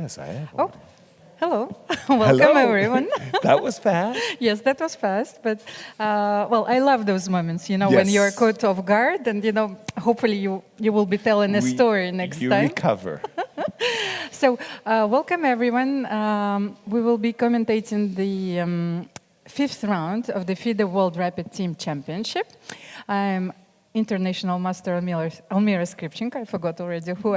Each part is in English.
Yes, I have one. Oh, hello. Welcome, everyone. That was fast. Yes, that was fast, but well, I love those moments, when Yes. you're caught off guard, and hopefully you will be telling a story next you time. recover. So, welcome everyone. We will be commentating the fifth round of the FIDE World Rapid Team Championship. I'm International Master Almira Skripchenko. I forgot already who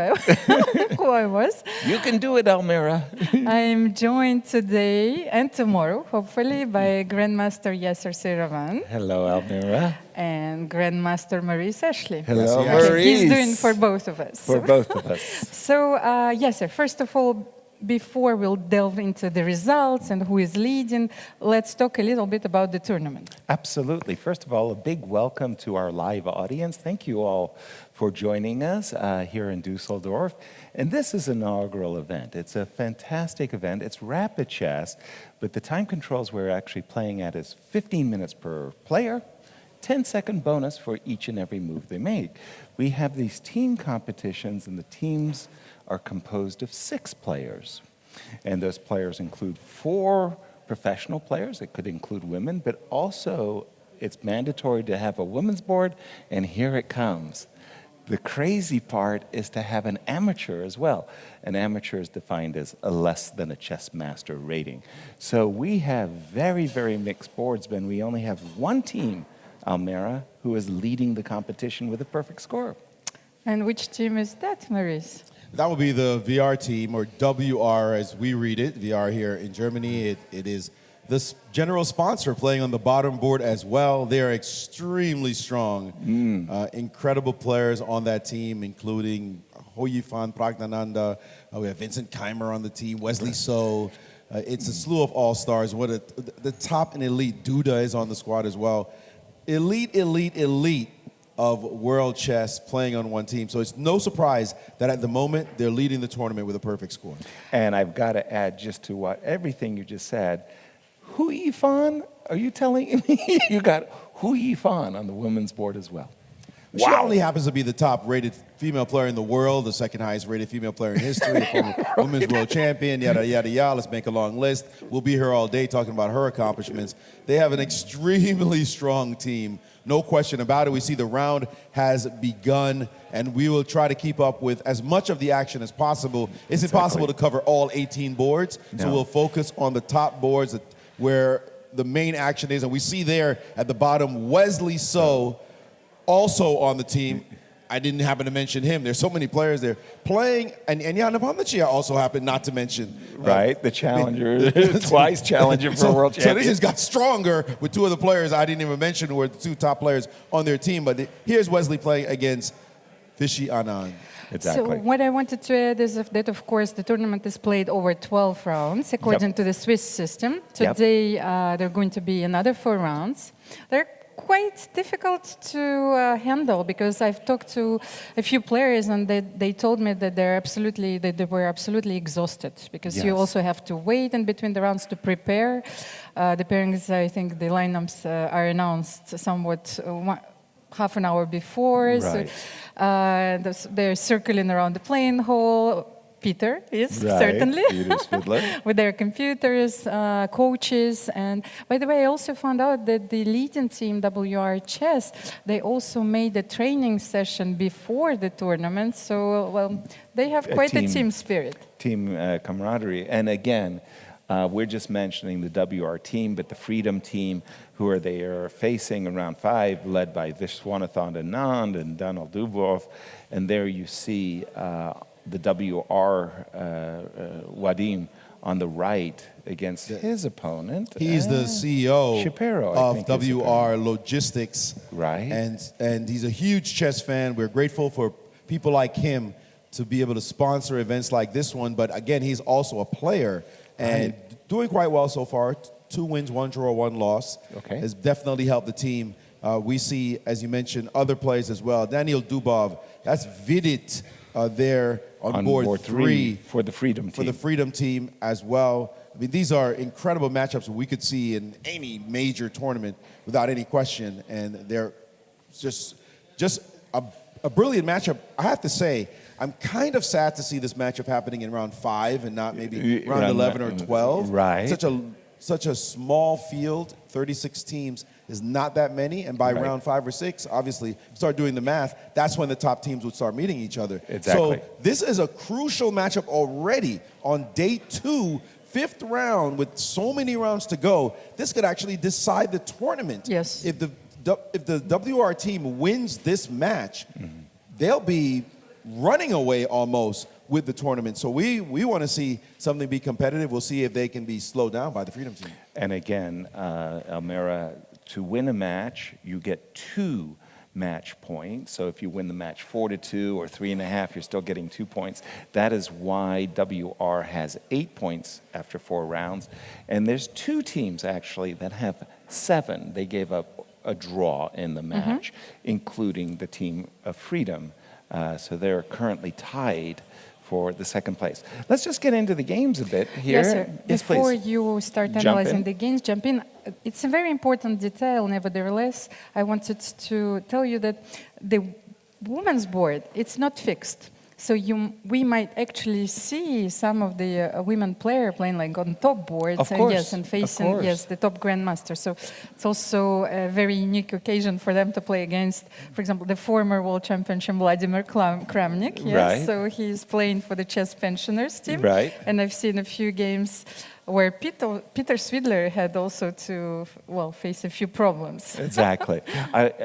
I was. You can do it, Almira. I'm joined today and tomorrow, hopefully, by Grandmaster Yasser Seiravan. Hello, Almira. And Grandmaster Maurice Ashley. Hello, Okay, Maurice. he's doing for both of us. For both of us. So, Yasser, first of all, before we'll delve into the results and who is leading, let's talk a little bit about the tournament. Absolutely. First of all, a big welcome to our live audience. Thank you all for joining us here in Düsseldorf. And this is an inaugural event. It's a fantastic event. It's rapid chess, but the time controls we're actually playing at is 15 minutes per player, 10-second bonus for each and every move they make. We have these team competitions, and the teams are composed of 6 players. And those players include 4 professional players. It could include women, but also it's mandatory to have a women's board, and here it comes. The crazy part is to have an amateur as well. An amateur is defined as a less than a chess master rating. So we have very, very mixed boards, but we only have one team, Almira, who is leading the competition with a perfect score. And which team is that, Maurice? That would be the VR team, or WR as we read it. VR here in Germany. It is the general sponsor playing on the bottom board as well. They are extremely strong. Incredible players on that team, including Hou Yifan, Pragnananda. We have Vincent Keymer on the team, Wesley So. It's a slew of all-stars. The top and elite. Duda is on the squad as well. Elite of world chess playing on one team. So it's no surprise that at the moment they're leading the tournament with a perfect score. And I've got to add just to everything you just said, Hou Yifan, are you telling me you got Hou Yifan on the women's board as well? She only happens to be the top-rated female player in the world, the second highest-rated female player in history, the former women's world champion, yada, yada, yada. Let's make a long list. We'll be here all day talking about her accomplishments. They have an extremely strong team, no question about it. We see the round has begun, and we will try to keep up with as much of the action as possible. It's impossible to cover all 18 boards, so we'll focus on the top boards where the main action is. And we see there at the bottom, Wesley So, also on the team. I didn't happen to mention him. There's so many players there playing, and Jan Nepomniachtchi also happened not to mention. Right, the challenger, twice challenger for world champion. So this just got stronger with 2 of the players I didn't even mention who were the 2 top players on their team. But here's Wesley playing against Vishy Anand. Exactly. So what I wanted to add is that, of course, the tournament is played over 12 rounds, according to the Swiss system. Today, there are going to be another 4 rounds. They're quite difficult to handle, because I've talked to a few players, and they told me that they were absolutely exhausted, because you also have to wait in between the rounds to prepare. The pairings, I think the lineups are announced somewhat half an hour before. Right. So they're circling around the playing hall. Peter is, certainly, with their computers, coaches. And by the way, I also found out that the leading team, WR Chess, they also made a training session before the tournament. So, well, they have quite a team spirit. Team camaraderie. And again, we're just mentioning the WR team, but the Freedom team, who they are facing in round 5, led by Viswanathan Anand and Donald Dubov. And there you see the WR Wadim on the right against his opponent. He's the CEO Shapiro, of WR Logistics. Right. And he's a huge chess fan. We're grateful for people like him to be able to sponsor events like this one. But again, he's also a player and doing quite well so far. 2 wins, 1 draw, 1 loss. Okay. Has definitely helped the team. We see, as you mentioned, other players as well. Daniel Dubov, that's Vidit there on board 3 for the Freedom team. For the Freedom team as well. I mean, these are incredible matchups we could see in any major tournament without any question, and they're just a brilliant matchup. I have to say, I'm kind of sad to see this matchup happening in round 5 and not maybe round 11 or 12. Right. Such a small field, 36 teams, is not that many. And by round 5 or 6, obviously, start doing the math, that's when the top teams would start meeting each other. Exactly. So this is a crucial matchup already on day 2, 5th round, with so many rounds to go. This could actually decide the tournament. Yes. If the WR team wins this match, they'll be running away almost with the tournament. So we want to see something be competitive. We'll see if they can be slowed down by the Freedom Team. And again, Elmira, to win a match, you get 2 match points. So if you win the match 4-2 or 3.5, you're still getting 2 points. That is why WR has 8 points after 4 rounds. And there's 2 teams actually that have 7. They gave up a draw in the match, including the team of Freedom. So they're currently tied for the second place. Let's just get into the games a bit here. Yes, sir. Yes, Before please. you start Jump analyzing in. the games, jump in. It's a very important detail, nevertheless. I wanted to tell you that the women's board, it's not fixed. So we might actually see some of the women player playing like on top boards, Of and course, yes, and of facing course. the top grandmaster. So it's also a very unique occasion for them to play against, for example, the former world champion Vladimir Kramnik. Yes, Right. so he's playing for the chess pensioners team. Right. And I've seen a few games where Peter Svidler had also to, face a few problems. Exactly.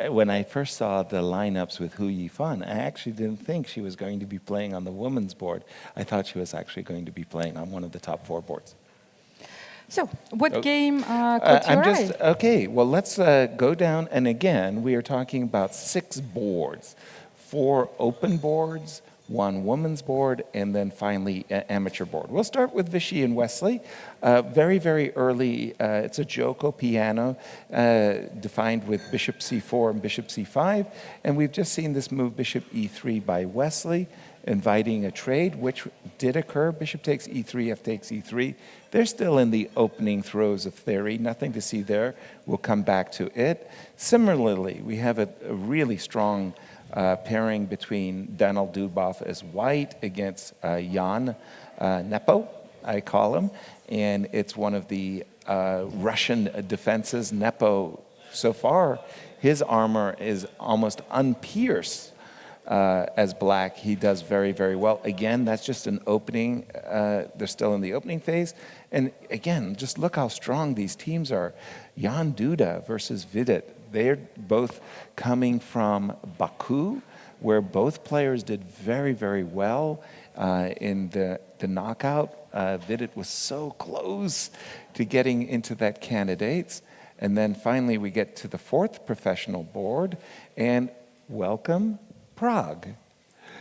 When I first saw the lineups with Hou Yifan, I actually didn't think she was going to be playing on the women's board. I thought she was actually going to be playing on one of the top 4 boards. So, what game caught your eye? Okay, well, let's go down. And again, we are talking about 6 boards, 4 open boards, 1 women's board, and then finally amateur board. We'll start with Vishy and Wesley. Very, very early, it's a Joko piano defined with bishop c4 and bishop c5. And we've just seen this move bishop e3 by Wesley, inviting a trade, which did occur. Bishop takes e3, f takes e3. They're still in the opening throes of theory. Nothing to see there. We'll come back to it. Similarly, we have a really strong pairing between Donald Dubov as white against Jan Nepo, I call him. And it's one of the Russian defenses. Nepo, so far, his armor is almost unpierced as black. He does very, very well. Again, that's just an opening. They're still in the opening phase. And again, just look how strong these teams are. Jan Duda versus Vidit. They're both coming from Baku, where both players did very, very well in the knockout. Vidit was so close to getting into that candidates. And then finally we get to the 4th professional board, and welcome Prague.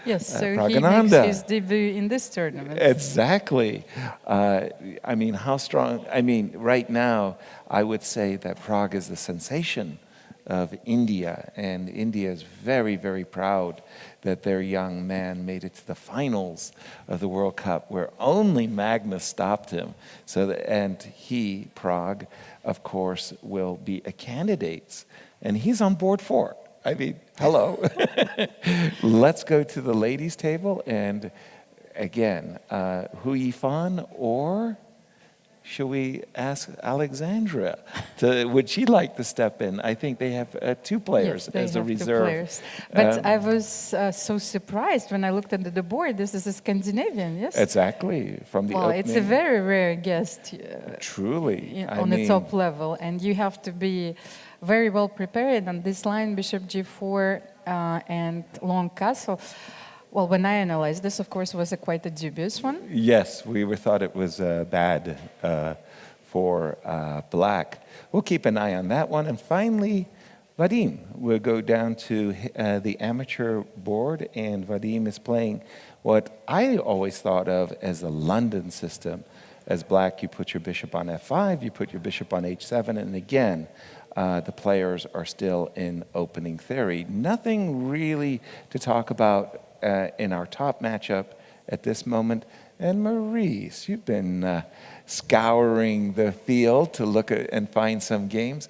Yes, so he Pragananda. makes his debut in this tournament. Exactly. I mean, how strong? I mean, right now, I would say that Prague is the sensation of India, and India is very, very proud that their young man made it to the finals of the World Cup, where only Magnus stopped him. And he, Prague, of course, will be a candidate, and he's on board 4. I mean, hello. Let's go to the ladies' table, and again, Hou Yifan, or should we ask Alexandra? Would she like to step in? I think they have 2 players Yes, they as a have 2 reserve. players. But I was so surprised when I looked at the board. This is a Scandinavian, yes? Exactly, from the opening. It's a very rare guest Truly. on the top level, and you have to be very well prepared on this line, bishop g4 and long castle. Well, when I analyzed this, of course, was quite a dubious one. Yes, we thought it was bad for black. We'll keep an eye on that one. And finally, Vadim will go down to the amateur board, and Vadim is playing what I always thought of as a London system. As black, you put your bishop on f5, you put your bishop on h7, and again, the players are still in opening theory. Nothing really to talk about in our top matchup at this moment. And Maurice, you've been scouring the field to look at and find some games.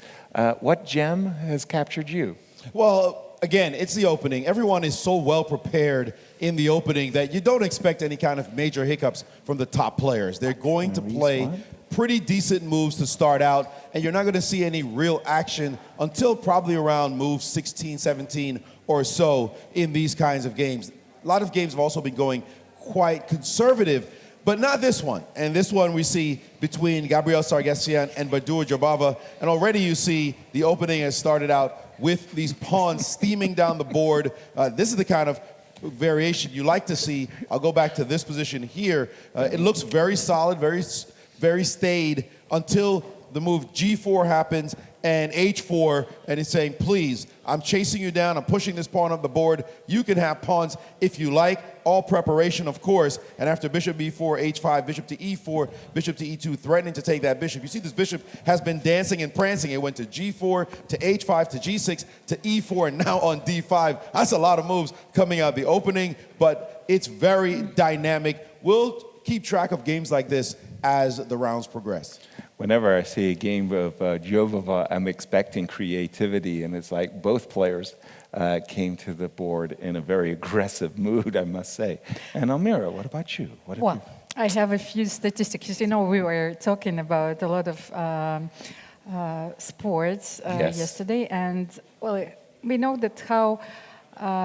What gem has captured you? Well, again, it's the opening. Everyone is so well prepared in the opening that you don't expect any kind of major hiccups from the top players. They're going to play pretty decent moves to start out, and you're not going to see any real action until probably around move 16, 17 or so in these kinds of games. A lot of games have also been going quite conservative, but not this one. And this one we see between Gabriel Sargissian and Badur Jobava, and already you see the opening has started out with these pawns steaming down the board. This is the kind of variation you like to see. I'll go back to this position here. It looks very solid, very staid until the move G4 happens and H4, and it's saying, please, I'm chasing you down, I'm pushing this pawn up the board. You can have pawns if you like, all preparation, of course. And after bishop B4, H5, bishop to E4, bishop to E2, threatening to take that bishop. You see this bishop has been dancing and prancing. It went to G4, to H5, to G6, to E4, and now on D5. That's a lot of moves coming out the opening, but it's very dynamic. We'll keep track of games like this as the rounds progress. Whenever I see a game of Jobava, I'm expecting creativity, and it's like both players came to the board in a very aggressive mood, I must say. And Almira, what about you? I have a few statistics. You know, we were talking about a lot of sports yesterday, and well, we know that how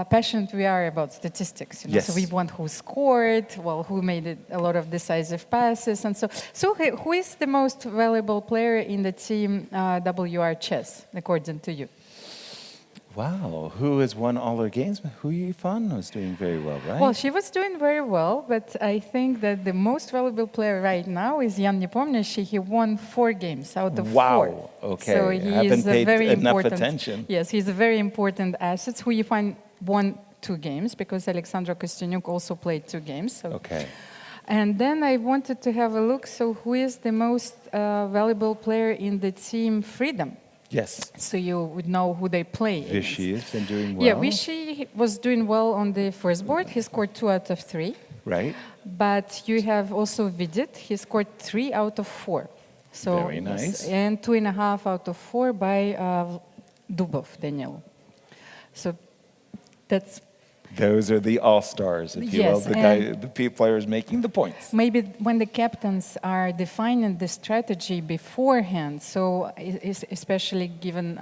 passionate we are about statistics. You know? Yes. So we want who scored, well, who made a lot of decisive passes, and so. So who is the most valuable player in the team WR chess, according to you? Wow, who has won all their games? Hou Yifan was doing very well, right? Well, she was doing very well, but I think that the most valuable player right now is Jan Nepomniachtchi. He won 4 games out of 4. Wow, okay. So he I haven't is a paid very enough important. attention. Yes, he's a very important asset. Hou Yifan won 2 games because Alexandra Kosteniuk also played 2 games. So. Okay. And then I wanted to have a look. So who is the most valuable player in the team Freedom? Yes. So you would know who they play. Vishy has been doing well. Yeah, Vishy was doing well on the first board. He scored 2 out of 3. Right. But you have also Vidit. He scored 3 out of 4. So very nice. Yes, and 2.5 out of 4 by Dubov, Daniel. So that's... Those are the all-stars, if you will, the players making the points. Maybe when the captains are defining the strategy beforehand, so especially given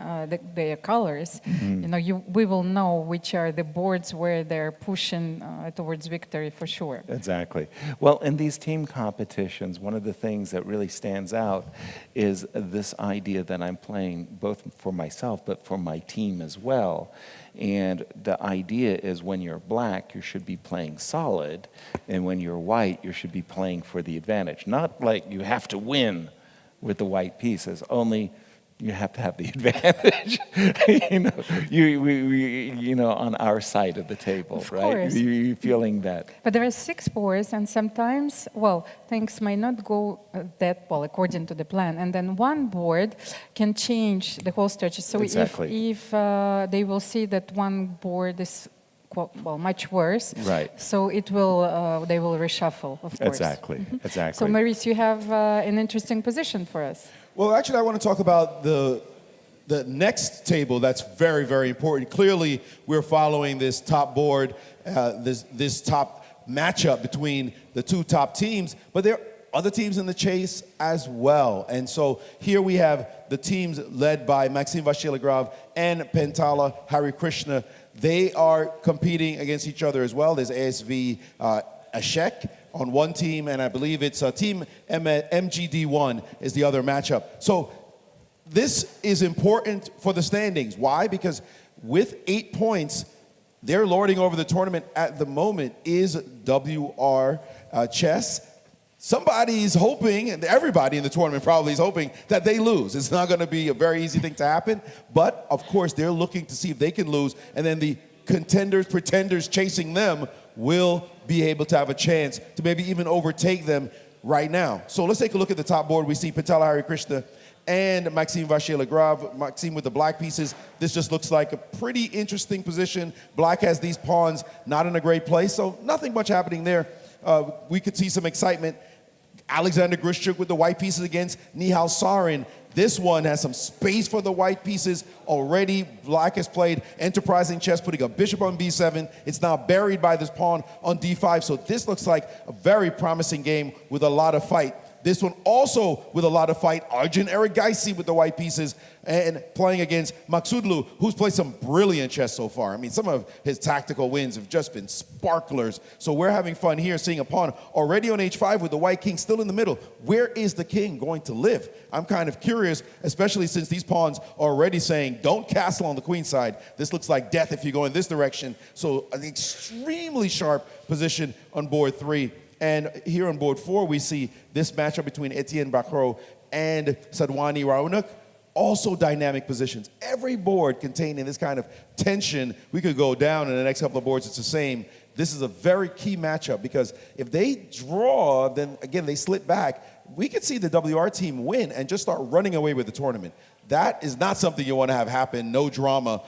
their colors, you know, we will know which are the boards where they're pushing towards victory for sure. Exactly. Well, in these team competitions, one of the things that really stands out is this idea that I'm playing both for myself, but for my team as well. And the idea is when you're black, you should be playing solid, and when you're white, you should be playing for the advantage. Not like you have to win with the white pieces, only you have to have the advantage, you know, on our side of the table, of right? Course. You're feeling that. But there are 6 boards, and sometimes, well, things may not go that well according to the plan, and then one board can change the whole strategy. So exactly. if they will see that one board is well, much worse. Right. So it will, they will reshuffle, of course. Exactly, exactly. So Maurice, you have an interesting position for us. Well, actually, I want to talk about the next table that's very, very important. Clearly, we're following this top board, this top matchup between the 2 top teams, but there are other teams in the chase as well. And so here we have the teams led by Maxime Vachier-Lagrave and Pentala Harikrishna. They are competing against each other as well. There's ASV Ashek on one team, and I believe it's team MGD1 is the other matchup. So this is important for the standings. Why? Because with 8 points, they're lording over the tournament at the moment is WR Chess. Somebody's hoping, and everybody in the tournament probably is hoping, that they lose. It's not going to be a very easy thing to happen, but of course they're looking to see if they can lose, and then the contenders, pretenders chasing them will be able to have a chance to maybe even overtake them right now. So let's take a look at the top board. We see Pentala Harikrishna and Maxime Vachier-Lagrave. Maxime with the black pieces. This just looks like a pretty interesting position. Black has these pawns not in a great place, so nothing much happening there. We could see some excitement. Alexander Grushchuk with the white pieces against Nihal Sarin. This one has some space for the white pieces already. Black has played enterprising chess, putting a bishop on b7. It's now buried by this pawn on d5. So this looks like a very promising game with a lot of fight. This one also with a lot of fight. Arjun Erigaisi with the white pieces and playing against Maksudlu, who's played some brilliant chess so far. I mean, some of his tactical wins have just been sparklers. So we're having fun here, seeing a pawn already on h5 with the white king still in the middle. Where is the king going to live? I'm kind of curious, especially since these pawns are already saying, don't castle on the queen side. This looks like death if you go in this direction. So an extremely sharp position on board 3. And here on board 4, we see this matchup between Etienne Bacro and Sadwani Raunuk. Also dynamic positions. Every board containing this kind of tension, we could go down, and the next couple of boards it's the same. This is a very key matchup because if they draw, then again, they slip back. We could see the WR team win and just start running away with the tournament. That is not something you want to have happen, no drama,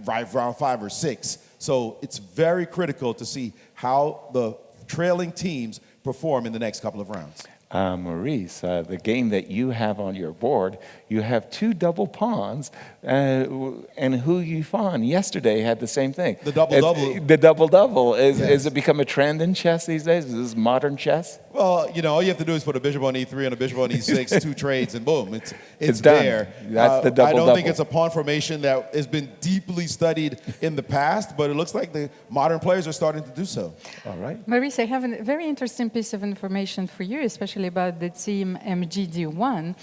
round 5 or 6. So it's very critical to see how the trailing teams perform in the next couple of rounds. Maurice, the game that you have on your board, you have 2 double pawns, and Hou Yifan yesterday had the same thing. The double-double. The double-double. Yes. Is it become a trend in chess these days? Is this modern chess? Well, you know, all you have to do is put a bishop on e3 and a bishop on e6, 2 trades, and boom, it's done. there. That's the double-double. I don't think it's a pawn formation that has been deeply studied in the past, but it looks like the modern players are starting to do so. All right. Maurice, I have a very interesting piece of information for you, especially about the team MGD1.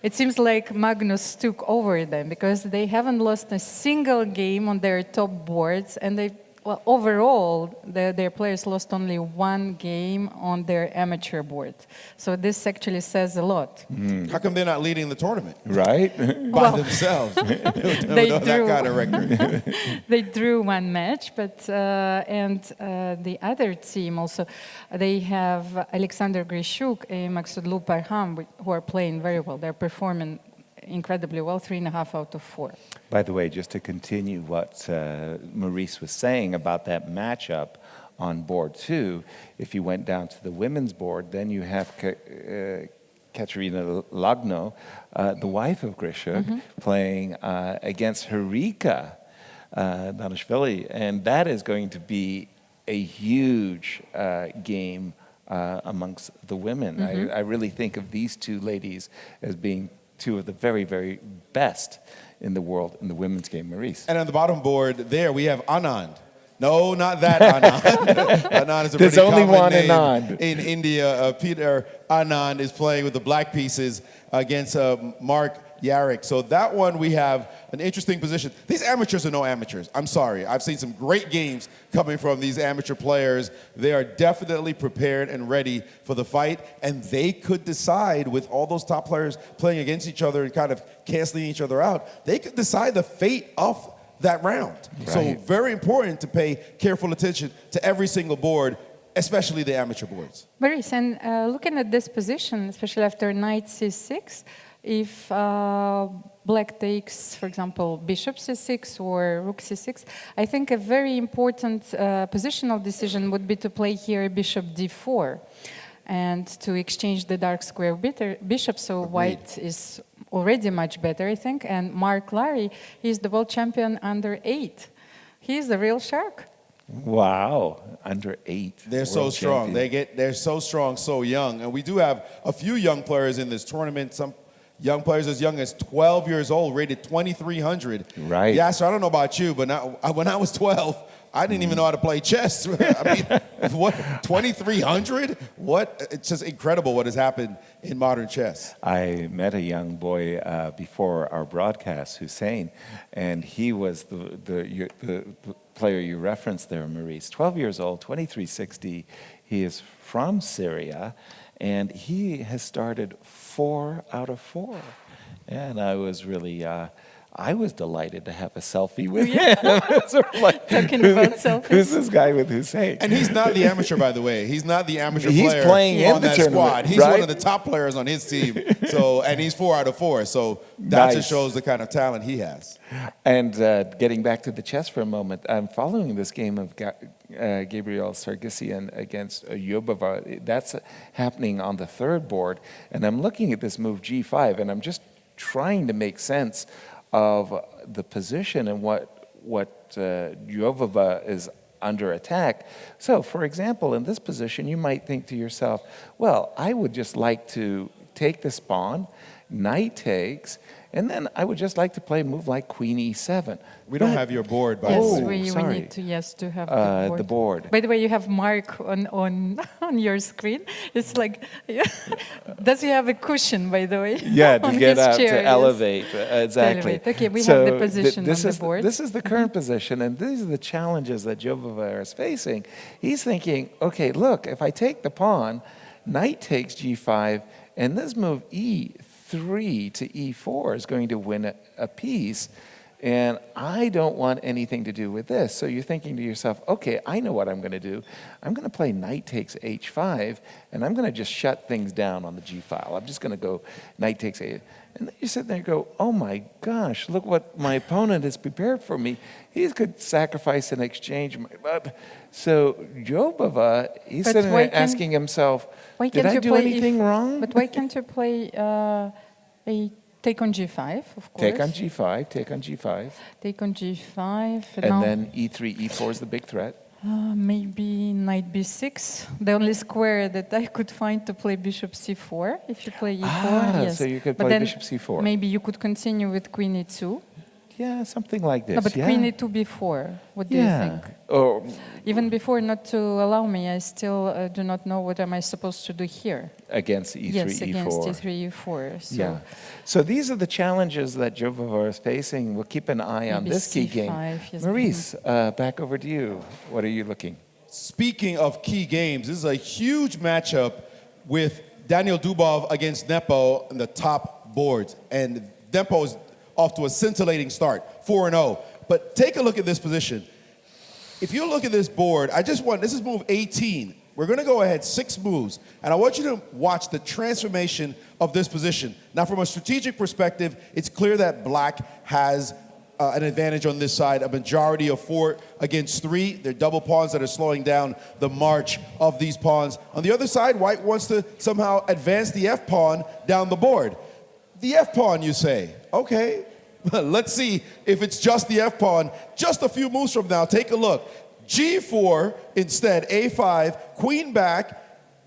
It seems like Magnus took over them because they haven't lost a single game on their top boards, and overall, their players lost only 1 game on their amateur board. So this actually says a lot. How come they're not leading the tournament? Right? By themselves. They that drew. kind of record. They drew 1 match, but the other team also, they have Alexander Grishuk and Maksudlu Parham, who are playing very well. They're performing incredibly well, 3.5 out of 4. By the way, just to continue what Maurice was saying about that matchup on board 2, if you went down to the women's board, then you have Katerina Lagno, the wife of Grishuk, playing against Harika Danishvili, and that is going to be a huge game amongst the women. I really think of these 2 ladies as being 2 of the very, very best in the world in the women's game, Maurice. And on the bottom board there, we have Anand. No, not that Anand. Anand is a There's pretty only common one name Anand. in India. Peter Anand is playing with the black pieces against Mark Yarrick. So that one, we have an interesting position. These amateurs are no amateurs. I'm sorry. I've seen some great games coming from these amateur players. They are definitely prepared and ready for the fight, and they could decide, with all those top players playing against each other and kind of canceling each other out, they could decide the fate of that round. Right. So very important to pay careful attention to every single board, especially the amateur boards. Maurice, and looking at this position, especially after knight c6, if black takes, for example, bishop c6 or rook c6, I think a very important positional decision would be to play here bishop d4 and to exchange the dark square bishop, so white is already much better, I think. And Mark Larry, he's the world champion under 8. He's the real shark. Wow, under 8. They're so strong. They're so strong, so young. And we do have a few young players in this tournament. Some young players as young as 12 years old, rated 2,300. Right. Yeah, so I don't know about you, but when I was 12, I didn't even know how to play chess. I mean, what, 2,300? What? It's just incredible what has happened in modern chess. I met a young boy before our broadcast, Hussein, and he was the player you referenced there, Maurice. 12 years old, 2360. He is from Syria, and he has started 4 out of 4. And I was really... I was delighted to have a selfie with him. Sort of like, Talking about selfies. Who's this guy with Hussein? And he's not the amateur, by the way. He's not the amateur He's player playing on in the that tournament, squad. He's right? one of the top players on his team. So, and he's 4 out of 4. So that Nice. just shows the kind of talent he has. And getting back to the chess for a moment, I'm following this game of Gabriel Sargissian against Jobava. That's happening on the 3rd board. And I'm looking at this move g5, and I'm just trying to make sense of the position and what Jobava is under attack. So, for example, in this position, you might think to yourself, well, I would just like to take this pawn, knight takes, and then I would just like to play a move like queen e7. We don't have your board, by the Yes, way. we sorry. need to have The board. By the way, you have Mark on your screen. It's like, does he have a cushion, by the way? Yeah, to on get his up, chair, to yes. elevate. Exactly. elevate. Okay, we have the position this on is the board. This is the current position, and these are the challenges that Jobava is facing. He's thinking, okay, look, if I take the pawn, knight takes g5, and this move e3 to e4 is going to win a piece. And I don't want anything to do with this. So you're thinking to yourself, okay, I know what I'm going to do. I'm going to play knight takes h5, and I'm going to just shut things down on the g file. I'm just going to go knight takes a. And then you sit there and go, oh my gosh, look what my opponent has prepared for me. He could sacrifice and exchange. So Jobava, he's But sitting why there asking himself, Why did can't I you do play anything wrong? But why can't you play a take on g5, of course? Take on g5, take on g5. Take on g5. And now, then e3, e4 is the big threat. maybe knight b6. The only square that I could find to play bishop c4. If you play e4, yes. So you could But play then bishop c4. Maybe you could continue with queen e2. Yeah, something like this. No, but yeah. queen e2 before. What do you think? Or Even before, not to allow me, I still do not know what am I supposed to do here. against e3, Yes, e4. against e3, e4. So Yeah. So these are the challenges that Jobava is facing. We'll keep an eye on Maybe this key game. C5, yes. Maurice, back over to you. What are you looking? Speaking of key games, this is a huge matchup with Daniel Dubov against Nepo in the top boards. And Nepo is off to a scintillating start, 4-0. But take a look at this position. If you look at this board, this is move 18. We're going to go ahead 6 moves, and I want you to watch the transformation of this position. Now, from a strategic perspective, it's clear that Black has an advantage on this side, a majority of 4 against 3. They're double pawns that are slowing down the march of these pawns. On the other side, White wants to somehow advance the F-pawn down the board. The F-pawn, you say? Okay, let's see if it's just the F-pawn. Just a few moves from now, take a look. G4 instead, A5, queen back,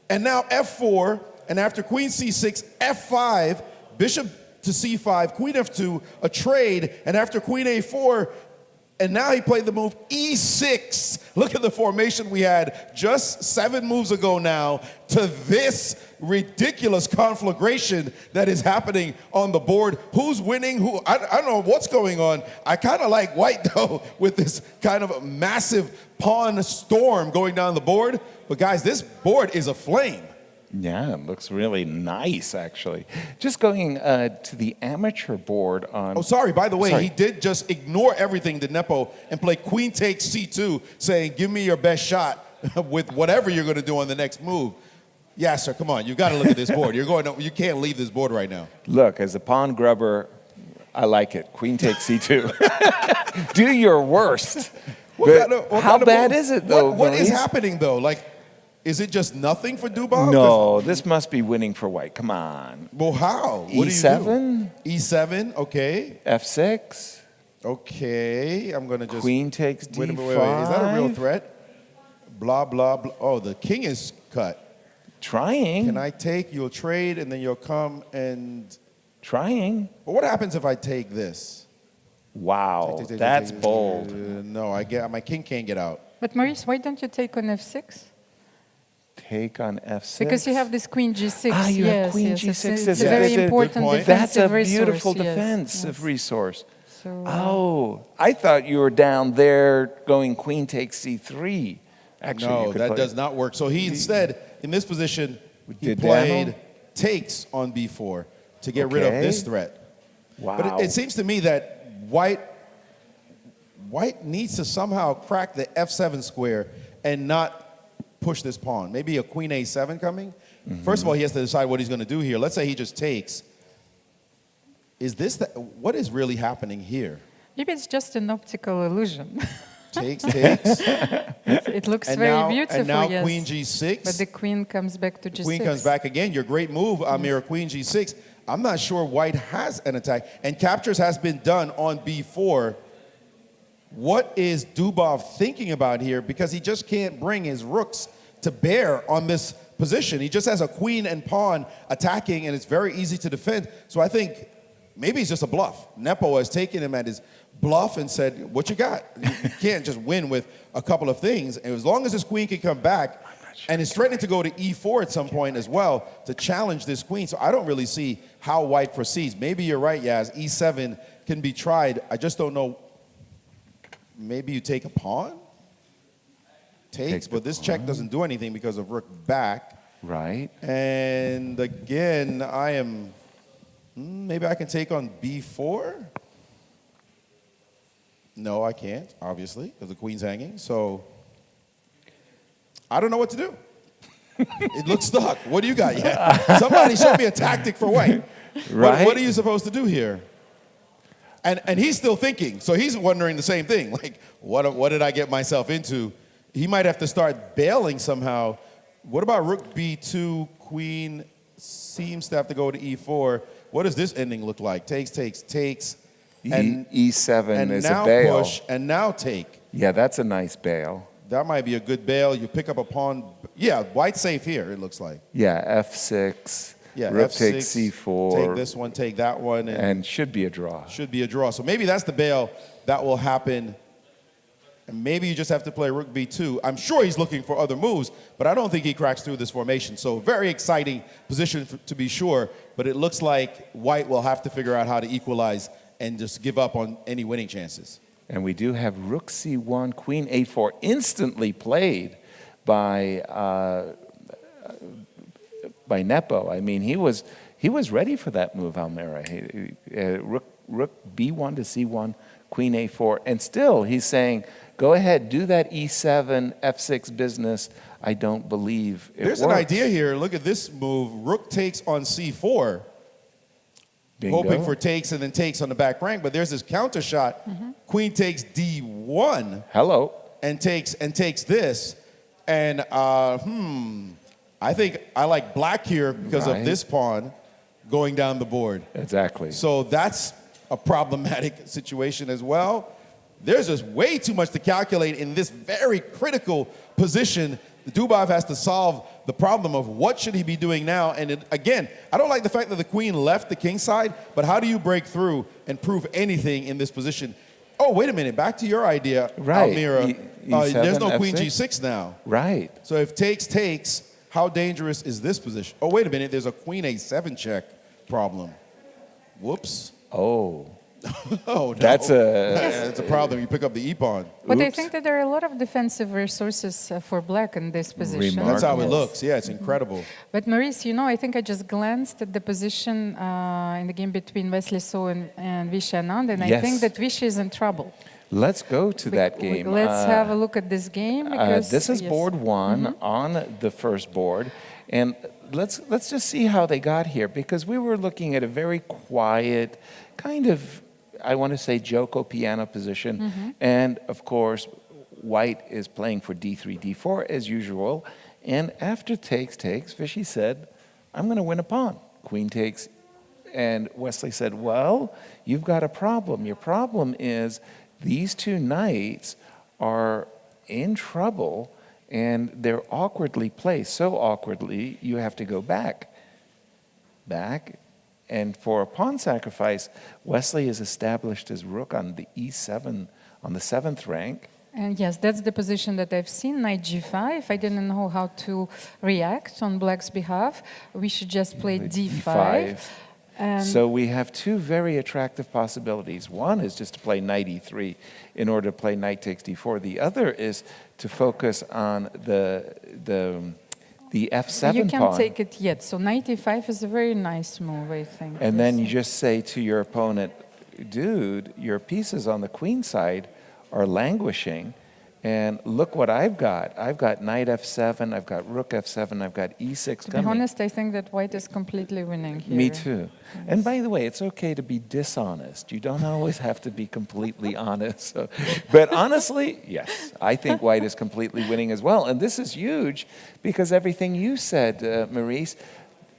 and now F4, and after queen C6, F5, bishop to C5, queen F2, a trade, and after queen A4, and now he played the move E6. Look at the formation we had just 7 moves ago now to this ridiculous conflagration that is happening on the board. Who's winning? Who? I don't know what's going on. I kind of like White, though, with this kind of massive pawn storm going down the board. But, guys, this board is aflame. Yeah, it looks really nice, actually. Just going to the amateur board on... Oh, sorry, by the way, Sorry. he did just ignore everything to Nepo and play queen takes C2, saying, give me your best shot with whatever you're going to do on the next move. Yeah, sir, come on. You've got to look at this board. You can't leave this board right now. Look, as a pawn grubber, I like it. Queen takes C2. Do your worst. But how bad is it, though, What is Maurice? happening, though? Like, is it just nothing for Dubov? No, this must be winning for White. Come on. Well, how? What E7? do you do? E7, okay. F6. Okay, I'm going to just... Queen takes D5. Wait. Is that a real threat? Blah, blah, blah. Oh, the king is cut. Trying. Can I take? You'll trade, and then you'll come and... Trying. But what happens if I take this? Wow, Take. that's bold. No, my king can't get out. But Maurice, why don't you take on f6? Take on F6. Because you have this queen g6. Ah, you have queen yes, G6. It's a Yeah, very that's a good important point. That's a defensive resource. beautiful yes, defensive yes. resource. So, Oh, I thought you were down there going queen takes C3. Actually, No, you could that play- does not work. So he instead, in this position, he Did played Daniel? takes on b4 to get rid of this Okay. threat. Wow. But it seems to me that White needs to somehow crack the f7 square and not push this pawn. Maybe a queen a7 coming. First of all, he has to decide what he's going to do here. Let's say he just takes. What is really happening here? maybe it's just an optical illusion. Takes. It looks very beautiful, And now yes. queen g6. But the queen comes back to g6. Queen comes back again. Your great move, Amir, queen g6. I'm not sure white has an attack. And captures has been done on b4. What is Dubov thinking about here? Because he just can't bring his rooks to bear on this position. He just has a queen and pawn attacking, and it's very easy to defend. So I think maybe he's just a bluff. Nepo has taken him at his bluff and said, what you got? You can't just win with a couple of things. And as long as this queen can come back, and is threatening to go to e4 at some point as well to challenge this queen. So I don't really see how white proceeds. Maybe you're right, Yaz. e7 can be tried. I just don't know. Maybe you take a pawn? Takes, but this check doesn't do anything because of rook back. Right. And again, I am, maybe I can take on b4? No, I can't, obviously, because the queen's hanging. So I don't know what to do. It looks stuck. What do you got? Yeah. Somebody show me a tactic for white. Right. What are you supposed to do here? And he's still thinking, so he's wondering the same thing. Like, what did I get myself into? He might have to start bailing somehow. What about rook b2? Queen seems to have to go to e4. What does this ending look like? Takes, takes, takes. And E7 is now a bail. push, and now take. Yeah, that's a nice bail. That might be a good bail. You pick up a pawn. Yeah, white's safe here, it looks like. Yeah, f6. Yeah, rook f6, takes c4. Take this one, take that one. And should be a draw. Should be a draw. So maybe that's the bail that will happen. And maybe you just have to play rook b2. I'm sure he's looking for other moves, but I don't think he cracks through this formation. So very exciting position to be sure, but it looks like white will have to figure out how to equalize and just give up on any winning chances. And we do have rook c1, queen a4, instantly played by Nepo. I mean, he was ready for that move, Almira. Rook b1 to c1, queen a4, and still he's saying, go ahead, do that e7, f6 business. I don't believe it There's works. an idea here. Look at this move. Rook takes on c4. Bingo. Hoping for takes and then takes on the back rank, but there's this counter shot. Queen takes d1. Hello. And takes this. And I think I like black here because of this pawn going down the board. Exactly. So that's a problematic situation as well. There's just way too much to calculate in this very critical position. Dubov has to solve the problem of what should he be doing now. And again, I don't like the fact that the queen left the king side, but how do you break through and prove anything in this position? Oh, wait a minute, back to your idea, right. Almira. E7, there's no F6. queen g6 now. Right. So if takes, how dangerous is this position? Oh, wait a minute, there's a queen a7 check problem. Whoops. Oh. Oh, no. That's a problem. You pick up the e-pawn. But I Oops. think that there are a lot of defensive resources for black in this position. That's how it Yes. looks. Yeah, it's incredible. But Maurice, you know, I think I just glanced at the position in the game between Wesley So and Vishy Anand, and I Yes. think that Vishy is in trouble. Let's go to that game. Let's have a look at this game. Because, This is board one on the first board. And let's just see how they got here, because we were looking at a very quiet, kind of, I want to say, Joko piano position. And of course, white is playing for d3, d4 as usual. And after takes, Vishy said, I'm going to win a pawn. Queen takes. And Wesley said, well, you've got a problem. Your problem is these two knights are in trouble, and they're awkwardly placed. So awkwardly, you have to go back. And for a pawn sacrifice, Wesley is established as rook on the e7, on the 7th rank. And yes, that's the position that I've seen, knight g5. I didn't know how to react on black's behalf. We should just play d5. So we have two very attractive possibilities. One is just to play knight e3 in order to play knight takes d4. The other is to focus on the f7 pawn. You can't take it yet. So knight e5 is a very nice move, I think. And then you just say to your opponent, dude, your pieces on the queen side are languishing, and look what I've got. I've got knight f7, I've got rook f7, I've got e6 To coming. be honest, I think that white is completely winning here. Me too. Yes. And by the way, it's okay to be dishonest. You don't always have to be completely honest. So, but honestly, yes, I think white is completely winning as well. And this is huge because everything you said, Maurice,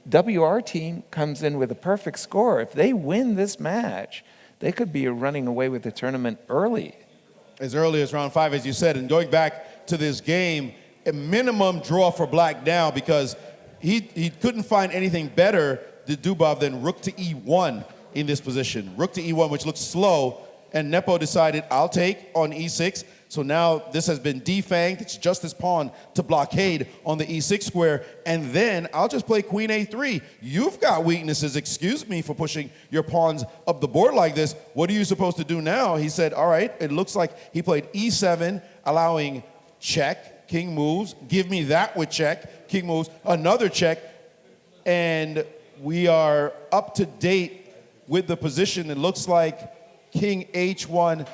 WR team comes in with a perfect score. If they win this match, they could be running away with the tournament early. As early as round 5, as you said, and going back to this game, a minimum draw for black now because he couldn't find anything better to Jobava than rook to e1 in this position. Rook to e1, which looks slow, and Nepo decided, I'll take on e6. So now this has been defanged. It's just his pawn to blockade on the e6 square. And then I'll just play queen a3. You've got weaknesses. Excuse me for pushing your pawns up the board like this. What are you supposed to do now? He said, all right, it looks like he played e7, allowing check, king moves. Give me that with check, king moves, another check. And we are up to date with the position. It looks like king h1,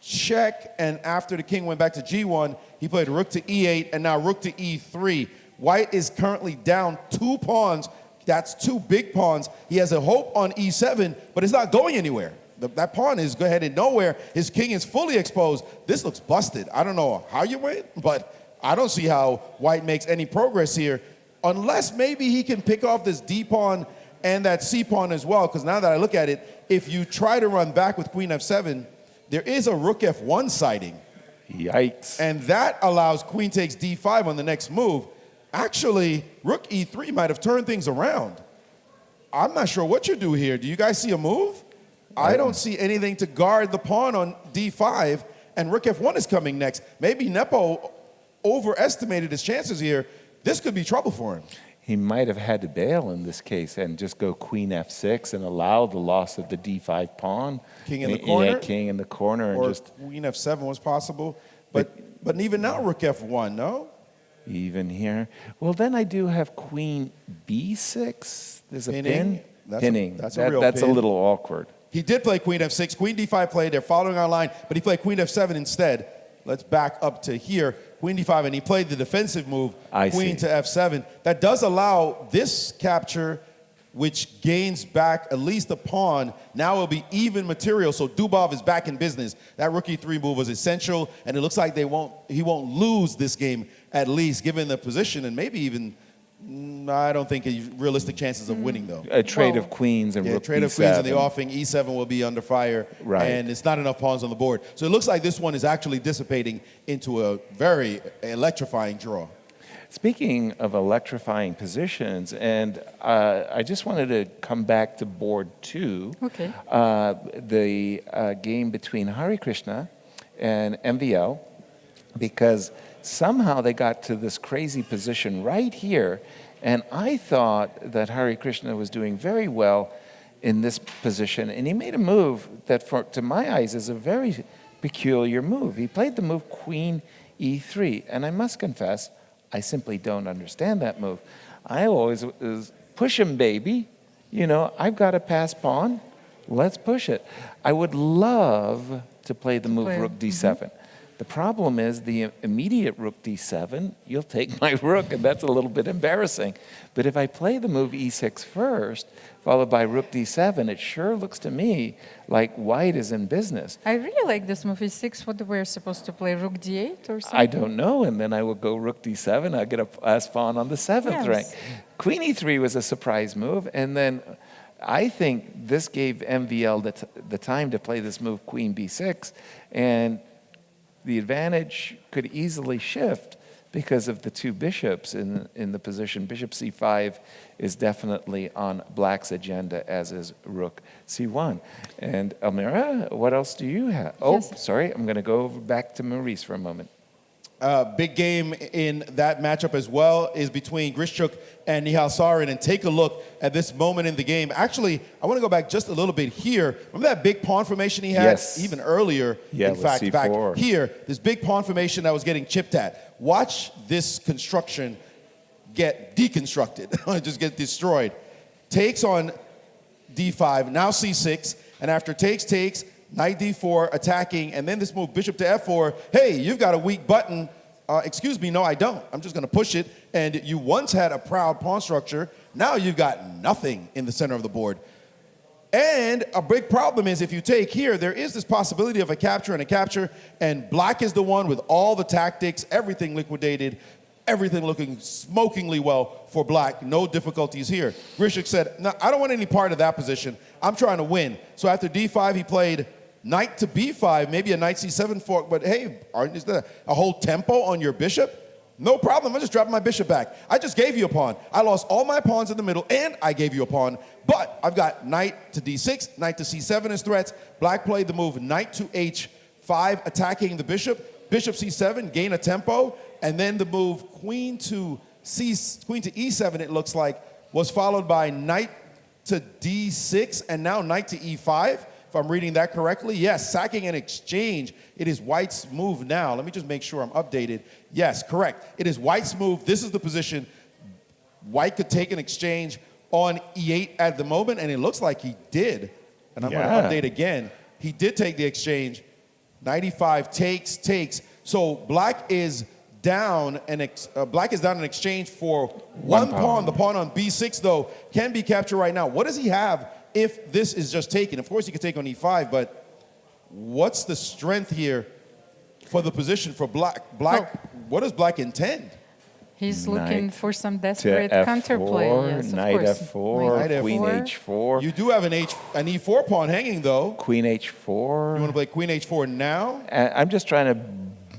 check, and after the king went back to g1, he played rook to e8 and now rook to e3. White is currently down 2 pawns. That's 2 big pawns. He has a hope on e7, but it's not going anywhere. That pawn is headed nowhere. His king is fully exposed. This looks busted. I don't know how you win, but I don't see how white makes any progress here unless maybe he can pick off this d pawn and that c pawn as well, because now that I look at it, if you try to run back with queen f7, there is a rook f1 sighting. Yikes. And that allows queen takes d5 on the next move. Actually, rook e3 might have turned things around. I'm not sure what you do here. Do you guys see a move? I don't see anything to guard the pawn on d5, and rook f1 is coming next. Maybe Nepo overestimated his chances here. This could be trouble for him. He might have had to bail in this case and just go queen f6 and allow the loss of the d5 pawn. King in the corner? Yeah, king in the corner. Or and just queen f7 was possible. But even now, rook f1, no? Even here. Well, then I do have queen b6. There's a Pinning? pin. Pinning. That's a real That's pin. a little awkward. He did play queen f6. Queen d5 played. They're following our line, but he played queen f7 instead. Let's back up to here. Queen d5, and he played the defensive move, queen to f7. That does allow this capture, which gains back at least a pawn. Now it'll be even material, so Jobava is back in business. That rook e3 move was essential, and it looks like he won't lose this game, at least, given the position, and maybe even, I don't think realistic chances of winning, though. A trade of queens and rook trade b7. of queens in the offing. e7 will be under fire, right. And it's not enough pawns on the board. So it looks like this one is actually dissipating into a very electrifying draw. Speaking of electrifying positions, and I just wanted to come back to board 2. Okay. The game between Hare Krishna and MVL, because somehow they got to this crazy position right here, and I thought that Hare Krishna was doing very well in this position, and he made a move that, to my eyes, is a very peculiar move. He played the move queen e3, and I must confess, I simply don't understand that move. I always was push him, baby. You know, I've got a pass pawn. Let's push it. I would love to play the move rook d7. The problem is the immediate rook d7, you'll take my rook, and that's a little bit embarrassing. But if I play the move e6 first, followed by rook d7, it sure looks to me like white is in business. I really like this move e6. What we're supposed to play, rook d8 or something? I don't know, and then I will go rook d7. I'll get a pass pawn on the 7th rank. Queen e3 was a surprise move, and then I think this gave MVL the time to play this move queen b6, and the advantage could easily shift because of the 2 bishops in the position. Bishop c5 is definitely on black's agenda, as is rook c1. And Elmira, what else do you have? Oh, sorry, I'm going to go back to Maurice for a moment. Big game in that matchup as well is between Muzychuk and Nihal Sarin. And take a look at this moment in the game. Actually, I want to go back just a little bit here. Remember that big pawn formation he had even earlier? Yeah, in fact, C4. back here, this big pawn formation that was getting chipped at. Watch this construction get deconstructed, just get destroyed. Takes on d5, now c6, and after takes, knight d4, attacking, and then this move, bishop to f4. Hey, you've got a weak button. Excuse me, no, I don't. I'm just going to push it. And you once had a proud pawn structure. Now you've got nothing in the center of the board. And a big problem is if you take here, there is this possibility of a capture, and black is the one with all the tactics, everything liquidated. Everything looking smokingly well for black. No difficulties here. Grishuk said, no, I don't want any part of that position. I'm trying to win. So after d5, he played knight to b5, maybe a knight c7 fork, but hey, is there a whole tempo on your bishop? No problem, I'm just dropping my bishop back. I just gave you a pawn. I lost all my pawns in the middle, and I gave you a pawn, but I've got knight to d6, knight to c7 as threats. Black played the move knight to h5, attacking the bishop, bishop c7, gain a tempo, and then the move queen to e7, it looks like, was followed by knight to d6, and now knight to e5. If I'm reading that correctly, yes, sacking an exchange. It is white's move now. Let me just make sure I'm updated. Yes, correct. It is white's move. This is the position. White could take an exchange on e8 at the moment, and it looks like he did. And I'm going to update again. He did take the exchange. Knight e5 takes. So black is down an exchange for one pawn. The pawn on b6, though, can be captured right now. What does he have if this is just taken? Of course, he could take on e5, but what's the strength here for the position for black? What does black intend? He's looking for some desperate counterplay. Yes, knight f4, queen h4. You do have an e4 pawn hanging, though. Queen h4. You want to play queen h4 now? I'm just trying to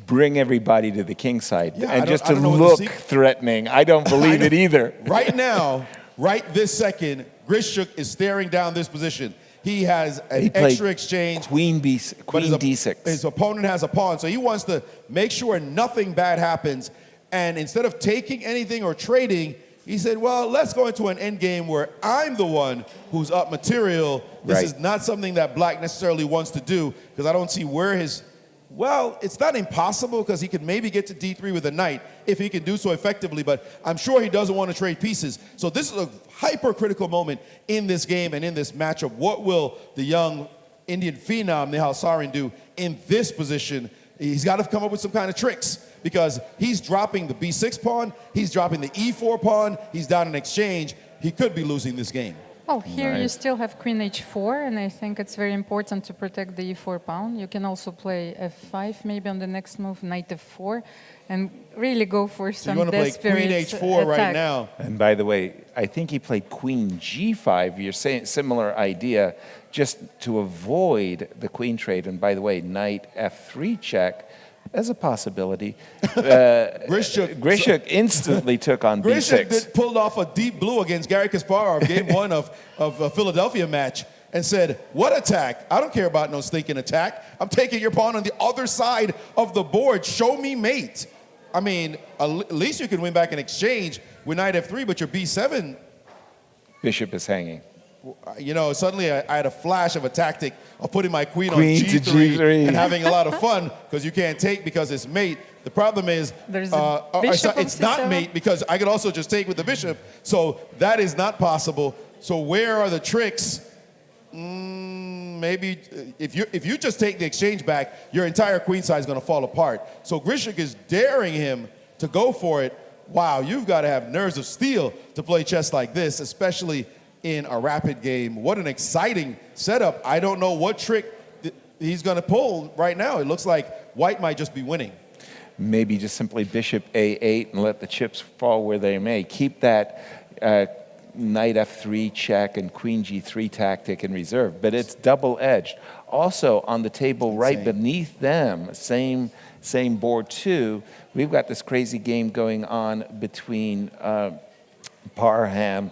bring everybody to the king side, Yeah, and just to look threatening. I don't believe it either. Right now, right this second, Grishuk is staring down this position. He has an extra exchange. Queen d6. His opponent has a pawn, so he wants to make sure nothing bad happens. And instead of taking anything or trading, he said, well, let's go into an endgame where I'm the one who's up material. This is not something that black necessarily wants to do, because I don't see where his... Well, it's not impossible, because he could maybe get to d3 with a knight if he can do so effectively, but I'm sure he doesn't want to trade pieces. So this is a hypercritical moment in this game and in this matchup. What will the young Indian phenom, Nihal Sarin, do in this position? He's got to come up with some kind of tricks, because he's dropping the b6 pawn, he's dropping the e4 pawn, he's down in exchange. He could be losing this game. Well, here you still have queen h4, and I think it's very important to protect the e4 pawn. You can also play f5, maybe on the next move, knight f4, and really go for some desperate play queen h4 attack right now. And by the way, I think he played queen g5. You're saying similar idea, just to avoid the queen trade. And by the way, knight f3 check as a possibility. Grishuk instantly took on b6. Grishuk pulled off a deep blue against Garry Kasparov, game one of a Philadelphia match, and said, what attack? I don't care about no stinking attack. I'm taking your pawn on the other side of the board. Show me mate. I mean, at least you can win back an exchange with knight f3, but your b7... Bishop is hanging. You know, suddenly I had a flash of a tactic of putting my queen on Queen to G3 and having a lot of fun, because you can't take because it's mate. The problem is it's not mate, because I could also just take with the bishop. So that is not possible. So where are the tricks? Maybe if you just take the exchange back, your entire queen side is going to fall apart. So Grishuk is daring him to go for it. Wow, you've got to have nerves of steel to play chess like this, especially in a rapid game. What an exciting setup. I don't know what trick he's going to pull right now. It looks like white might just be winning. Maybe just simply bishop a8 and let the chips fall where they may. Keep that knight f3 check and queen g3 tactic in reserve, but it's double-edged. Also on the table right beneath them, same board too, we've got this crazy game going on between Parham.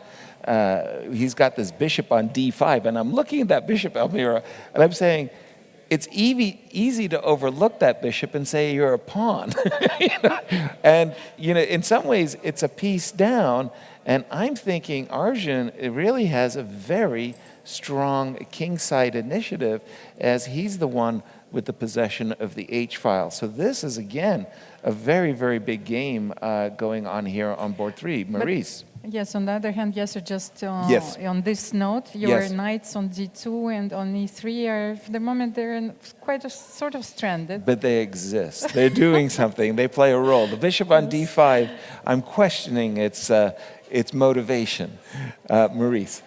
He's got this bishop on d5, and I'm looking at that bishop, Elmira, and I'm saying, it's easy to overlook that bishop and say you're a pawn. And in some ways, it's a piece down, and I'm thinking Arjun really has a very strong kingside initiative, as he's the one with the possession of the h-file. So this is, again, a very, very big game going on here on board 3. Maurice. Yes, on the other hand, just on this note, your knights on d2 and on e3 are, for the moment, they're quite sort of stranded. But they exist. They're doing something. They play a role. The bishop on d5, I'm questioning its motivation. Maurice.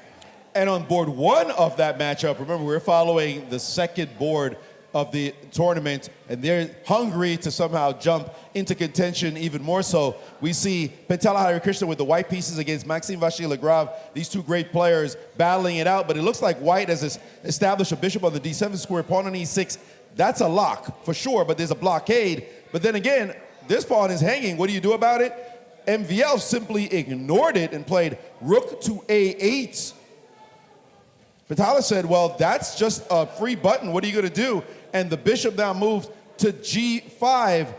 And on board 1 of that matchup, remember, we're following the second board of the tournament, and they're hungry to somehow jump into contention even more so. We see Pentala Harikrishna with the white pieces against Maxime Vachier-Lagrave, these two great players battling it out, but it looks like white has established a bishop on the d7 square, pawn on e6. That's a lock, for sure, but there's a blockade. But then again, this pawn is hanging. What do you do about it? MVL simply ignored it and played rook to a8. Pentala said, well, that's just a free button. What are you going to do? And the bishop now moves to g5.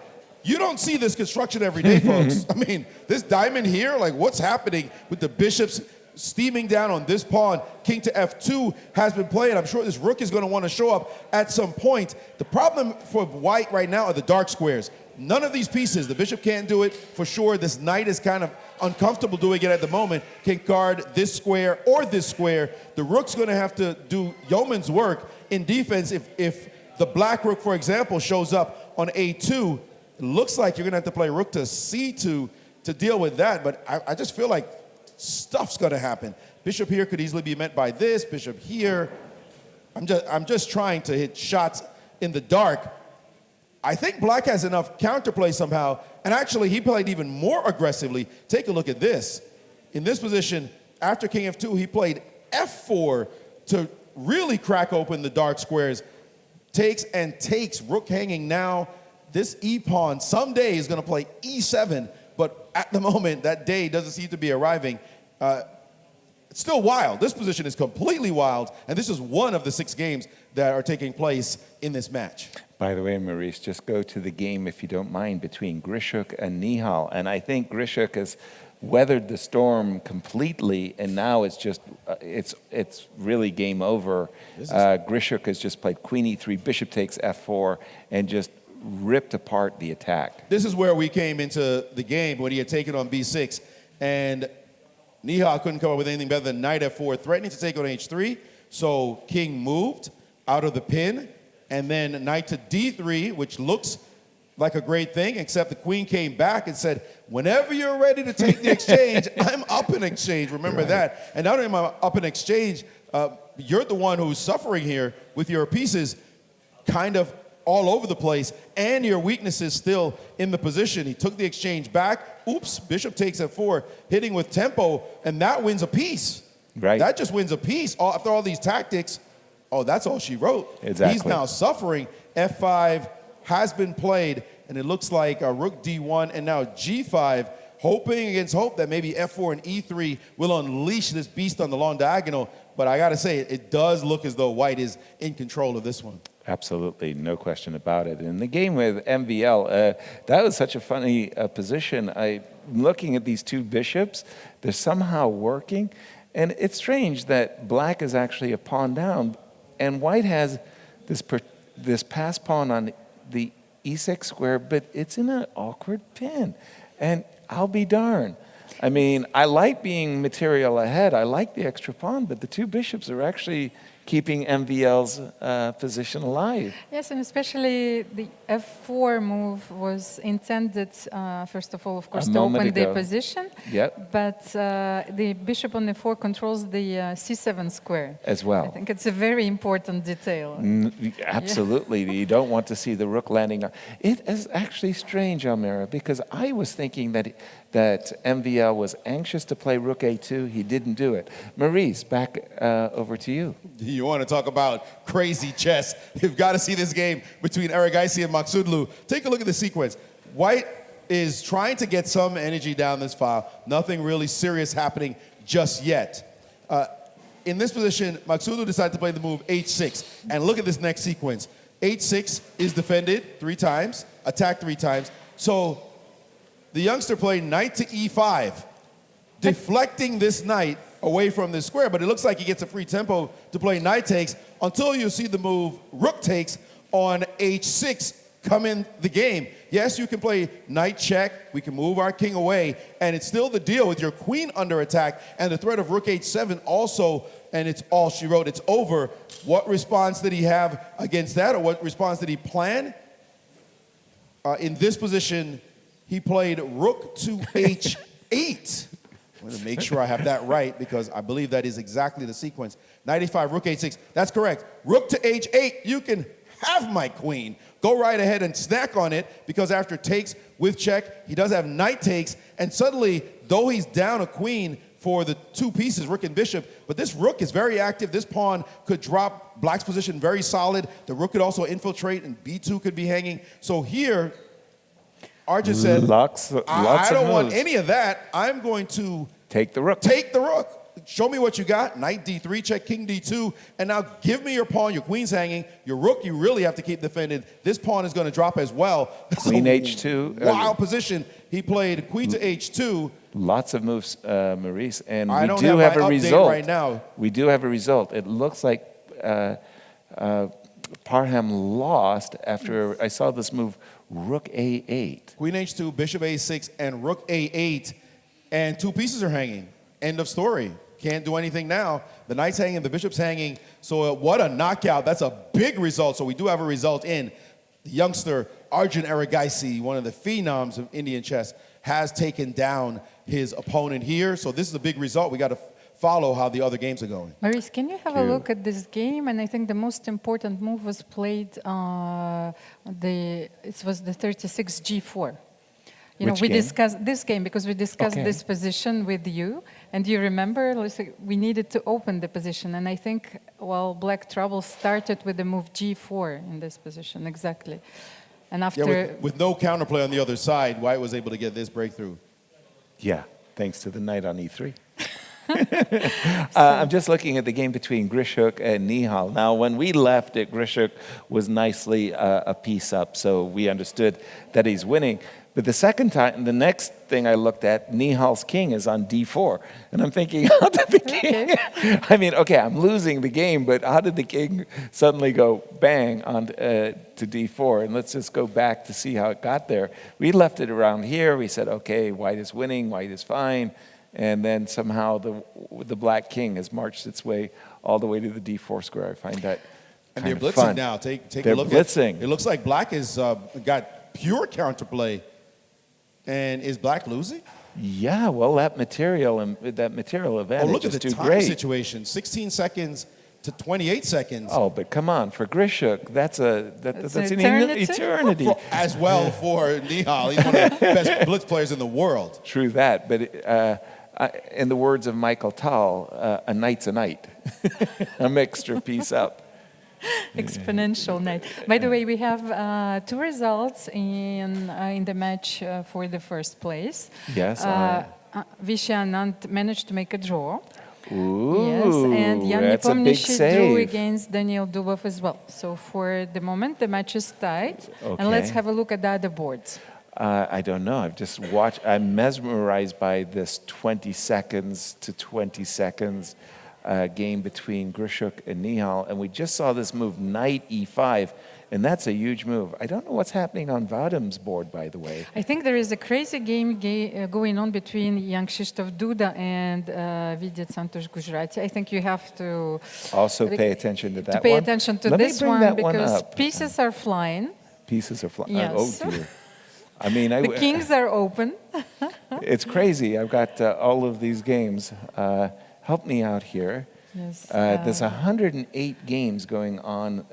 You don't see this construction every day, folks. I mean, this diamond here, like what's happening with the bishops steaming down on this pawn? King to f2 has been played. I'm sure this rook is going to want to show up at some point. The problem for white right now are the dark squares. None of these pieces, the bishop can't do it for sure. This knight is kind of uncomfortable doing it at the moment. Can guard this square or this square. The rook's going to have to do yeoman's work in defense. If the black rook, for example, shows up on a2, it looks like you're going to have to play rook to c2 to deal with that. But I just feel like stuff's going to happen. Bishop here could easily be met by this. Bishop here. I'm just trying to hit shots in the dark. I think black has enough counterplay somehow, and actually he played even more aggressively. Take a look at this. In this position, after king f2, he played f4 to really crack open the dark squares. Takes and takes, rook hanging now. This e-pawn someday is going to play e7, but at the moment, that day doesn't seem to be arriving. It's still wild. This position is completely wild, and this is one of the 6 games that are taking place in this match. By the way, Maurice, just go to the game, if you don't mind, between Muzychuk and Nihal. And I think Muzychuk has weathered the storm completely, and now it's just, it's really game over. Muzychuk has just played queen e3, bishop takes f4, and just ripped apart the attack. This is where we came into the game when he had taken on b6, and Nihal couldn't come up with anything better than knight f4, threatening to take on h3. So king moved out of the pin, and then knight to d3, which looks like a great thing, except the queen came back and said, whenever you're ready to take the exchange, I'm up in exchange. Remember that. And not only am I up in exchange, you're the one who's suffering here with your pieces kind of all over the place, and your weaknesses still in the position. He took the exchange back. Oops, bishop takes f4, hitting with tempo, and that wins a piece. Right. That just wins a piece. After all these tactics, oh, that's all she wrote. Exactly. He's now suffering. f5 has been played, and it looks like rook d1 and now g5, hoping against hope that maybe f4 and e3 will unleash this beast on the long diagonal. But I got to say, it does look as though white is in control of this one. Absolutely, no question about it. In the game with MVL, that was such a funny position. I'm looking at these two bishops. They're somehow working. And it's strange that black is actually a pawn down, and white has this pass pawn on the e6 square, but it's in an awkward pin. And I'll be darned. I mean, I like being material ahead. I like the extra pawn, but the two bishops are actually keeping MVL's position alive. Yes, and especially the f4 move was intended, first of all, of course, to open the position. Yep. But the bishop on f4 controls the c7 square. As well. I think it's a very important detail. Absolutely. Yeah. You don't want to see the rook landing on. It is actually strange, Almira, because I was thinking that MVL was anxious to play rook a2. He didn't do it. Maurice, back over to you. You want to talk about crazy chess. You've got to see this game between Erigaisi and Maksudlu. Take a look at the sequence. White is trying to get some energy down this file. Nothing really serious happening just yet. In this position, Maksudlu decided to play the move h6. And look at this next sequence. h6 is defended 3 times, attacked 3 times. So the youngster played knight to e5, deflecting this knight away from this square, but it looks like he gets a free tempo to play knight takes until you see the move rook takes on h6 come in the game. Yes, you can play knight check, we can move our king away, and it's still the deal with your queen under attack and the threat of rook h7 also, and it's all she wrote. It's over. What response did he have against that, or what response did he plan? In this position, he played rook to h8. I'm going to make sure I have that right because I believe that is exactly the sequence. Knight a5, rook h6. That's correct. Rook to h8. You can have my queen. Go right ahead and snack on it, because after takes with check, he does have knight takes, and suddenly, though he's down a queen for the two pieces, rook and bishop, but this rook is very active. This pawn could drop black's position very solid. The rook could also infiltrate, and b2 could be hanging. So here, Arjun said, lots I of don't want moves. any of that. I'm going to Take the rook. take the rook. Show me what you got. Knight d3, check, king d2, and now give me your pawn. Your queen's hanging. Your rook, you really have to keep defended. This pawn is going to drop as well. Queen h2. Wild position. He played queen to h2. Lots of moves, Maurice, and I we don't do have have my a update result. right now. We do have a result. It looks like Parham lost after I saw this move, rook a8. Queen h2, bishop a6, and rook a8, and two pieces are hanging. End of story. Can't do anything now. The knight's hanging, the bishop's hanging. So what a knockout. That's a big result. So we do have a result in. The youngster Arjun Erigaisi, one of the phenoms of Indian chess, has taken down his opponent here. So this is a big result. We got to follow how the other games are going. Maurice, can you have a look at this game? And I think the most important move was played, it was the 36 G4. You know, Which we game? discussed this game because we discussed this position with you. And you remember, we needed to open the position. And I think, well, black trouble started with the move G4 in this position, exactly. And after... Yeah, with no counterplay on the other side, White was able to get this breakthrough. Yeah, thanks to the knight on e3. I'm just looking at the game between Grishuk and Nihal. Now, when we left it, Grishuk was nicely a piece up, so we understood that he's winning. But the second time, the next thing I looked at, Nihal's king is on d4. And I'm thinking, how did the king... I mean, okay, I'm losing the game, but how did the king suddenly go bang on to d4? And let's just go back to see how it got there. We left it around here. We said, okay, white is winning, white is fine. And then somehow the black king has marched its way all the way to the d4 square. I find that And kind they're of blitzing fun. now. Take They're a look blitzing. at it. Looks like black has got pure counterplay. And is black losing? Yeah, well, that material event, Oh, look is at the just too time great. situation. 16 seconds to 28 seconds. Oh, but come on, for Grishuk, that's an eternity? eternity. As well for Nihal. He's one of the best blitz players in the world. True that, but in the words of Michael Tal, a night's a night. A extra piece up. Exponential night. By the way, we have two results in the match for the first place. Yes. Vishy Anand managed to make a draw. Ooh, Yes, and Jan that's a big Nepomniachtchi save. drew against Daniel Dubov as well. So for the moment, the match is tied. And let's Okay. have a look at the other boards. I don't know. I've just watched. I'm mesmerized by this 20 seconds to 20 seconds game between Grishuk and Nihal, and we just saw this move, knight e5, and that's a huge move. I don't know what's happening on Vadim's board, by the way. I think there is a crazy game going on between Jan Krzysztof Duda and Vidit Gujrathi. I think you have to Also pay attention to that to pay one. attention to Let me this bring one that one because up. pieces are flying. Pieces are flying. Yes. Oh dear. I mean, The kings are open. it's crazy. I've got all of these games. Help me out here. Yes, There's 108 games going on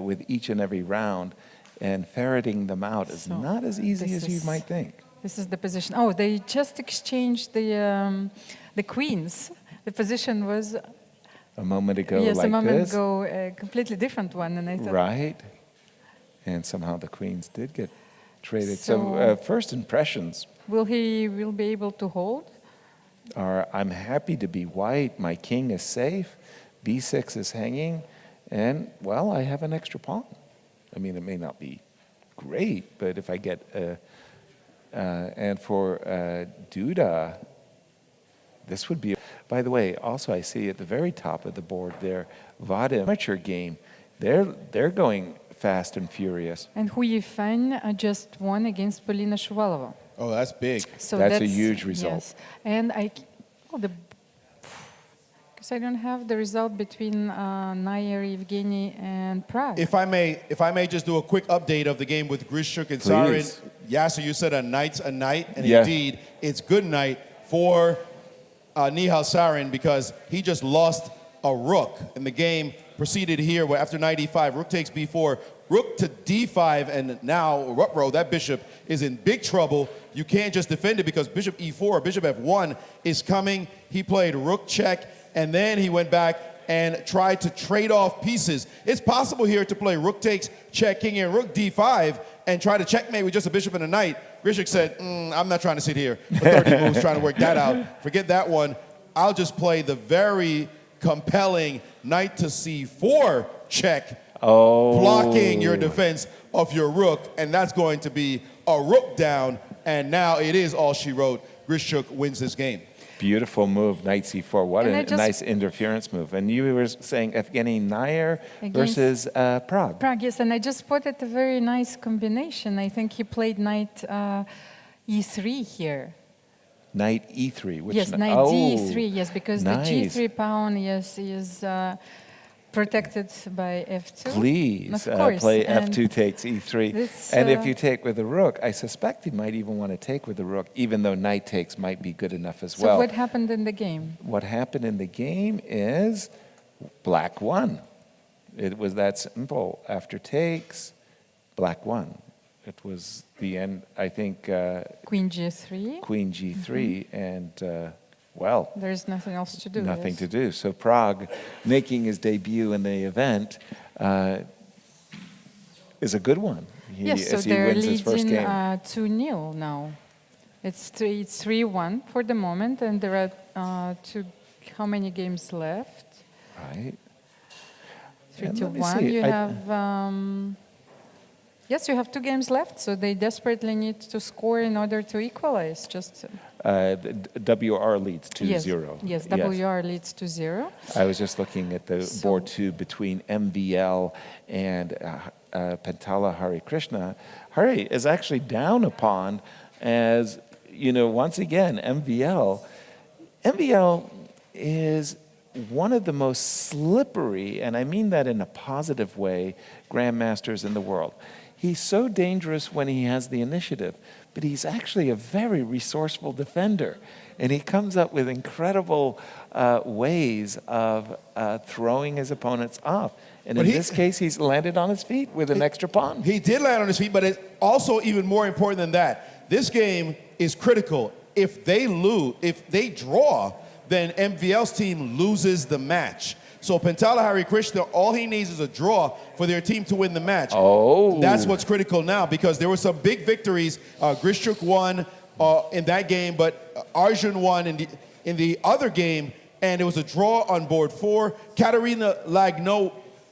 with each and every round, and ferreting them out is So not as easy this as you is- might think. This is the position. Oh, they just exchanged the queens. The position was A moment ago, yes, like a moment this, ago, a completely different one, and I thought, right? And somehow the queens did get traded. So, So- first impressions will he be able to hold? are: I'm happy to be white. My king is safe. B6 is hanging, and well, I have an extra pawn. I mean, it may not be great, but if I get and for Duda, this would be. By the way, also I see at the very top of the board there, Vadim amateur game. They're going fast and furious. And Hou Yifan just won against Polina Shuvalova. Oh, that's big. So That's a huge result. Yes. And because I don't have the result between Nair, Evgeny, and Prague. If I may just do a quick update of the game with Grishuk and Please. Sarin. Yasser, you said a knight's a knight, and Yeah. indeed, it's good night for Nihal Sarin because he just lost a rook in the game proceeded here where after knight e5, rook takes b4, rook to d5, and now ruh-roh, that bishop is in big trouble. You can't just defend it because bishop e4 or bishop f1 is coming. He played rook check, and then he went back and tried to trade off pieces. It's possible here to play rook takes, check, king and rook d5, and try to checkmate with just a bishop and a knight. Muzychuk said, I'm not trying to sit here for 30 moves trying to work that out. Forget that one. I'll just play the very compelling knight to c4 check, blocking your defense of your rook, and that's going to be a rook down, and now it is all she wrote. Muzychuk wins this game. Beautiful move, knight c4. What a nice interference move. And you were saying Evgeny Nair versus Prague. Prague, yes, and I just spotted a very nice combination. I think he played knight e3 here. Knight e3. Which yes, knight d3, yes, because the g3 pawn, yes, is protected by f2. Please play f2 takes e3. And if you take with the rook, I suspect he might even want to take with the rook, even though knight takes might be good enough as well. So what happened in the game? What happened in the game is black won. It was that simple. After takes, black won. It was the end, I think. Queen g3. Queen g3, and well, there's nothing else to do. Nothing to do. So Prague, making his debut in the event, is a good one. So they're leading 2-0 now. It's 3-1 for the moment, and there are how many games left? Right. 3-1. You have. Yes, you have 2 games left, so they desperately need to score in order to equalize. Just WR leads 2-0. Yes, WR leads 2-0. I was just looking at the board 2 between MVL and Pentala Hari Krishna. Hari is actually down a pawn as, once again, MVL is one of the most slippery, and I mean that in a positive way, grandmasters in the world. He's so dangerous when he has the initiative, but he's actually a very resourceful defender. And he comes up with incredible ways of throwing his opponents off. And in this case, he's landed on his feet with an extra pawn. He did land on his feet, but it's also even more important than that. This game is critical. If they draw, then MVL's team loses the match. So Pentala Hari Krishna, all he needs is a draw for their team to win the match. That's what's critical now, because there were some big victories. Muzychuk won in that game, but Arjun won in the other game, and it was a draw on board 4. Katerina Lagno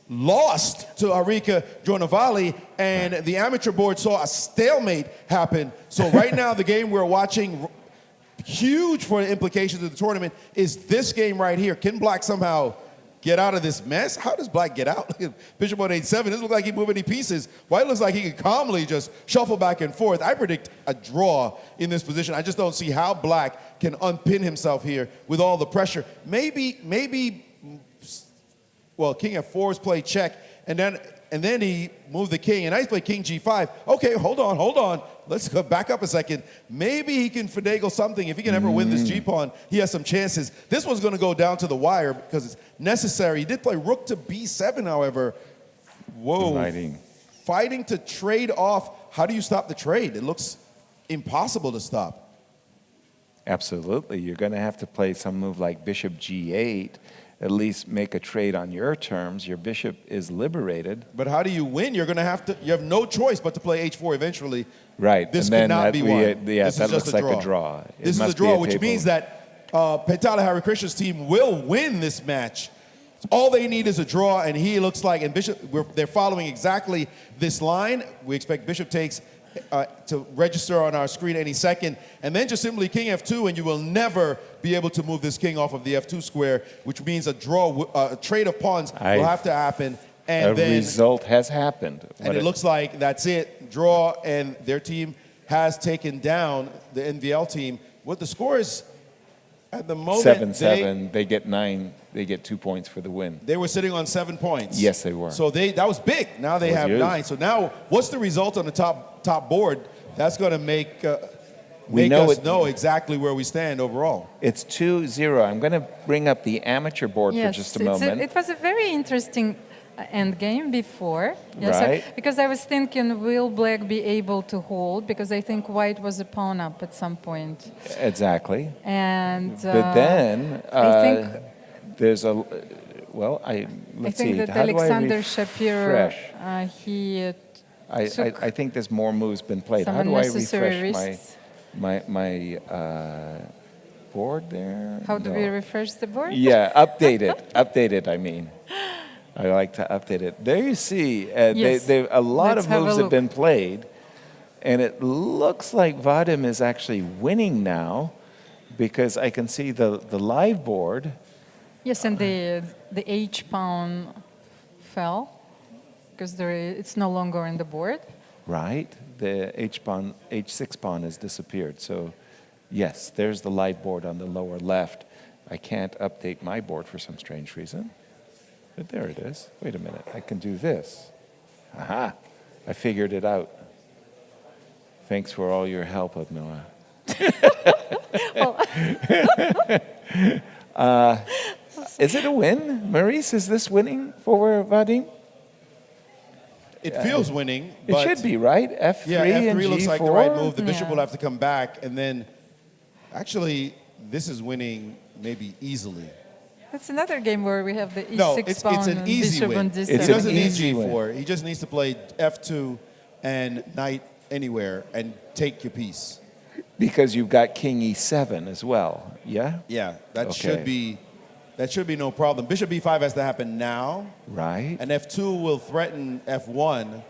lost to Arika Dronavalli, and the amateur board saw a stalemate happen. So right now, the game we're watching, huge for the implications of the tournament, is this game right here. Can Black somehow get out of this mess? How does Black get out? Look at Bishop on 8-7. Doesn't look like he moved any pieces. White looks like he can calmly just shuffle back and forth. I predict a draw in this position. I just don't see how Black can unpin himself here with all the pressure. Maybe, well, king f4 is played check, and then he moved the king, and I played king g5. Okay, hold on. Let's go back up a second. Maybe he can finagle something. If he can ever win this g-pawn, he has some chances. This one's going to go down to the wire because it's necessary. He did play rook to b7, however. Whoa. Fighting to trade off. How do you stop the trade? It looks impossible to stop. Absolutely. You're going to have to play some move like bishop g8, at least make a trade on your terms. Your bishop is liberated. But how do you win? You're going to have to, you have no choice but to play h4 eventually. Right. This cannot be won. This looks like a draw. This is a draw, which means that Pentala Hari Krishna's team will win this match. All they need is a draw, and he looks like, and Bishop, they're following exactly this line. We expect Bishop takes to register on our screen any second, and then just simply king f2, and you will never be able to move this king off of the f2 square, which means a draw, a trade of pawns will have to happen. And a result has happened. And it looks like that's it, draw, and their team has taken down the NVL team. What the score is at the moment, 7-7, they get 9, they get 2 points for the win. They were sitting on 7 points. Yes, they were. So that was big. Now they have 9. So now, what's the result on the top board? That's going to make make know us it. know exactly where we stand overall. It's 2-0. I'm going to bring up the amateur board for just a moment. It was a very interesting end game before. Right. Because I was thinking, will black be able to hold? Because I think white was a pawn up at some point. Exactly. And But then I think there's a. Well, let's see. that How do I Alexander Shapiro, refresh? he I think there's more moves been played. some How do I unnecessary refresh risks. my board there? How do No. we refresh the board? Yeah, update it. Update it, I mean. I like to update it. There you see, Yes. a lot Let's of have a moves have look. been played, and it looks like Vadim is actually winning now because I can see the live board. Yes, and the H pawn fell because it's no longer on the board. Right, the H6 pawn has disappeared. So, yes, there's the live board on the lower left. I can't update my board for some strange reason. But there it is. Wait a minute, I can do this. Aha, I figured it out. Thanks for all your help, Abnoa. Is it a win? Maurice, is this winning for Vadim? It feels winning, It but should be, right? F3 yeah, and F3 G4? looks like the right move. The bishop Yeah. will have to come back, and then actually, this is winning maybe easily. That's another game where we have the E6 No, pawn it's an and easy bishop win. on He D7. It's an doesn't need easy win. G4. He just needs to play F2 and knight anywhere and take your piece. Because you've got King E7 as well, yeah? Yeah, that Okay. should be no problem. Bishop B5 has to happen now, Right? and F2 will threaten F1.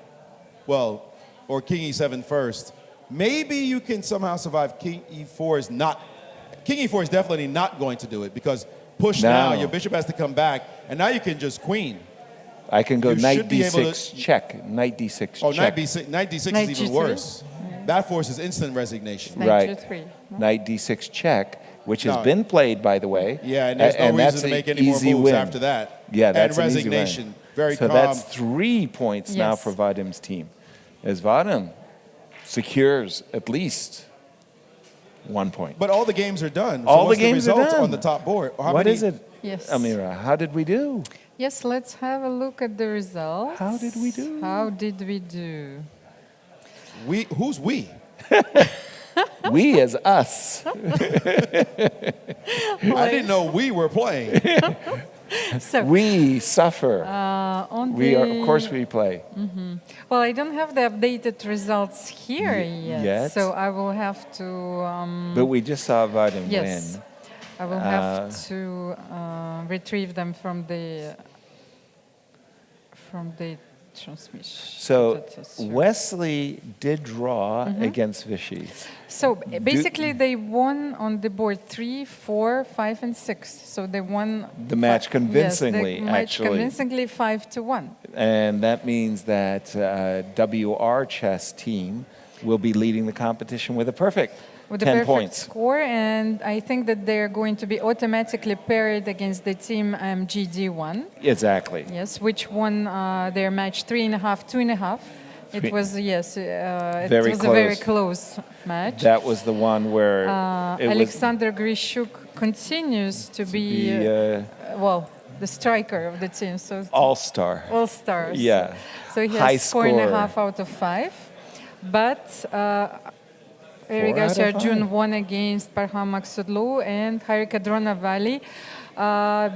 Well, or King E7 first. Maybe you can somehow survive. King E4 is not. King E4 is definitely not going to do it because push now. No. Your bishop has to come back, and now you can just queen. I can go You knight should be able D6 check, knight D6 Oh, check. knight D6 Knight is even G3? worse. That forces instant resignation. Knight Right. G3, no? Knight D6 check, which has No. been played, by the way. Yeah, and there's no that's reason to an make any more easy moves win. after that. Yeah, that's and an easy win. resignation. Very so calm. that's 3 points now Yes. for Vadim's team. As Vadim secures at least 1 point. But all the games are done. So All the what's games are result done. on the top board? How What many- is it, Yes. Amira? How did we do? Yes, let's have a look at the results. How did we do? How did we do? Who's we? We as us. I didn't know we were playing. So, We suffer. on We the, are, of course we play. Well, I don't have the updated results here yet, yet? so I will have to. But we just saw Vadim Yes, win. I will have to retrieve them from the transmission. So Wesley did draw Mm-hmm. against Vishy. So basically, they won on the board 3, 4, 5, and 6. So they won The match convincingly, yes, the match actually. convincingly 5-1. And that means that WR chess team will be leading the competition with a perfect With a 10 perfect points. score, and I think that they're going to be automatically paired against the team GD1. Exactly. Yes, which won their match 3.5, 2.5. It Three- was it Very was a very close. close match. That was the one where it Alexander Grishuk continues to be the striker of the team. So all-star. all stars. Yeah. So he High has 4.5 out of 5. But Eric 4 out of Arjun 5. won against Parham Maksudlu, and Harika Dronavalli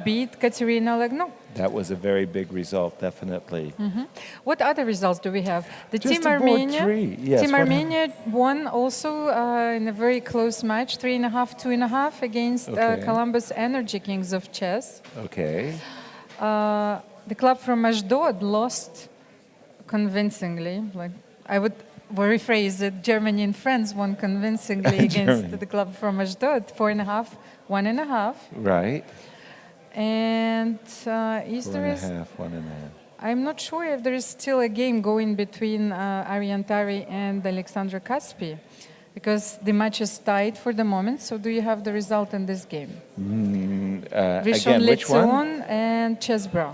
beat Katerina Lagno. That was a very big result, definitely. What other results do we have? The Just Team the board Armenia. 3. Yes, Team what Armenia won also in a very close match, 3.5, 2.5 against Okay. Columbus Energy Kings of Chess. Okay. The club from Ashdod lost convincingly. Like I would rephrase it: Germany and France won convincingly against Germany. the club from Ashdod, 4.5, 1.5. Right. And is 4 there and a is half, 1.5. I'm not sure if there is still a game going between Aryan Tari and Alexandra Kaspi, because the match is tied for the moment. So do you have the result in this game? Rishon Again, which one? LeZion and Chesbrough.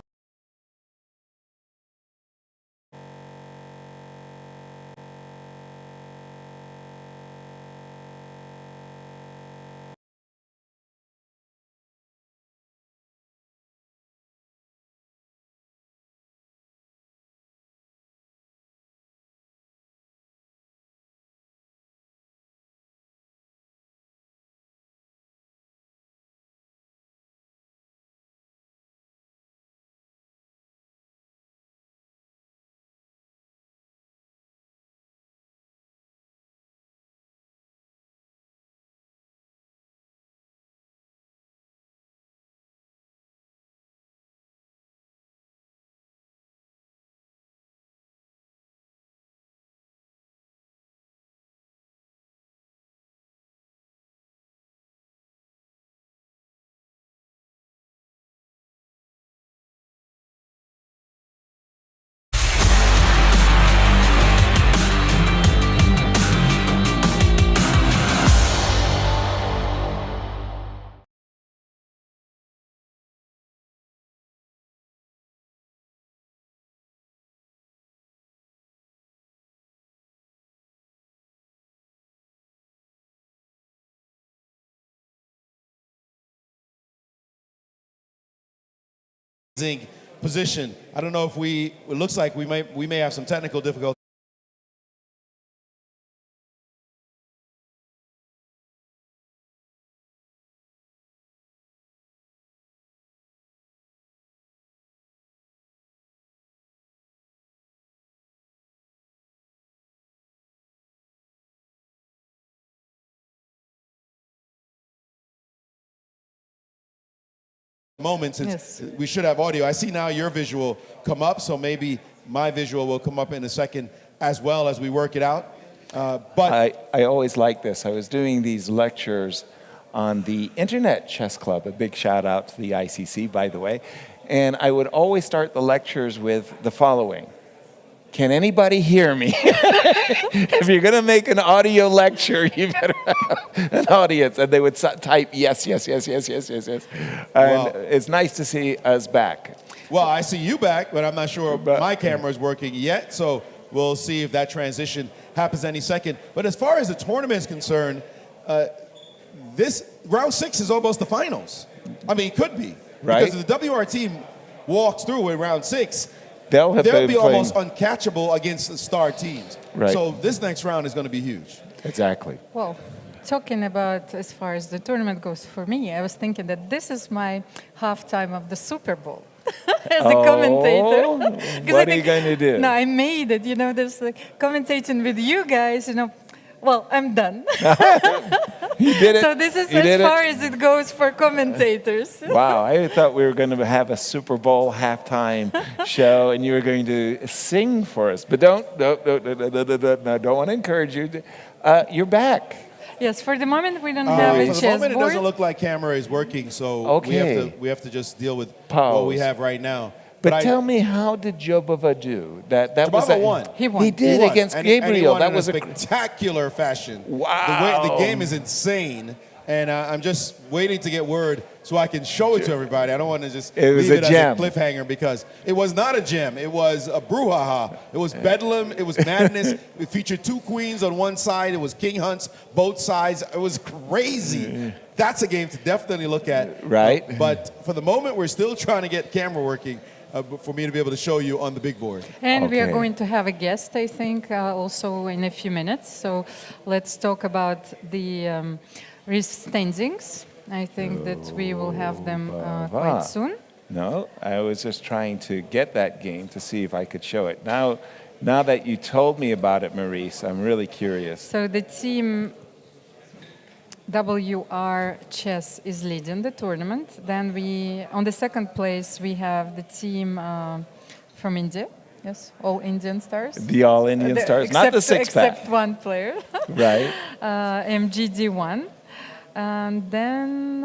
position. I don't know if it looks like we may have some technical difficulties. Moment since we should have audio. I see now your visual come up, so maybe my visual will come up in a second as well as we work it out. But I always like this. I was doing these lectures on the Internet Chess Club, a big shout out to the ICC, by the way, and I would always start the lectures with the following. Can anybody hear me? If you're going to make an audio lecture, you better have an audience. And they would type yes, yes, yes, yes, yes, yes, yes. And it's nice to see us back. Well, I see you back, but I'm not sure my camera is working yet. So we'll see if that transition happens any second. But as far as the tournament is concerned, this round 6 is almost the finals. I mean, it could be. Right. Because if the WR team walks through in round 6, they'll be almost uncatchable against the star teams. Right. So this next round is going to be huge. Exactly. Well, talking about as far as the tournament goes for me, I was thinking that this is my halftime of the Super Bowl as a commentator. What are you going to do? No, I made it. There's like commentating with you guys. Well, I'm done. You did it. So this is as far as it goes for commentators. Wow, I thought we were going to have a Super Bowl halftime show and you were going to sing for us. But don't want to encourage you. You're back. Yes, for the moment we don't have a chessboard. For the moment it doesn't look like camera is working, so we have to just deal with what we have right now. But tell me, how did Jobava do? Jobava won. He won. He did against Gabriel. And he won that in was a spectacular fashion. Wow. The game is insane. And I'm just waiting to get word so I can show it to everybody. I don't want to just leave it as a cliffhanger because it was not a gem. It was a brouhaha. It was bedlam. It was madness. It featured 2 queens on one side. It was king hunts, both sides. It was crazy. That's a game to definitely look at. Right. But for the moment, we're still trying to get camera working for me to be able to show you on the big board. And we are going to have a guest, I think, also in a few minutes. So let's talk about the standings. I think that we will have them quite soon. No, I was just trying to get that game to see if I could show it. Now that you told me about it, Maurice, I'm really curious. So the team WR Chess is leading the tournament. Then on the second place, we have the team from India. Yes, all Indian stars. The all Indian stars, not the six-pack. Except one player. Right. MGD1. And then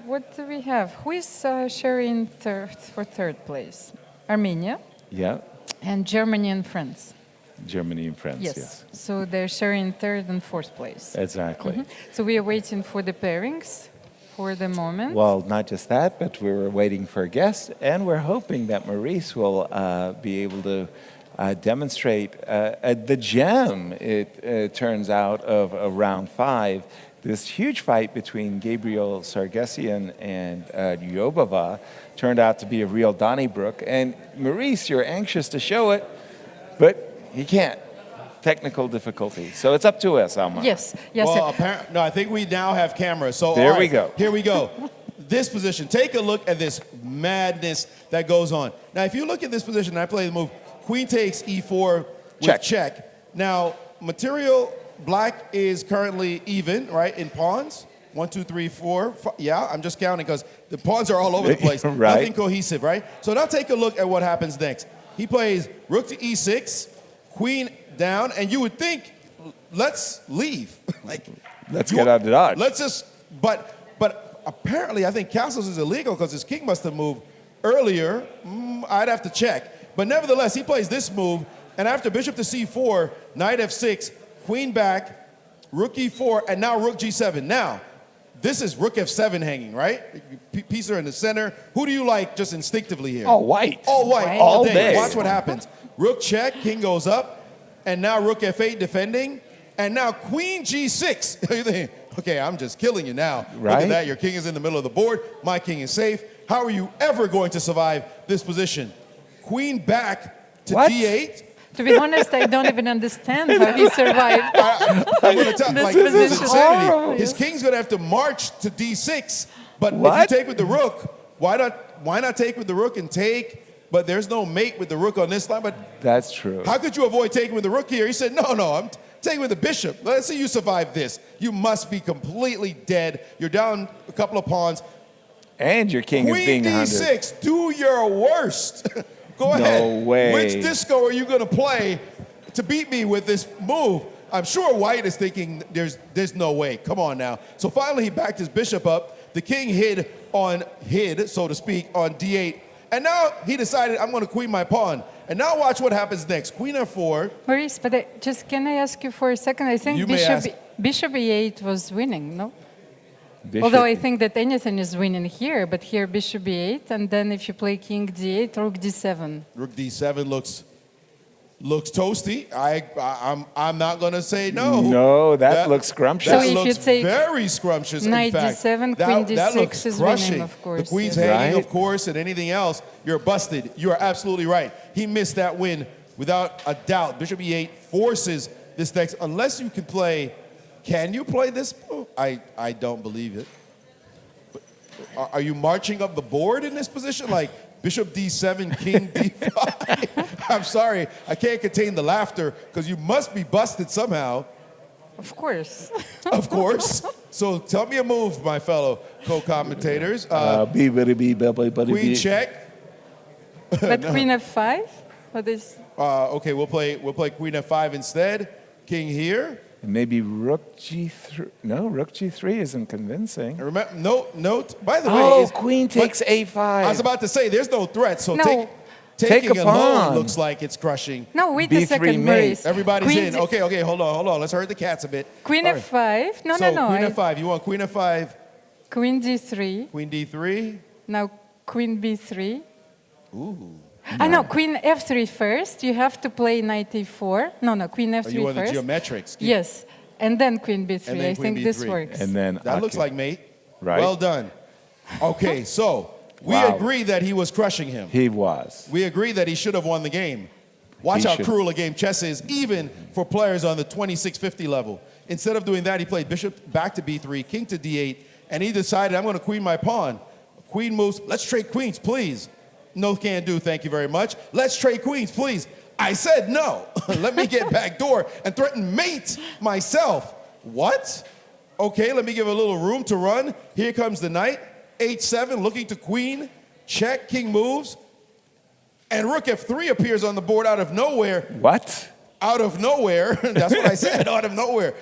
what do we have? Who is sharing third place? Armenia. Yeah. And Germany and France. Germany and France, yes. So they're sharing third and fourth place. Exactly. So we are waiting for the pairings for the moment. Well, not just that, but we were waiting for a guest, and we're hoping that Maurice will be able to demonstrate the gem, it turns out, of round 5. This huge fight between Gabriel Sargissian and Jobava turned out to be a real Donnybrook. And Maurice, you're anxious to show it, but he can't. Technical difficulty. So it's up to us, Alma. Yes. Well, no, I think we now have cameras. So there we go. Here we go. This position. Take a look at this madness that goes on. Now, if you look at this position, I play the move. Queen takes e4 with check. Now, material black is currently even, right, in pawns. 1, 2, 3, 4. Yeah, I'm just counting because the pawns are all over the place. Right. Nothing cohesive, right? So now take a look at what happens next. He plays rook to e6, queen down, and you would think, let's leave. Let's get out of Dodge. Let's just, but apparently I think castles is illegal because his king must have moved earlier. I'd have to check. But nevertheless, he plays this move, and after bishop to c4, knight f6, queen back, rook e4, and now rook g7. Now, this is rook f7 hanging, right? Pieces are in the center. Who do you like just instinctively here? All white. All white. All day. Watch what happens. Rook check, king goes up, and now rook f8 defending, and now queen g6. okay, I'm just killing you now. Look Right? at that. Your king is in the middle of the board. My king is safe. How are you ever going to survive this position? Queen back to What? D8. To be honest, I don't even understand how he survived. I'm going to tell This like, this is position. insanity. Horrible. His king's going to have to march to D6. But What? if you take with the rook, why not take with the rook and take? But there's no mate with the rook on this line. But That's true. how could you avoid taking with the rook here? He said, no, I'm taking with the bishop. Let's see you survive this. You must be completely dead. You're down a couple of pawns. And your king is Queen being hunted. D6, do your worst. Go No ahead. way. Which disco are you going to play to beat me with this move? I'm sure White is thinking there's no way. Come on now. So finally he backed his bishop up. The king hid, so to speak, on D8. And now he decided, I'm going to queen my pawn. And now watch what happens next. Queen F4. Maurice, but can I ask you for a second? I think You may ask. Bishop E8 was winning, no? Bishop- Although I think that anything is winning here, but here Bishop E8, and then if you play King D8, Rook D7. Rook D7 looks toasty. I'm not going to say no. No, that looks scrumptious. That So if you looks take very scrumptious. Knight in fact, D7, that, Queen that D6 looks is winning, crushing. of course, The queen's yes. hanging, Right. of course, and anything else, you're busted. You are absolutely right. He missed that win without a doubt. Bishop E8 forces this next, unless you can play. Can you play this? Oh, I don't believe it. But are you marching up the board in this position? Like Bishop D7, King D5? I'm sorry, I can't contain the laughter because you must be busted somehow. Of course. Of course. So tell me a move, my fellow co-commentators. Queen check. But Queen F5? What is... Okay, we'll play Queen F5 instead. King here. Maybe Rook G3. No, Rook G3 isn't convincing. And remember, note. By the way, Oh, is- Queen takes A5. I was about to say there's no threat. So No. taking a alone pawn. looks like it's crushing. No, wait B3 a second, mate. Maurice. Everybody's Queen in. D- Okay, hold on. Let's hurt the cats a bit. Queen All right. F5? No, So no. Queen F5. You want Queen F5? Queen D3. Queen D3. Now Queen B3. Ooh. No, Queen F3 first. You have to play Knight E4. No, Queen F3 Oh, you want the first. geometrics? Yes, and then Queen B3. And then I Queen think this B3. works. And then That looks like mate. Right. Well done. Okay, so we Wow. agree that he was crushing him. He was. We agree that he should have won the game. Watch He how should. cruel a game chess is, even for players on the 2650 level. Instead of doing that, he played bishop back to b3, king to d8, and he decided, I'm going to queen my pawn. Queen moves. Let's trade queens, please. No can do, thank you very much. Let's trade queens, please. I said no. Let me get back door and threaten mate myself. What? Okay, let me give a little room to run. Here comes the knight. H7, looking to queen. Check, king moves. And rook f3 appears on the board out of nowhere. What? Out of nowhere. That's what I said, out of nowhere.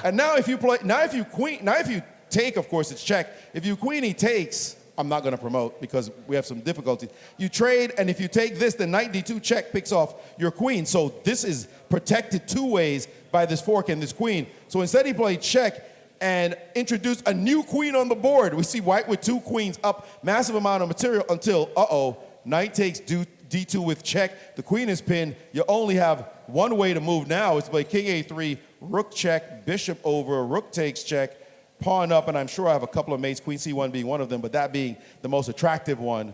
And now if you take, of course, it's check. If you queen, he takes. I'm not going to promote because we have some difficulties. You trade, and if you take this, the knight d2 check picks off your queen. So this is protected two ways by this fork and this queen. So instead he played check and introduced a new queen on the board. We see white with two queens up, massive amount of material until, knight takes d2 with check. The queen is pinned. You only have one way to move now. It's to play king a3, rook check, bishop over, rook takes check, pawn up, and I'm sure I have a couple of mates, queen c1 being one of them, but that being the most attractive one.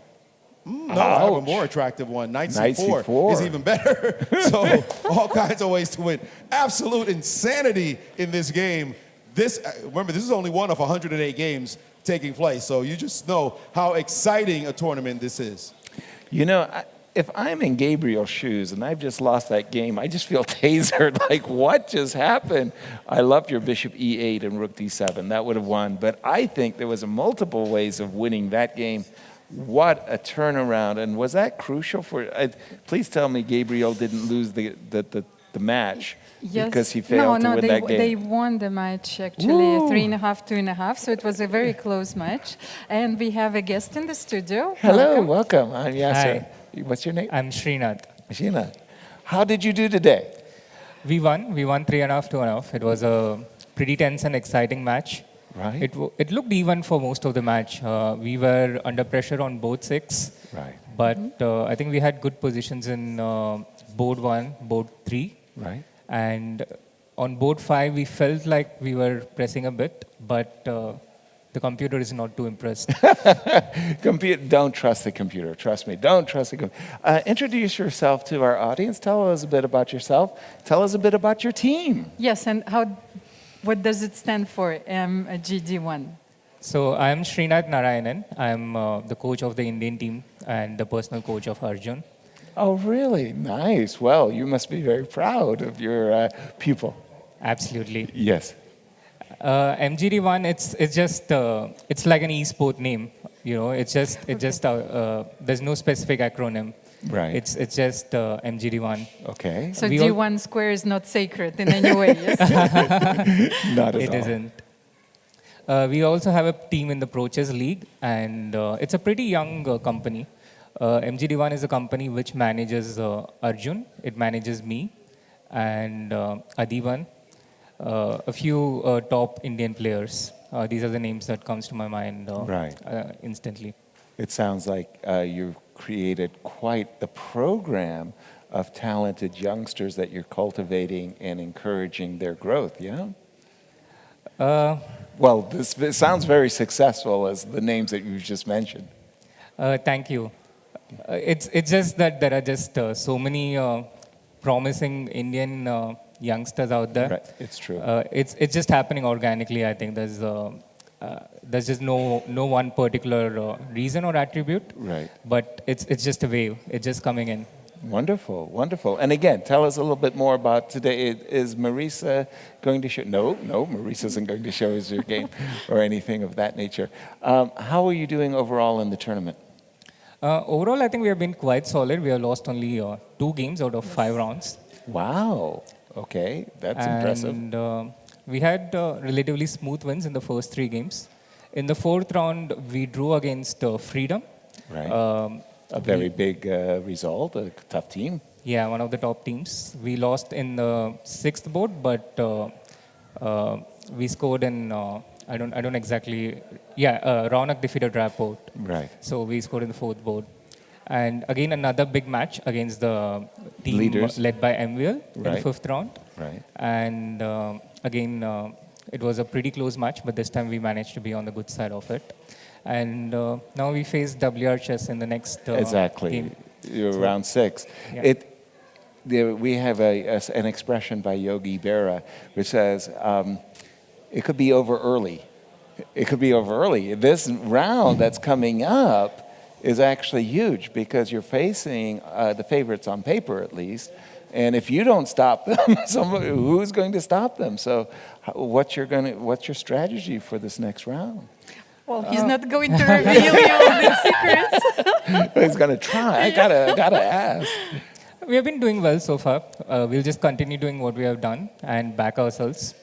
No, I have a more attractive one. Knight c4 is even better. So all kinds of ways to win. Absolute insanity in this game. Remember, this is only one of 108 games taking place, so you just know how exciting a tournament this is. You know, if I'm in Gabriel's shoes and I've just lost that game, I just feel tasered. Like, what just happened? I loved your bishop e8 and rook d7. That would have won. But I think there was multiple ways of winning that game. What a turnaround. And was that crucial for... please tell me Gabriel didn't lose the match. Yes. Because he failed to win that game. They won the match actually, 3.5, 2.5. So it was a very close match. And we have a guest in the studio. Hello, welcome. I'm Yasser. Hi. What's your name? I'm Srinath. Srinath. How did you do today? We won 3.5, 2.5. It was a pretty tense and exciting match. Right. It looked even for most of the match. We were under pressure on both six. Right. But I think we had good positions in board 1, board 3. Right. And on board 5, we felt like we were pressing a bit, but the computer is not too impressed. Don't trust the computer. Trust me. Don't trust the computer. Introduce yourself to our audience. Tell us a bit about yourself. Tell us a bit about your team. Yes, and what does it stand for, MGD1? So I'm Srinath Narayanan. I'm the coach of the Indian team and the personal coach of Arjun. Oh, really? Nice. Well, you must be very proud of your pupil. Absolutely. Yes. MGD1, it's just it's like an e-sport name. It's just there's no specific acronym. Right. It's just MGD1. Okay. So D1 square is not sacred in any way, yes? Not at all. It isn't. We also have a team in the Pro Chess League, and it's a pretty young company. MGD1 is a company which manages Arjun. It manages me and Adivan, a few top Indian players. These are the names that comes to my mind instantly. It sounds like you've created quite the program of talented youngsters that you're cultivating and encouraging their growth, yeah? Well, this sounds very successful as the names that you just mentioned. Thank you. It's just that there are just so many promising Indian youngsters out there. Right. It's true. It's just happening organically. I think there's just no one particular reason or attribute. Right. But it's just a wave. It's just coming in. Wonderful, wonderful. And again, tell us a little bit more about today. Is Marisa going to show? No, Marisa isn't going to show us your game or anything of that nature. How are you doing overall in the tournament? Overall, I think we have been quite solid. We have lost only 2 games out of 5 rounds. Wow. Okay, that's impressive. And we had relatively smooth wins in the first 3 games. In the 4th round, we drew against Freedom. Right. A very big result, a tough team. Yeah, one of the top teams. We lost in the 6th board, but we scored in, I don't exactly, Raunak defeated Rapport. Right. So we scored in the 4th board. And again, another big match against the team Leaders. led by MVL in the Right. 5th round. Right. And again, it was a pretty close match, but this time we managed to be on the good side of it. And now we face WR Chess in the next game. You're round 6. Yeah. We have an expression by Yogi Berra which says, it could be over early. It could be over early. This round that's coming up is actually huge because you're facing the favorites on paper at least. And if you don't stop them, who's going to stop them? So what's your strategy for this next round? Well, he's not going to reveal you all the secrets. He's going to try. I gotta ask. We have been doing well so far. We'll just continue doing what we have done and back ourselves.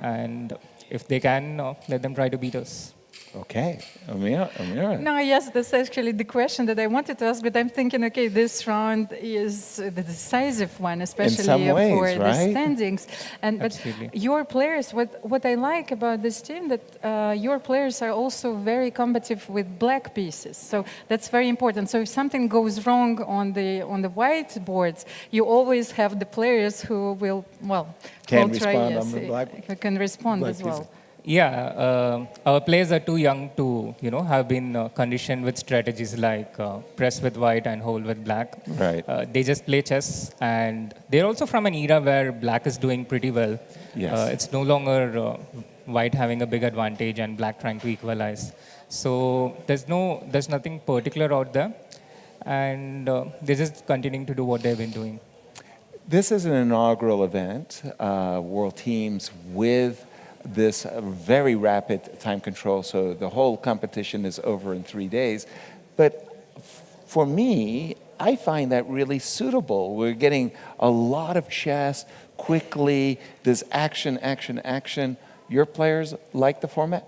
And if they can, let them try to beat us. Okay, Amira. No, yes, that's actually the question that I wanted to ask, but I'm thinking, okay, this round is the decisive one, especially some ways, for the right? standings. But Absolutely. your players, what I like about this team, that your players are also very combative with black pieces. So that's very important. So if something goes wrong on the white boards, you always have the players who will, Can will try, respond yes, on the black- who can respond black as well. pieces. Yeah, our players are too young to, have been conditioned with strategies like press with white and hold with black. Right. They just play chess, and they're also from an era where black is doing pretty well. Yes. It's no longer white having a big advantage and black trying to equalize. So there's nothing particular out there, and they're just continuing to do what they've been doing. This is an inaugural event, World Teams with this very rapid time control, so the whole competition is over in 3 days. But for me, I find that really suitable. We're getting a lot of chess quickly, this action. Your players like the format?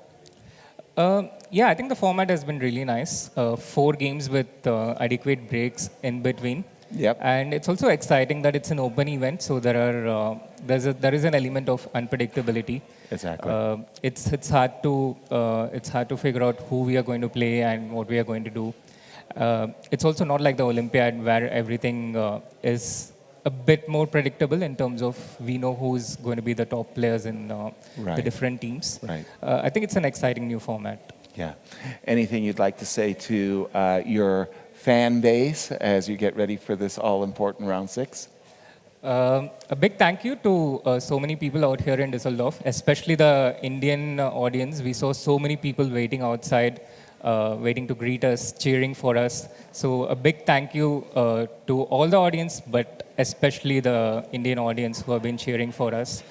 Yeah, I think the format has been really nice. 4 games with adequate breaks in between. Yep. And it's also exciting that it's an open event, so there is an element of unpredictability. Exactly. It's hard to figure out who we are going to play and what we are going to do. It's also not like the Olympiad where everything is a bit more predictable in terms of we know who's going to be the top players in the Right. different teams. Right. I think it's an exciting new format. Yeah. Anything you'd like to say to your fan base as you get ready for this all-important round 6? A big thank you to so many people out here in Düsseldorf, especially the Indian audience. We saw so many people waiting outside, waiting to greet us, cheering for us. So a big thank you to all the audience, but especially the Indian audience who have been cheering for us.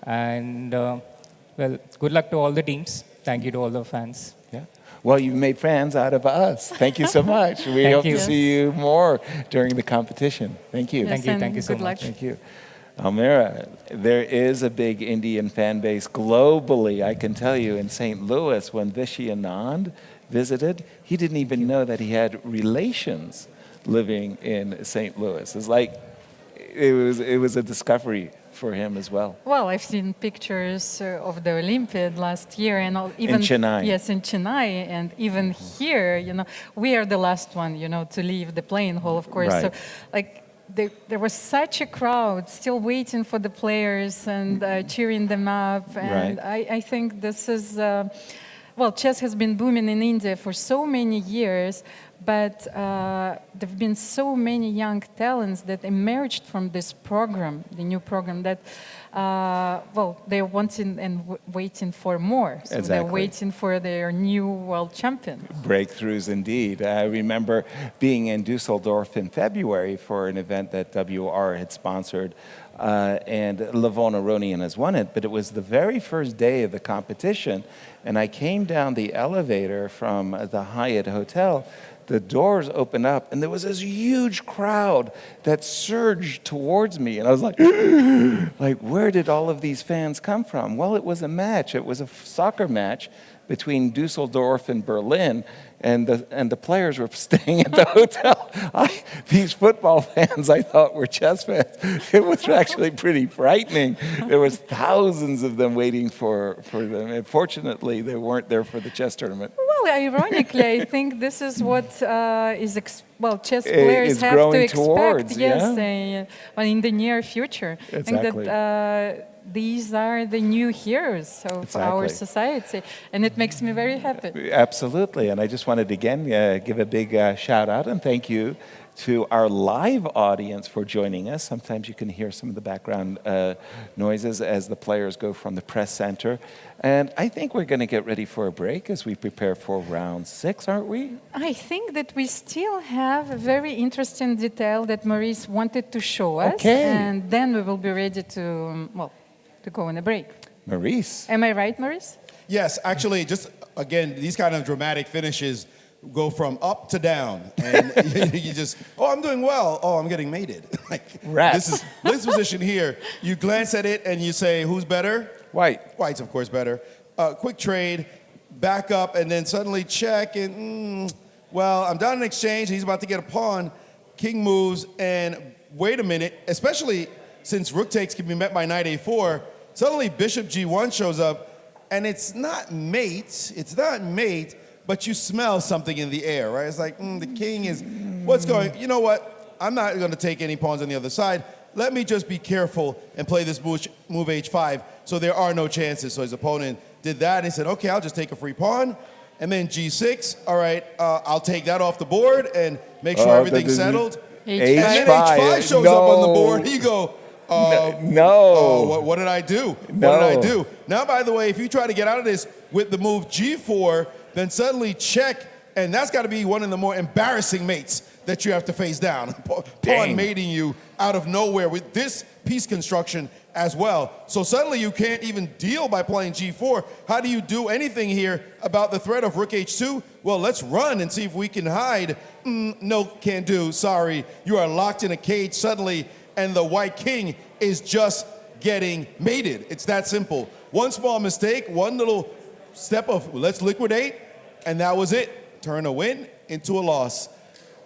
And well, good luck to all the teams. Thank you to all the fans. Yeah. Well, you've made fans out of us. Thank you so much. We hope you. to see you more during the competition. Thank you. Yes, Thank you so good luck. much. Thank you. Almira, there is a big Indian fan base globally, I can tell you, in St. Louis. When Vishy Anand visited, he didn't even know that he had relations living in St. Louis. It's like, it was a discovery for him as well. Well, I've seen pictures of the Olympiad last year, and even Chennai. Yes, in Chennai, and even here, we are the last one, to leave the playing hall, of course. Right. So, there was such a crowd still waiting for the players and cheering them up, and Right. I think this is. Well, chess has been booming in India for so many years, but there have been so many young talents that emerged from this program, the new program, that, they're wanting and waiting for more. So Exactly. they're waiting for their new world champion. Breakthroughs indeed. I remember being in Düsseldorf in February for an event that WR had sponsored, and Levon Aronian has won it, but it was the very first day of the competition, and I came down the elevator from the Hyatt Hotel. The doors opened up, and there was this huge crowd that surged towards me, and I was like, like, where did all of these fans come from? Well, it was a match. It was a soccer match between Düsseldorf and Berlin, and the players were staying at the hotel. These football fans, I thought, were chess fans. It was actually pretty frightening. There was thousands of them waiting for them. And fortunately, they weren't there for the chess tournament. Well, ironically, I think this is what chess players is have to growing expect. towards, Yes, yeah. in the near future. I think Exactly. that these are the new heroes of our Exactly. society, and it makes me very happy. Absolutely. And I just wanted to again give a big shout out and thank you to our live audience for joining us. Sometimes you can hear some of the background noises as the players go from the press center. And I think we're going to get ready for a break as we prepare for round 6, aren't we? I think that we still have a very interesting detail that Maurice wanted to show us, Okay. and then we will be ready to go on a break. Maurice. Am I right, Maurice? Yes, actually, just again, these kind of dramatic finishes go from up to down, and you just, I'm doing well. Oh, I'm getting mated. Rats. This position here. You glance at it and you say, who's better? White. White's, of course, better. Quick trade, back up, and then suddenly check, and I'm down in exchange. He's about to get a pawn. King moves, and wait a minute. Especially since rook takes can be met by knight a4. Suddenly bishop g1 shows up, and it's not mate. It's not mate. But you smell something in the air, right? It's like, the king is, what's going, you know what? I'm not going to take any pawns on the other side. Let me just be careful and play this move h5, so there are no chances. So his opponent did that, and he said, okay, I'll just take a free pawn. And then g6, all right, I'll take that off the board and make sure everything's settled. H5. And then h5 shows up on the board. You go, no. What did I do? No. What did I do? Now, by the way, if you try to get out of this with the move g4, then suddenly check, and that's got to be one of the more embarrassing mates that you have to face down. Pawn mating you out of nowhere with this piece construction as well. So suddenly you can't even deal by playing g4. How do you do anything here about the threat of rook h2? Well, let's run and see if we can hide. No, can't do. Sorry. You are locked in a cage suddenly, and the white king is just getting mated. It's that simple. One small mistake, one little step of let's liquidate, and that was it. Turn a win into a loss.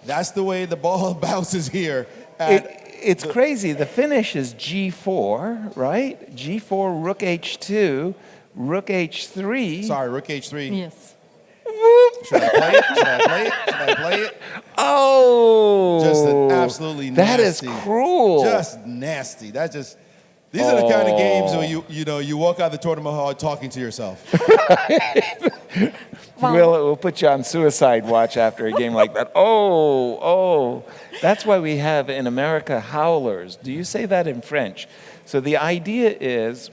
That's the way the ball bounces here. It's crazy. The finish is g4, right? g4, rook h2, rook h3. Sorry, rook h3. Yes. Should I play it? Should I play it? Should I play it? Oh. Just an absolutely nasty. That is cruel. Just nasty. These are the kind of games where you walk out of the tournament hall talking to yourself. We'll put you on suicide watch after a game like that. Oh. That's why we have in America howlers. Do you say that in French? So the idea is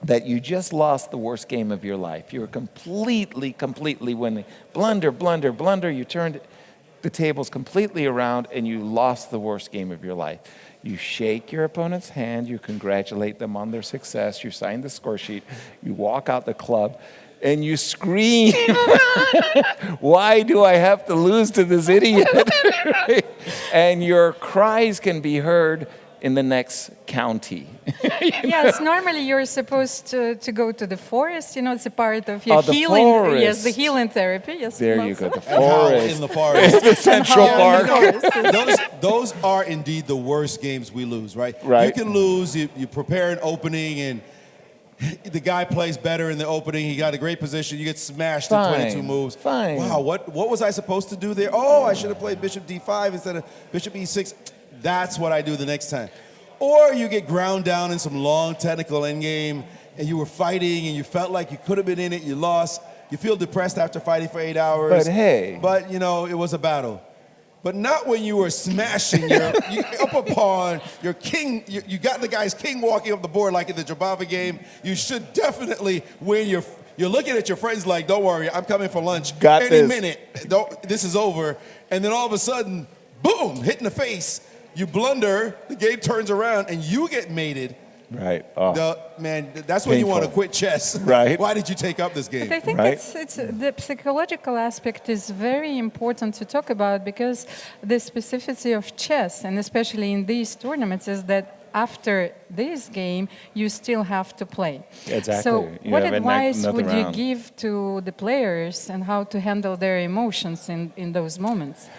that you just lost the worst game of your life. You were completely winning. Blunder. You turned the tables completely around and you lost the worst game of your life. You shake your opponent's hand, you congratulate them on their success, you sign the score sheet, you walk out the club, and you scream, why do I have to lose to this idiot? Right? And your cries can be heard in the next county. Yes, normally you're supposed to go to the forest. It's a part of your the healing. forest. Yes, the healing therapy. Yes, There you go, the And how forest. in the forest. The Central Park. Those are indeed the worst games we lose, right? Right. You can lose, you prepare an opening, and the guy plays better in the opening. He got a great position. You get smashed in 22 moves. Fine. Wow, what was I supposed to do there? Oh, I should have played bishop d5 instead of bishop e6. That's what I do the next time. Or you get ground down in some long technical endgame, and you were fighting, and you felt like you could have been in it. You lost. You feel depressed after fighting for 8 hours. But hey. But, it was a battle. But not when you were smashing up a pawn, your king, you got the guy's king walking up the board like in the Jobava game. You should definitely win. You're looking at your friends like, don't worry, I'm coming for lunch Got any this. minute. This is over. And then all of a sudden, boom, hit in the face. You blunder, the game turns around, and you get mated. Right. Oh. That's when you want to Painful. quit chess. Right. Why did you take up this game? But I think Right. it's the psychological aspect is very important to talk about, because the specificity of chess, and especially in these tournaments, is that after this game, you still have to play. Exactly. So You what have advice another would you round. give to the players and how to handle their emotions in those moments?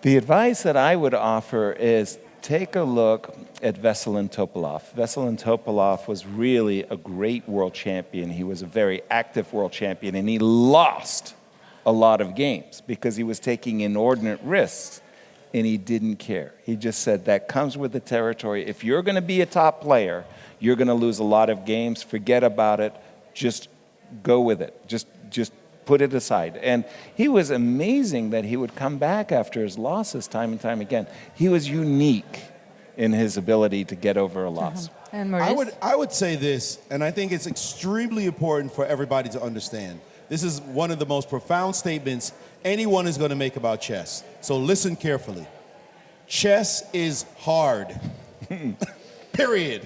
The advice that I would offer is take a look at Veselin Topalov. Veselin Topalov was really a great world champion. He was a very active world champion, and he lost a lot of games because he was taking inordinate risks, and he didn't care. He just said, that comes with the territory. If you're going to be a top player, you're going to lose a lot of games. Forget about it. Just go with it. Just put it aside. And he was amazing that he would come back after his losses time and time again. He was unique in his ability to get over a loss. And Maurice? I would say this, and I think it's extremely important for everybody to understand. This is one of the most profound statements anyone is going to make about chess. So listen carefully. Chess is hard. Period.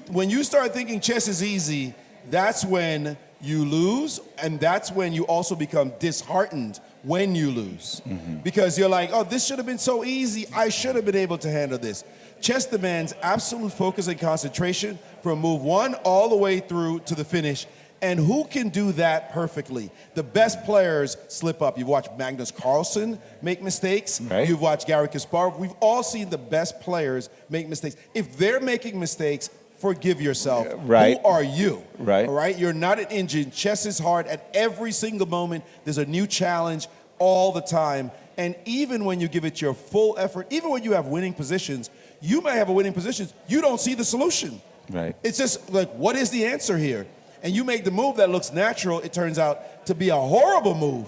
When you start thinking chess is easy, that's when you lose, and that's when you also become disheartened when you lose. Because you're like, oh, this should have been so easy. I should have been able to handle this. Chess demands absolute focus and concentration from move one all the way through to the finish. And who can do that perfectly? The best players slip up. You've watched Magnus Carlsen make mistakes. Right. You've watched Garry Kasparov. We've all seen the best players make mistakes. If they're making mistakes, forgive yourself. Right. Who are you? Right. All right? You're not an engine. Chess is hard at every single moment. There's a new challenge all the time. And even when you give it your full effort, even when you have winning positions, you may have a winning position, you don't see the solution. Right. It's just like, what is the answer here? And you make the move that looks natural, it turns out to be a horrible move.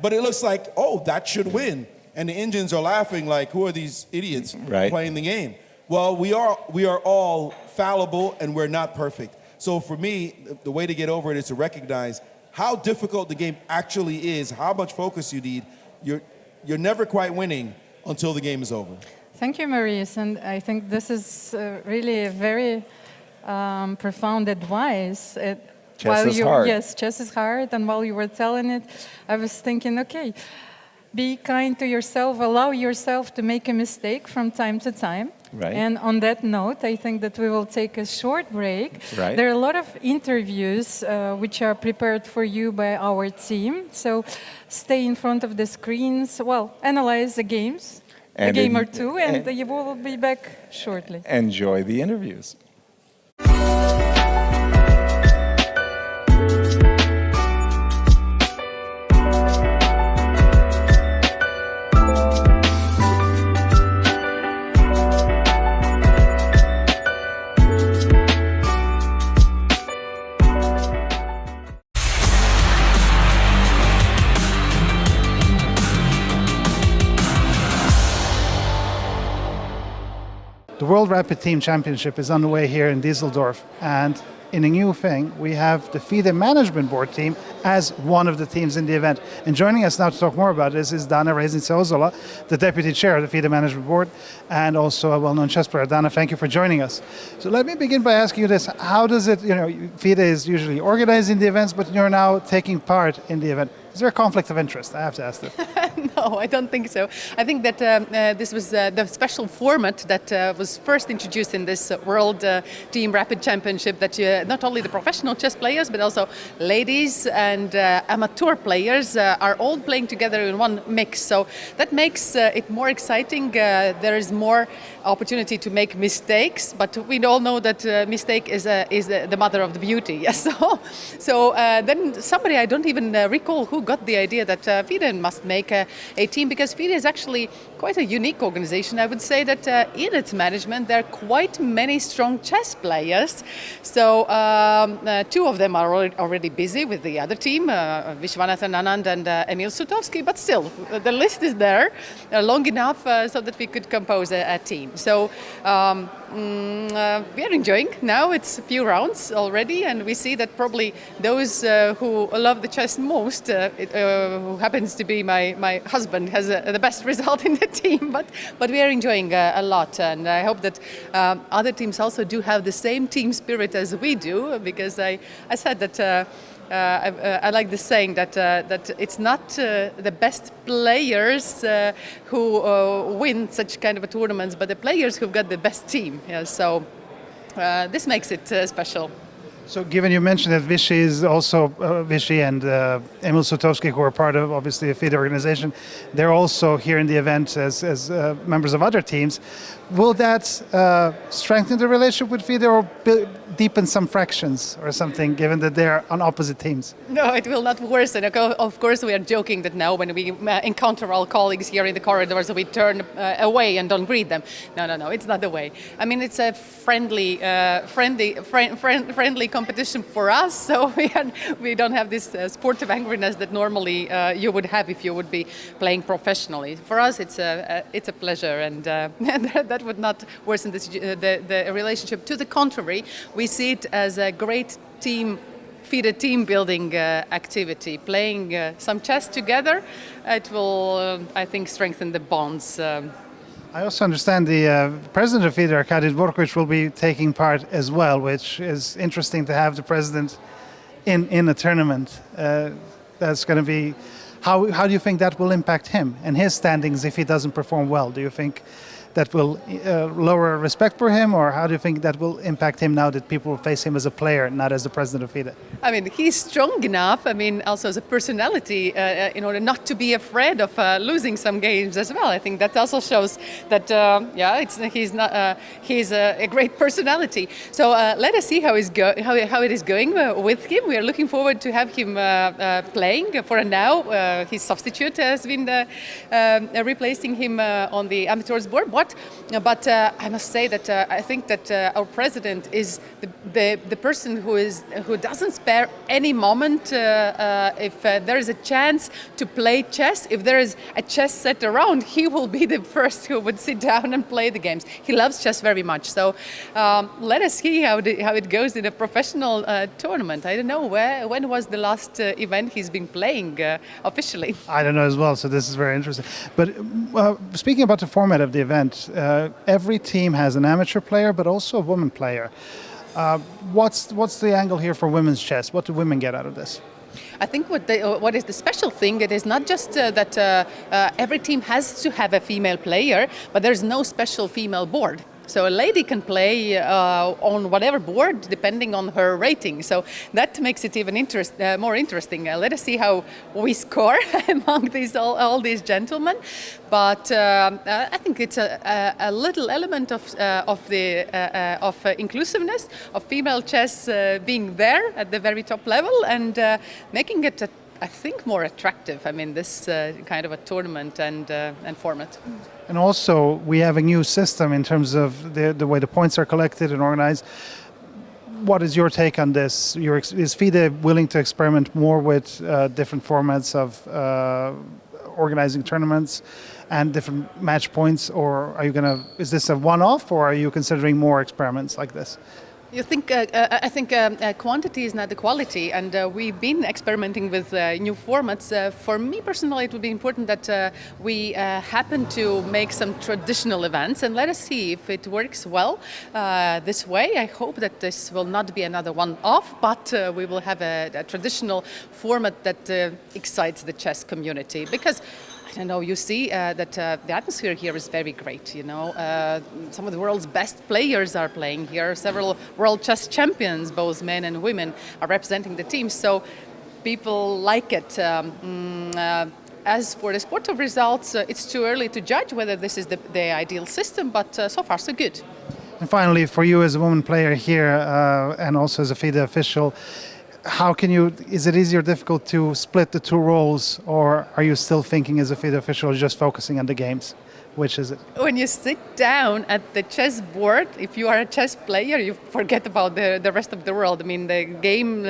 But it looks like, oh, that should win. And the engines are laughing like, who are these idiots playing the game? Well, we are all fallible, and we're not perfect. So for me, the way to get over it is to recognize how difficult the game actually is, how much focus you need. You're never quite winning until the game is over. Thank you, Maurice. And I think this is really a very profound advice. Chess is hard. Yes, chess is hard. And while you were telling it, I was thinking, okay, be kind to yourself, allow yourself to make a mistake from time to time. Right. And on that note, I think that we will take a short break. Right. There are a lot of interviews which are prepared for you by our team. So stay in front of the screens, analyze the games, a game or two, and you will be back shortly. Enjoy the interviews. World Rapid Team Championship is underway here in Düsseldorf, and in a new thing, we have the FIDE Management Board team as one of the teams in the event. And joining us now to talk more about this is Dana Reizniece-Ozola, the Deputy Chair of the FIDE Management Board, and also a well-known chess player. Dana, thank you for joining us. So let me begin by asking you this. How does it, FIDE is usually organizing the events, but you're now taking part in the event. Is there a conflict of interest? I have to ask this. No, I don't think so. I think that this was the special format that was first introduced in this World Team Rapid Championship, that not only the professional chess players, but also ladies and amateur players are all playing together in one mix. So that makes it more exciting. There is more opportunity to make mistakes, but we all know that mistake is the mother of the beauty. Yes. So then somebody, I don't even recall who got the idea that FIDE must make a team, because FIDE is actually quite a unique organization. I would say that in its management there are quite many strong chess players. So two of them are already busy with the other team, Vishy, Anand and Emil Sutovsky, but still the list is there long enough so that we could compose a team. So we are enjoying. Now it's a few rounds already, and we see that probably those who love the chess most, who happens to be my husband, has the best result in the team. But we are enjoying a lot, and I hope that other teams also do have the same team spirit as we do, because I said that I like the saying that it's not the best players who win such kind of a tournaments, but the players who've got the best team. Yeah, so this makes it special. So given you mentioned that Vishy is also, Vishy and Emil Sutovsky, who are part of obviously a FIDE organization, they're also here in the event as members of other teams. Will that strengthen the relationship with FIDE or deepen some fractions or something, given that they're on opposite teams? No, it will not worsen. Of course, we are joking that now when we encounter our colleagues here in the corridors, we turn away and don't greet them. No, it's not the way. I mean, it's a friendly competition for us, so we don't have this sportive angriness that normally you would have if you would be playing professionally. For us, it's a pleasure, and that would not worsen the relationship. To the contrary, we see it as a great FIDE team building activity. Playing some chess together, it will, I think, strengthen the bonds. I also understand the president of FIDE, Arkady Dvorkovich, will be taking part as well, which is interesting to have the president in a tournament. That's going to be, how do you think that will impact him and his standings if he doesn't perform well? Do you think that will lower respect for him, or how do you think that will impact him now that people will face him as a player, not as the president of FIDE? I mean, he's strong enough, also as a personality, in order not to be afraid of losing some games as well. I think that also shows that, he's a great personality. So let us see how it is going with him. We are looking forward to have him playing. For now, his substitute has been replacing him on the amateurs board. But I must say that I think that our president is the person who doesn't spare any moment if there is a chance to play chess. If there is a chess set around, he will be the first who would sit down and play the games. He loves chess very much. So let us see how it goes in a professional tournament. I don't know when was the last event he's been playing officially. I don't know as well. So this is very interesting. But speaking about the format of the event. Every team has an amateur player, but also a woman player. What's the angle here for women's chess? What do women get out of this? I think what is the special thing, it is not just that every team has to have a female player, but there's no special female board. So a lady can play on whatever board depending on her rating. So that makes it even more interesting. Let us see how we score among all these gentlemen. But I think it's a little element of inclusiveness, of female chess being there at the very top level and making it I think more attractive. I mean, this kind of a tournament and format. And also, we have a new system in terms of the way the points are collected and organized. What is your take on this? Is FIDE willing to experiment more with different formats of organizing tournaments and different match points, or is this a one-off, or are you considering more experiments like this? I think quantity is not the quality, and we've been experimenting with new formats. For me personally, it would be important that we happen to make some traditional events, and let us see if it works well this way. I hope that this will not be another one-off, but we will have a traditional format that excites the chess community, because I know you see that the atmosphere here is very great. Some of the world's best players are playing here. Several world chess champions, both men and women, are representing the team. So people like it. As for the sportive results, it's too early to judge whether this is the ideal system, but so far so good. And finally, for you as a woman player here and also as a FIDE official, is it easy or difficult to split the two roles, or are you still thinking as a FIDE official just focusing on the games? Which is it? When you sit down at the chess board, if you are a chess player, you forget about the rest of the world. I mean, the game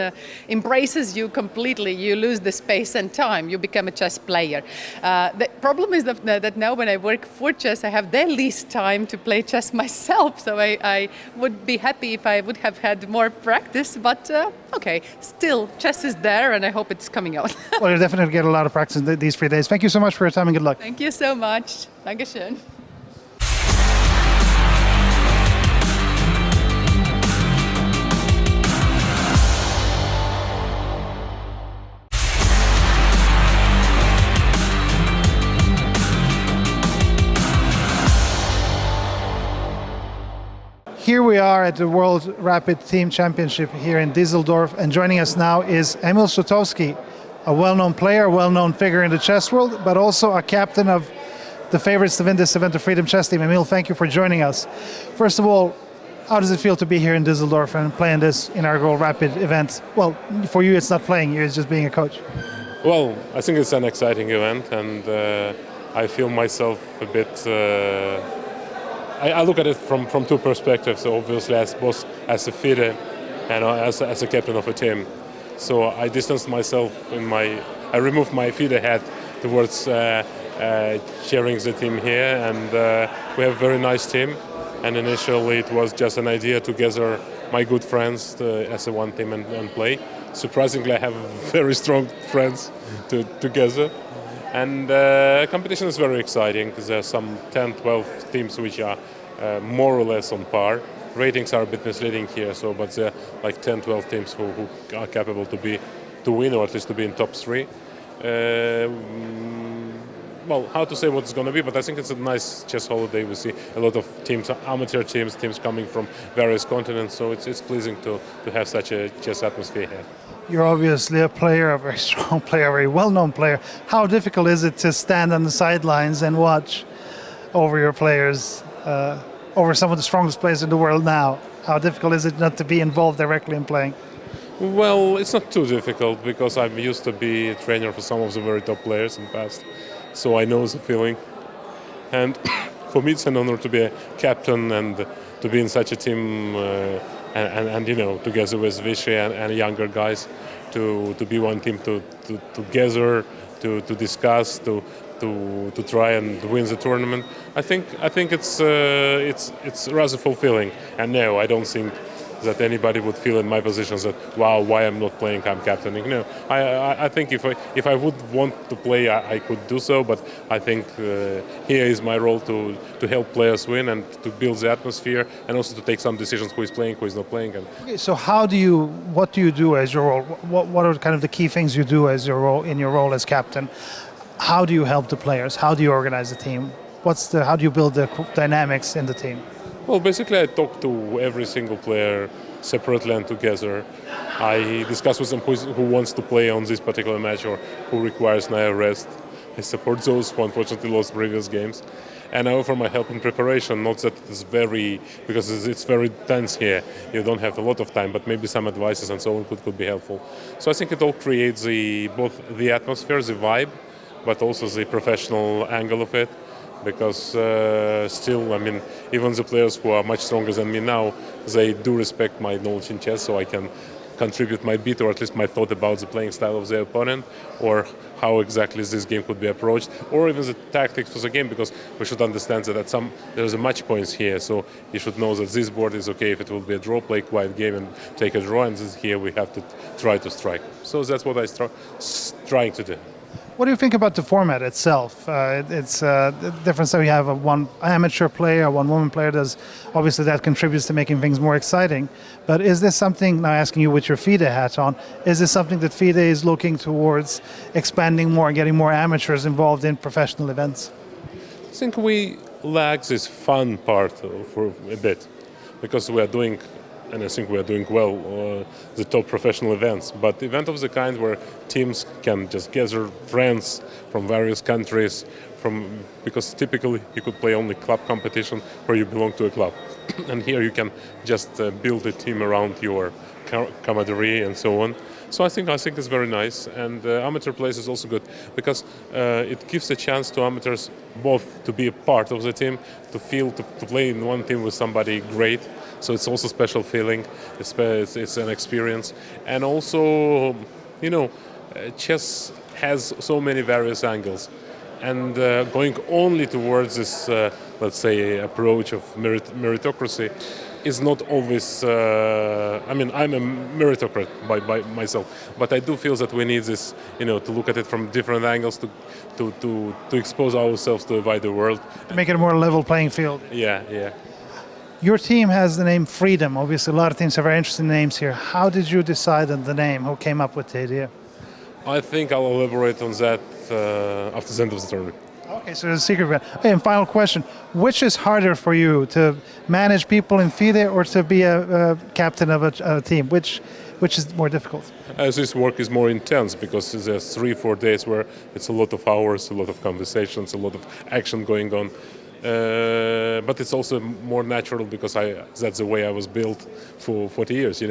embraces you completely. You lose the space and time. You become a chess player. The problem is that now when I work for chess, I have the least time to play chess myself. So I would be happy if I would have had more practice. But okay, still, chess is there, and I hope it's coming out. Well, you'll definitely get a lot of practice in these 3 days. Thank you so much for your time and good luck. Thank you so much. Dankeschön. Here we are at the World Rapid Team Championship here in Düsseldorf, and joining us now is Emil Sutovsky, a well-known player, a well-known figure in the chess world, but also a captain of the favorites to win this event, the Freedom Chess Team. Emil, thank you for joining us. First of all, how does it feel to be here in Düsseldorf and playing this inaugural Rapid event? Well, for you it's not playing, it's just being a coach. Well, I think it's an exciting event, and I feel myself a bit... I look at it from two perspectives, so obviously both as a FIDE and as a captain of a team. So I distanced myself I removed my FIDE hat towards cheering the team here, and we have a very nice team. And initially it was just an idea to gather my good friends as a one team and play. Surprisingly, I have very strong friends together. And competition is very exciting because there are some 10, 12 teams which are more or less on par. Ratings are a bit misleading here, but there are like 10, 12 teams who are capable to win, or at least to be in top 3. Well, how to say what it's going to be, but I think it's a nice chess holiday. We see a lot of teams, amateur teams coming from various continents, so it's pleasing to have such a chess atmosphere here. You're obviously a player, a very strong player, a very well-known player. How difficult is it to stand on the sidelines and watch over your players, over some of the strongest players in the world now? How difficult is it not to be involved directly in playing? Well, it's not too difficult because I used to be a trainer for some of the very top players in the past, so I know the feeling. And for me, it's an honor to be a captain and to be in such a team, and together with Vishy and younger guys, to be one team together, to discuss, to try and win the tournament. I think it's rather fulfilling. And no, I don't think that anybody would feel in my position that, wow, why I'm not playing, I'm captaining. No, I think if I would want to play, I could do so, but I think here is my role to help players win and to build the atmosphere, and also to take some decisions who is playing, who is not playing. Okay, so what do you do as your role? What are kind of the key things you do as your role as captain? How do you help the players? How do you organize the team? How do you build the dynamics in the team? Well, basically, I talk to every single player separately and together. I discuss with them who wants to play on this particular match or who requires now rest. I support those who unfortunately lost previous games. And I offer my help in preparation, not that it's because it's very tense here. You don't have a lot of time, but maybe some advices and so on could be helpful. So I think it all creates both the atmosphere, the vibe, but also the professional angle of it. Because still, I mean, even the players who are much stronger than me now, they do respect my knowledge in chess, so I can contribute my bit, or at least my thought about the playing style of the opponent, or how exactly this game could be approached, or even the tactics for the game, because we should understand that there's a match points here, so you should know that this board is okay if it will be a draw, play quiet game and take a draw, and this here we have to try to strike. So that's what I'm trying to do. What do you think about the format itself? It's the difference that we have of one amateur player, one woman player. Does obviously that contributes to making things more exciting. But is this something, now asking you with your FIDE hat on, is this something that FIDE is looking towards expanding more and getting more amateurs involved in professional events? I think we lack this fun part for a bit, because we are doing, and I think we are doing well, the top professional events. But event of the kind where teams can just gather friends from various countries, because typically you could play only club competition where you belong to a club. And here you can just build a team around your camaraderie and so on. So I think it's very nice, and amateur plays is also good because it gives a chance to amateurs both to be a part of the team, to play in one team with somebody great. So it's also a special feeling. It's an experience, and also, chess has so many various angles, and going only towards this, let's say, approach of meritocracy is not always. I'm a meritocrat by myself, but I do feel that we need this, to look at it from different angles, to expose ourselves to a wider world. To make it a more level playing field. Yeah. Your team has the name Freedom. Obviously, a lot of teams have very interesting names here. How did you decide on the name? Who came up with the idea? I think I'll elaborate on that after the end of the tournament. Okay, so there's a secret event. Okay, and final question. Which is harder for you, to manage people in FIDE or to be a captain of a team? Which is more difficult? This work is more intense because there's 3-4 days where it's a lot of hours, a lot of conversations, a lot of action going on. But it's also more natural because that's the way I was built for 40 years,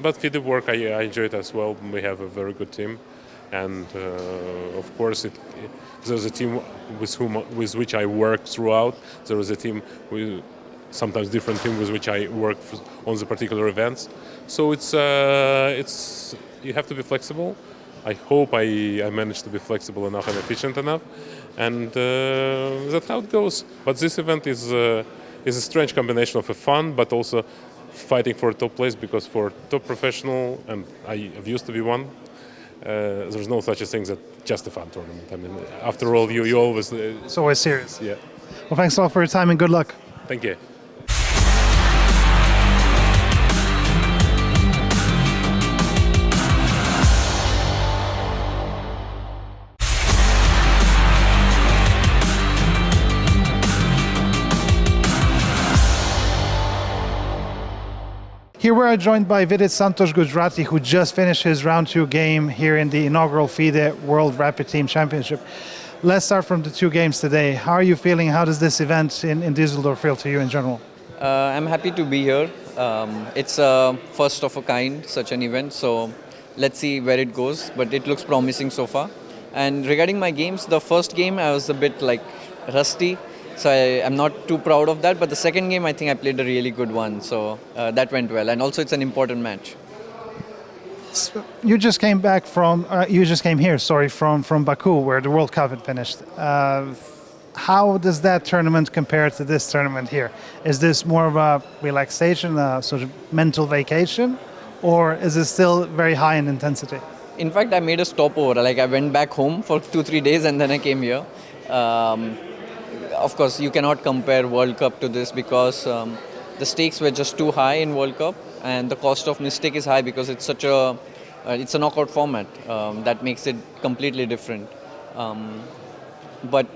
But FIDE work, I enjoy it as well. We have a very good team. And of course, there's a team with which I work throughout. There is a team sometimes different team with which I work on the particular events. So it's you have to be flexible. I hope I managed to be flexible enough and efficient enough, and that's how it goes. But this event is a strange combination of a fun, but also fighting for a top place, because for top professional, and I have used to be one, there's no such a thing as just a fun tournament. I mean, after all, you always... It's always serious. Yeah. Well, thanks a lot for your time and good luck. Thank you. Here we are joined by Vidit Gujrathi, who just finished his round 2 game here in the inaugural FIDE World Rapid Team Championship. Let's start from the 2 games today. How are you feeling? How does this event in Düsseldorf feel to you in general? I'm happy to be here. It's a first of a kind, such an event, so let's see where it goes, but it looks promising so far. And regarding my games, the first game I was a bit rusty, so I'm not too proud of that, but the second game I think I played a really good one, so that went well, and also it's an important match. You just came back from, from Baku, where the World Cup had finished. How does that tournament compare to this tournament here? Is this more of a relaxation, a sort of mental vacation, or is it still very high in intensity? In fact, I made a stopover. I went back home for 2-3 days and then I came here. Of course, you cannot compare World Cup to this because the stakes were just too high in World Cup, and the cost of mistake is high because it's such a it's a knockout format that makes it completely different. But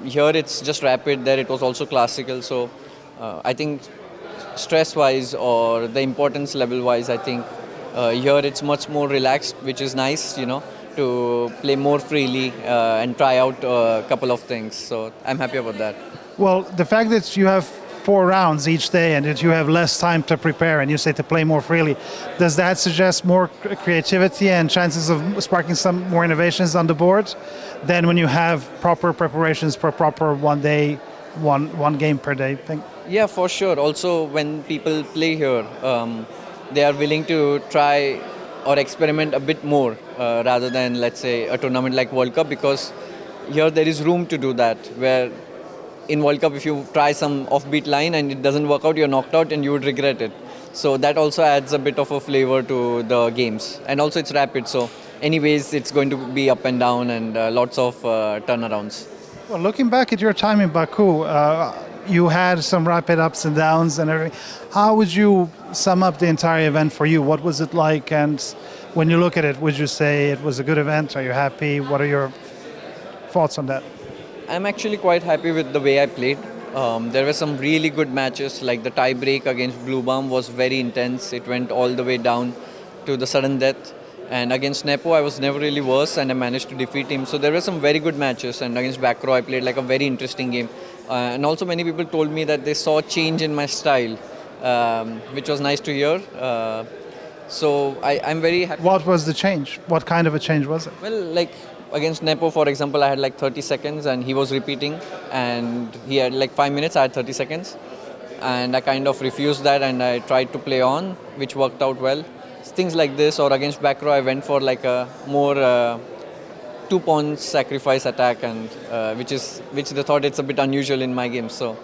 here it's just rapid. There it was also classical. So I think stress-wise or the importance level-wise, I think here it's much more relaxed, which is nice, to play more freely and try out a couple of things. So I'm happy about that. Well, the fact that you have 4 rounds each day and that you have less time to prepare and you say to play more freely, does that suggest more creativity and chances of sparking some more innovations on the board than when you have proper preparations for proper one day, one game per day thing? Yeah, for sure. Also, when people play here, they are willing to try or experiment a bit more rather than, let's say, a tournament like World Cup, because here there is room to do that, where in World Cup if you try some offbeat line and it doesn't work out, you're knocked out and you would regret it. So that also adds a bit of a flavor to the games. And also it's rapid, so anyways it's going to be up and down and lots of turnarounds. Well, looking back at your time in Baku, you had some rapid ups and downs and everything. How would you sum up the entire event for you? What was it like? And when you look at it, would you say it was a good event? Are you happy? What are your thoughts on that? I'm actually quite happy with the way I played. There were some really good matches, like the tie break against Blue Bomb was very intense. It went all the way down to the sudden death. And against Nepo, I was never really worse and I managed to defeat him. So there were some very good matches. And against Backrow, I played like a very interesting game. And also many people told me that they saw change in my style, which was nice to hear. So I'm very happy. What was the change? What kind of a change was it? Well, like against Nepo, for example, I had like 30 seconds and he was repeating. And he had like 5 minutes, I had 30 seconds. And I kind of refused that and I tried to play on, which worked out well. Things like this, or against Backrow, I went for like a more 2 pawn sacrifice attack, and which they thought it's a bit unusual in my game. So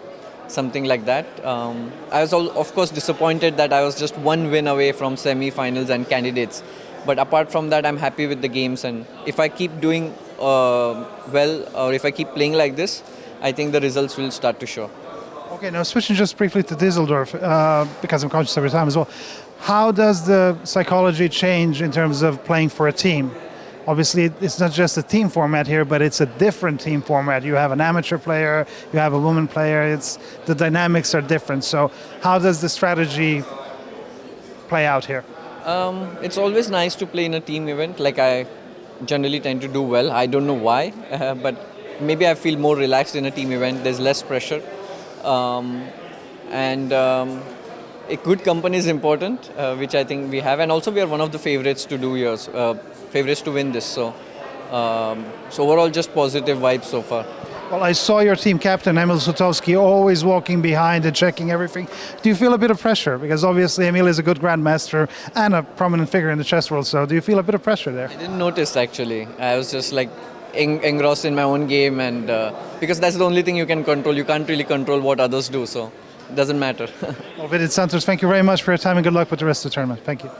something like that. I was of course disappointed that I was just one win away from semi-finals and candidates. But apart from that, I'm happy with the games, and if I keep doing well, or if I keep playing like this, I think the results will start to show. Okay, now switching just briefly to Düsseldorf, because I'm conscious of your time as well. How does the psychology change in terms of playing for a team? Obviously, it's not just a team format here, but it's a different team format. You have an amateur player, you have a woman player. The dynamics are different. So how does the strategy play out here? It's always nice to play in a team event. Like I generally tend to do well. I don't know why, but maybe I feel more relaxed in a team event. There's less pressure. A good company is important, which I think we have, and also we are one of the favorites to do yours, favorites to win this. So overall, just positive vibes so far. Well, I saw your team captain, Emil Sutovsky, always walking behind and checking everything. Do you feel a bit of pressure? Because obviously Emil is a good grandmaster and a prominent figure in the chess world, so do you feel a bit of pressure there? I didn't notice actually. I was just like engrossed in my own game, and because that's the only thing you can control. You can't really control what others do, so it doesn't matter. Well, Vidit Santos, thank you very much for your time and good luck with the rest of the tournament. Thank you.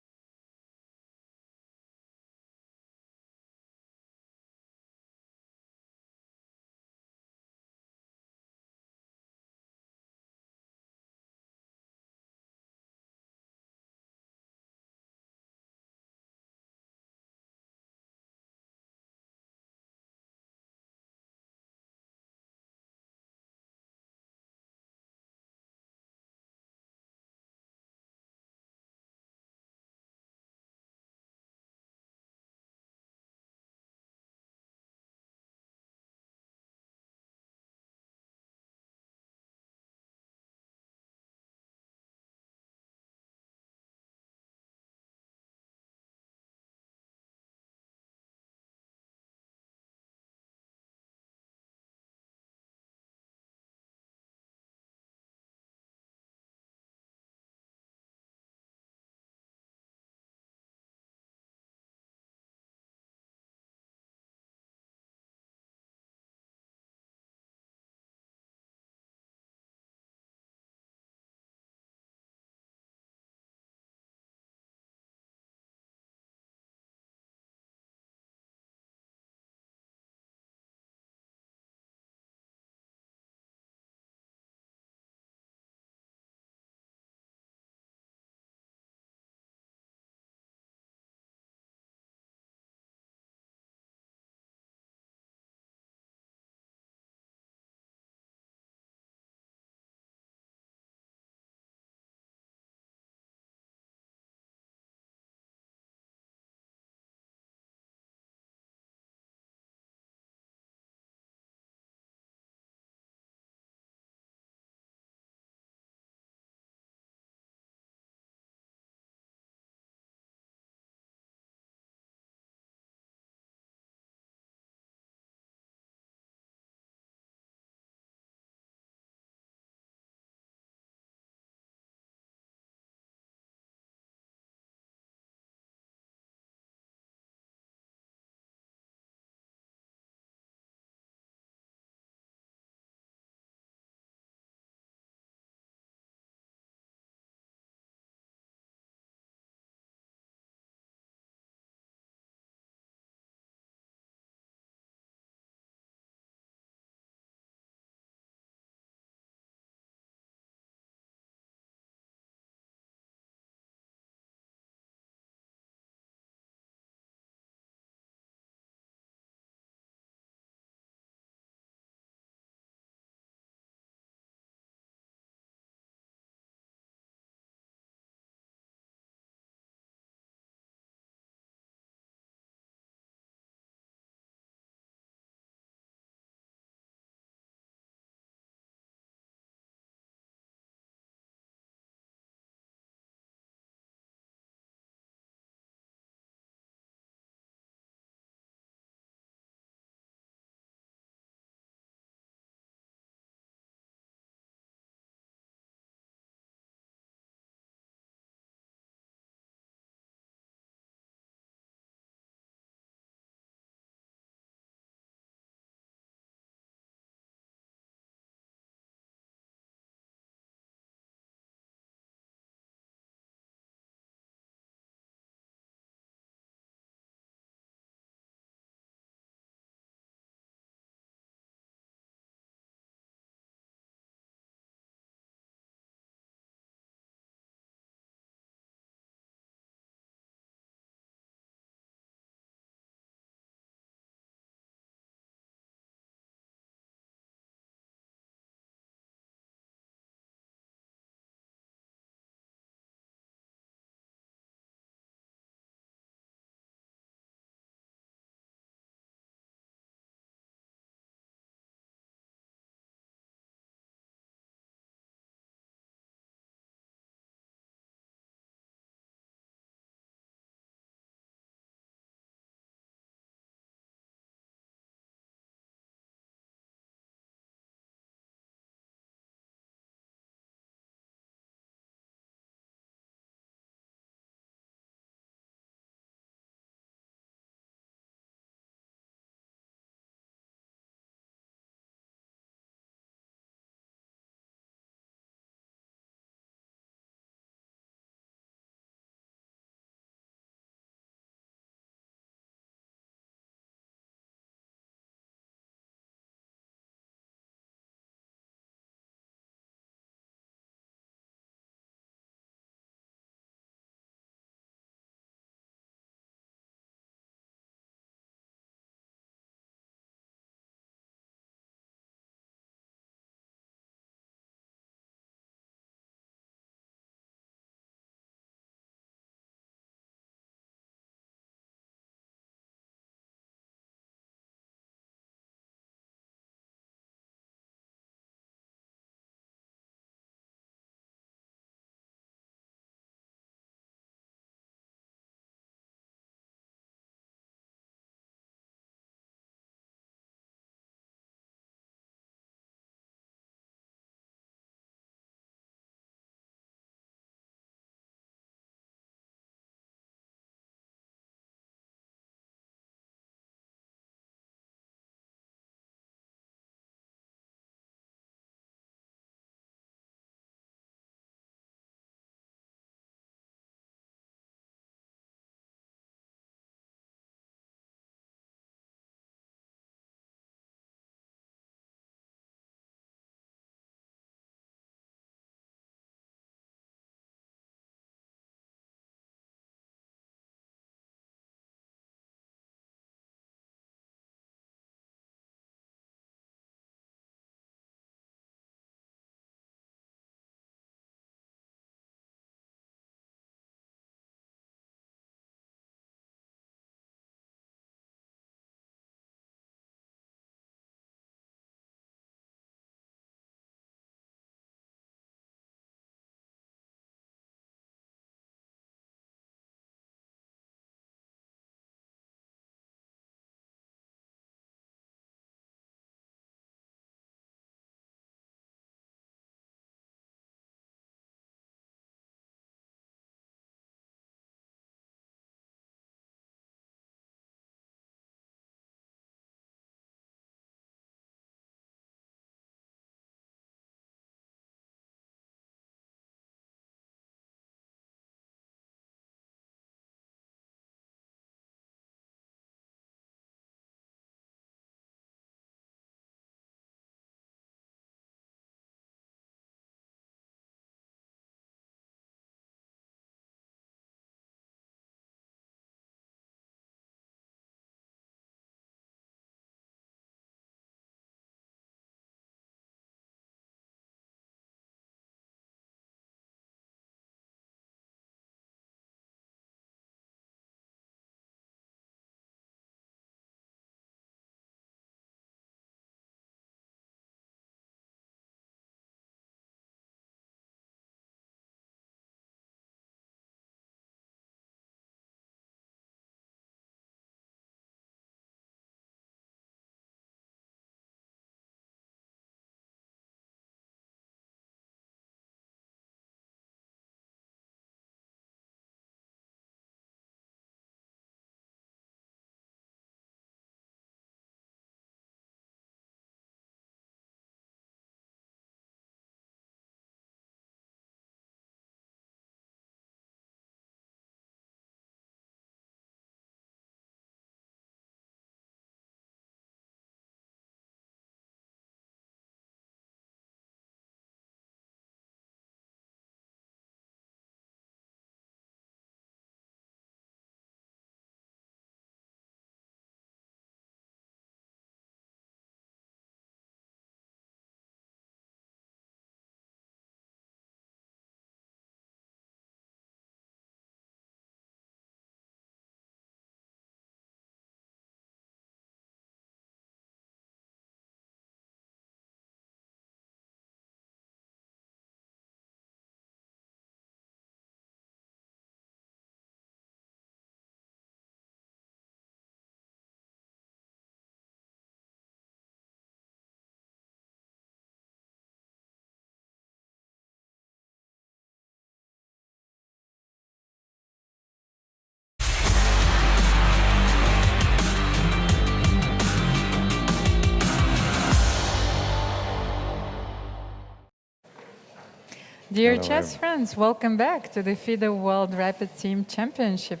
Dear Hello, chess friends, welcome back to the FIDE World Rapid Team Championship.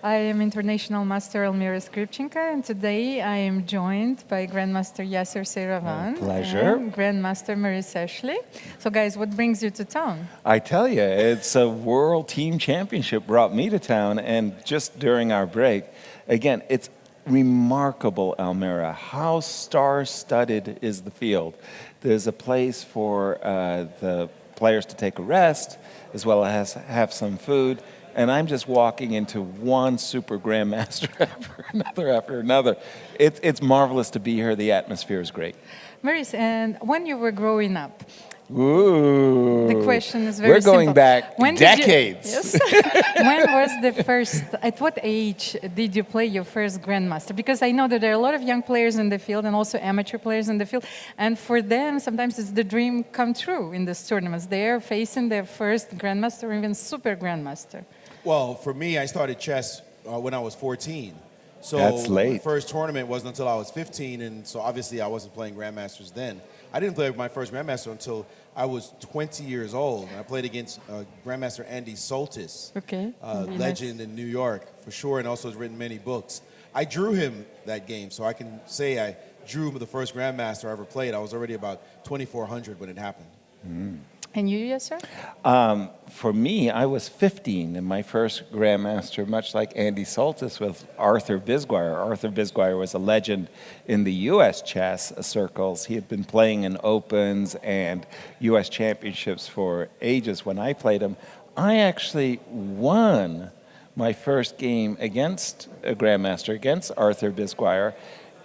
I am International Master Elmira Skripchenko, and today I am joined by Grandmaster Yasser Seiravan pleasure. and Grandmaster Maurice Ashley. So guys, what brings you to town? I tell you, it's a World Team Championship brought me to town, and just during our break, again, it's remarkable, Elmira, how star-studded is the field. There's a place for the players to take a rest, as well as have some food. And I'm just walking into one super grandmaster after another. It's marvelous to be here. The atmosphere is great. Maurice, and when you were growing up, Ooh. the question is very We're going simple. back When decades. Yes. When was the first, at what age did you play your first Grandmaster? Because I know that there are a lot of young players in the field and also amateur players in the field. And for them, sometimes it's the dream come true in these tournaments. They are facing their first Grandmaster or even Super Grandmaster. Well, for me, I started chess when I was 14. So That's late. my first tournament wasn't until I was 15, and so obviously I wasn't playing Grandmasters then. I didn't play my first Grandmaster until I was 20 years old. And I played against Grandmaster Andy Soltis, Okay. legend in New York, for sure, and also has written many books. I drew him that game, so I can say I drew the first Grandmaster I ever played. I was already about 2,400 when it happened. Mm. And you, yes, sir? For me, I was 15 in my first Grandmaster, much like Andy Soltis with Arthur Bisguier. Arthur Bisguier was a legend in the U.S. chess circles. He had been playing in Opens and U.S. championships for ages when I played him. I actually won my first game against a Grandmaster, against Arthur Bisguier.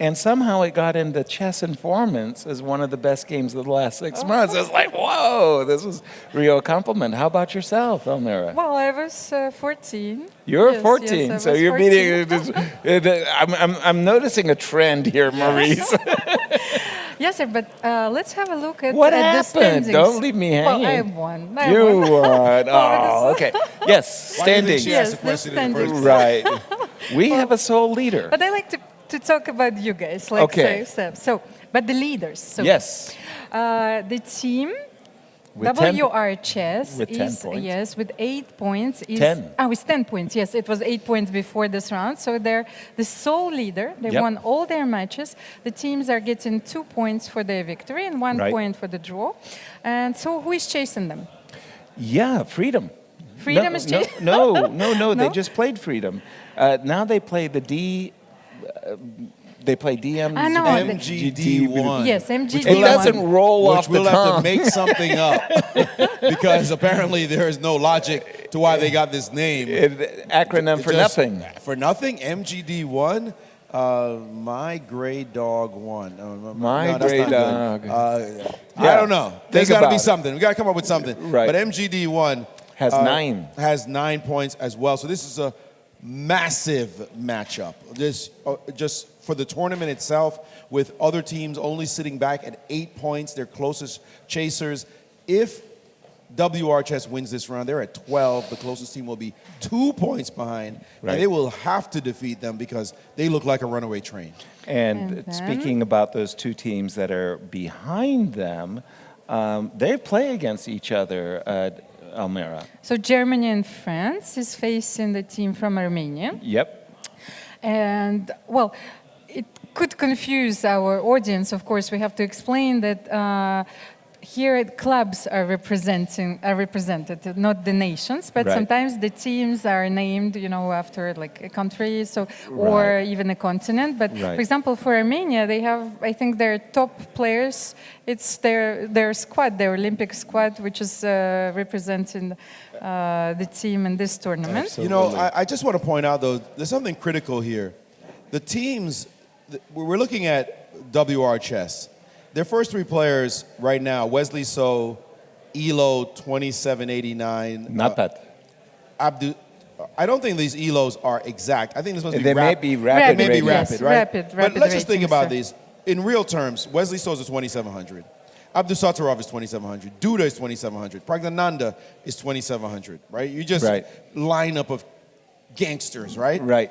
And somehow it got into Chess Informants as one of the best games of the last 6 months. I was like, whoa, this was a real compliment. How about yourself, Elmira? Well, I was 14. You're Yes, 14, yes, I so was you're 14. beating. I'm noticing a trend here, Maurice. Yes, sir, but let's have a look at What at the happened? standings. Don't leave me hanging. Well, I won. You won. Well, Oh, okay. Yes, Why do you think standing. she Yes, asked the question the in the first standings. place? Right. We have a sole leader. But I like to talk about you guys, like Okay. so, but the leaders. So, Yes. the team With 10 WR Chess with 10 is points. yes with 8 points. Is, 10. With 10 points. Yes, it was 8 points before this round. So they're the sole leader. They Yep. won all their matches. The teams are getting 2 points for their victory and 1 Right. point for the draw. And so who is chasing them? Yeah, Freedom. Freedom no, is no, chasing. no, They No? just played Freedom. Now they play the D. They play DM. I know. MGD1. Yes, MGD1. It doesn't roll Which off the we'll have to tongue. make something up because apparently there is no logic to why they got this name. Acronym for Just nothing. For nothing? MGD1? My Gray Dog 1. My that's Gray not good. Dog. I don't know. There's Think got to be about it. something. We got to come up with something. Right. But MGD1 Has 9. Has 9 points as well. So this is a massive matchup. This just for the tournament itself, with other teams only sitting back at 8 points, their closest chasers. If WR Chess wins this round, they're at 12. The closest team will be 2 points behind, Right. and they will have to defeat them because they look like a runaway train. And And then- speaking about those two teams that are behind them, they play against each other, Elmira. So Germany and France is facing the team from Armenia. Yep. And, well, it could confuse our audience. Of course, we have to explain that here clubs are represented, not the nations. But Right. sometimes the teams are named, after like a country, or Right. even a continent. But Right. for example, for Armenia, they have, I think, their top players. It's their squad, their Olympic squad, which is representing the team in this tournament. You know, I just want to point out, though, there's something critical here. The teams, we're looking at WR Chess. Their first 3 players right now, Wesley So, Elo 2789. Not that. I don't think these Elos are exact. I think this must be They may be rapid Maybe rating. rapid, Yes, right? rapid But let's just think ratings, about sir. these. In real terms, Wesley So is 2700. Abdusattorov is 2700. Duda is 2700. Praggnanandhaa is 2700, right? You just Right. lineup of gangsters, right? Right.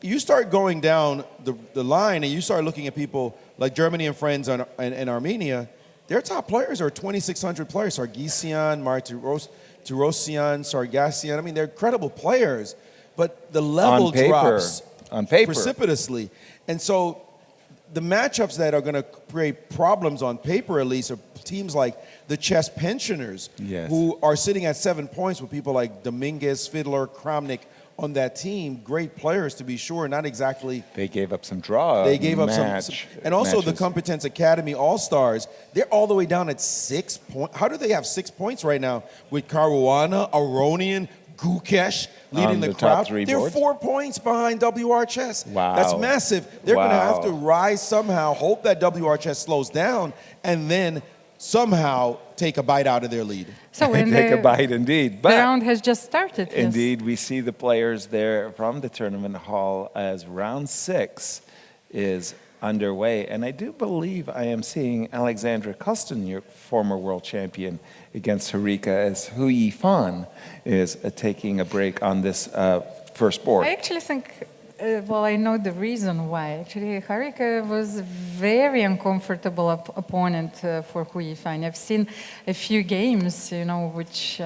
You start going down the line and you start looking at people like Germany and friends and Armenia, their top players are 2,600 players. Sargissian, Martirosyan, Sargissian. I mean, they're credible players, but the level drops precipitously. And so the matchups that are going to create problems on paper, at least, are teams like the chess pensioners, who are sitting at 7 points with people like Dominguez, Fiedler, Kramnik on that team. Great players, to be sure, not exactly. They gave up some draw. They gave up some. And also the Competence Academy All-Stars, they're all the way down at 6 points. How do they have 6 points right now with Caruana, Aronian, Gukesh leading the crowd? They're 4 points behind WR Chess. Wow. That's massive. They're going to have to rise somehow, hope that WR Chess slows down, and then somehow take a bite out of their lead. So take a bite, indeed. But the round has just started. Indeed, we see the players there from the tournament hall as round 6 is underway. And I do believe I am seeing Alexandra Kosteniuk, former world champion, against Harika, as Hou Yifan is taking a break on this first board. I actually think, well, I know the reason why. Actually, Harika was a very uncomfortable opponent for Hou Yifan. I've seen a few games, which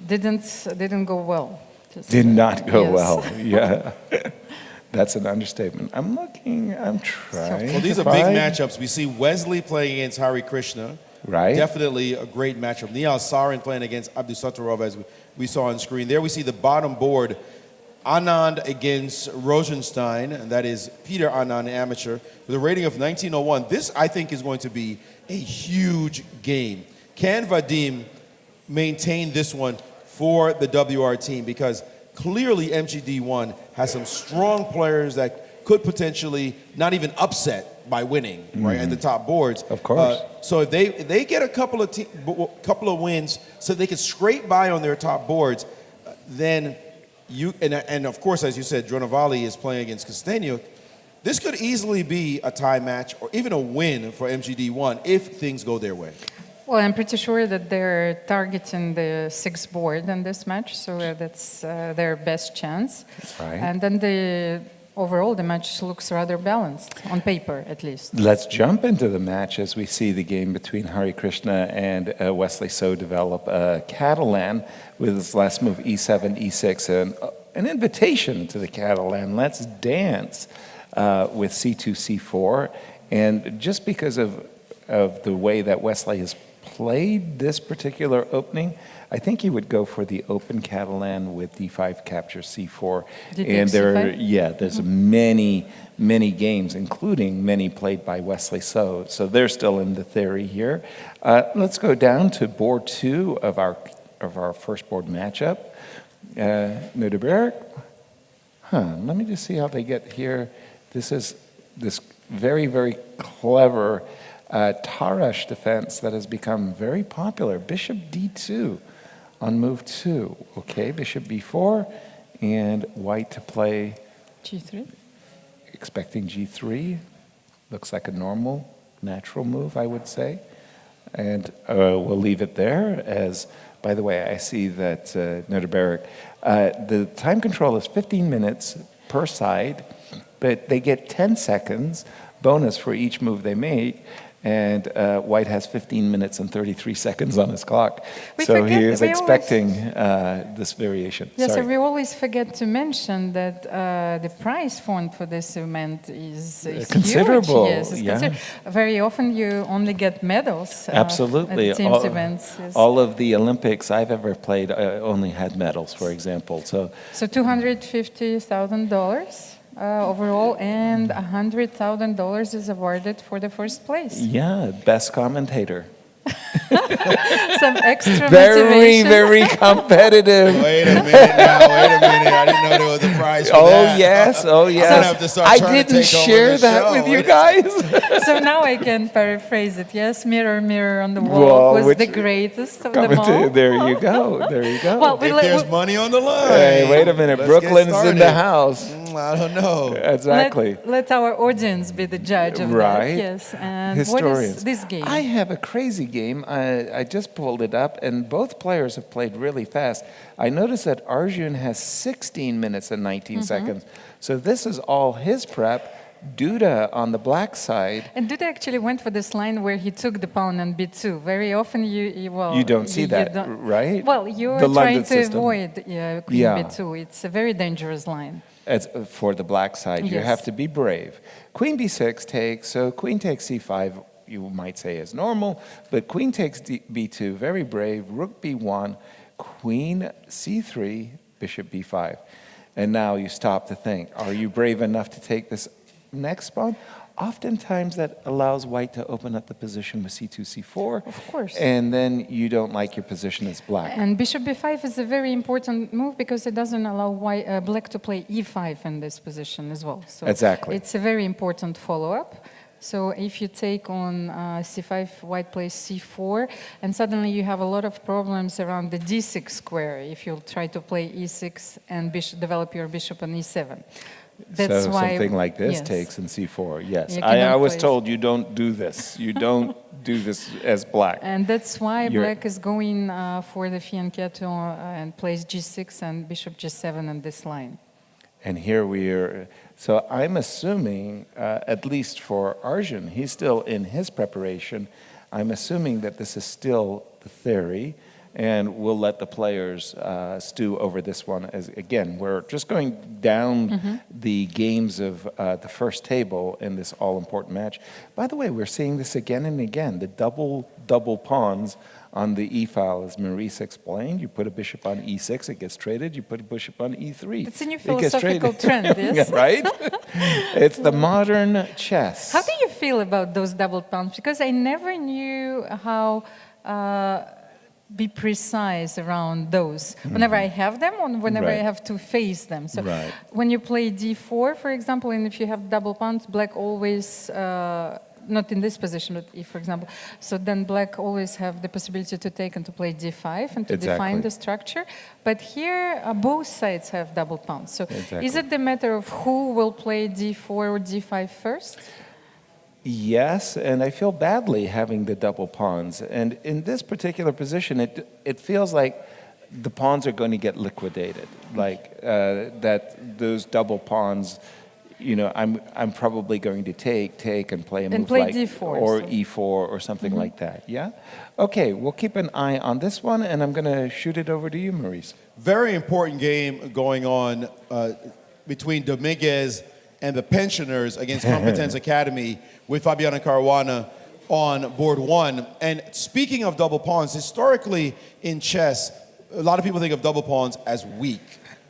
didn't go well. Did not go well, yeah. That's an understatement. I'm trying. Well, these are big matchups. We see Wesley playing against Hari Krishna. Right. Definitely a great matchup. Nihal Sarin playing against Abdusattorov, as we saw on screen. There we see the bottom board. Anand against Rosenstein, and that is Peter Anand, amateur, with a rating of 1901. This, I think, is going to be a huge game. Can Vadim maintain this one for the WR team? Because clearly MGD1 has some strong players that could potentially not even upset by winning, right, at the top boards. Of course. So if they get a couple of wins so they can scrape by on their top boards, then and of course, as you said, Dronavalli is playing against Kosteniuk. This could easily be a tie match or even a win for MGD1 if things go their way. Well, I'm pretty sure that they're targeting the 6th board in this match, so that's their best chance. Right. And then overall, the match looks rather balanced, on paper at least. Let's jump into the match as we see the game between Hari Krishna and Wesley So develop. Catalan with his last move, e7, e6, and an invitation to the Catalan. Let's dance with c2, c4. And just because of the way that Wesley has played this particular opening, I think he would go for the open Catalan with d5 capture c4. And there's many games, including many played by Wesley So. So they're still in the theory here. Let's go down to board 2 of our first board matchup. Nuremberg. Let me just see how they get here. This is this very, very clever Tarash defense that has become very popular. Bishop d2 on move 2. Okay, bishop b4, and white to play g3. Expecting g3. Looks like a normal, natural move, I would say. And we'll leave it there. As, by the way, I see that Nuremberg, the time control is 15 minutes per side, but they get 10 seconds bonus for each move they make. And white has 15 minutes and 33 seconds on his clock. He is expecting this variation. Yes, we always forget to mention that the prize fund for this event is considerable. Huge. Yes, very often you only get medals. Absolutely. At the team's events. Yes. All of the Olympics I've ever played only had medals, for example. So $250,000. Overall, and $100,000 is awarded for the first place. Yeah, best commentator. Some extra very, motivation. very competitive. Wait a minute now, I didn't know there was a prize for that. Yes, oh yes. I didn't share that with you guys. So now I can paraphrase it. Yes, mirror, mirror on the wall was the greatest of them all. There you go, there you go. Well, if there's money on the line. Hey, wait a minute, Brooklyn's in the house. I don't know. Exactly. Let our audience be the judge of that. Yes. And Historians. what is this game? I have a crazy game. I just pulled it up, and both players have played really fast. I noticed that Arjun has 16 minutes and 19 seconds. So this is all his prep. Duda on the black side. And Duda actually went for this line where he took the pawn on b2. Very often You don't see that, right? Well, you're The trying London to system. avoid queen Yeah. b2. It's a very dangerous line. As for the black side, you Yes. have to be brave. Queen b6 takes, so queen takes c5, you might say is normal, but queen takes b2, very brave, rook b1, queen c3, bishop b5. And now you stop to think, are you brave enough to take this next pawn? Oftentimes that allows white to open up the position with c2, c4. Of course. And then you don't like your position as black. And bishop b5 is a very important move because it doesn't allow black to play e5 in this position as well. So Exactly. it's a very important follow-up. So if you take on c5, white plays c4, and suddenly you have a lot of problems around the d6 square if you try to play e6 and develop your bishop on e7. That's so why something like this yes. takes in c4, yes. You I cannot was play- told you don't do this. You don't do this as black. And that's why You're- black is going for the fianchetto and plays g6 and bishop g7 on this line. And here we are. So I'm assuming, at least for Arjun, he's still in his preparation. I'm assuming that this is still the theory, and we'll let the players stew over this one. As again, we're just going down the games of the first table in this all-important match. By the way, we're seeing this again and again. The double pawns on the e file, as Maurice explained. You put a bishop on e6, it gets traded. You put a bishop on e3. It's a new it gets philosophical traded. trend, yes? Right? It's the modern chess. How do you feel about those double pawns? Because I never knew how be precise around those. Whenever I have them or whenever I Right. have to face them. So Right. when you play d4, for example, and if you have double pawns, black always, not in this position, but if, for example, so then black always have the possibility to take and to play d5 and to define Exactly. the structure. But here, both sides have double pawns. So Exactly. is it the matter of who will play d4 or d5 first? Yes, and I feel badly having the double pawns. And in this particular position, it feels like the pawns are going to get liquidated. Like that those double pawns, you know, I'm probably going to take and play a And move play like d4, or so. e4 or something like that. Yeah. Okay, we'll keep an eye on this one, and I'm going to shoot it over to you, Maurice. Very important game going on between Dominguez and the pensioners against Competence Academy with Fabiano Caruana on board one. And speaking of double pawns, historically in chess, a lot of people think of double pawns as weak.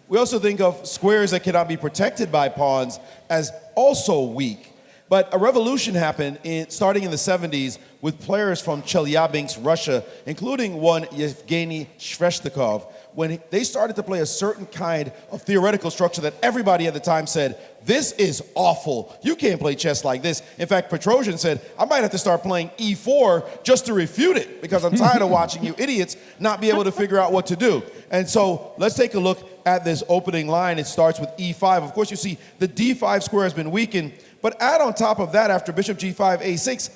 We also think of squares that cannot be protected by pawns as also weak. But a revolution happened starting in the 70s with players from Chelyabinsk, Russia, including one Yevgeny Sveshnikov, when they started to play a certain kind of theoretical structure that everybody at the time said, this is awful. You can't play chess like this. In fact, Petrosian said, I might have to start playing e4 just to refute it because I'm tired of watching you idiots not be able to figure out what to do. And so let's take a look at this opening line. It starts with e5. Of course, you see the d5 square has been weakened, but add on top of that, after bishop g5, a6,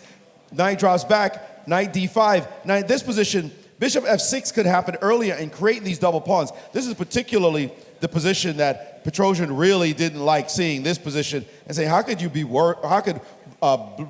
knight drops back, knight d5. Now in this position, bishop f6 could happen earlier and create these double pawns. This is particularly the position that Petrosian really didn't like seeing, this position, and say, how could you be how could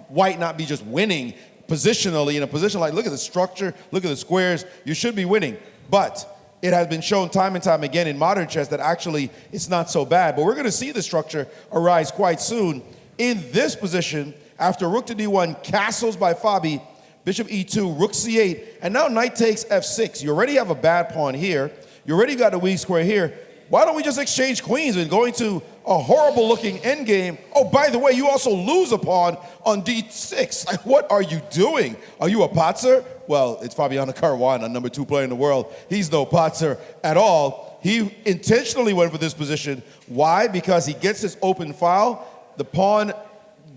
white not be just winning positionally in a position like, look at the structure, look at the squares, you should be winning. But it has been shown time and time again in modern chess that actually it's not so bad. But we're going to see the structure arise quite soon. In this position, after rook to d1, castles by Fabi, bishop e2, rook c8, and now knight takes f6. You already have a bad pawn here. You already got a weak square here. Why don't we just exchange queens and go into a horrible-looking endgame? Oh, by the way, you also lose a pawn on d6. Like, what are you doing? Are you a Patzer? Well, it's Fabiano Caruana, number 2 player in the world. He's no Patzer at all. He intentionally went for this position. Why? Because he gets this open file. The pawn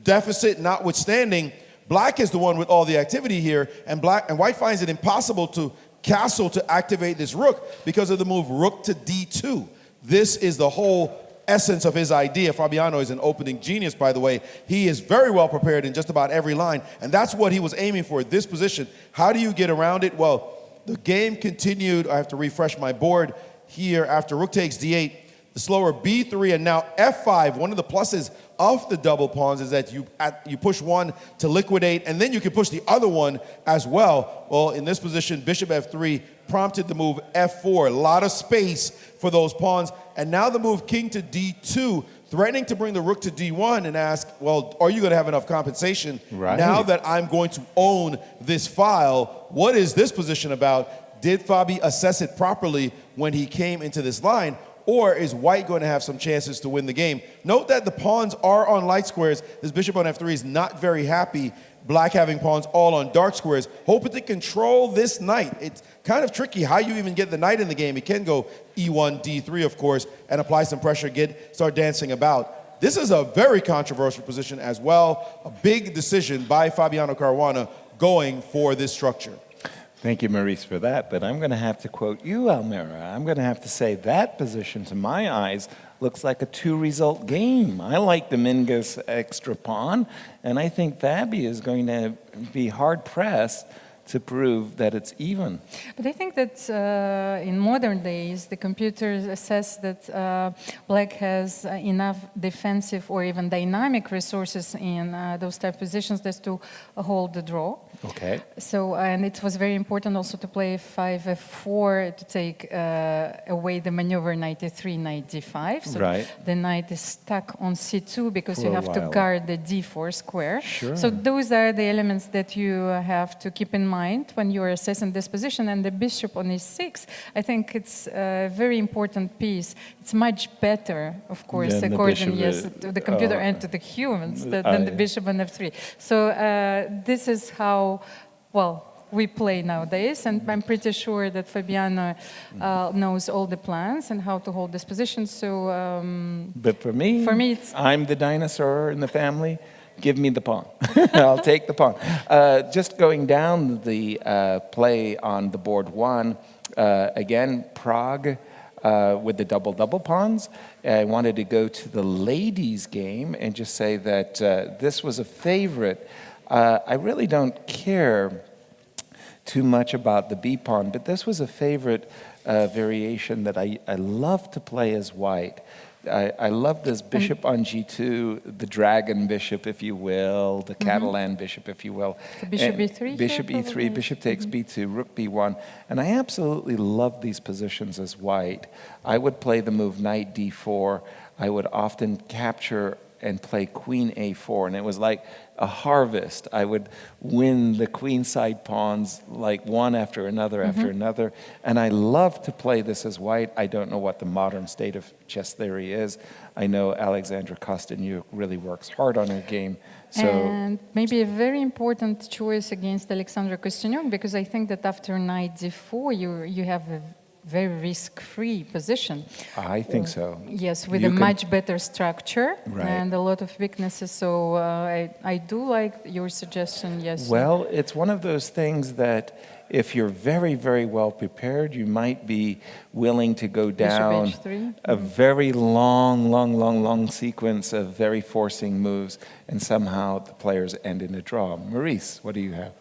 deficit notwithstanding, black is the one with all the activity here, and white finds it impossible to castle to activate this rook because of the move rook to d2. This is the whole essence of his idea. Fabiano is an opening genius, by the way. He is very well prepared in just about every line, and that's what he was aiming for, this position. How do you get around it? Well, the game continued. I have to refresh my board here after rook takes d8. the slower b3, and now f5. One of the pluses of the double pawns is that you push one to liquidate, and then you can push the other one as well. Well, in this position, bishop f3 prompted the move f4. A lot of space for those pawns. And now the move king to d2, threatening to bring the rook to d1 and ask, well, are you going to have enough compensation? Right. Now that I'm going to own this file, what is this position about? Did Fabi assess it properly when he came into this line? Or is white going to have some chances to win the game? Note that the pawns are on light squares. This bishop on f3 is not very happy. Black having pawns all on dark squares, hoping to control this knight. It's kind of tricky how you even get the knight in the game. He can go e1, d3, of course, and apply some pressure, start dancing about. This is a very controversial position as well. A big decision by Fabiano Caruana going for this structure. Thank you, Maurice, for that. But I'm going to have to quote you, Almira. I'm going to have to say that position, to my eyes, looks like a two-result game. I like Dominguez extra pawn, and I think Fabi is going to be hard-pressed to prove that it's even. But I think that in modern days, the computers assess that black has enough defensive or even dynamic resources in those type of positions just to hold the draw. Okay. So, and it was very important also to play 5f4 to take away the maneuver knight e3, knight d5. So right. The knight is stuck on c2 because For you a have to while. guard the d4 square. Sure. So those are the elements that you have to keep in mind when you're assessing this position. And the bishop on e6, I think it's a very important piece. It's much better, of course, Than the according bishop, to the computer and to the humans than the bishop on f3. So this is how, well, we play nowadays, and I'm pretty sure that Fabiano knows all the plans and how to hold this position. So, But for me, it's I'm the dinosaur in the family. Give me the pawn. I'll take the pawn. Just going down the play on the board one, again, Prague with the double pawns. I wanted to go to the ladies' game and just say that this was a favorite. I really don't care too much about the B pawn, but this was a favorite variation that I love to play as white. I love this bishop on g2, the dragon bishop, if you will, the Catalan bishop, if you will. The bishop And e3 Bishop here, e3, probably? bishop takes b2, rook b1. And I absolutely love these positions as white. I would play the move knight d4. I would often capture and play queen a4, and it was like a harvest. I would win the queenside pawns like one after another after another, and I love to play this as white. I don't know what the modern state of chess theory is. I know Alexandra Kosteniuk really works hard on her game. So, and maybe a very important choice against Alexandra Kosteniuk, because I think that after knight d4, you have a very risk-free position. I think so. Yes, with You a can- much better structure Right. and a lot of weaknesses. So I do like your suggestion, yes. Well, it's one of those things that if you're very, very well prepared, you might be willing to go down H3. a very long sequence of very forcing moves, and somehow the players end in a draw. Maurice, what do you have?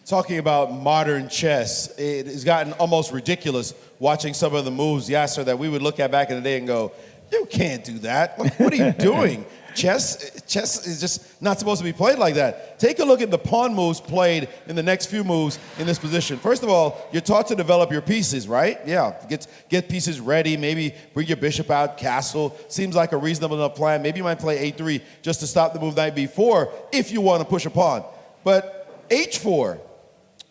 Talking about modern chess, it has gotten almost ridiculous watching some of the moves, Yasser, that we would look at back in the day and go, you can't do that. What are you doing? Chess is just not supposed to be played like that. Take a look at the pawn moves played in the next few moves in this position. First of all, you're taught to develop your pieces, right? Yeah, get pieces ready, maybe bring your bishop out, castle. Seems like a reasonable enough plan. Maybe you might play a3 just to stop the move knight b4 if you want to push a pawn. But h4,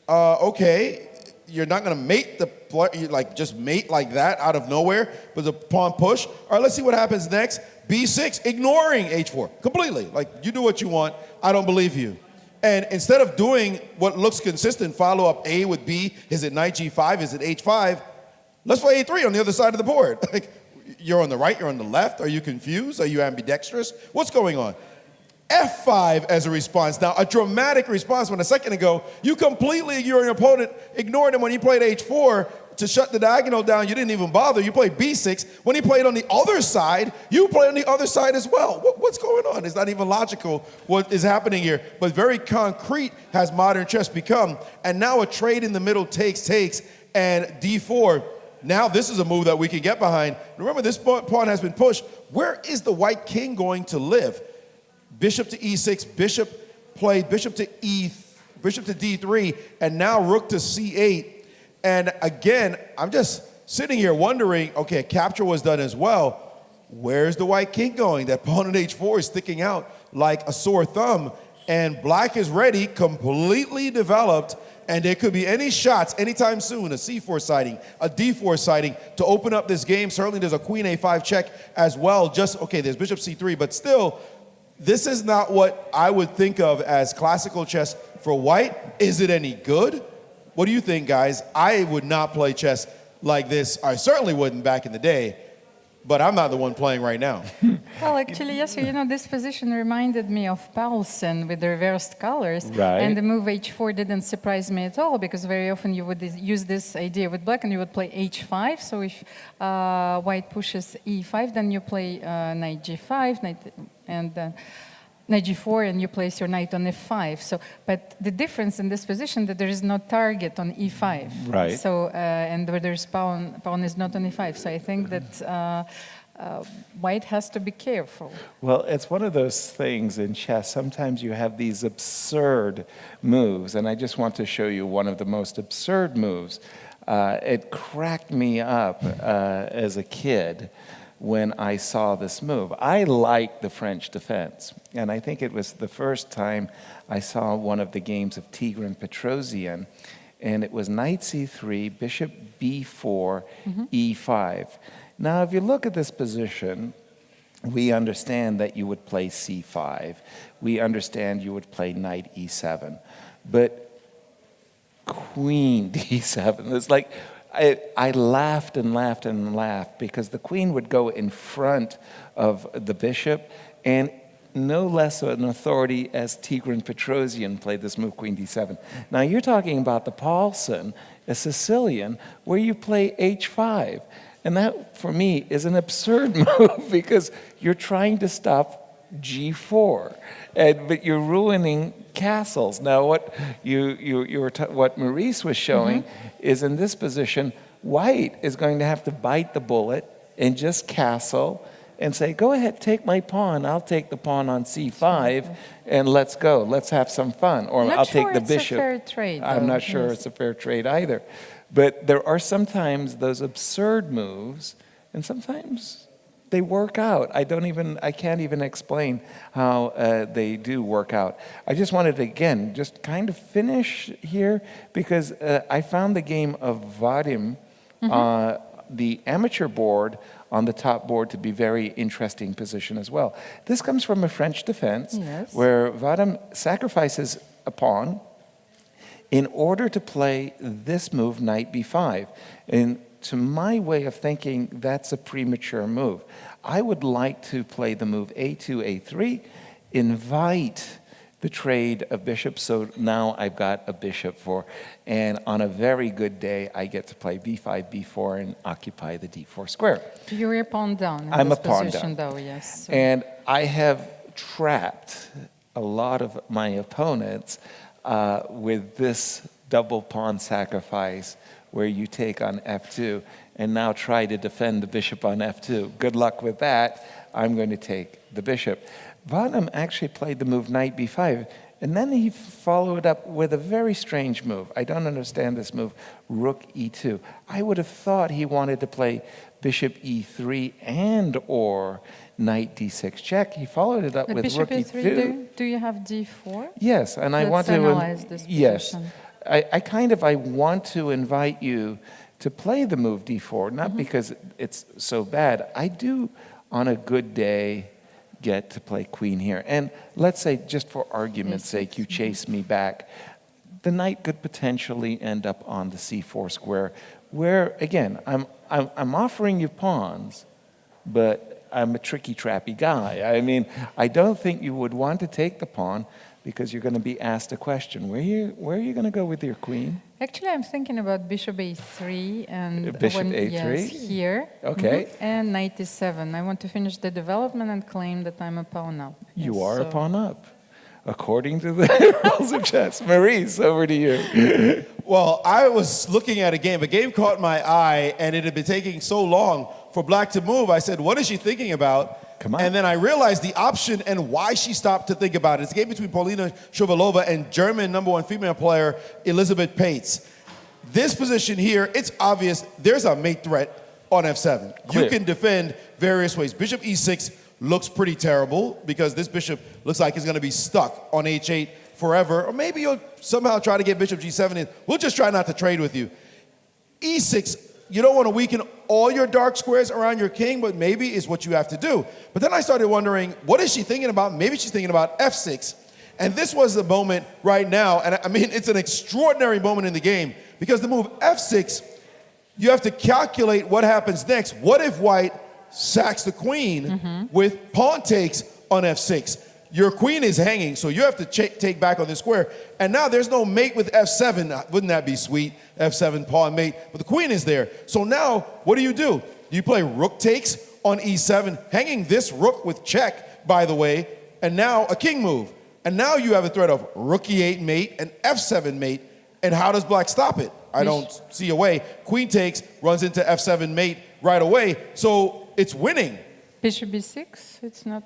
okay, you're not going to mate just mate like that out of nowhere, but the pawn push. All right, let's see what happens next. b6, ignoring h4 completely. Like, you do what you want. I don't believe you. And instead of doing what looks consistent, follow up A with B, is it knight g5, is it h5? Let's play a3 on the other side of the board. Like, you're on the right, you're on the left. Are you confused? Are you ambidextrous? What's going on? F5 as a response. Now, a dramatic response when a second ago, you completely, your opponent ignored him when he played h4 to shut the diagonal down. You didn't even bother. You played b6. When he played on the other side, you played on the other side as well. What's going on? It's not even logical what is happening here. But very concrete has modern chess become. And now a trade in the middle takes, and d4. Now this is a move that we can get behind. Remember, this pawn has been pushed. Where is the white king going to live? Bishop to e6, bishop played bishop to d3, and now rook to c8. And again, I'm just sitting here wondering, okay, a capture was done as well. Where's the white king going? That pawn at h4 is sticking out like a sore thumb. And black is ready, completely developed, and there could be any shots anytime soon, a c4 sighting, a d4 sighting, to open up this game. Certainly there's a queen a5 check as well. Just, okay, there's bishop c3, but still, this is not what I would think of as classical chess for white. Is it any good? What do you think, guys? I would not play chess like this. I certainly wouldn't back in the day, but I'm not the one playing right now. Well, actually, yes. You know, this position reminded me of Paulsen with the reversed colors. Right. And the move h4 didn't surprise me at all, because very often you would use this idea with black and you would play h5. So if white pushes e5, then you play knight g5, knight g4, and you place your knight on f5. So, but the difference in this position that there is no target on e5. Right. So, and where there's pawn is not on e5. So I think that white has to be careful. Well, it's one of those things in chess. Sometimes you have these absurd moves, and I just want to show you one of the most absurd moves. It cracked me up as a kid when I saw this move. I like the French defense, and I think it was the first time I saw one of the games of Tigran Petrosian, and it was knight c3, bishop b4, e5. Now, if you look at this position, we understand that you would play c5. We understand you would play knight e7. But queen d7, it's like, I laughed and laughed and laughed, because the queen would go in front of the bishop, and no less an authority as Tigran Petrosian played this move, queen d7. Now, you're talking about the Paulsen, a Sicilian, where you play h5. And that, for me, is an absurd move, because you're trying to stop g4, but you're ruining castles. Now, what what Maurice was showing is, in this position, white is going to have to bite the bullet and just castle and say, go ahead, take my pawn. I'll take the pawn on c5, and let's go. Let's have some fun. Or I'll take the bishop. I'm not sure it's a fair trade, I'm not sure it's a fair trade either. But there are sometimes those absurd moves, and sometimes they work out. I can't even explain how they do work out. I just wanted to, again, just kind of finish here, because I found the game of Vadim, the amateur board, on the top board to be very interesting position as well. This comes from a French defense, where Vadim sacrifices a pawn in order to play this move, knight b5. And to my way of thinking, that's a premature move. I would like to play the move a2, a3, invite the trade of bishops, so now I've got a bishop and on a very good day, I get to play b5, b4, and occupy the d4 square. You're a pawn down in I'm this a pawn position, down. though, yes. So. And I have trapped a lot of my opponents with this double pawn sacrifice, where you take on f2 and now try to defend the bishop on f2. Good luck with that. I'm going to take the bishop. Vadim actually played the move knight b5, and then he followed up with a very strange move. I don't understand this move, rook e2. I would have thought he wanted to play bishop e3 and or knight d6 check. He followed it up with bishop rook e3, do you have d4? Yes, and I want to analyze this position. I want to invite you to play the move d4, not because it's so bad. I do, on a good day, get to play queen here. And let's say, just for argument's sake, you chase me back. The knight could potentially end up on the c4 square, where, again, I'm offering you pawns, but I'm a tricky, trappy guy. I mean, I don't think you would want to take the pawn, because you're going to be asked a question. Where are you going to go with your queen? Actually, I'm thinking about bishop a3 and bishop a3? Yes, here. Okay. And knight e7. I want to finish the development and claim that I'm a pawn up. You Yes, are a so- pawn up, according to the rules of chess. Maurice, over to you. Well, I was looking at a game caught my eye, and it had been taking so long for Black to move. I said, what is she thinking about? Come on. And then I realized the option and why she stopped to think about it. It's a game between Paulina Shuvalova and German #1 female player Elizabeth Pates. This position here, it's obvious there's a mate threat on F7. Clear. You can defend various ways. Bishop E6 looks pretty terrible because this bishop looks like it's going to be stuck on H8 forever. Or maybe you'll somehow try to get Bishop G7 in. We'll just try not to trade with you. E6, you don't want to weaken all your dark squares around your king, but maybe is what you have to do. But then I started wondering, what is she thinking about? Maybe she's thinking about F6. And this was the moment right now, and I mean, it's an extraordinary moment in the game because the move F6, you have to calculate what happens next. What if white sacks the queen with pawn takes on F6? Your queen is hanging, so you have to take back on this square. And now there's no mate with F7. Wouldn't that be sweet? F7 pawn mate, but the queen is there. So now, what do? You play rook takes on E7, hanging this rook with check, by the way, and now a king move. And now you have a threat of rook E8 mate and F7 mate. And how does Black stop it? I don't see a way. Queen takes, runs into F7 mate right away. So it's winning. Bishop B6, it's not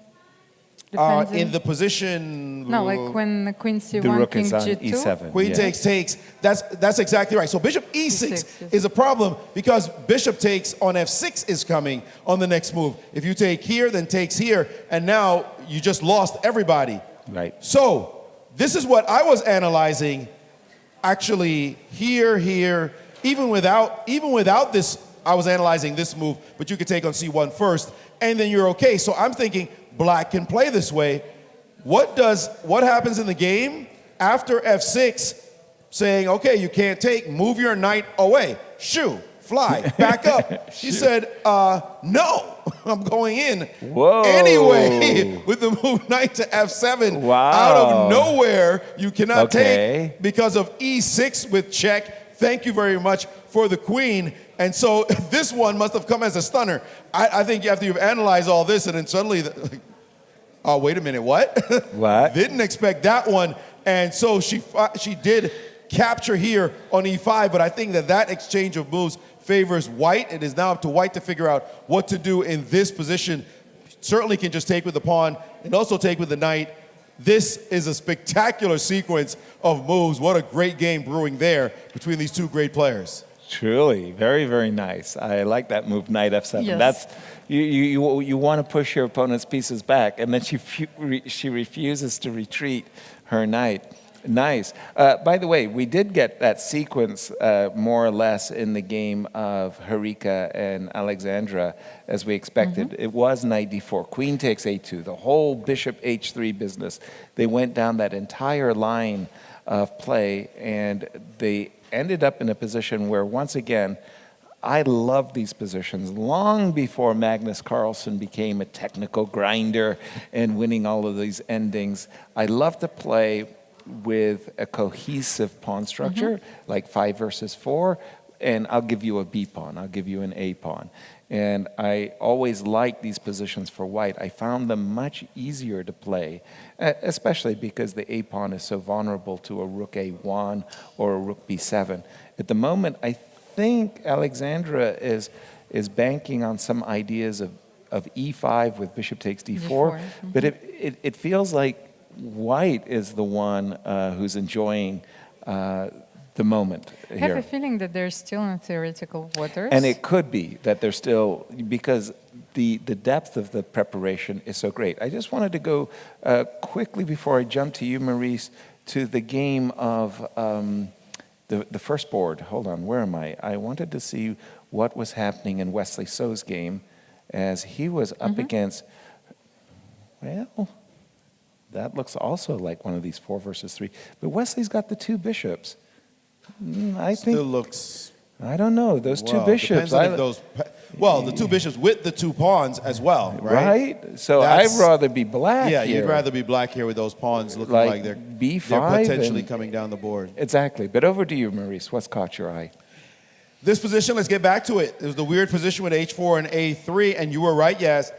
defending. In the position... No, like when the queen C1, The rook king is on G2. E7. Queen takes. That's exactly right. So Bishop E6 yes. is a problem because Bishop takes on F6 is coming on the next move. If you take here, then takes here, and now you just lost everybody. Right. So this is what I was analyzing. Actually, here, even without this, I was analyzing this move, but you could take on C1 first, and then you're okay. So I'm thinking Black can play this way. What happens in the game after F6, saying, okay, you can't take, move your knight away, shoo, fly, back up. He said, no, I'm going in. Whoa. Anyway, with the move knight to F7, Wow. out of nowhere, you cannot Okay. take because of E6 with check. Thank you very much for the queen. And so this one must have come as a stunner. I think after you've analyzed all this and then suddenly, oh, wait a minute, what? What? Didn't expect that one. And so she did capture here on E5, but I think that exchange of moves favors white. It is now up to white to figure out what to do in this position. Certainly can just take with the pawn and also take with the knight. This is a spectacular sequence of moves. What a great game brewing there between these two great players. Truly, very, very nice. I like that move, knight F7. Yes. That's you want to push your opponent's pieces back, and then she refuses to retreat her knight. Nice. By the way, we did get that sequence more or less in the game of Harika and Alexandra, as we expected. It was knight d4, queen takes a2, the whole bishop h3 business. They went down that entire line of play, and they ended up in a position where, once again, I love these positions. Long before Magnus Carlsen became a technical grinder and winning all of these endings, I love to play with a cohesive pawn structure, like 5 versus 4, and I'll give you a B pawn, I'll give you an A pawn. And I always like these positions for white. I found them much easier to play, especially because the A pawn is so vulnerable to a rook A1 or a rook B7. At the moment, I think Alexandra is banking on some ideas of E5 with bishop takes D4, but it feels like white is the one who's enjoying the moment here. I have a feeling that they're still in theoretical waters. And it could be that they're still, because the depth of the preparation is so great. I just wanted to go quickly before I jump to you, Maurice, to the game of the first board. Hold on, where am I? I wanted to see what was happening in Wesley So's game as he was up against, well, that looks also like one of these 4 versus 3. But Wesley's got the 2 bishops. I think Still looks... I don't know. Those 2 well, bishops. depends on if those, well, the 2 bishops with the 2 pawns as well, right? Right? So That's- I'd rather be black Yeah, here. you'd rather be black here with those pawns looking Like like they're B5 potentially and- coming down the board. Exactly. But over to you, Maurice. What's caught your eye? This position, let's get back to it. It was the weird position with H4 and A3, and you were right, yes.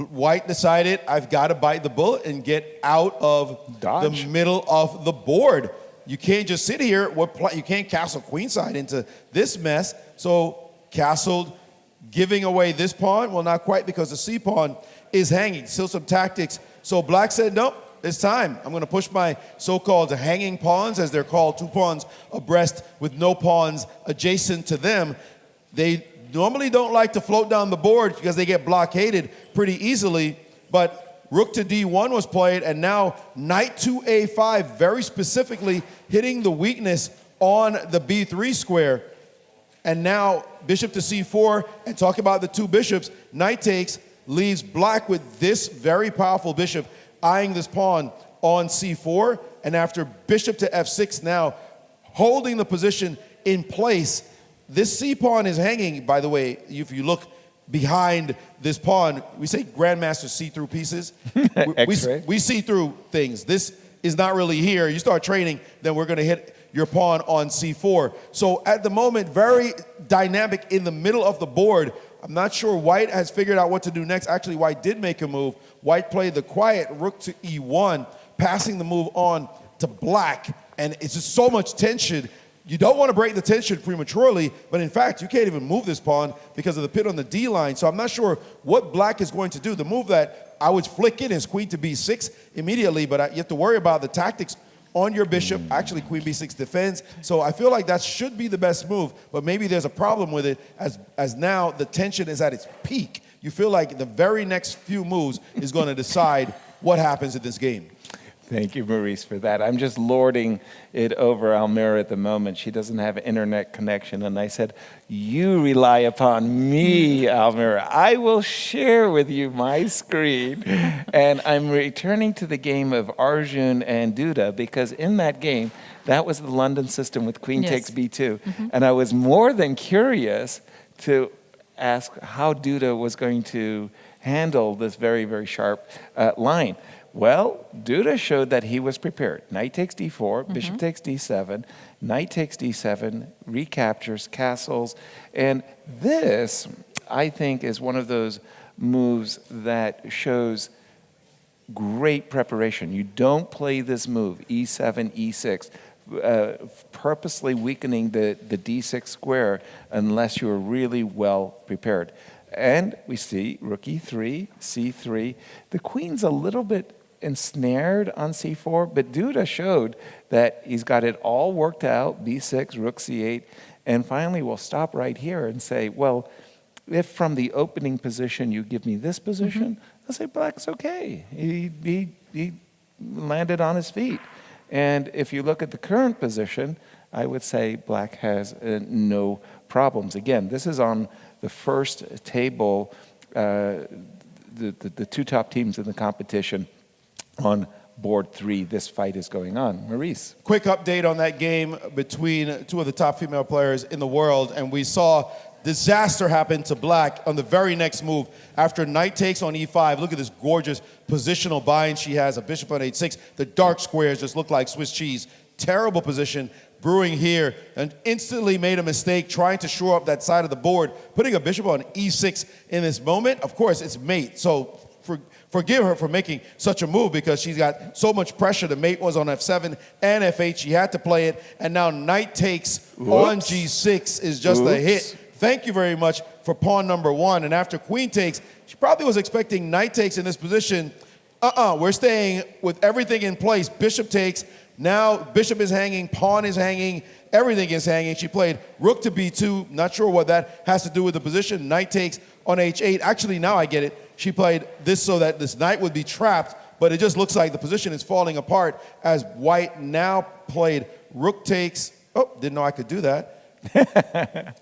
White decided, I've got to bite the bullet and get out of Dodge. the middle of the board. you can't just sit here. You can't castle queenside into this mess. So castled, giving away this pawn. Well, not quite, because the c pawn is hanging. Still some tactics. So black said, nope, it's time. I'm going to push my so-called hanging pawns, as they're called, 2 pawns abreast with no pawns adjacent to them. They normally don't like to float down the board because they get blockaded pretty easily, but rook to d1 was played, and now knight to a5, very specifically hitting the weakness on the b3 square. And now bishop to c4, and talk about the 2 bishops, knight takes, leaves black with this very powerful bishop eyeing this pawn on c4, and after bishop to f6 now, holding the position in place. This c pawn is hanging, by the way, if you look behind this pawn. We say grandmaster see-through pieces. we see through things. This is not really here. You start training, then we're going to hit your pawn on c4. So at the moment, very dynamic in the middle of the board. I'm not sure White has figured out what to do next. Actually, White did make a move. White played the quiet rook to e1, passing the move on to black. And it's just so much tension. You don't want to break the tension prematurely, but in fact, you can't even move this pawn because of the pin on the D line. So I'm not sure what black is going to do. The move that I would flick in is queen to b6 immediately, but you have to worry about the tactics on your bishop. Actually, queen b6 defends. So I feel like that should be the best move, but maybe there's a problem with it as now the tension is at its peak. You feel like the very next few moves is going to decide what happens in this game. Thank you, Maurice, for that. I'm just lording it over Almira at the moment. She doesn't have internet connection. And I said, you rely upon me, Almira. I will share with you my screen. And I'm returning to the game of Arjun and Duda, because in that game, that was the London system with queen takes b2. And I was more than curious to ask how Duda was going to handle this very, very sharp line. Well, Duda showed that he was prepared. Knight takes d4, bishop takes d7, knight takes d7, recaptures, castles. And this, I think, is one of those moves that shows great preparation. You don't play this move, e7, e6, purposely weakening the d6 square unless you're really well prepared. And we see rook e3, c3. The queen's a little bit ensnared on c4, but Duda showed that he's got it all worked out, b6, rook c8, and finally we'll stop right here and say, well, if from the opening position you give me this position, I'll say black's okay. He landed on his feet. And if you look at the current position, I would say black has no problems. Again, this is on the first table, the 2 top teams in the competition. On board 3, this fight is going on. Maurice. Quick update on that game between 2 of the top female players in the world, and we saw disaster happen to black on the very next move. After knight takes on e5, look at this gorgeous positional bind she has, a bishop on h6. The dark squares just look like Swiss cheese. Terrible position brewing here, and instantly made a mistake trying to shore up that side of the board, putting a bishop on e6 in this moment. Of course, it's mate, so forgive her for making such a move because she's got so much pressure. The mate was on f7 and f8. She had to play it. And now knight takes on g6 is just a hit. Thank you very much for pawn number 1. And after queen takes, she probably was expecting knight takes in this position. We're staying with everything in place. Bishop takes. Now bishop is hanging, pawn is hanging, everything is hanging. She played rook to b2. Not sure what that has to do with the position. Knight takes on h8. Actually, now I get it. She played this so that this knight would be trapped, but it just looks like the position is falling apart as white now played rook takes. Oh, didn't know I could do that.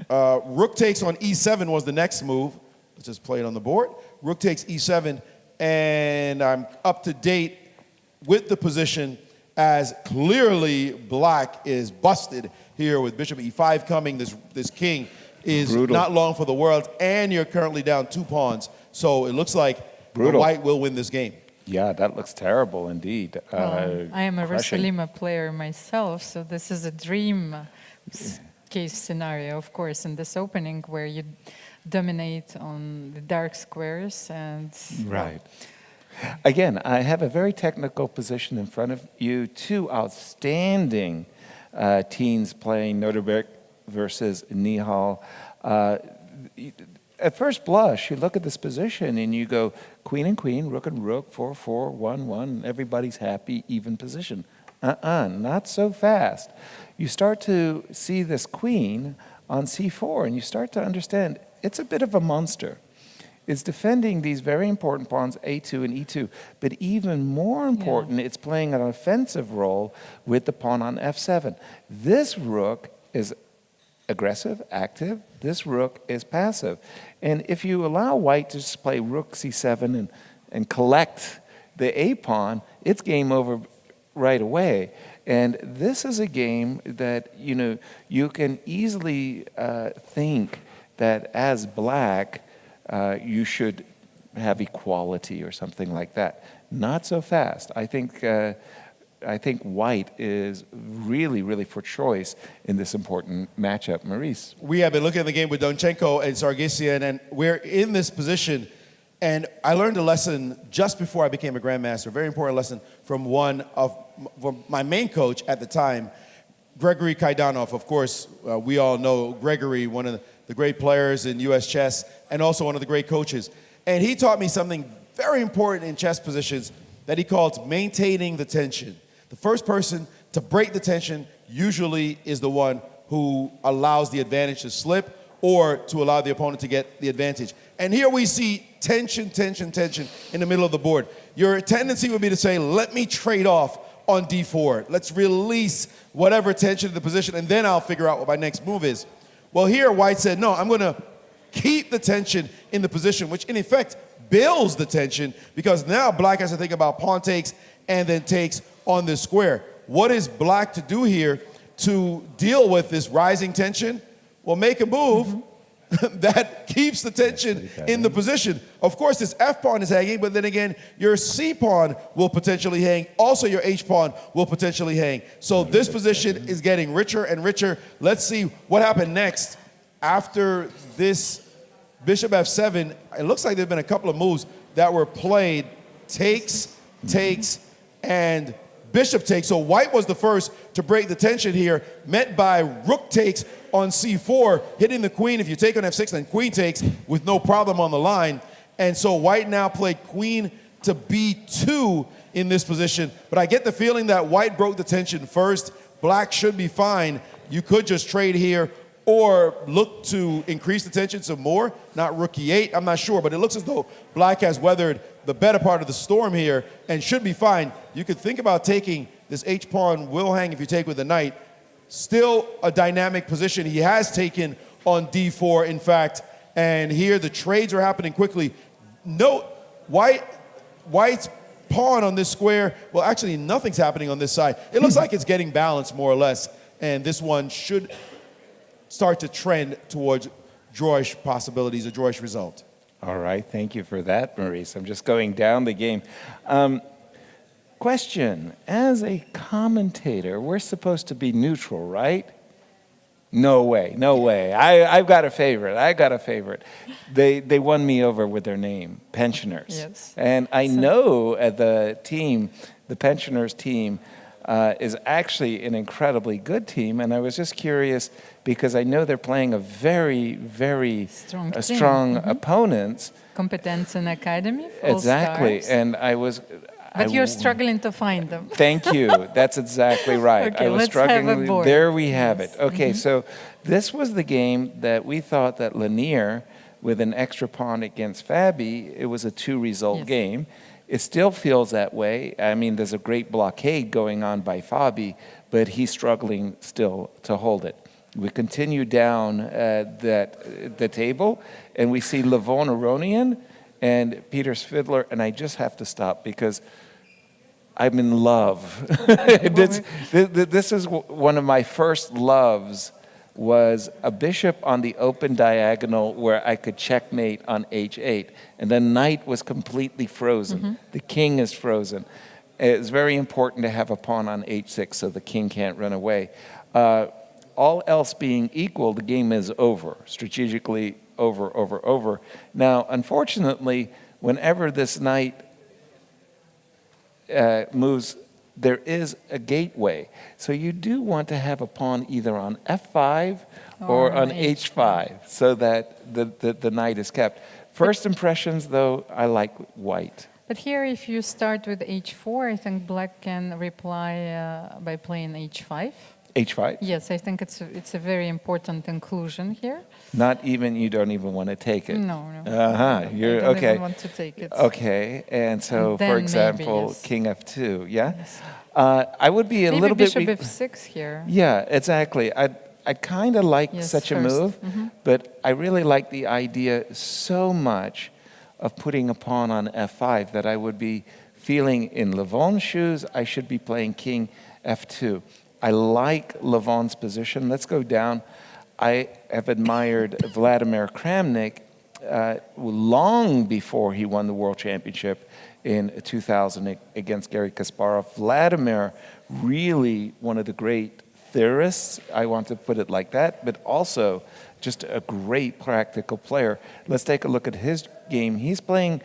Rook takes on e7 was the next move. Let's just play it on the board. Rook takes e7, and I'm up to date with the position as clearly black is busted here with bishop e5 coming. This king is brutal. Not long for the world, and you're currently down 2 pawns. So it looks like white will win this game. Yeah, that looks terrible indeed. I am a Rosalima player myself, so this is a dream case scenario, of course, in this opening where you dominate on the dark squares and... Right. Again, I have a very technical position in front of you. Two outstanding teens playing Noterberg versus Nihal. At first blush, you look at this position and you go queen and queen, rook and rook, 4-4, 1-1. Everybody's happy, even position. Not so fast. You start to see this queen on c4, and you start to understand it's a bit of a monster. It's defending these very important pawns, a2 and e2. But even more important, it's playing an offensive role with the pawn on f7. This rook is aggressive, active. This rook is passive. And if you allow white to just play rook c7 and collect the a pawn, it's game over right away. And this is a game that, you can easily think that as black, you should have equality or something like that. Not so fast. I think white is really, really for choice in this important matchup. Maurice. We have been looking at the game with Donchenko and Sargissian, and we're in this position. And I learned a lesson just before I became a grandmaster, a very important lesson from from my main coach at the time, Gregory Kaidanov. Of course, we all know Gregory, one of the great players in U.S. chess, and also one of the great coaches. And he taught me something very important in chess positions that he called maintaining the tension. The first person to break the tension usually is the one who allows the advantage to slip or to allow the opponent to get the advantage. And here we see tension, tension, tension in the middle of the board. Your tendency would be to say, let me trade off on d4. Let's release whatever tension in the position, and then I'll figure out what my next move is. Well, here white said, no, I'm going to keep the tension in the position, which in effect builds the tension, because now black has to think about pawn takes and then takes on this square. What is black to do here to deal with this rising tension? Well, make a move that keeps the tension in the position. Of course, this f-pawn is hanging, but then again, your c-pawn will potentially hang. Also, your h-pawn will potentially hang. So this position is getting richer and richer. Let's see what happened next. After this bishop f7, it looks like there have been a couple of moves that were played. Takes, takes, and bishop takes. So white was the first to break the tension here, met by rook takes on c4, hitting the queen. If you take on f6, then queen takes with no problem on the line. And so white now played queen to b2 in this position. But I get the feeling that white broke the tension first. Black should be fine. You could just trade here or look to increase the tension some more. Not rook e8, I'm not sure, but it looks as though black has weathered the better part of the storm here and should be fine. You could think about taking this h-pawn will hang if you take with the knight. Still a dynamic position. He has taken on d4, in fact, and here the trades are happening quickly. Note, white's pawn on this square, well, actually nothing's happening on this side. It looks like it's getting balanced more or less, and this one should start to trend towards drawish possibilities, a drawish result. All right, thank you for that, Maurice. I'm just going down the game. Question, as a commentator, we're supposed to be neutral, right? No way, no way. I've got a favorite. They won me over with their name, Pensioners. Yes. And I know the team, the Pensioners team, is actually an incredibly good team. And I was just curious because I know they're playing a very, very strong opponents. Competence and Academy. Exactly. Stars. And I was... But you're struggling to find them. Thank you. That's exactly right. Okay, I was let's struggling. have a board. There we have it. Okay, so this was the game that we thought that Leinier, with an extra pawn against Fabi, it was a 2-result game. It still feels that way. I mean, there's a great blockade going on by Fabi, but he's struggling still to hold it. We continue down the table, and we see Levon Aronian and Peter Fiddler, and I just have to stop because I'm in love. This is one of my first loves, was a bishop on the open diagonal where I could checkmate on h8, and the knight was completely frozen. The king is frozen. It's very important to have a pawn on h6 so the king can't run away. All else being equal, the game is over, strategically over. Now, unfortunately, whenever this knight moves, there is a gateway. So you do want to have a pawn either on f5 or on h5 so that the knight is kept. First impressions, though, I like white. But here, if you start with h4, I think black can reply by playing h5. h5? Yes, I think it's a very important inclusion here. Not even, you don't even want to take it? No. Uh-huh, you're, I don't okay. even want to take it. Okay, and so, And then for maybe, example, yes. king f2, yeah? Yes. I would be a Maybe little bit... bishop f6 here. Yeah, exactly. I kind of like Yes, such a first. move, but I really like the idea so much of putting a pawn on f5 that I would be feeling in Levon's shoes, I should be playing king f2. I like Levon's position. Let's go down. I have admired Vladimir Kramnik long before he won the World Championship in 2000 against Garry Kasparov. Vladimir, really one of the great theorists, I want to put it like that, but also just a great practical player. Let's take a look at his game. He's playing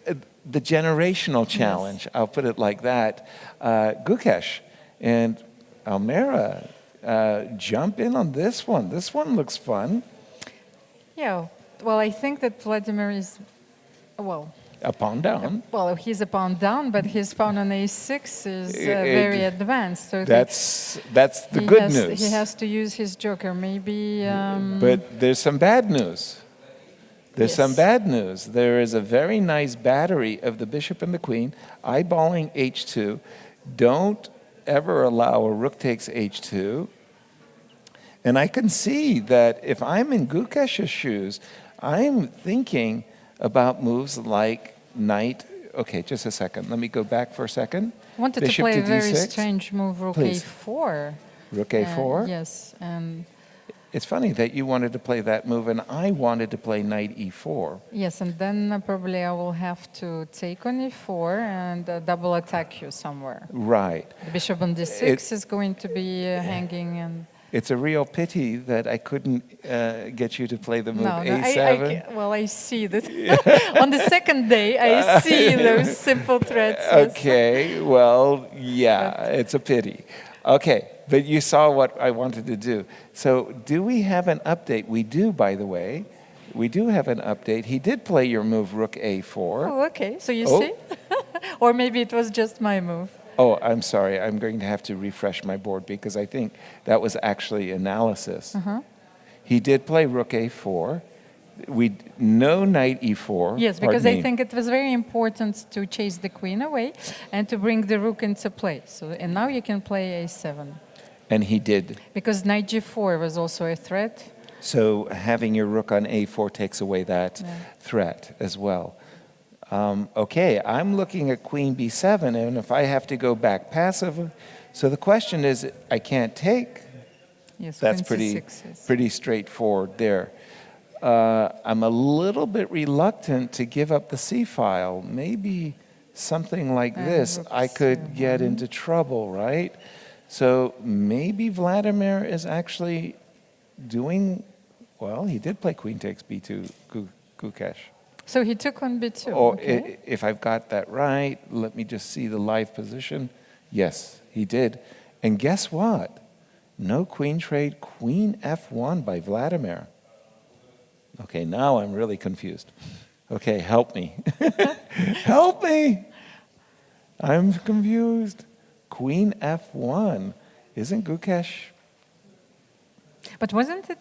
the generational challenge, I'll put it like that. Gukesh and Almera, jump in on this one. This one looks fun. Yeah, well, I think that Vladimir is, well... A pawn down. Well, he's a pawn down, but his pawn on a6 is very advanced. So that's the good news. He has to use his joker, maybe... But there's some bad news. There's some bad news. There is a very nice battery of the bishop and the queen, eyeballing h2. Don't ever allow a rook takes h2. And I can see that if I'm in Gukesh's shoes, I'm thinking about moves like knight. Okay, just a second. Let me go back for a second. I wanted Bishop to play a very d6. strange move, rook Please. a4. Rook a4? Yes, and... It's funny that you wanted to play that move and I wanted to play knight e4. Yes, and then probably I will have to take on e4 and double attack you somewhere. Right. The bishop on d6 is going to be hanging and... It's a real pity that I couldn't get you to play the move No, a7. well, I see that. On the second day, I see those simple threats. Yes. Okay, well, yeah, it's a pity. Okay, but you saw what I wanted to do. So do we have an update? We do, by the way. We do have an update. He did play your move, rook a4. Oh, okay, so you see? Or maybe it was just my move. Oh, I'm sorry. I'm going to have to refresh my board because I think that was actually analysis. He did play rook a4. No knight e4. Yes, because I think it was very important to chase the queen away and to bring the rook into play. So, and now you can play a7. And he did. Because knight g4 was also a threat. So having your rook on a4 takes away that threat as well. Okay, I'm looking at queen b7, and if I have to go back passive, so the question is, I can't take. Yes, That's queen c6, yes. pretty straightforward there. I'm a little bit reluctant to give up the c-file. Maybe something like this, I could get into trouble, right? So maybe Vladimir is actually doing, well, he did play queen takes b2, Gukesh. So he took on b2. Or okay. if I've got that right, let me just see the live position. Yes, he did. And guess what? No queen trade, queen f1 by Vladimir. Okay, now I'm really confused. Okay, help me. Help me! I'm confused. Queen f1. Isn't Gukesh But wasn't it,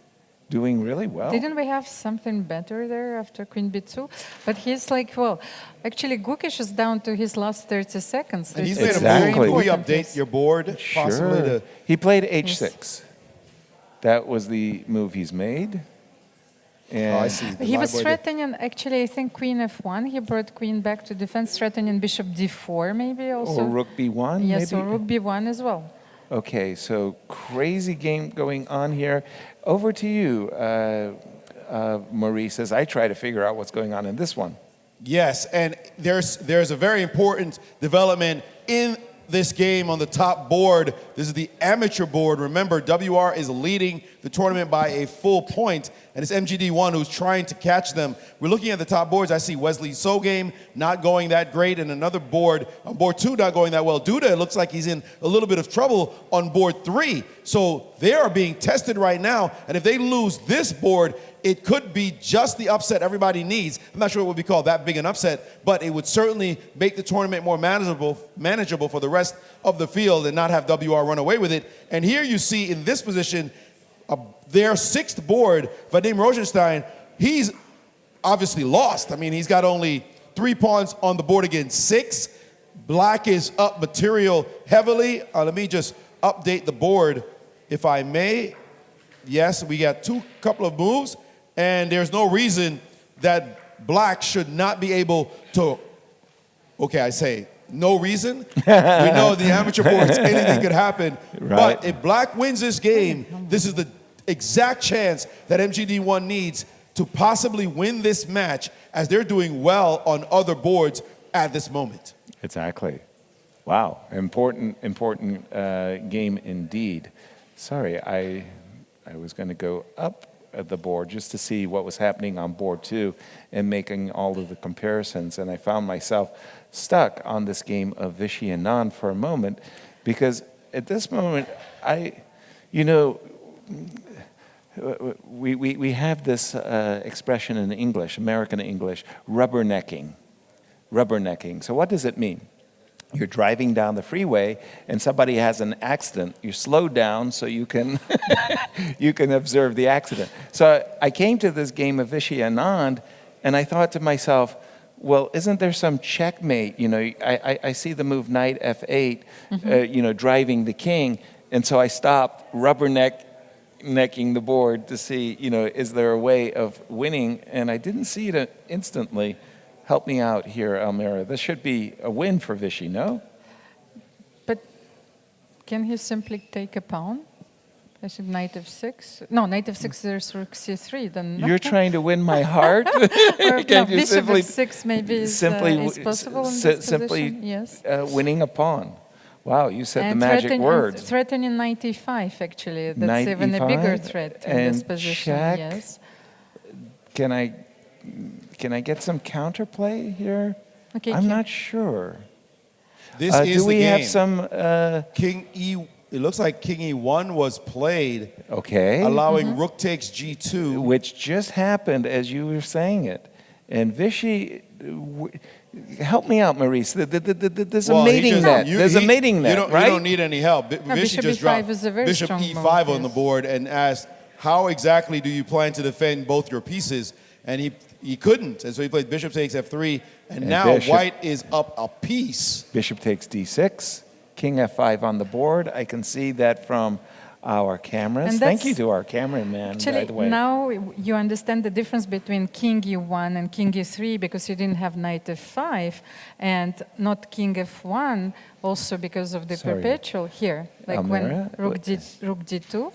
doing really well? didn't we have something better there after queen b2? But he's like, well, actually Gukesh is down to his last 30 seconds. And he's It's made a move. Exactly. Can we important, update yes. your board possibly Sure. to... He played h6. That was the move he's made. And Oh, I see. The He live was board- threatening, actually, I think queen f1. He brought queen back to defense, threatening bishop d4 maybe also. Or rook b1, Yes, maybe? or rook b1 as well. Okay, so crazy game going on here. Over to you, Maurice, as I try to figure out what's going on in this one. Yes, and there's a very important development in this game on the top board. This is the amateur board. Remember, WR is leading the tournament by a full point, and it's MGD1 who's trying to catch them. We're looking at the top boards. I see Wesley So game not going that great, and another board, on board 2, not going that well. Duda, it looks like he's in a little bit of trouble on board 3. So they are being tested right now, and if they lose this board, it could be just the upset everybody needs. I'm not sure it would be called that big an upset, but it would certainly make the tournament more manageable for the rest of the field and not have WR run away with it. And here you see in this position, their 6th board, Vadim Rosenstein, he's obviously lost. I mean, he's got only 3 pawns on the board against 6. Black is up material heavily. Let me just update the board, if I may. Yes, we got couple of moves, and there's no reason that Black should not be able to, okay, I say no reason. We know the amateur boards, anything could happen. Right. But if Black wins this game, this is the exact chance that MGD1 needs to possibly win this match, as they're doing well on other boards at this moment. Exactly. Wow, important game indeed. Sorry, I was going to go up the board just to see what was happening on board 2 and making all of the comparisons, and I found myself stuck on this game of Vishy and Anand for a moment, because at this moment, we have this expression in English, American English, rubbernecking. Rubbernecking. So what does it mean? You're driving down the freeway and somebody has an accident. You slow down so you can you can observe the accident. So I came to this game of Vishy Anand, and I thought to myself, well, isn't there some checkmate? You know, I see the move knight f8, driving the king, and so I stopped rubbernecking the board to see, is there a way of winning? And I didn't see it instantly. Help me out here, Almira. This should be a win for Vishy, no? But can he simply take a pawn? I said knight f6. No, knight f6, there's rook c3. Then you're trying to win my heart? Or, no, bishop f6 maybe is possible in this position. Yes. Winning a pawn. Wow, you said the magic words. Threatening knight e5, actually. That's Knight even e5 a bigger threat in this position. Check. Yes. Can I get some counterplay here? Okay. I'm not sure. This is do we the game. have some? King E. It looks like King E1 was played. Okay. Allowing Rook takes G2, which just happened as you were saying it, and Vishy. Help me out, Maurice. There's a mating net. There's a mating net, right? You don't need any help. Vishy just dropped Bishop E5 on the board and asked, how exactly do you plan to defend both your pieces? And he couldn't, and so he played Bishop takes F3, and now White is up a piece. Bishop takes D6, King F5 on the board. I can see that from our cameras. Thank you to our cameraman, by the way. Now you understand the difference between King E1 and King E3, because you didn't have Knight F5, and not King F1, also because of the perpetual here, like Almira? when Rook D2.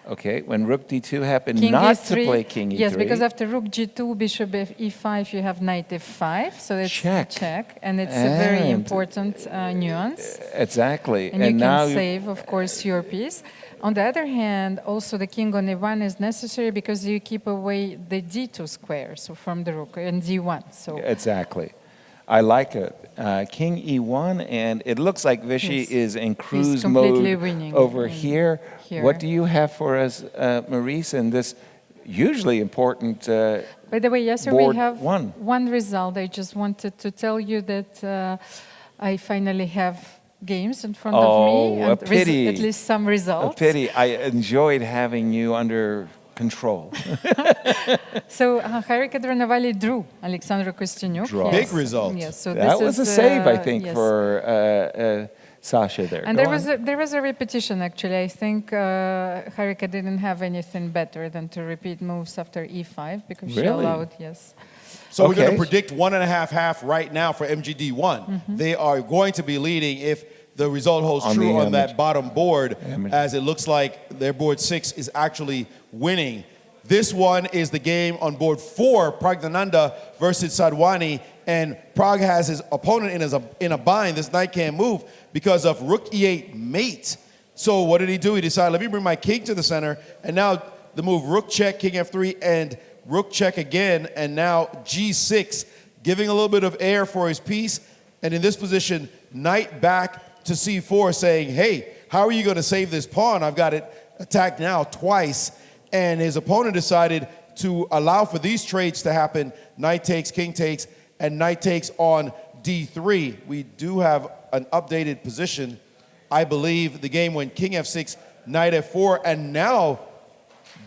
Okay, when Rook D2 happened, King not E3, to play King E3. Yes, because after Rook G2, Bishop E5, you have Knight F5, so it's check, and it's a very important nuance. Exactly. And you can save, of course, your piece. On the other hand, also the king on E1 is necessary because you keep away the D2 square, so from the rook, and D1. So exactly. I like it. King E1, and it looks like Vishy is in cruise mode over here. What do you have for us, Maurice, in this hugely important By the way, yes, board we have one result. I just wanted to tell you that I finally have games in front of me, and a pity. At least some results. A pity. I enjoyed having you under control. So Harika Dronavalli drew Alexandra Kosteniuk. Yes. Big result. Yes, so that was a save, I think, yes. for Sasha there. And there was a repetition, actually. I think Harika didn't have anything better than to repeat moves after E5 because she allowed, yes. So we're going to predict 1.5 right now for MGD1. They are going to be leading if the result holds true on that bottom board, as it looks like their board 6 is actually winning. This one is the game on board 4, Pragnananda versus Sadhwani. And Prague has his opponent in a bind. This knight can't move because of rook e8 mate. So what did he do? He decided, let me bring my king to the center. And now the move rook check, king f3, and rook check again. And now g6, giving a little bit of air for his piece. And in this position, knight back to c4, saying, hey, how are you going to save this pawn? I've got it attacked now twice. And his opponent decided to allow for these trades to happen. Knight takes, king takes, and knight takes on d3. We do have an updated position. I believe the game went king f6, knight f4, and now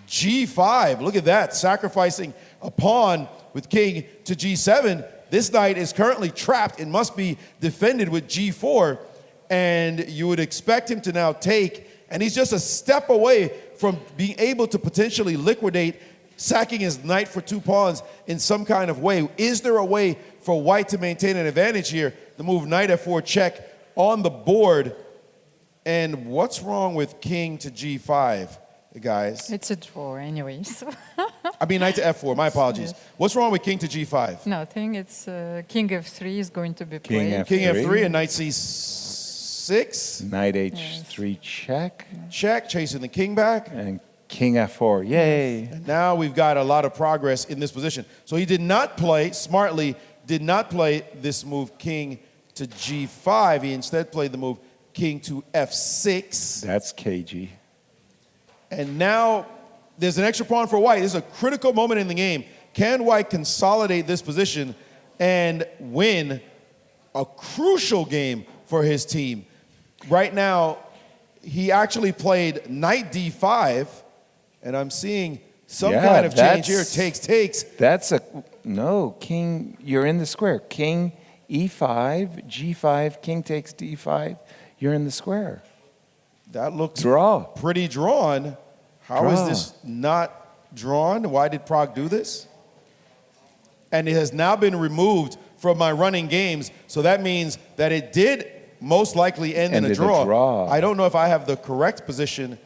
g5. Look at that, sacrificing a pawn with king to g7. This knight is currently trapped and must be defended with g4, and you would expect him to now take, and he's just a step away from being able to potentially liquidate, sacking his knight for 2 pawns in some kind of way. Is there a way for white to maintain an advantage here? The move knight f4 check on the board. And what's wrong with king to g5, guys? It's a draw anyways. I mean knight to f4, my apologies. Yes. What's wrong with king to g5? Nothing, it's king f3 is going to be King played. King F3. f3 and knight c6. Knight h3 check. Check, chasing the king back. And king f4. Yay. And now we've got a lot of progress in this position. So he did not play, smartly, did not play this move king to g5. He instead played the move king to f6. That's cagey. And now there's an extra pawn for white. This is a critical moment in the game. Can white consolidate this position and win a crucial game for his team? Right now, he actually played knight d5, and I'm seeing some kind of change here. Takes. That's no, king, you're in the square. King e5, g5, king takes d5, you're in the square. That looks Draw. pretty drawn. How is this not drawn? Why did Prague do this? And it has now been removed from my running games, so that means that it did most likely end in a draw. I don't know if I have the correct position.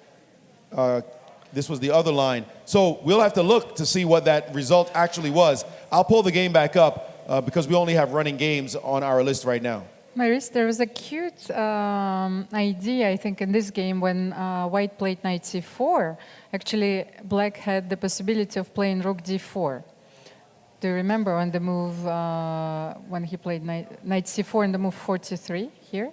This was the other line. So we'll have to look to see what that result actually was. I'll pull the game back up because we only have running games on our list right now. Maris, there was a cute idea, I think, in this game when white played knight c4. Actually, black had the possibility of playing rook d4. Do you remember on the move when he played knight c4 and the move 43 here?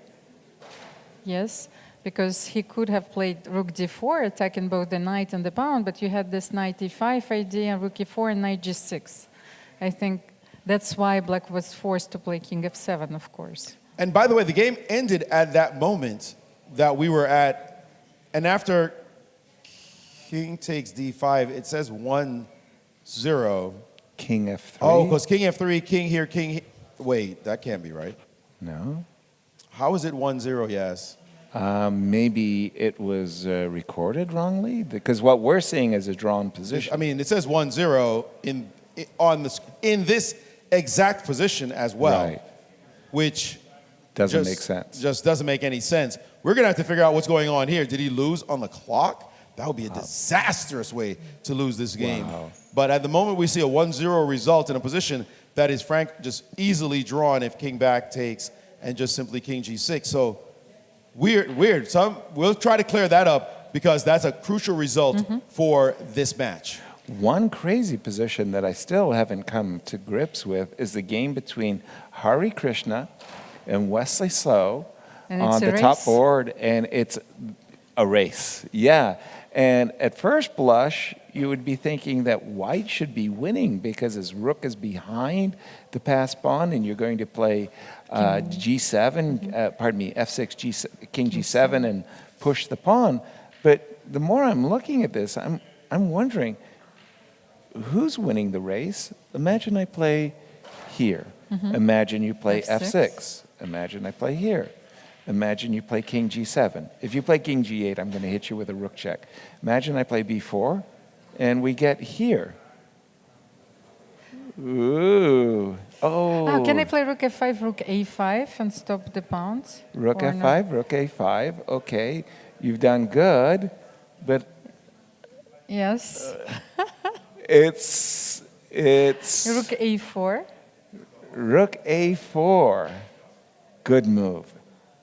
Yes, because he could have played rook d4, attacking both the knight and the pawn, but you had this knight e5 idea, rook e4, and knight g6. I think that's why black was forced to play king f7, of course. And by the way, the game ended at that moment that we were at, and after king takes d5, it says 1-0. King f3. Oh, because king f3, king here, wait, that can't be right. No. How is it 1-0, yes? Maybe it was recorded wrongly, because what we're seeing is a drawn position. I mean, it says 1-0 in this exact position as well, Right. which Doesn't make sense. Just doesn't make any sense. We're going to have to figure out what's going on here. Did he lose on the clock? That would be a disastrous way to lose this game. Wow. But at the moment, we see a 1-0 result in a position that is, just easily drawn if king back takes and just simply king g6. So weird. So we'll try to clear that up because that's a crucial result for this match. One crazy position that I still haven't come to grips with is the game between Hari Krishna and Wesley So on the top board, and it's a race. Yeah. And at first blush, you would be thinking that white should be winning because his rook is behind the passed pawn, and you're going to play g7, f6, king g7, and push the pawn. But the more I'm looking at this, I'm wondering, who's winning the race? Imagine I play here. Imagine you play f6. Imagine I play here. Imagine you play king g7. If you play king g8, I'm going to hit you with a rook check. Imagine I play b4, and we get here. Ooh. Oh. Can I play rook f5, rook a5, and stop the pawns? Rook Or f5, no? rook a5. Okay, you've done good, but Yes. it's Rook a4. rook a4. Good move.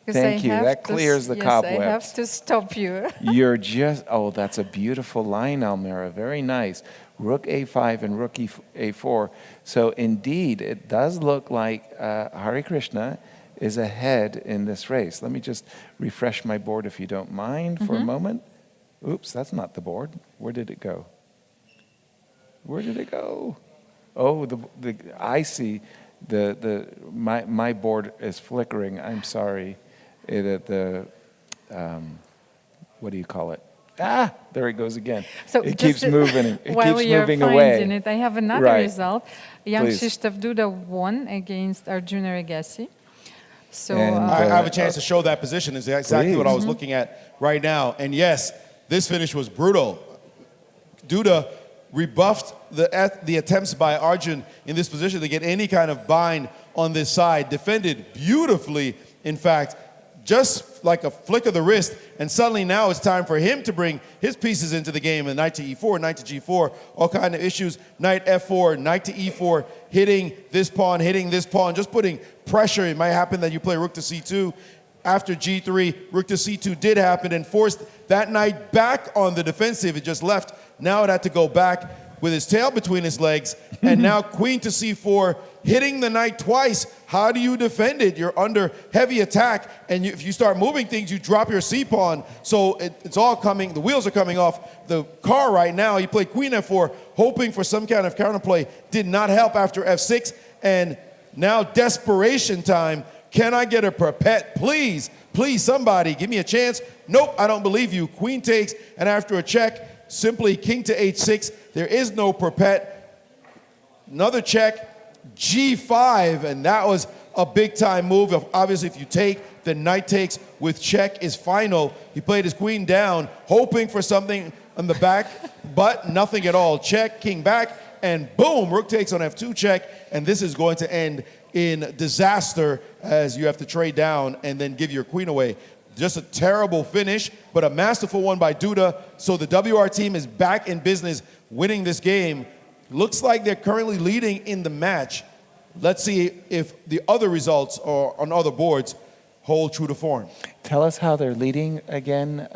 Because Thank you. That clears the cobwebs. I have to stop you. You're just, oh, that's a beautiful line, Almira. Very nice. Rook a5 and rook a4. So indeed, it does look like Hare Krishna is ahead in this race. Let me just refresh my board, if you don't mind, for a moment. Oops, that's not the board. Where did it go? Where did it go? Oh, I see. My board is flickering. I'm sorry. What do you call it? Ah, there it goes again. So it keeps moving. It while keeps we are moving finding away. it, I have another Right. result. Jan Please. Krzysztof Duda won against Arjuna Agassi. So And, I have a chance to show that position. Is exactly what I was Please. looking at right now. And yes, this finish was brutal. Duda rebuffed the attempts by Arjun in this position to get any kind of bind on this side. Defended beautifully, in fact, just like a flick of the wrist. And suddenly now it's time for him to bring his pieces into the game. And knight to e4, knight to g4, all kind of issues. Knight f4, knight to e4, hitting this pawn, just putting pressure. It might happen that you play rook to c2. After g3, rook to c2 did happen and forced that knight back on the defensive. It just left. Now it had to go back with his tail between his legs. And now queen to c4, hitting the knight twice. How do you defend it? You're under heavy attack. And if you start moving things, you drop your c-pawn. So it's all coming. The wheels are coming off the car right now. He played queen f4, hoping for some kind of counterplay. Did not help after f6. And now desperation time. Can I get a perpet? Please, please, somebody, give me a chance. Nope, I don't believe you. Queen takes, and after a check, simply king to h6. There is no perpet. Another check, g5, and that was a big-time move. Obviously, if you take, the knight takes with check is final. He played his queen down, hoping for something on the back, but nothing at all. Check, king back, and boom, rook takes on f2 check, and this is going to end in disaster as you have to trade down and then give your queen away. Just a terrible finish, but a masterful one by Duda. So the WR team is back in business, winning this game. Looks like they're currently leading in the match. Let's see if the other results or on other boards hold true to form. Tell us how they're leading again,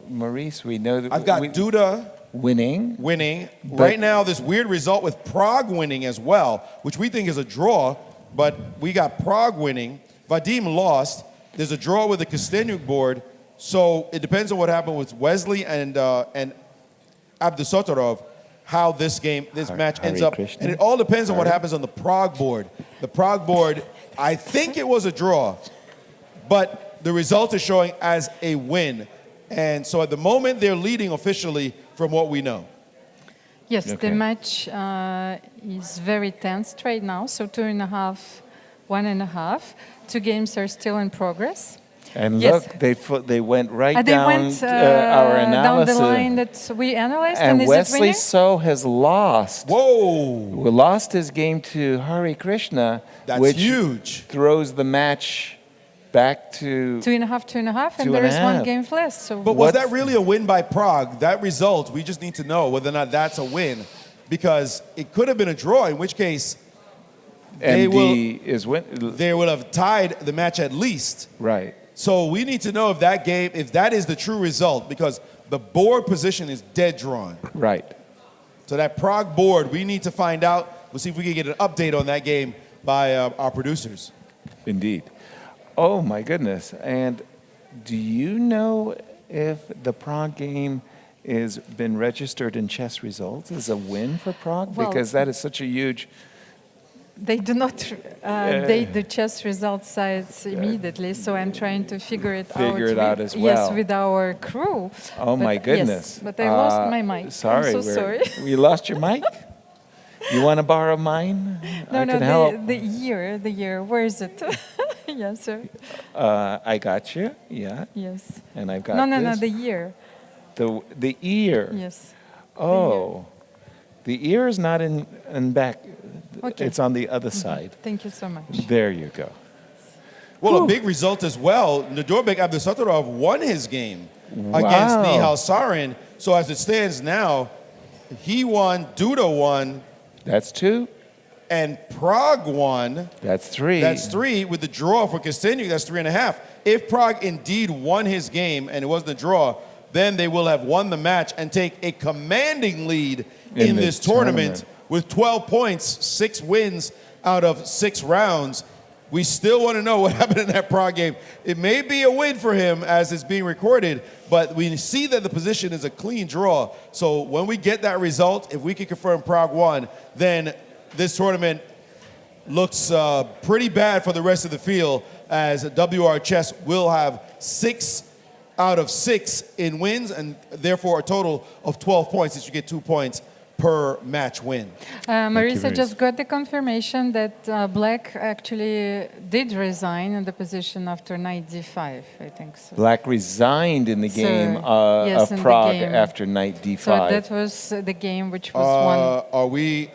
Maurice. We know that I've got Duda winning. Right now, this weird result with Prague winning as well, which we think is a draw, but we got Prague winning. Vadim lost. There's a draw with the Kosteniuk board, so it depends on what happened with Wesley and Abdusatorov, how this match ends up. Krishna. And it all depends on what happens on the Prague board. The Prague board, I think it was a draw, but the result is showing as a win. And so at the moment, they're leading officially from what we know. yes, Okay. the match is very tense right now. So 2.5, 1.5. 2 games are still in progress. And Yes. look, they went right They down went our down analysis. the line that we analyzed. And is Wesley it winning? So has lost. Whoa! Lost his game to Hare Krishna, That's which huge. throws the match back to 2.5, 2.5, and there is 1 2.5. game left. So But was that really a win by Prague? That result, we just need to know whether or not that's a win, because it could have been a draw, in which case MD is win. they would have tied the match at least. Right. So we need to know if that is the true result, because the board position is dead drawn. Right. So that Prague board, we need to find out. We'll see if we can get an update on that game by our producers. Indeed. Oh my goodness. And do you know if the Prague game is been registered in chess results as a win for Prague? Well, Because that is such a huge. they do not date the chess results sites immediately, so I'm trying to figure it out. As Yes, well. with our crew. Oh my But goodness. Yes, but I lost my mic. Sorry. I'm so sorry. You lost your mic? You want to borrow mine? I can help. The year. Where is it? Yes, sir. I got you. Yeah. Yes. And I've got No, this. the year. The ear. Yes. Oh. The ear is not in back. Okay. It's on the other side. Thank you so much. There you go. Well, a big result as well. Nadorbek Abdusatorov won his game against Nihal Sarin. So as it stands now, he won, Duda won, That's 2. and Prague won. That's 3. That's 3 with the draw for Kosteniuk. That's 3.5. If Prague indeed won his game and it wasn't a draw, then they will have won the match and take a commanding lead in this tournament with 12 points, 6 wins out of 6 rounds. We still want to know what happened in that Prague game. It may be a win for him as it's being recorded, but we see that the position is a clean draw. So when we get that result, if we can confirm Prague won, then this tournament looks pretty bad for the rest of the field, as WR Chess will have 6 out of 6 in wins, and therefore a total of 12 points. It should get 2 points per match win. Marisa just got the confirmation that Black actually did resign in the position after knight d5, I think so. Black resigned in the game yes, of in Prague the game. after knight d5. So that was the game which was won.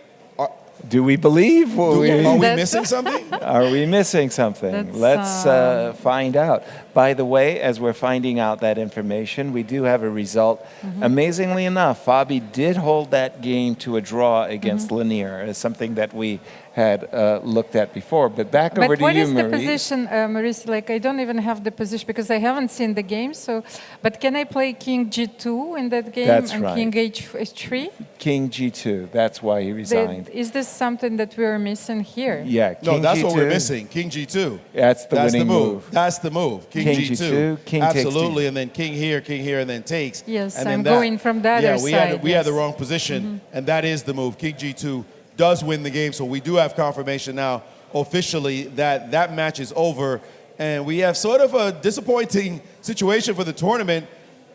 Do we believe? Are we That's- missing something? Are we missing something? That's, Let's find out. By the way, as we're finding out that information, we do have a result. Amazingly enough, Fabi did hold that game to a draw against Leinier. It's something that we had looked at before. But back over But to what you, is the Marie. position, Marisa? Like, I don't even have the position because I haven't seen the game. So, but can I play King G2 in that game That's and right. King H3? King G2. That's why he resigned. Is this something that we are missing here? Yeah, No, King that's G2. what we're missing. King G2. That's the winning move. That's the move. King G2. King takes Absolutely, D. and then king here, and then takes. Yes, and I'm then going from the other side, we had the yes. wrong position, and that is the move. King G2 does win the game, so we do have confirmation now officially that that match is over, and we have sort of a disappointing situation for the tournament,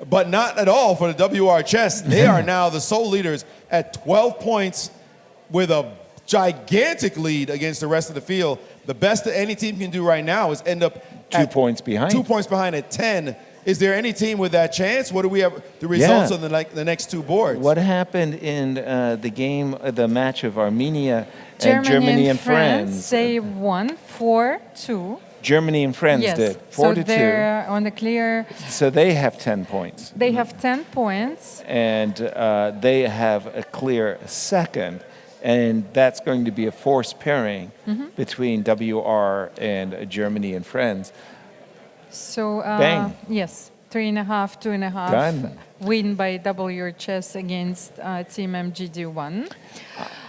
but not at all for the WR Chess. They are now the sole leaders at 12 points with a gigantic lead against the rest of the field. The best that any team can do right now is end up 2 points behind. 2 points behind at 10. Is there any team with that chance? What do we have the results on the next 2 boards? What happened in the match of Armenia and Germany and France? They won 4-2. Germany and France Yes. did 4 so to 2. they're on the clear. So they have 10 points, They have 10 points. and they have a clear second, and that's going to be a forced pairing between WR and Germany and France. So Bang. yes, 3.5, 2.5 Done. win by WR Chess against Team MGD1.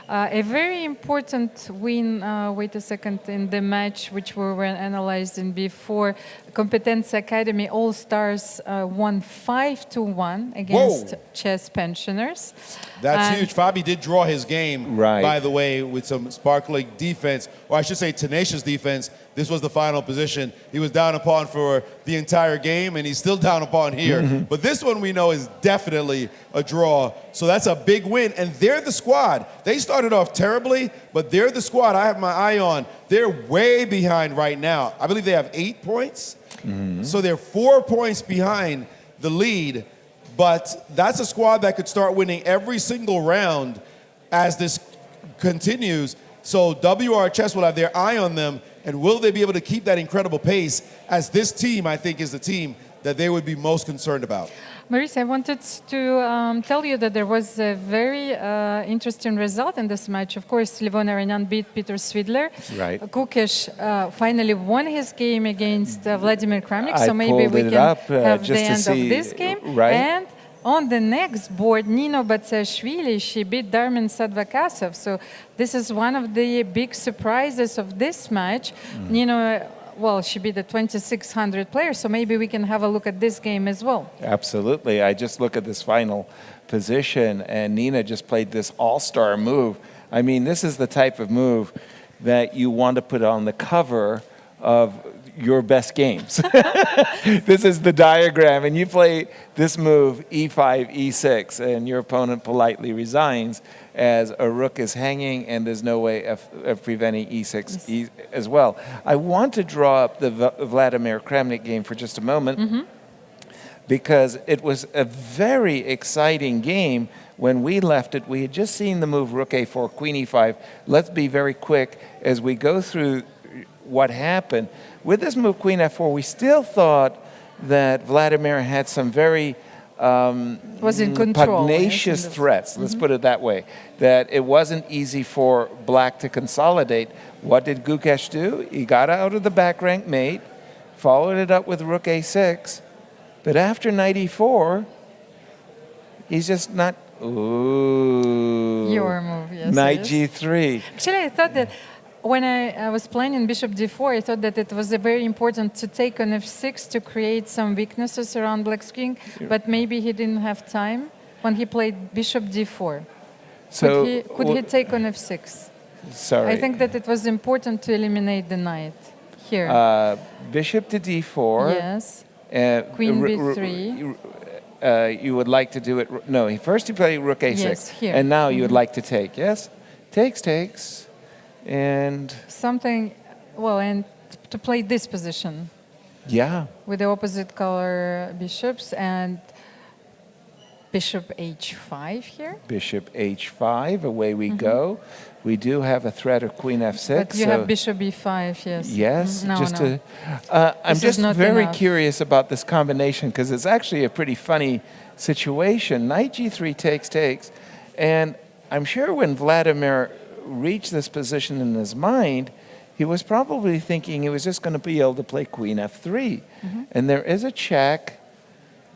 A very important win, wait a second, in the match which we were analyzing before. Competenza Academy All-Stars won 5-1 against chess pensioners. That's And huge. Fabi did draw his game, Right. by the way, with some sparkling defense, or I should say tenacious defense. This was the final position. He was down upon for the entire game, and he's still down upon here. But this one we know is definitely a draw. So that's a big win. And they're the squad. They started off terribly, but they're the squad I have my eye on. They're way behind right now. I believe they have 8 points. So they're 4 points behind the lead. But that's a squad that could start winning every single round as this continues. So WR Chess will have their eye on them. And will they be able to keep that incredible pace, as this team, I think, is the team that they would be most concerned about? Marisa, I wanted to tell you that there was a very interesting result in this match. Of course, Levon Aronian beat Peter Svidler. Right. Kukish finally won his game against Vladimir Kramnik, I so maybe pulled we it can up, have the just to end see, of this game. right. And on the next board, Nino Batsiashvili, she beat Darmin Sadvakasov. So this is one of the big surprises of this match. Nino, well, she beat the 2,600 players, so maybe we can have a look at this game as well. Absolutely. I just look at this final position, and Nina just played this all-star move. I mean, this is the type of move that you want to put on the cover of your best games. This is the diagram, and you play this move, e5, e6, and your opponent politely resigns as a rook is hanging, and there's no way of preventing e6 as well. I want to draw up the Vladimir Kramnik game for just a moment, because it was a very exciting game. When we left it, we had just seen the move rook a4, queen e5. Let's be very quick as we go through what happened. With this move queen f4, we still thought that Vladimir had some very Was in control. pugnacious yes, threats, let's put it that way, that it wasn't easy for black to consolidate. What did Gukesh do? He got out of the back rank mate, followed it up with rook a6, but after knight e4, he's just not, ooh. Your move, yes. Knight yes. g3. Actually, I thought that when I was playing in bishop d4, I thought that it was very important to take on f6 to create some weaknesses around black's king, but maybe he didn't have time when he played bishop d4. So, Could he take on f6? sorry. I think that it was important to eliminate the knight here. Bishop to d4. yes. Queen b3. You would like to do it. No, first you play rook a6. Yes, here. And now you would like to take, yes? Takes. And Something, well, and to play this position yeah, with the opposite color bishops and bishop h5 here. bishop h5, away we go. We do have a threat of queen f6. But you have bishop b5, yes. Yes, No, just no. I'm This is just not very enough. curious about this combination because it's actually a pretty funny situation. Knight g3 takes, and I'm sure when Vladimir reached this position in his mind, he was probably thinking he was just going to be able to play queen f3. And there is a check,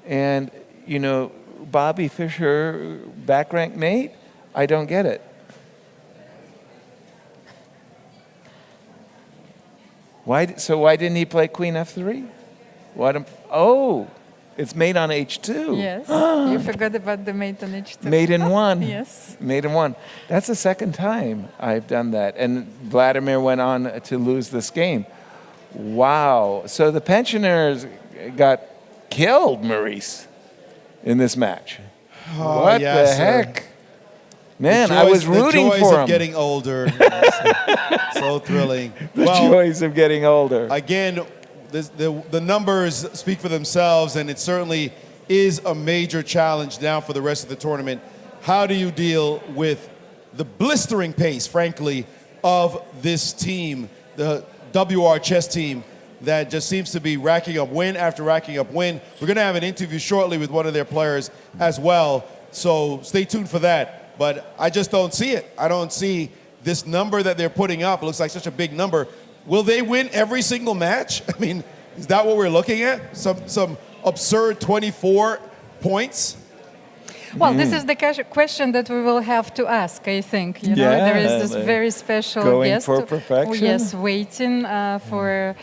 and, you know, Bobby Fischer, back rank mate, I don't get it. So why didn't he play queen f3? Oh, it's mate on h2. Yes, you forgot about the mate on h2. Mate in one. Yes. Mate in one. That's the second time I've done that. And Vladimir went on to lose this game. Wow. So the pensioners got killed, Maurice, in this match. What yes, the sir. heck? Man, I was rooting the joys for of him. getting older. So thrilling. The joys of getting older. Again, the numbers speak for themselves, and it certainly is a major challenge now for the rest of the tournament. How do you deal with the blistering pace, frankly, of this team, the WR chess team, that just seems to be racking up win after racking up win? We're going to have an interview shortly with one of their players as well, so stay tuned for that. But I just don't see it. I don't see this number that they're putting up. It looks like such a big number. Will they win every single match? I mean, is that what we're looking at? Some absurd 24 points? Well, this is the question that we will have to ask, I think. You know, there is this very special going guest. for perfection? Yes, waiting for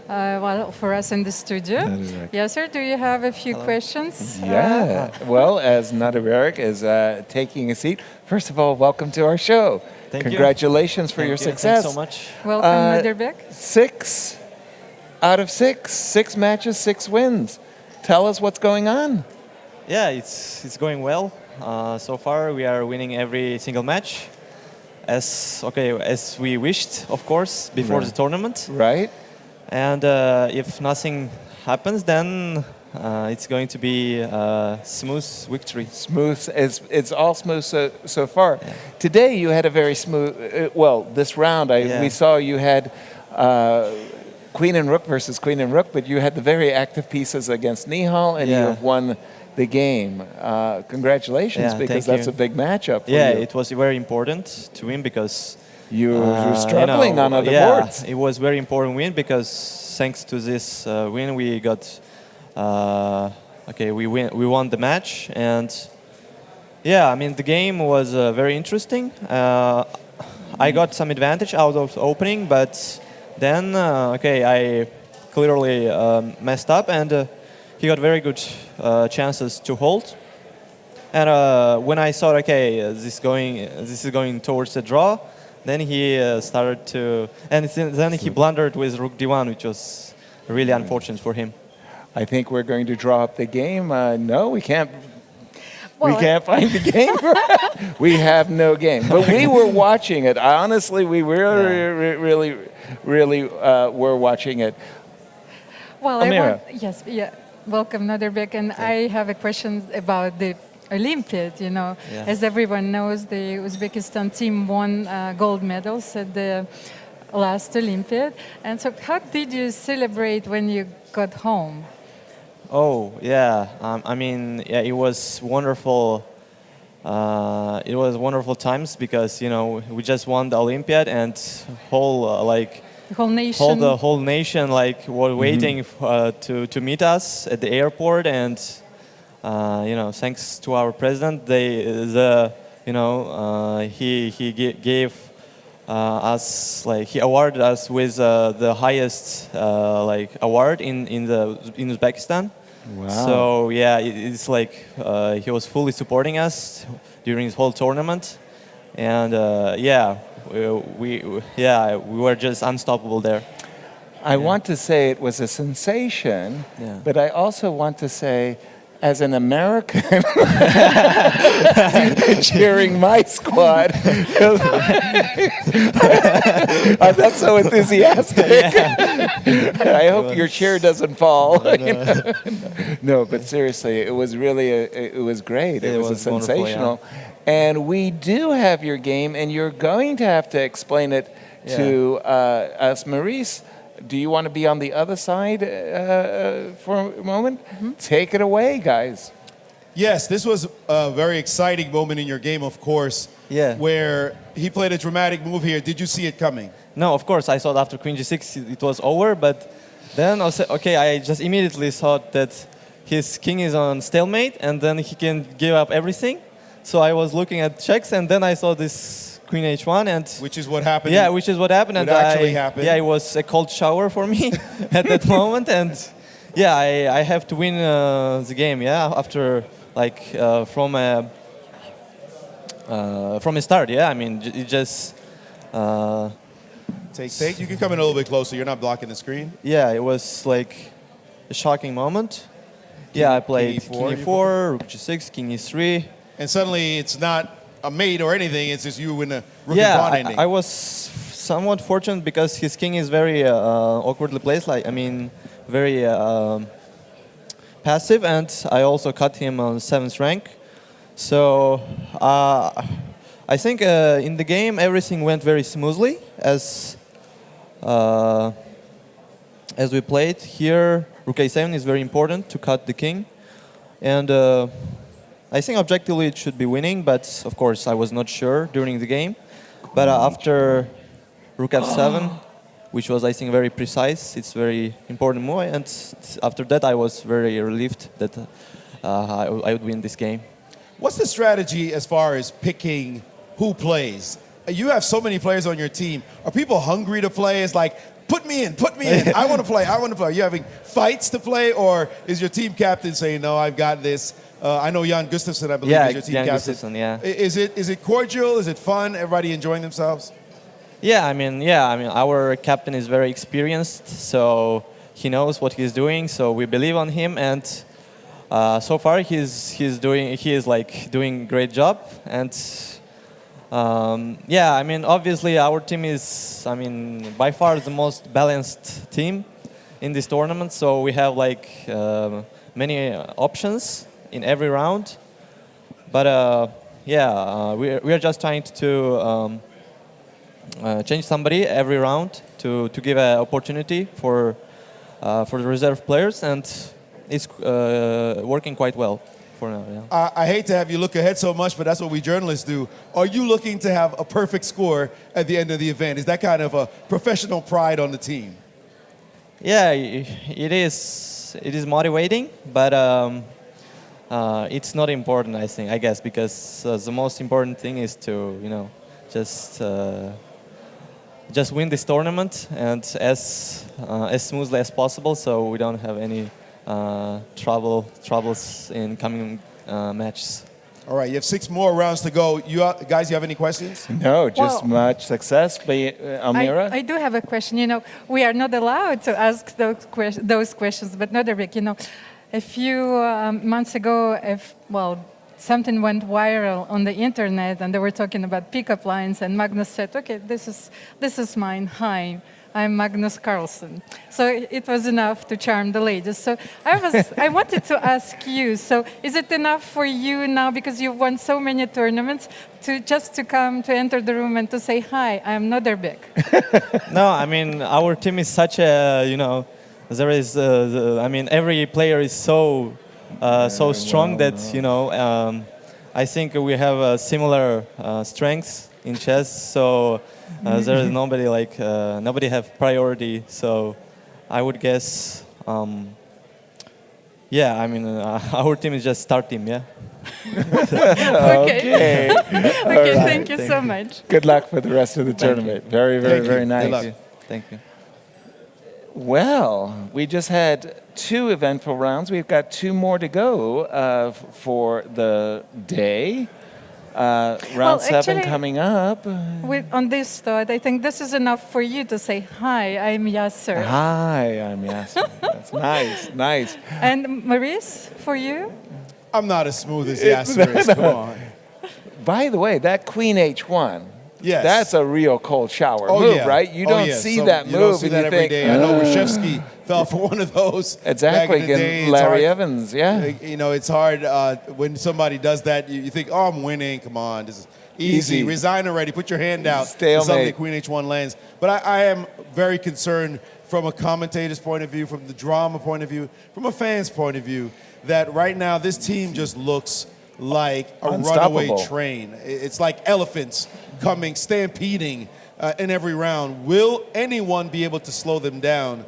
us in the studio. Yes, sir. Do you have a few questions? Yeah. Well, as Nadarerik is taking a seat, first of all, welcome to our show. Thank you. Congratulations for your success. Thanks so much. Welcome, Naderbek. 6 out of 6. 6 matches, 6 wins. Tell us what's going on. Yeah, it's going well. So far, we are winning every single match, as we wished, of course, before the tournament. Right. And if nothing happens, then it's going to be a smooth victory. Smooth. It's all smooth so far. Yeah. Today you had a very smooth. This round we saw you had queen and rook versus queen and rook, but you had the very active pieces against Nihal, and you have won the game. Congratulations, because that's a big matchup. For you. It was very important to win because you were struggling on other boards. It was very important win because thanks to this win we got. We won the match, and I mean the game was very interesting. I got some advantage out of opening, but then I clearly messed up, and he got very good chances to hold. And when I thought, this is going towards a draw, then he started to, and then he blundered with rook d1, which was really unfortunate for him. I think we're going to draw up the game. No, we can't. We can't find the game. We have no game. But we were watching it. Honestly, we really were watching it. Well, Amira. Welcome, Naderbek. And I have a question about the Olympiad. You know, as everyone knows, the Uzbekistan team won gold medals at the last Olympiad. And so, how did you celebrate when you got home? Oh yeah, I mean, yeah, it was wonderful. It was wonderful times because we just won the Olympiad and whole The whole nation. the whole nation were waiting to meet us at the airport, and thanks to our president, he gave us he awarded us with the highest award in Uzbekistan. Wow. So yeah, it's he was fully supporting us during this whole tournament, and we were just unstoppable there. I want to say it was a sensation, Yeah. but I also want to say, as an American cheering my squad, that's so enthusiastic. I hope your chair doesn't fall. No, but seriously, it was really it was great. It was was wonderful, sensational. And we do have your game, and you're going to have to explain it to us. Maurice, do you want to be on the other side for a moment? Take it away, guys. Yes, this was a very exciting moment in your game, of course. Yeah. Where he played a dramatic move here. Did you see it coming? No, of course, I thought after Queen G6 it was over, but then I just immediately thought that his king is on stalemate and then he can give up everything. So I was looking at checks and then I saw this Queen H1 and... Which is what happened. Yeah, which is what happened. What And actually happened. Yeah, it was a cold shower for me at that moment. And yeah, I have to win the game, after from a start, I mean, it just... Take. You can come in a little bit closer. You're not blocking the screen. Yeah, it was a shocking moment. Yeah, I played King King E4, E4, Rook G6, King E3. And suddenly it's not a mate or anything. It's just you in a rook and pawn ending. I was somewhat fortunate because his king is very awkwardly placed. Very passive, and I also cut him on 7th rank. So I think in the game everything went very smoothly as we played. Here, Rook A7 is very important to cut the king, and I think objectively it should be winning, but of course I was not sure during the game. But after Rook F7, which was I think very precise, it's very important move, and after that I was very relieved that I would win this game. What's the strategy as far as picking who plays? You have so many players on your team. Are people hungry to play? It's like, put me in. I want to play. Are you having fights to play, or is your team captain saying, no, I've got this? I know Jan Gustafsson, I believe, is your team Jan captain. Gustafsson, yeah. Is it cordial? Is it fun? Everybody enjoying themselves? I mean, our captain is very experienced, so he knows what he's doing. So we believe on him, and so far he is doing great job. And I mean, obviously our team is, by far the most balanced team in this tournament. So we have many options in every round. But we are just trying to change somebody every round to give an opportunity for the reserve players, and it's working quite well for now. Yeah. I hate to have you look ahead so much, but that's what we journalists do. Are you looking to have a perfect score at the end of the event? Is that kind of a professional pride on the team? Yeah, it is. It is motivating, but it's not important, I guess, because the most important thing is to just win this tournament and as smoothly as possible, so we don't have any troubles in coming matches. All right, you have 6 more rounds to go. You have any questions? No, just much success. But Almira? I do have a question. We are not allowed to ask those questions, but Nodarbek, a few months ago, something went viral on the internet, and they were talking about pickup lines, and Magnus said, "Okay, this is mine. Hi, I'm Magnus Carlsen." So it was enough to charm the ladies. So I wanted to ask you. So is it enough for you now, because you've won so many tournaments, to come to enter the room and to say, "Hi, I'm Nodarbek"? No, I mean our team is such a there is, I mean, every player is so strong that, I think we have similar strengths in chess. So there is nobody have priority. So I would guess, yeah, I mean, our team is just start team, yeah. Okay. Okay, thank you so much. Good luck for the rest of the tournament. Very, very, very nice. Thank you. Well, we just had 2 eventful rounds. We've got 2 more to go for the day. Round 7 actually, coming up. On this thought, I think this is enough for you to say, hi, I'm Yasser. Hi, I'm Yasser. That's nice, nice. And Maurice, for you? I'm not as smooth as Yasser is. Come on. By the way, that Queen H1, Yes. that's a real cold shower move, yeah. right? You don't see that move. You don't see and that you every think, day. I know Reshevsky fell for one of those. Exactly, back in the day. against It's Larry hard. Evans, yeah. You know, it's hard when somebody does that. You think, oh, I'm winning. Come on, this is easy. Easy. Resign already. Put your hand out. Stalemate. Suddenly Queen H1 lands. But I am very concerned from a commentator's point of view, from the drama point of view, from a fan's point of view, that right now this team just looks like a runaway Unstoppable. train. It's like elephants coming, stampeding in every round. Will anyone be able to slow them down?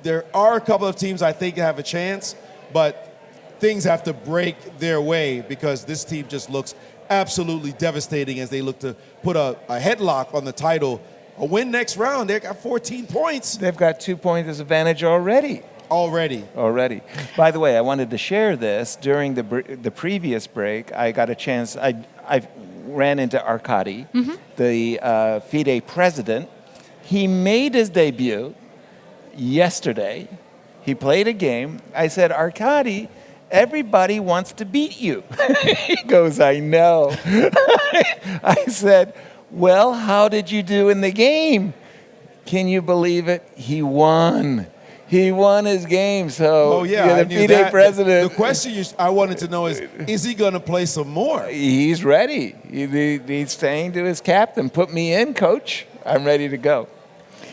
There are a couple of teams I think have a chance, but things have to break their way because this team just looks absolutely devastating as they look to put a headlock on the title. A win next round, they got 14 points. They've got 2 points advantage already. Already. By the way, I wanted to share this. During the previous break, I got a chance. I ran into Arkady, the FIDE president. He made his debut yesterday. He played a game. I said, Arkady, everybody wants to beat you. He goes, I know. I said, well, how did you do in the game? Can you believe it? He won. He won his game, so I the knew FIDE that. president. The question I wanted to know is he going to play some more? He's ready. He's saying to his captain, put me in, coach. I'm ready to go.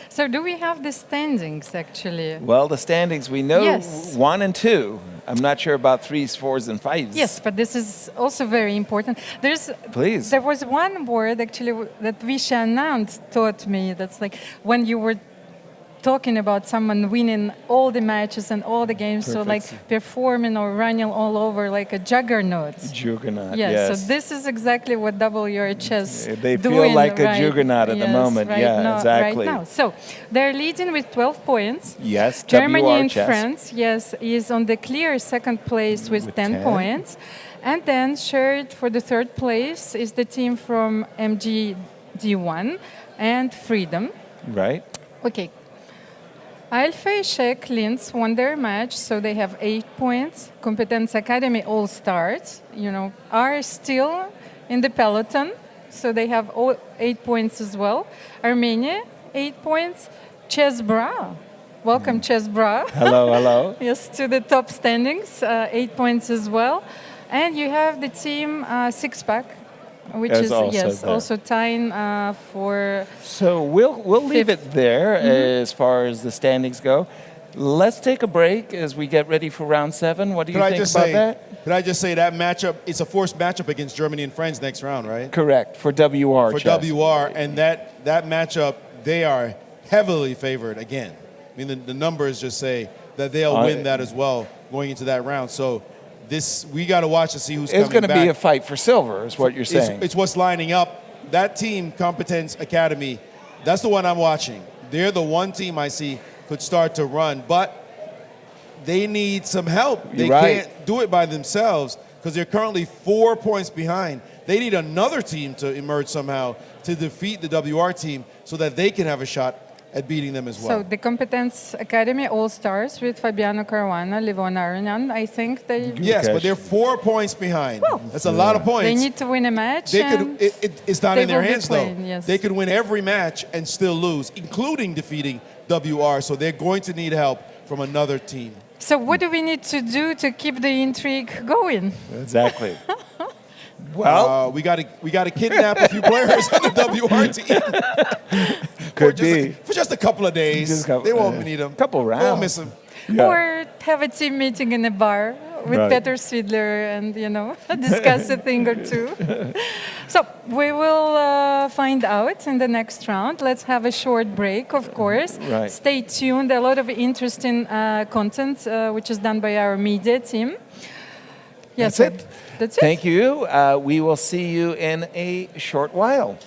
So do we have the standings, actually? Well, the standings, we know Yes. 1 and 2. I'm not sure about 3s, 4s, and 5s. Yes, but this is also very important. Please. There was one word, actually, that Vishy Anand taught me. That's like when you were talking about someone winning all the matches and all the games, so like performing or running all over like a juggernaut. Juggernaut, Yes, yes. so this is exactly what WRHS They feel doing like a right, juggernaut at the moment. Right Yeah, now, exactly. Right now. So they're leading with 12 points. Yes, Germany WR and chess. France, yes, is on the clear second place with 10 points. And then shared for the third place is the team from MGD1 and Freedom. Right. Okay. Alpha Eshek Linz won their match, so they have 8 points. Competence Academy All Stars, are still in the peloton, so they have 8 points as well. Armenia, 8 points. Chesbra, welcome Chesbra. Hello. Yes, to the top standings, 8 points as well. And you have the team Six Pack, which That's is also there. also tying for. So we'll leave it there as far as the standings go. Let's take a break as we get ready for round 7. What do you think about that? Could I just say that matchup, it's a forced matchup against Germany and France next round, right? Correct, for WR For chess. WR, and that matchup, they are heavily favored again. I mean, the numbers just say that they'll win that as well going into that round. So we got to watch to see who's coming back. It's going to be a fight for silver, is what you're saying. It's what's lining up. That team, Competence Academy, that's the one I'm watching. They're the one team I see could start to run, but they need some help. They can't do it by themselves because they're currently 4 points behind. They need another team to emerge somehow to defeat the WR team so that they can have a shot at beating them as well. So the Competence Academy All-Stars with Fabiano Caruana, Livon Aronian, I think they... Yes, but they're 4 points behind. That's a lot of points. They need to win a match. They could, it's not in their will be hands, playing, though. yes. They could win every match and still lose, including defeating WR. So they're going to need help from another team. So what do we need to do to keep the intrigue going? Exactly. Well, we got to kidnap a few players on the WR team. Could be. For just a couple of days. They won't need them. Couple rounds. They won't miss them. Yeah. or have a team meeting in a bar with Right. Peter Svidler and, discuss a thing or two. So we will find out in the next round. Let's have a short break, of course. Right. Stay tuned. A lot of interesting content, which is done by our media team. Yes, That's it. That's it. Thank you. We will see you in a short while.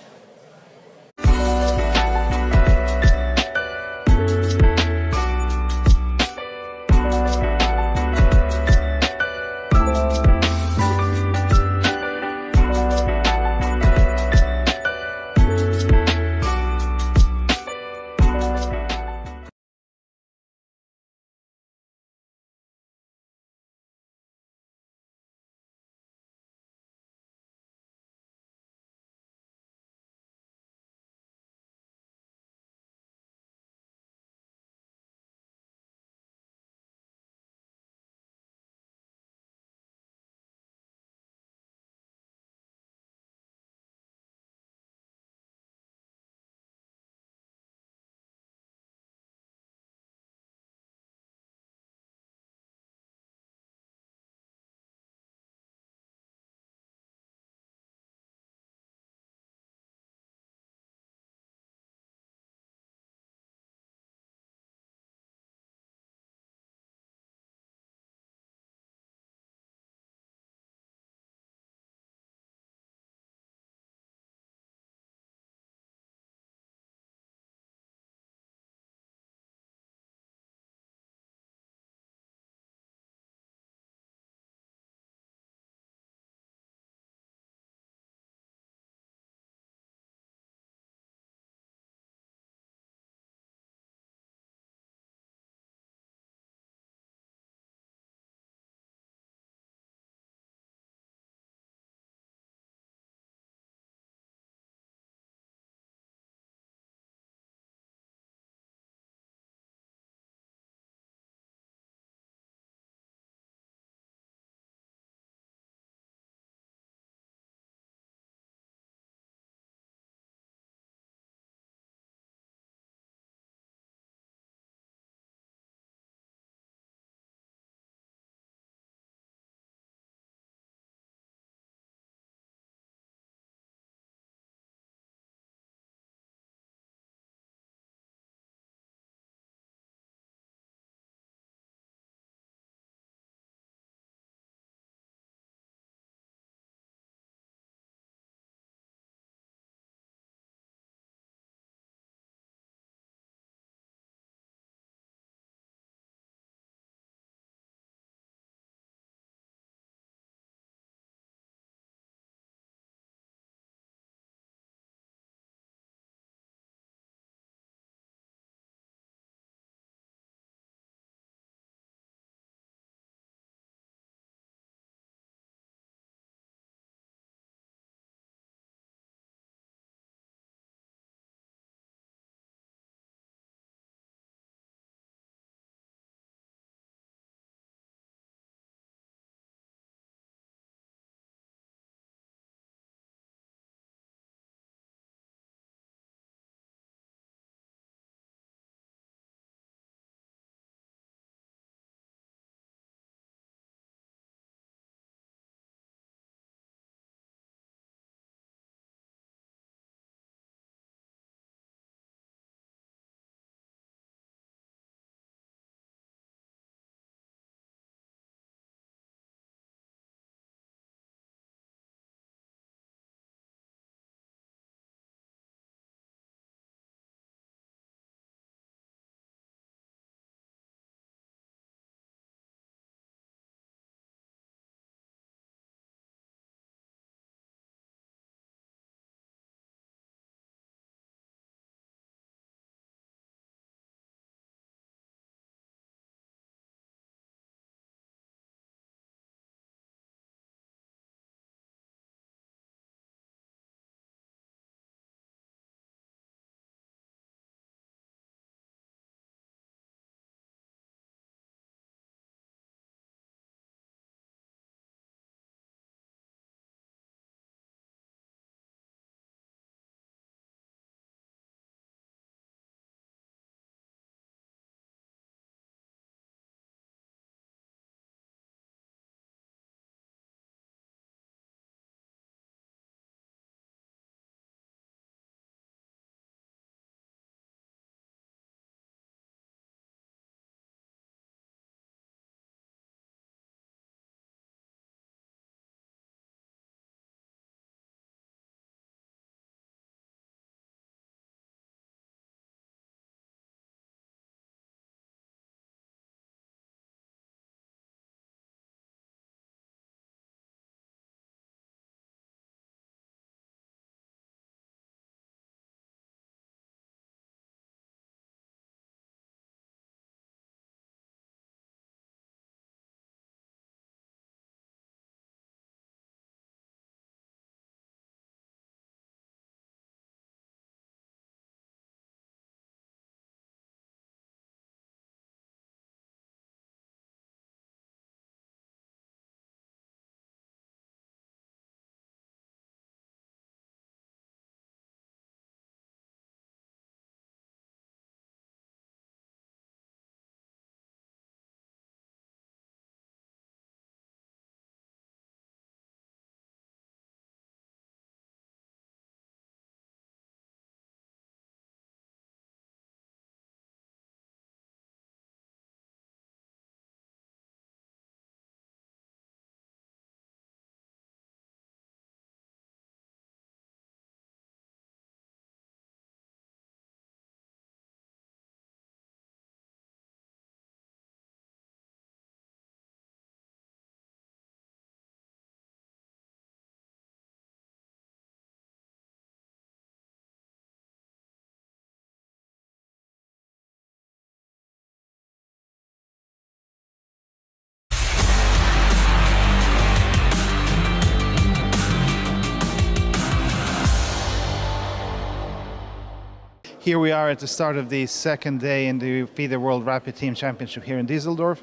Here we are at the start of the second day in the FIDE World Rapid Team Championship here in Düsseldorf.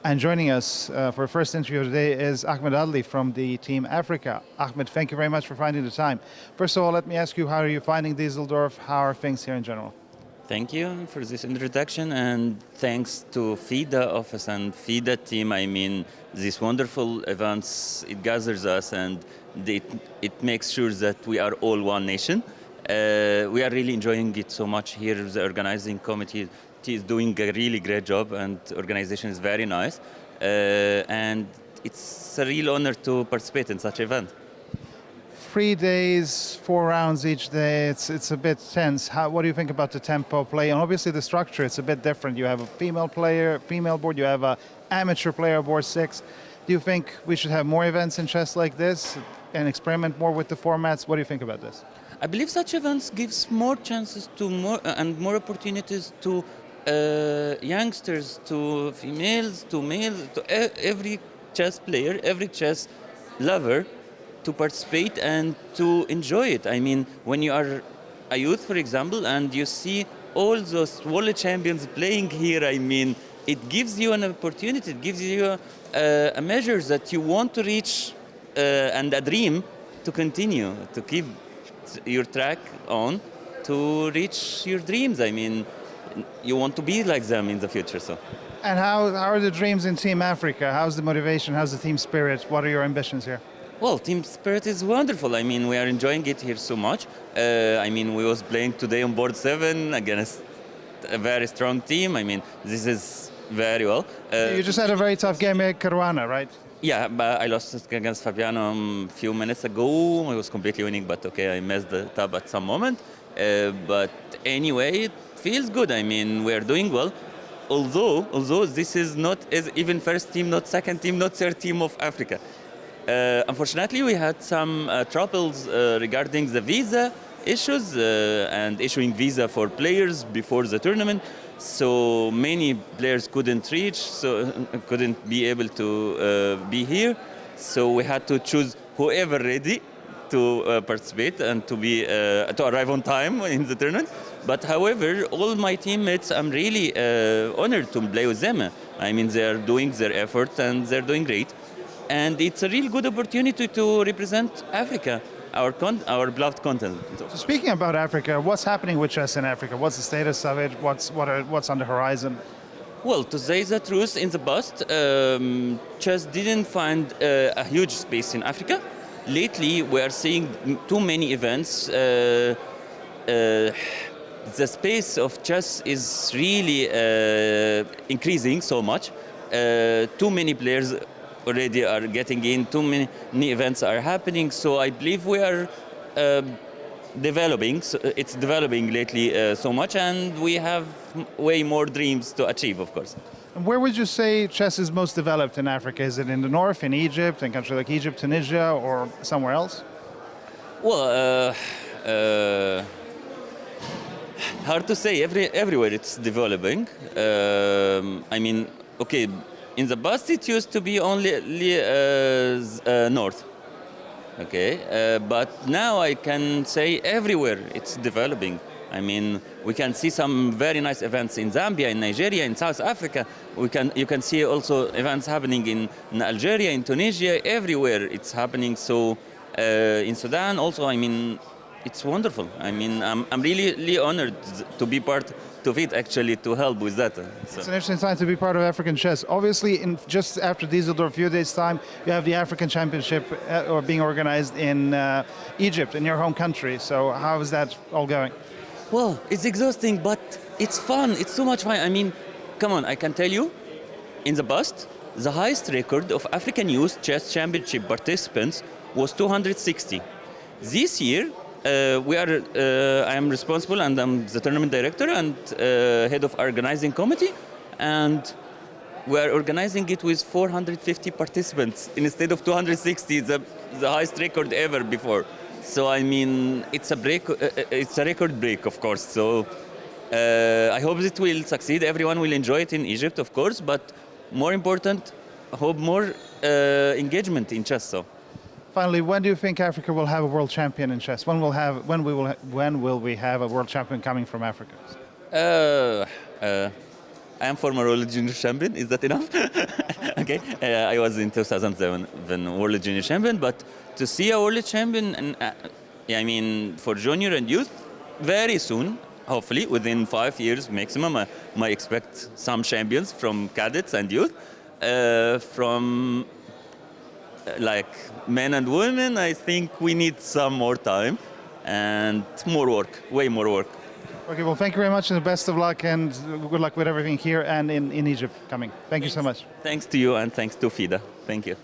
And joining us for our first interview today is Ahmad Ali from the Team Africa. Ahmed, thank you very much for finding the time. First of all, let me ask you, how are you finding Düsseldorf? How are things here in general? Thank you for this introduction, and thanks to FIDE office and FIDE team. I mean, these wonderful events, it gathers us and it makes sure that we are all one nation. We are really enjoying it so much here. The organizing committee is doing a really great job, and organization is very nice. And it's a real honor to participate in such an event. 3 days, 4 rounds each day, it's a bit tense. What do you think about the tempo play? And obviously the structure, it's a bit different. You have a female board, you have an amateur player board 6. Do you think we should have more events in chess like this and experiment more with the formats? What do you think about this? I believe such events gives more chances to more opportunities to youngsters, to females, to males, to every chess player, every chess lover to participate and to enjoy it. I mean, when you are a youth, for example, and you see all those world champions playing here, I mean, it gives you an opportunity, it gives you a measure that you want to reach and a dream to continue, to keep your track on to reach your dreams. I mean, you want to be like them in the future. So. And how are the dreams in Team Africa? How's the motivation? How's the team spirit? What are your ambitions here? Well, team spirit is wonderful. I mean, we are enjoying it here so much. I mean, we was playing today on board 7 against a very strong team. I mean, this is very well. You just had a very tough game at Caruana, right? Yeah, but I lost against Fabiano a few minutes ago. I was completely winning, but okay, I messed it up at some moment. But anyway, it feels good. I mean, we are doing well. Although this is not even first team, not second team, not third team of Africa. Unfortunately, we had some troubles regarding the visa issues and issuing visa for players before the tournament. So many players couldn't reach, so couldn't be able to be here. So we had to choose whoever ready to participate and to be to arrive on time in the tournament. But however, all my teammates, I'm really honored to play with them. I mean, they are doing their effort and they're doing great. And it's a real good opportunity to represent Africa, our beloved continent. So speaking about Africa, what's happening with chess in Africa? What's the status of it? What's on the horizon? Well, to say the truth, in the past, chess didn't find a huge space in Africa. Lately, we are seeing too many events. The space of chess is really increasing so much. Too many players already are getting in, too many events are happening, so I believe we are developing. So it's developing lately so much, and we have way more dreams to achieve, of course. And where would you say chess is most developed in Africa? Is it in the north, in Egypt, in countries like Egypt, Tunisia, or somewhere else? Well, hard to say. Everywhere it's developing. I mean, okay, in the past it used to be only north. Okay, but now I can say everywhere it's developing. I mean, we can see some very nice events in Zambia, in Nigeria, in South Africa. You can see also events happening in Algeria, in Tunisia, everywhere it's happening. So in Sudan also, I mean, it's wonderful. I mean, I'm really honored to be part of it, actually, to help with that. So. It's an interesting time to be part of African chess. Obviously, just after Düsseldorf, a few days' time, you have the African Championship being organized in Egypt, in your home country. So how is that all going? Well, it's exhausting, but it's fun. It's so much fun. I mean, come on, I can tell you, in the past, the highest record of African Youth Chess Championship participants was 260. This year, I am responsible, and I'm the tournament director and head of organizing committee, and we are organizing it with 450 participants instead of 260, the highest record ever before. So I mean, it's a record break, of course. So I hope it will succeed. Everyone will enjoy it in Egypt, of course, but more important, I hope more engagement in chess. So. Finally, when do you think Africa will have a world champion in chess? When will we have a world champion coming from Africa? I am former world junior champion. Is that enough? Okay. I was in 2007 world junior champion, but to see a world champion, and I mean for junior and youth, very soon, hopefully within 5 years maximum, I might expect some champions from cadets and youth. From like men and women, I think we need some more time and more work, way more work. Okay, well, thank you very much and the best of luck and good luck with everything here and in Egypt coming. Thank you so much. Thanks to you and thanks to FIDE. Thank you.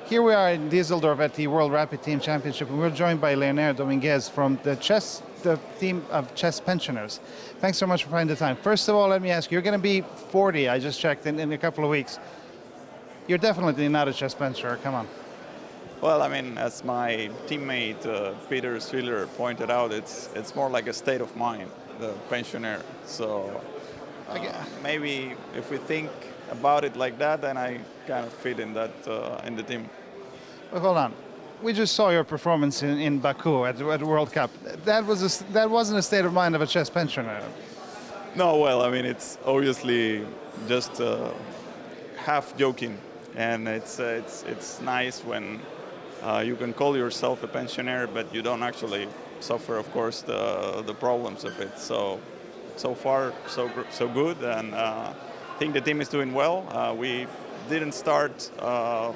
Here we are in Düsseldorf at the World Rapid Team Championship, and we're joined by Leinier Dominguez from the team of chess pensioners. Thanks so much for finding the time. First of all, let me ask you, you're going to be 40, I just checked, in a couple of weeks. You're definitely not a chess pensioner, come on. Well, I mean, as my teammate Peter Schiller pointed out, it's more like a state of mind, the pensioner. So maybe if we think about it like that, then I kind of fit in that in the team. But hold on, we just saw your performance in Baku at the World Cup. That wasn't a state of mind of a chess pensioner. No, well, I mean, it's obviously just half joking, and it's nice when you can call yourself a pensioner, but you don't actually suffer, of course, the problems of it. So far, so good, and I think the team is doing well. We didn't start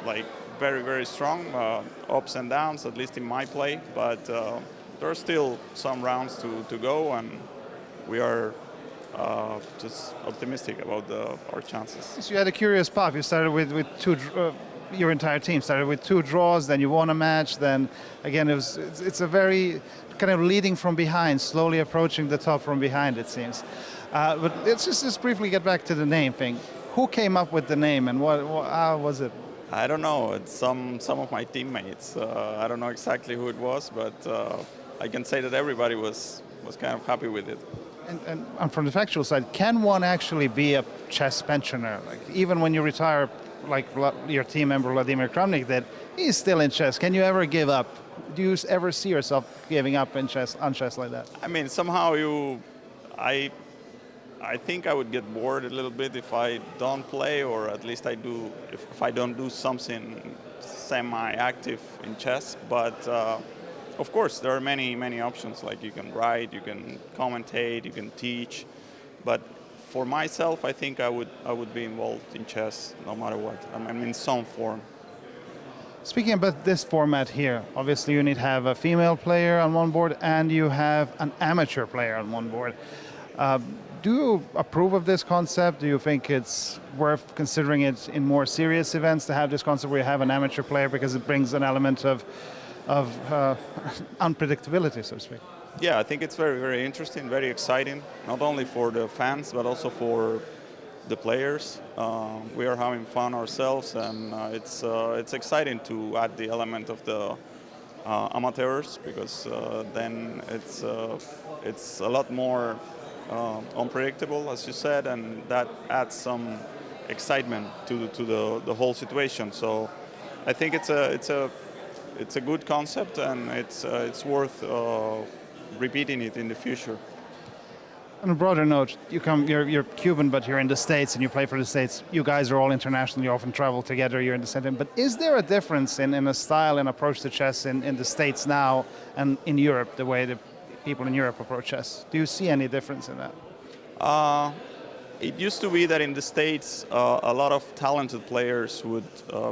like very, very strong, ups and downs, at least in my play, but there are still some rounds to go, and we are just optimistic about our chances. So you had a curious path. You started with two. Your entire team started with 2 draws. Then you won a match. Then again, it's a very kind of leading from behind, slowly approaching the top from behind. It seems. But let's just briefly get back to the name thing. Who came up with the name, and how was it? I don't know. It's some of my teammates. I don't know exactly who it was, but I can say that everybody was kind of happy with it. And from the factual side, can one actually be a chess pensioner? Like even when you retire, like your team member Vladimir Kramnik did, he's still in chess. Can you ever give up? Do you ever see yourself giving up on chess like that? I mean, somehow I think I would get bored a little bit if I don't play, or at least I do if I don't do something semi-active in chess. But of course, there are many options. Like you can write, you can commentate, you can teach. But for myself, I think I would be involved in chess no matter what. I mean, in some form. Speaking about this format here, obviously you need to have a female player on one board and you have an amateur player on one board. Do you approve of this concept? Do you think it's worth considering it in more serious events to have this concept where you have an amateur player because it brings an element of unpredictability, so to speak? Yeah, I think it's very, very interesting, very exciting, not only for the fans, but also for the players. We are having fun ourselves, and it's exciting to add the element of the amateurs, because then it's a lot more unpredictable, as you said, and that adds some excitement to the whole situation. So I think it's a good concept, and it's worth repeating it in the future. On a broader note, you're Cuban, but you're in the States and you play for the States. You guys are all international, you often travel together, you're in the center. But is there a difference in a style and approach to chess in the States now and in Europe, the way the people in Europe approach chess? Do you see any difference in that? It used to be that in the States, a lot of talented players would,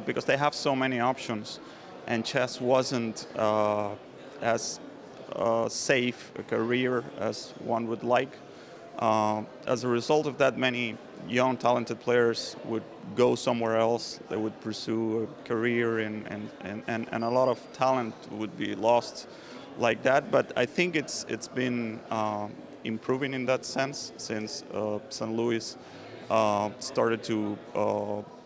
because they have so many options, and chess wasn't as safe a career as one would like. As a result of that, many young talented players would go somewhere else. They would pursue a career, and a lot of talent would be lost like that. But I think it's been improving in that sense since St. Louis started to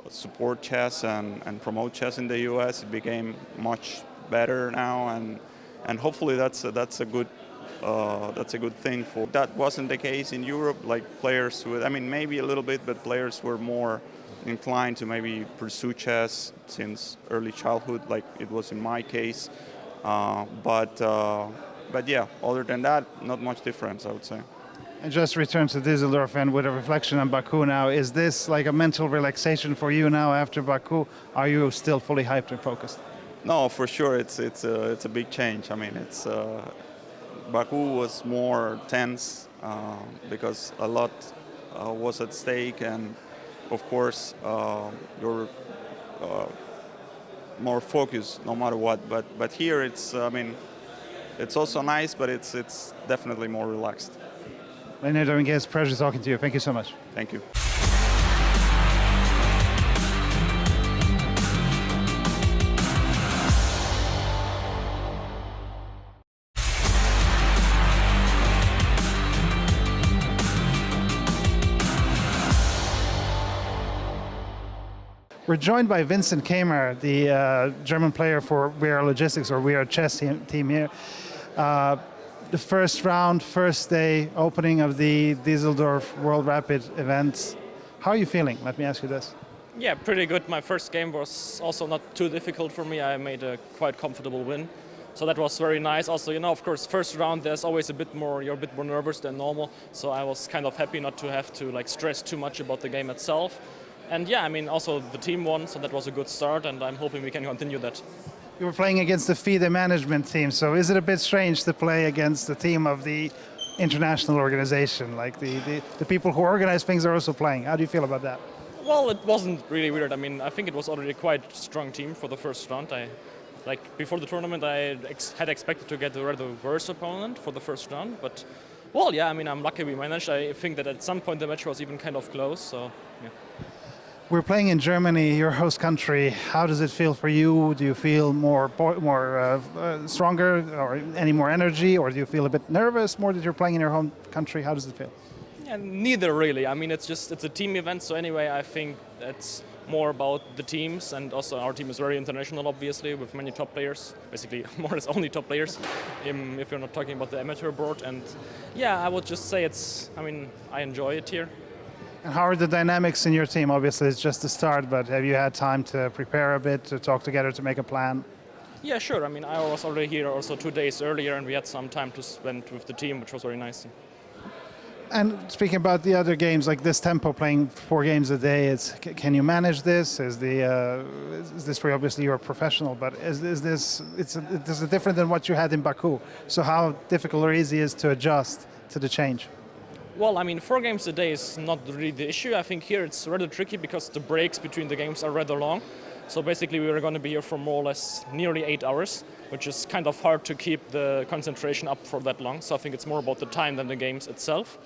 support chess and promote chess in the U.S. It became much better now, and hopefully that's a good thing. For that wasn't the case in Europe. Like players would, I mean, maybe a little bit, but players were more inclined to maybe pursue chess since early childhood, like it was in my case. But yeah, other than that, not much difference, I would say. And just return to Düsseldorf and with a reflection on Baku now, is this like a mental relaxation for you now after Baku? Are you still fully hyped and focused? No, for sure, it's a big change. I mean, Baku was more tense because a lot was at stake, and of course you're more focused no matter what. But here it's also nice, but it's definitely more relaxed. Leinier Dominguez, pleasure talking to you. Thank you so much. Thank you. We're joined by Vincent Keymer, the German player for We Are Logistics, or We Are Chess team here. The first round, first day, opening of the Düsseldorf World Rapid event. How are you feeling? Let me ask you this. Yeah, pretty good. My first game was also not too difficult for me. I made a quite comfortable win. So that was very nice. Also, of course, first round, there's always you're a bit more nervous than normal. So I was kind of happy not to have to stress too much about the game itself. And yeah, also the team won, so that was a good start, and I'm hoping we can continue that. You were playing against the FIDE management team, so is it a bit strange to play against the team of the international organization? Like the people who organize things are also playing. How do you feel about that? Well, it wasn't really weird. I think it was already quite a strong team for the first round. Before the tournament, I had expected to get a rather worse opponent for the first round, but well, yeah, I'm lucky we managed. I think that at some point the match was even kind of close, so yeah. We're playing in Germany, your host country. How does it feel for you? Do you feel more stronger, or any more energy, or do you feel a bit nervous more that you're playing in your home country? How does it feel? Yeah, neither really. it's a team event, so anyway, I think it's more about the teams, and also our team is very international, obviously, with many top players, basically more or less only top players, if you're not talking about the amateur board. And yeah, I would just say I enjoy it here. And how are the dynamics in your team? Obviously, it's just the start, but have you had time to prepare a bit, to talk together, to make a plan? Yeah, sure. I was already here also 2 days earlier, and we had some time to spend with the team, which was very nice. And speaking about the other games, like this tempo, playing 4 games a day, can you manage this? Is this for you? Obviously, you're a professional, but is this different than what you had in Baku? So how difficult or easy is to adjust to the change? Well, 4 games a day is not really the issue. I think here it's rather tricky because the breaks between the games are rather long. So basically we are going to be here for more or less nearly 8 hours, which is kind of hard to keep the concentration up for that long. So I think it's more about the time than the games itself.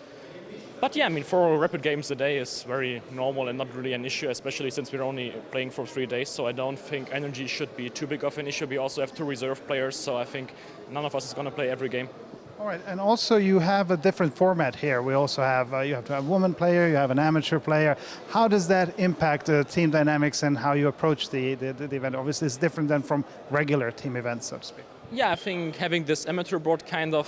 But yeah, 4 rapid games a day is very normal and not really an issue, especially since we're only playing for 3 days. So I don't think energy should be too big of an issue. We also have 2 reserve players, so I think none of us is going to play every game. All right, and also you have a different format here. We also have, you have to have a woman player, you have an amateur player. How does that impact the team dynamics and how you approach the event? Obviously, it's different than from regular team events, so to speak. Yeah, I think having this amateur board kind of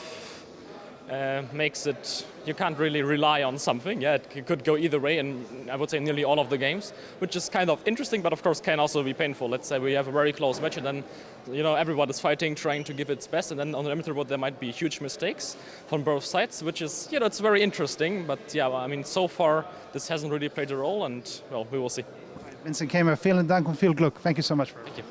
makes it, you can't really rely on something. Yeah, it could go either way, and I would say nearly all of the games, which is kind of interesting, but of course can also be painful. Let's say we have a very close match, and then everyone is fighting, trying to give its best, and then on the amateur board there might be huge mistakes from both sides, which is, it's very interesting. But yeah, so far this hasn't really played a role, and well, we will see. Vincent Keymer, vielen Dank und viel Glück. Thank you so much. Thank you.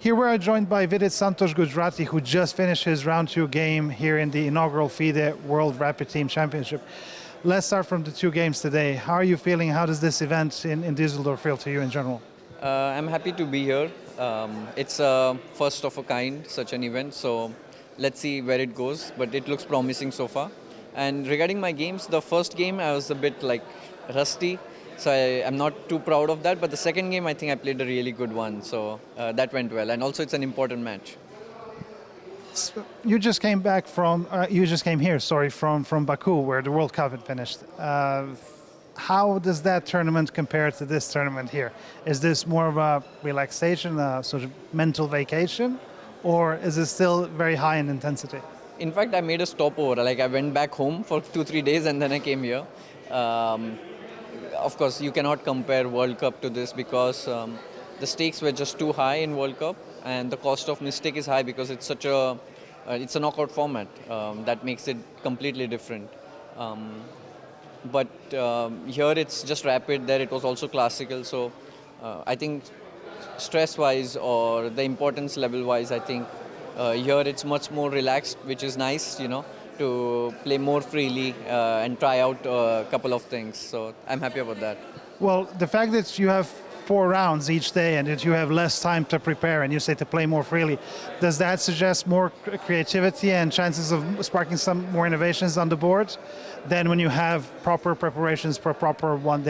Here we are joined by Vidit Gujrathi, who just finished his round 2 game here in the inaugural FIDE World Rapid Team Championship. Let's start from the 2 games today. How are you feeling? How does this event in Düsseldorf feel to you in general? I'm happy to be here. It's a first of a kind, such an event, so let's see where it goes, but it looks promising so far. And regarding my games, the first game I was a bit rusty, so I'm not too proud of that, but the second game I think I played a really good one, so that went well, and also it's an important match. You just came back from, from Baku, where the World Cup had finished. How does that tournament compare to this tournament here? Is this more of a relaxation, a sort of mental vacation, or is it still very high in intensity? In fact, I made a stopover. I went back home for 2-3 days and then I came here. Of course, you cannot compare World Cup to this because the stakes were just too high in World Cup, and the cost of mistake is high because it's such a it's a knockout format that makes it completely different. But here it's just rapid. There it was also classical. So I think stress-wise or the importance level-wise, I think here it's much more relaxed, which is nice, to play more freely and try out a couple of things. So I'm happy about that. Well, the fact that you have 4 rounds each day and that you have less time to prepare and you say to play more freely, does that suggest more creativity and chances of sparking some more innovations on the board than when you have proper preparations for proper one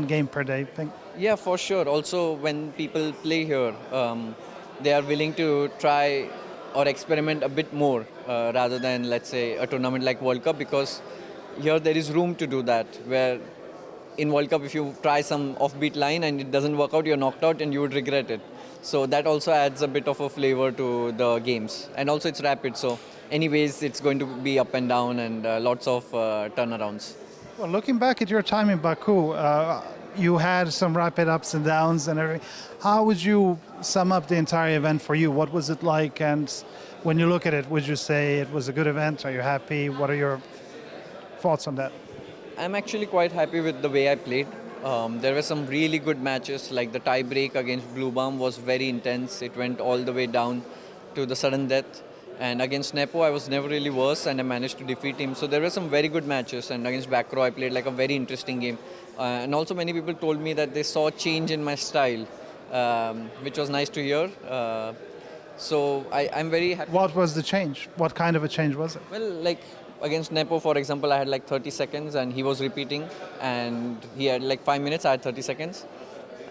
game per day thing? Yeah, for sure. Also, when people play here, they are willing to try or experiment a bit more rather than, let's say, a tournament like World Cup, because here there is room to do that, where in World Cup, if you try some offbeat line and it doesn't work out, you're knocked out and you would regret it. So that also adds a bit of a flavor to the games. And also it's rapid, so anyways, it's going to be up and down and lots of turnarounds. Well, looking back at your time in Baku, you had some rapid ups and downs and everything. How would you sum up the entire event for you? What was it like? And when you look at it, would you say it was a good event? Are you happy? What are your thoughts on that? I'm actually quite happy with the way I played. There were some really good matches, like the tie break against Blue Bomb was very intense. It went all the way down to the sudden death. And against Nepo, I was never really worse and I managed to defeat him. So there were some very good matches. And against Bakro, I played a very interesting game. And also many people told me that they saw a change in my style, which was nice to hear. So I'm very happy. What was the change? What kind of a change was it? Well, against Nepo, for example, I had 30 seconds and he was repeating. And he had 5 minutes, I had 30 seconds.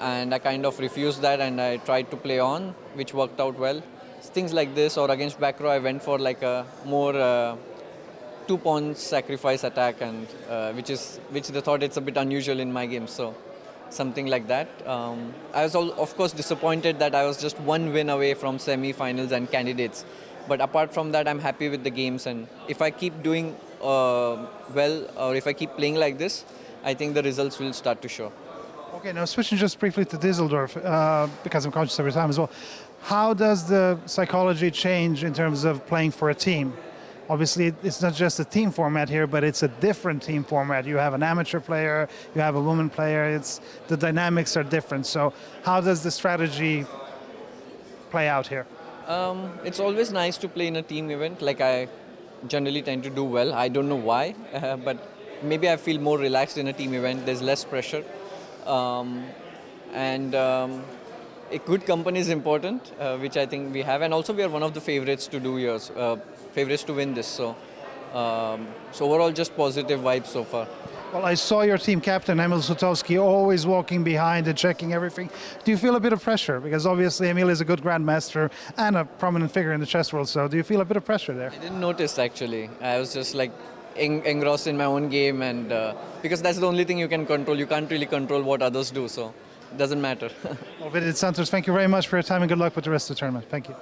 And I kind of refused that and I tried to play on, which worked out well. Things like this, or against Bakro, I went for a more 2-pawn sacrifice attack, and which they thought it's a bit unusual in my game. So something like that. I was of course disappointed that I was just 1 win away from semi-finals and candidates. But apart from that, I'm happy with the games, and if I keep doing well, or if I keep playing like this, I think the results will start to show. Okay, now switching just briefly to Düsseldorf, because I'm conscious of your time as well. How does the psychology change in terms of playing for a team? Obviously, it's not just a team format here, but it's a different team format. You have an amateur player, you have a woman player. The dynamics are different. So how does the strategy play out here? It's always nice to play in a team event. I generally tend to do well. I don't know why, but maybe I feel more relaxed in a team event. There's less pressure. A good company is important, which I think we have, and also we are one of the favorites to do yours, favorites to win this. So overall, just positive vibes so far. Well, I saw your team captain, Emil Sutovsky, always walking behind and checking everything. Do you feel a bit of pressure? Because obviously Emil is a good grandmaster and a prominent figure in the chess world. So do you feel a bit of pressure there? I didn't notice actually. I was just engrossed in my own game, and because that's the only thing you can control. You can't really control what others do. So. Doesn't matter. Well, Vidit Santos, thank you very much for your time and good luck with the rest of the tournament. Thank you.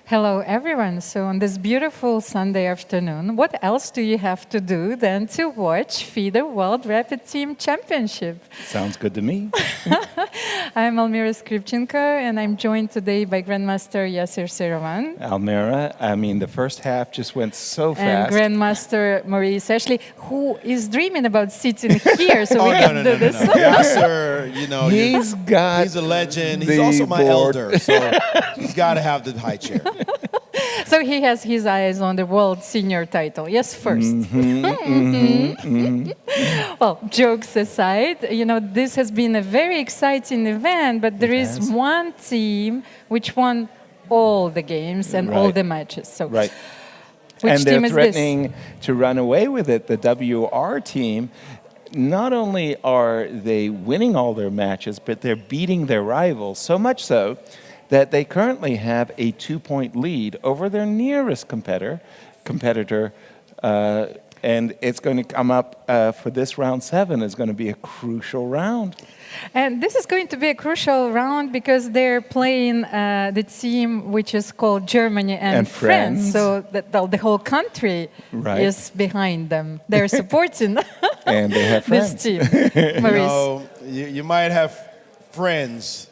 Hello, everyone. So on this beautiful Sunday afternoon, what else do you have to do than to watch FIDE World Rapid Team Championship? Sounds good to me. I'm Almira Skripchenko, and I'm joined today by Grandmaster Yasser Seirawan. Almira, I mean, the first half just went so And fast. Grandmaster Maurice Ashley, who is dreaming about sitting here so we no, can no, do no, no, this. no. Yasser, you know, He's he's a legend. He's the also my board. elder, so he's got to have the high chair. So he has his eyes on the world senior title. Yes, first. Well, jokes aside, you know, this has been a very exciting event, but there is one team which won all the games and all the matches. So, Right. which And they're team is threatening to run away with it. The WR team, not only are they winning all their matches, but they're beating their rivals, so much so that they currently have a 2-point lead over their nearest competitor, and it's going to come up for this round 7 is going to be a crucial round. And this is going to be a crucial round because they're playing the team which is called Germany and France. So the whole country is behind them. They're supporting and they have this friends. team. You Maurice. know, you might have friends,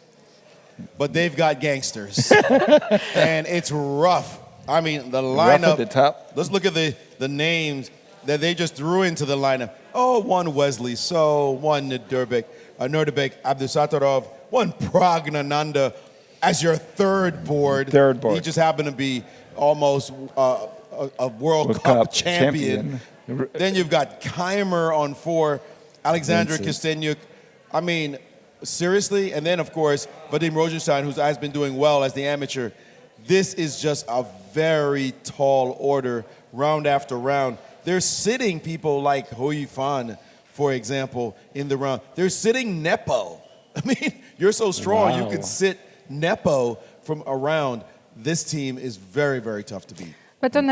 but they've got gangsters. And it's rough. I mean, the lineup. Rough at the top. Let's look at the names that they just threw into the lineup. Oh, one Wesley, so one Nurdebek, Abdusatorov, one Pragnananda as your third board. Third board. He just happened to be almost a World Cup champion. Then you've got Keymer on 4, Alexander Kosteniuk. I mean, seriously? And then, of course, Vadim Rosenstein, who has been doing well as the amateur. This is just a very tall order, round after round. They're sitting people like Hou Yifan, for example, in the round. They're sitting Nepo. I mean, you're so strong, you can sit Nepo from around. This team is very, very tough to beat. But on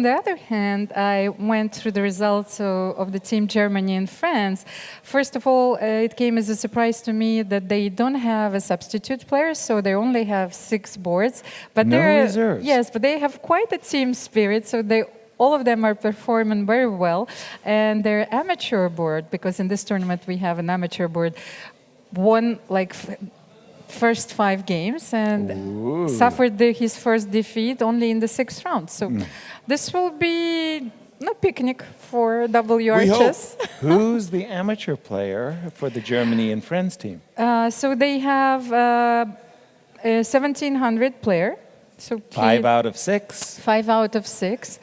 the other hand, I went through the results of the team Germany and France. First of all, it came as a surprise to me that they don't have a substitute player, so they only have 6 boards. But no reserves. Yes, but they have quite a team spirit, so all of them are performing very well. And their amateur board, because in this tournament we have an amateur board, won like first 5 games and suffered his first defeat only in the 6th round. So this will be no picnic for WRHS. Who's the amateur player for the Germany and France team? So they have a 1,700 player. So 5 out of 6. 5 out of 6.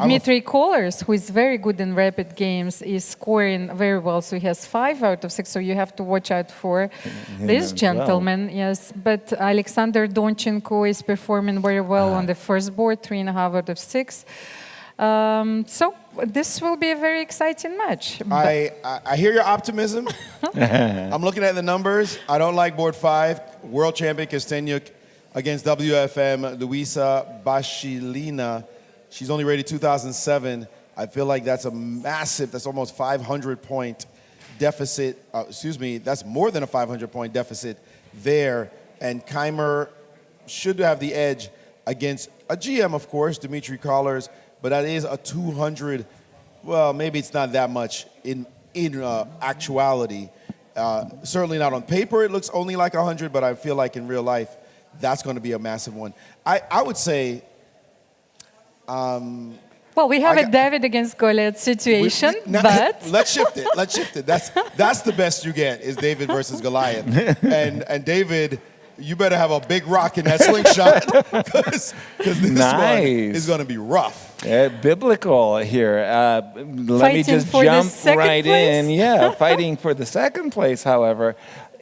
Dmitry Kollers, who is very good in rapid games, is scoring very well. So he has 5 out of 6. So you have to watch out for this gentleman. Yes, but Alexander Donchenko is performing very well on the first board, 3.5 out of 6. So this will be a very exciting match. I hear your optimism. I'm looking at the numbers. I don't like board 5. World champion Kosteniuk against WFM Luisa Bashilina. She's only rated 2007. I feel like that's a massive, that's almost 500-point deficit. That's more than a 500-point deficit there. And Keymer should have the edge against a GM, of course, Dmitry Kollers, but that is a 200. Well, maybe it's not that much in actuality. Certainly not on paper. It looks only like 100, but I feel like in real life, that's going to be a massive one. I would say. Well, we have a David against Goliath situation, but let's shift it. Let's shift it. That's the best you get is David versus Goliath, and David, you better have a big rock in that slingshot because this one is going to be rough. Biblical here. Let me just jump right in. Yeah, fighting for the 2nd place, however.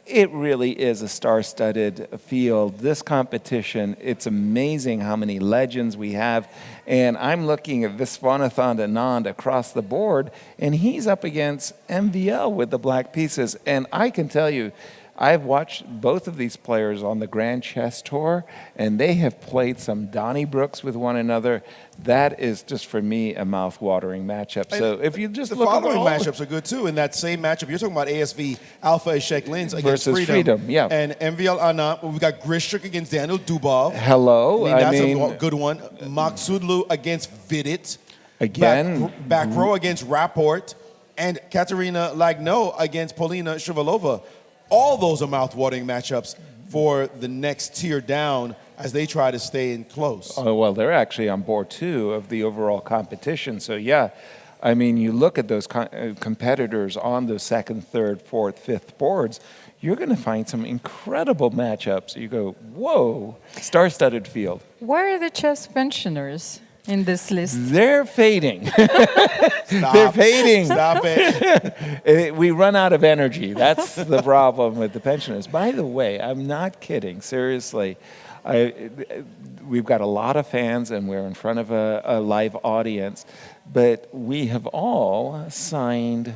It really is a star-studded field. This competition, it's amazing how many legends we have. And I'm looking at Viswanathan Anand across the board, and he's up against MVL with the black pieces. And I can tell you, I've watched both of these players on the Grand Chess Tour, and they have played some Donnybrooks with one another. That is just, for me, a mouth-watering matchup. So if you just the look at following matchups are good too. In that same matchup, you're talking about ASV Alpha Eshek Lins against versus Freedom, yeah. And MVL Anand. We've got Grishuk against Daniel Dubov. Hello, That's a good one. Maksudlu against Vidit. Again, back row against Rapport, and Katerina Lagno against Polina Shuvalova. All those are mouth-watering matchups for the next tier down as they try to stay in close. Oh, well, they're actually on board 2 of the overall competition. So, yeah, I mean, you look at those competitors on the 2nd, 3rd, 4th, 5th boards, you're going to find some incredible matchups. You go, whoa, star-studded field. Where are the chess pensioners in this list? They're fading. They're fading. Stop it. We run out of energy. That's the problem with the pensioners. By the way, I'm not kidding. Seriously. We've got a lot of fans, and we're in front of a live audience, but we have all signed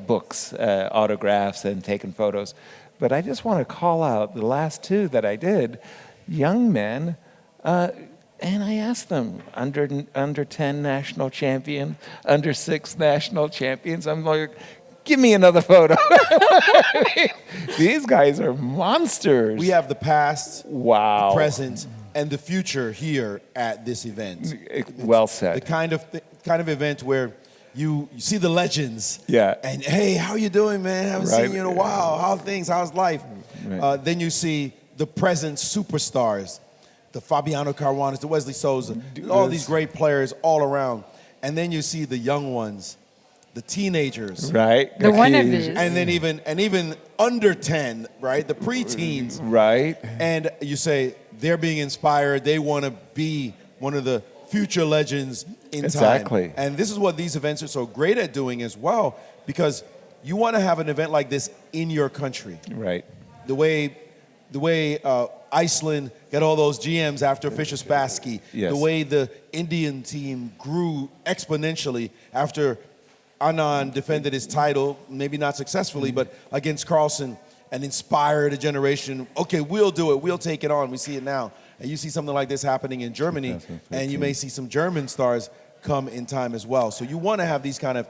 books, autographs, and taken photos. But I just want to call out the last 2 that I did, young men, and I asked them, under 10 national champion, under 6 national champions. I'm like, give me another photo. I mean, these guys are monsters. We have the past, wow, the present, and the future here at this event. Well said. The kind of event where you see the legends. Yeah. And hey, how you doing, man? Haven't seen you in a while. How's things? How's life? Right. Then you see the present superstars, the Fabiano Caruanas, the Wesley Souza, all these great players all around. And then you see the young ones, the teenagers, right? The wannabes, and then even under 10, right? The preteens, right? And you say they're being inspired. They want to be one of the future legends in exactly. time. And this is what these events are so great at doing as well, because you want to have an event like this in your country, right? The way Iceland got all those GMs after Fischer Spassky, yes. The way the Indian team grew exponentially after Anand defended his title, maybe not successfully, but against Carlsen, and inspired a generation. Okay, we'll do it. We'll take it on. We see it now. And you see something like this happening in Germany, and you may see some German stars come in time as well. So you want to have these kind of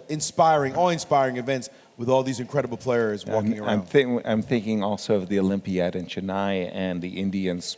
inspiring, awe-inspiring events with all these incredible players walking around. I'm thinking also of the Olympiad in Chennai and the Indians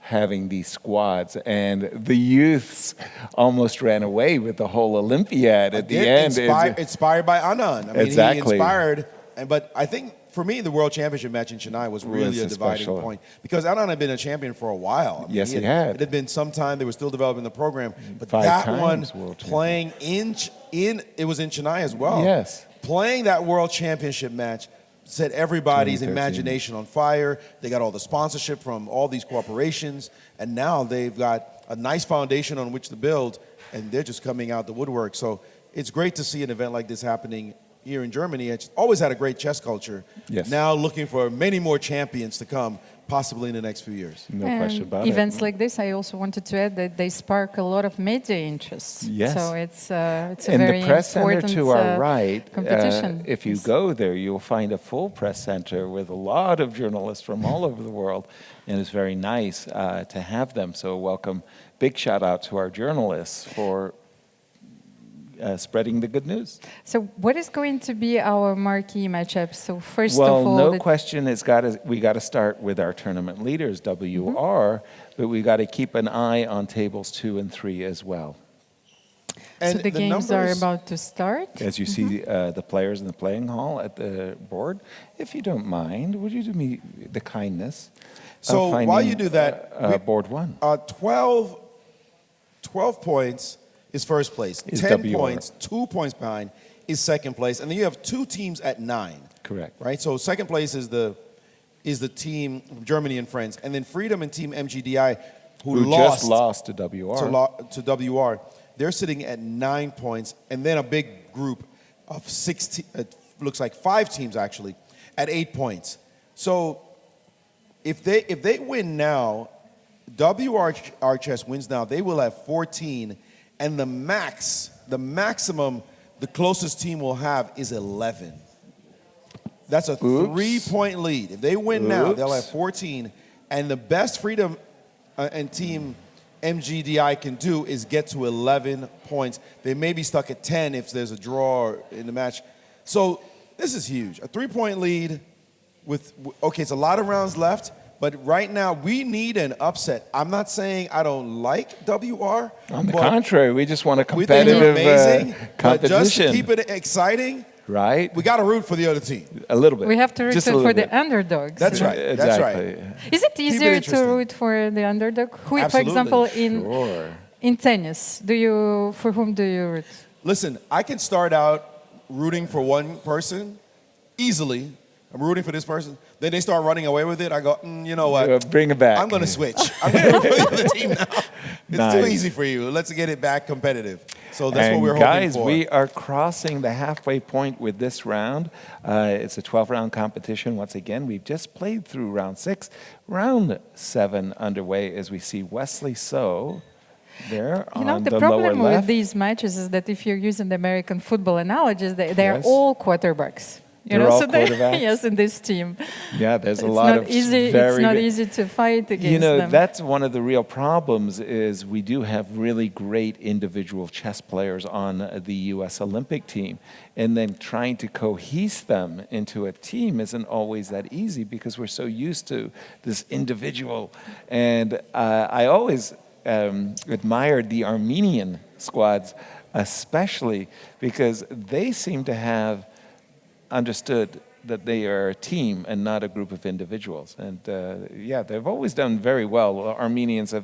having these squads, and the youths almost ran away with the whole Olympiad at the end. Inspired by Anand. I mean, exactly. He inspired, but I think for me, the World Championship match in Chennai was really a dividing point, because Anand had been a champion for a while. I mean, yes, he had. It had been some time. They were still developing the program, but 5 that times one World playing in it was in Chennai as well. Yes, playing that World Championship match set everybody's imagination on fire. They got all the sponsorship from all these corporations, and now they've got a nice foundation on which to build, and they're just coming out the woodwork. So it's great to see an event like this happening here in Germany. It's always had a great chess culture. Yes. Now looking for many more champions to come, possibly in the next few years. No question about it. Events like this, I also wanted to add that they spark a lot of media interest. Yes. So it's a in very the press center important to our right, competition. if you go there, you'll find a full press center with a lot of journalists from all over the world, and it's very nice to have them. So welcome. Big shout out to our journalists for spreading the good news. So what is going to be our marquee matchup? So first of all, no question, we got to start with our tournament leaders, WR, but we got to keep an eye on tables 2 and 3 as well. And so the games are about to start. As you see the players in the playing hall at the board, if you don't mind, would you do me the kindness? So while you do that, board 1. 12 points is first place. Is 10 WR. points, 2 points behind is second place. And then you have 2 teams at 9. Correct. Right? So second place is the team from Germany and friends. And then Freedom and Team MGDI, who just lost to WR. To WR. They're sitting at 9 points. And then a big group of 6, looks like 5 teams actually, at 8 points. So if they win now, WR Chess wins now, they will have 14. And the maximum the closest team will have is 11. That's a 3-point lead. If they win now, they'll have 14. And the best Freedom and Team MGDI can do is get to 11 points. They may be stuck at 10 if there's a draw in the match. So this is huge. A 3-point lead with, okay, it's a lot of rounds left, but right now we need an upset. I'm not saying I don't like WR. On the contrary, we just want a we think they're competitive amazing, competition. but just to keep it exciting, right? We got to root for the other team. A little bit. We have to root Just a for little the bit. underdogs. That's right. Exactly. That's right. Is it Keep it easier to interesting. root for the underdog? Who, for Absolutely. example, Sure. in tennis, for whom do you root? Listen, I can start out rooting for one person easily. I'm rooting for this person. Then they start running away with it. I go, you know what? Bring it back. I'm going to switch. I'm going to root for the other team now. It's too Nice. easy for you. Let's get it back competitive. So that's And what we're guys, hoping for. we are crossing the halfway point with this round. It's a 12-round competition. Once again, we've just played through round 6. Round 7 underway as we see Wesley So there You know, on the the lower problem with left. these matches is that if you're using the American football analogies, they are Yes. all quarterbacks. They're all so quarterbacks? yes, in this team. Yeah, there's a It's lot not of easy. very It's not good- easy to fight against You know, them. that's one of the real problems is we do have really great individual chess players on the U.S. Olympic team. And then trying to cohese them into a team isn't always that easy because we're so used to this individual. And I always admired the Armenian squads, especially because they seem to have understood that they are a team and not a group of individuals. And yeah, they've always done very well. Armenians have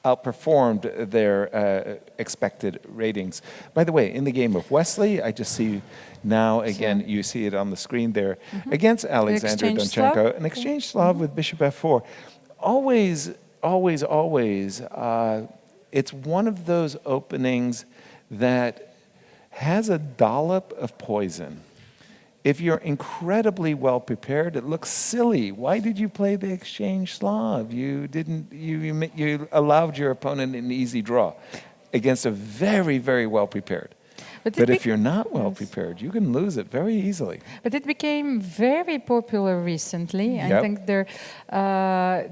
outperformed their expected ratings. By the way, in the game of Wesley, I just see now, again, you see it on the screen there, against Alexander exchange Donchenko, Slav? an exchange Slav with Bishop F4. Always, it's one of those openings that has a dollop of poison. If you're incredibly well prepared, it looks silly. Why did you play the exchange Slav? You didn't. You allowed your opponent an easy draw against a very, very well prepared. But if you're not well prepared, you can lose it very easily. But it became very popular recently. Yep. I think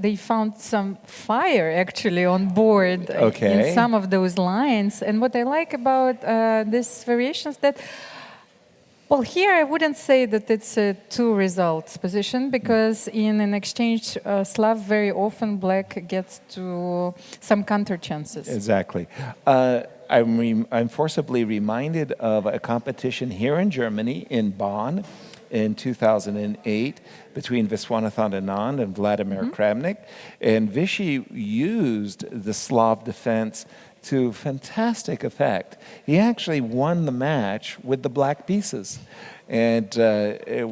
they found some fire actually on board in some of those lines. And what I like about this variation is that, well, here I wouldn't say that it's a two results position because in an exchange Slav, very often black gets to some counter chances. Exactly. I'm forcibly reminded of a competition here in Germany, in Bonn, in 2008, between Viswanathan Anand and Vladimir Kramnik. And Vishy used the Slav defense to fantastic effect. He actually won the match with the black pieces. And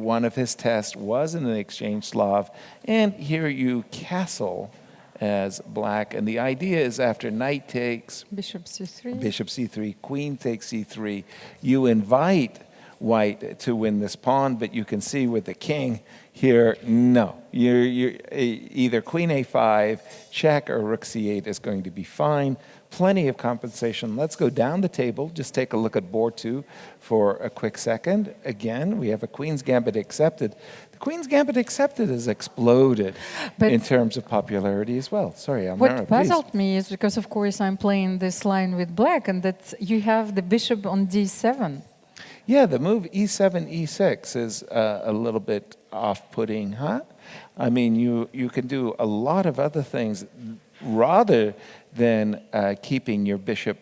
one of his tests was in an exchange Slav. And here you castle as black. And the idea is after knight takes, Bishop c3. Bishop c3, queen takes c3, you invite white to win this pawn, but you can see with the king here, no. You're either queen a5, check, or rook c8 is going to be fine. Plenty of compensation. Let's go down the table. Just take a look at board 2 for a quick second. Again, we have a Queen's Gambit accepted. The Queen's Gambit accepted has exploded in terms of popularity as well. Sorry, Amara, What puzzled me is because, of course, I'm playing this line with black and that you have the bishop on d7. Yeah, the move e7, e6 is a little bit off-putting, huh? I mean, you can do a lot of other things rather than keeping your bishop.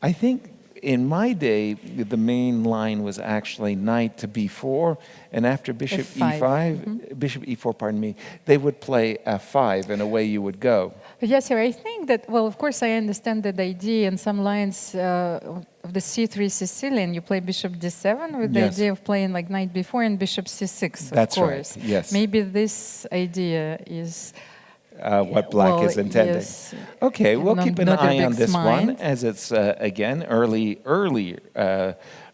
I think in my day, the main line was actually knight to b4, and after bishop F5. e5, bishop e4, pardon me, they would play f5, and away you would go. Yes, sir. I think that, well, of course, I understand that the idea in some lines of the c3 Sicilian, you play bishop d7 with the Yes. idea of playing like knight b4 and bishop c6, That's of right, course. yes. Maybe this idea is... What black well, is intending. yes. Okay, we'll Not- keep an not a eye on big this one mind. as it's, again, early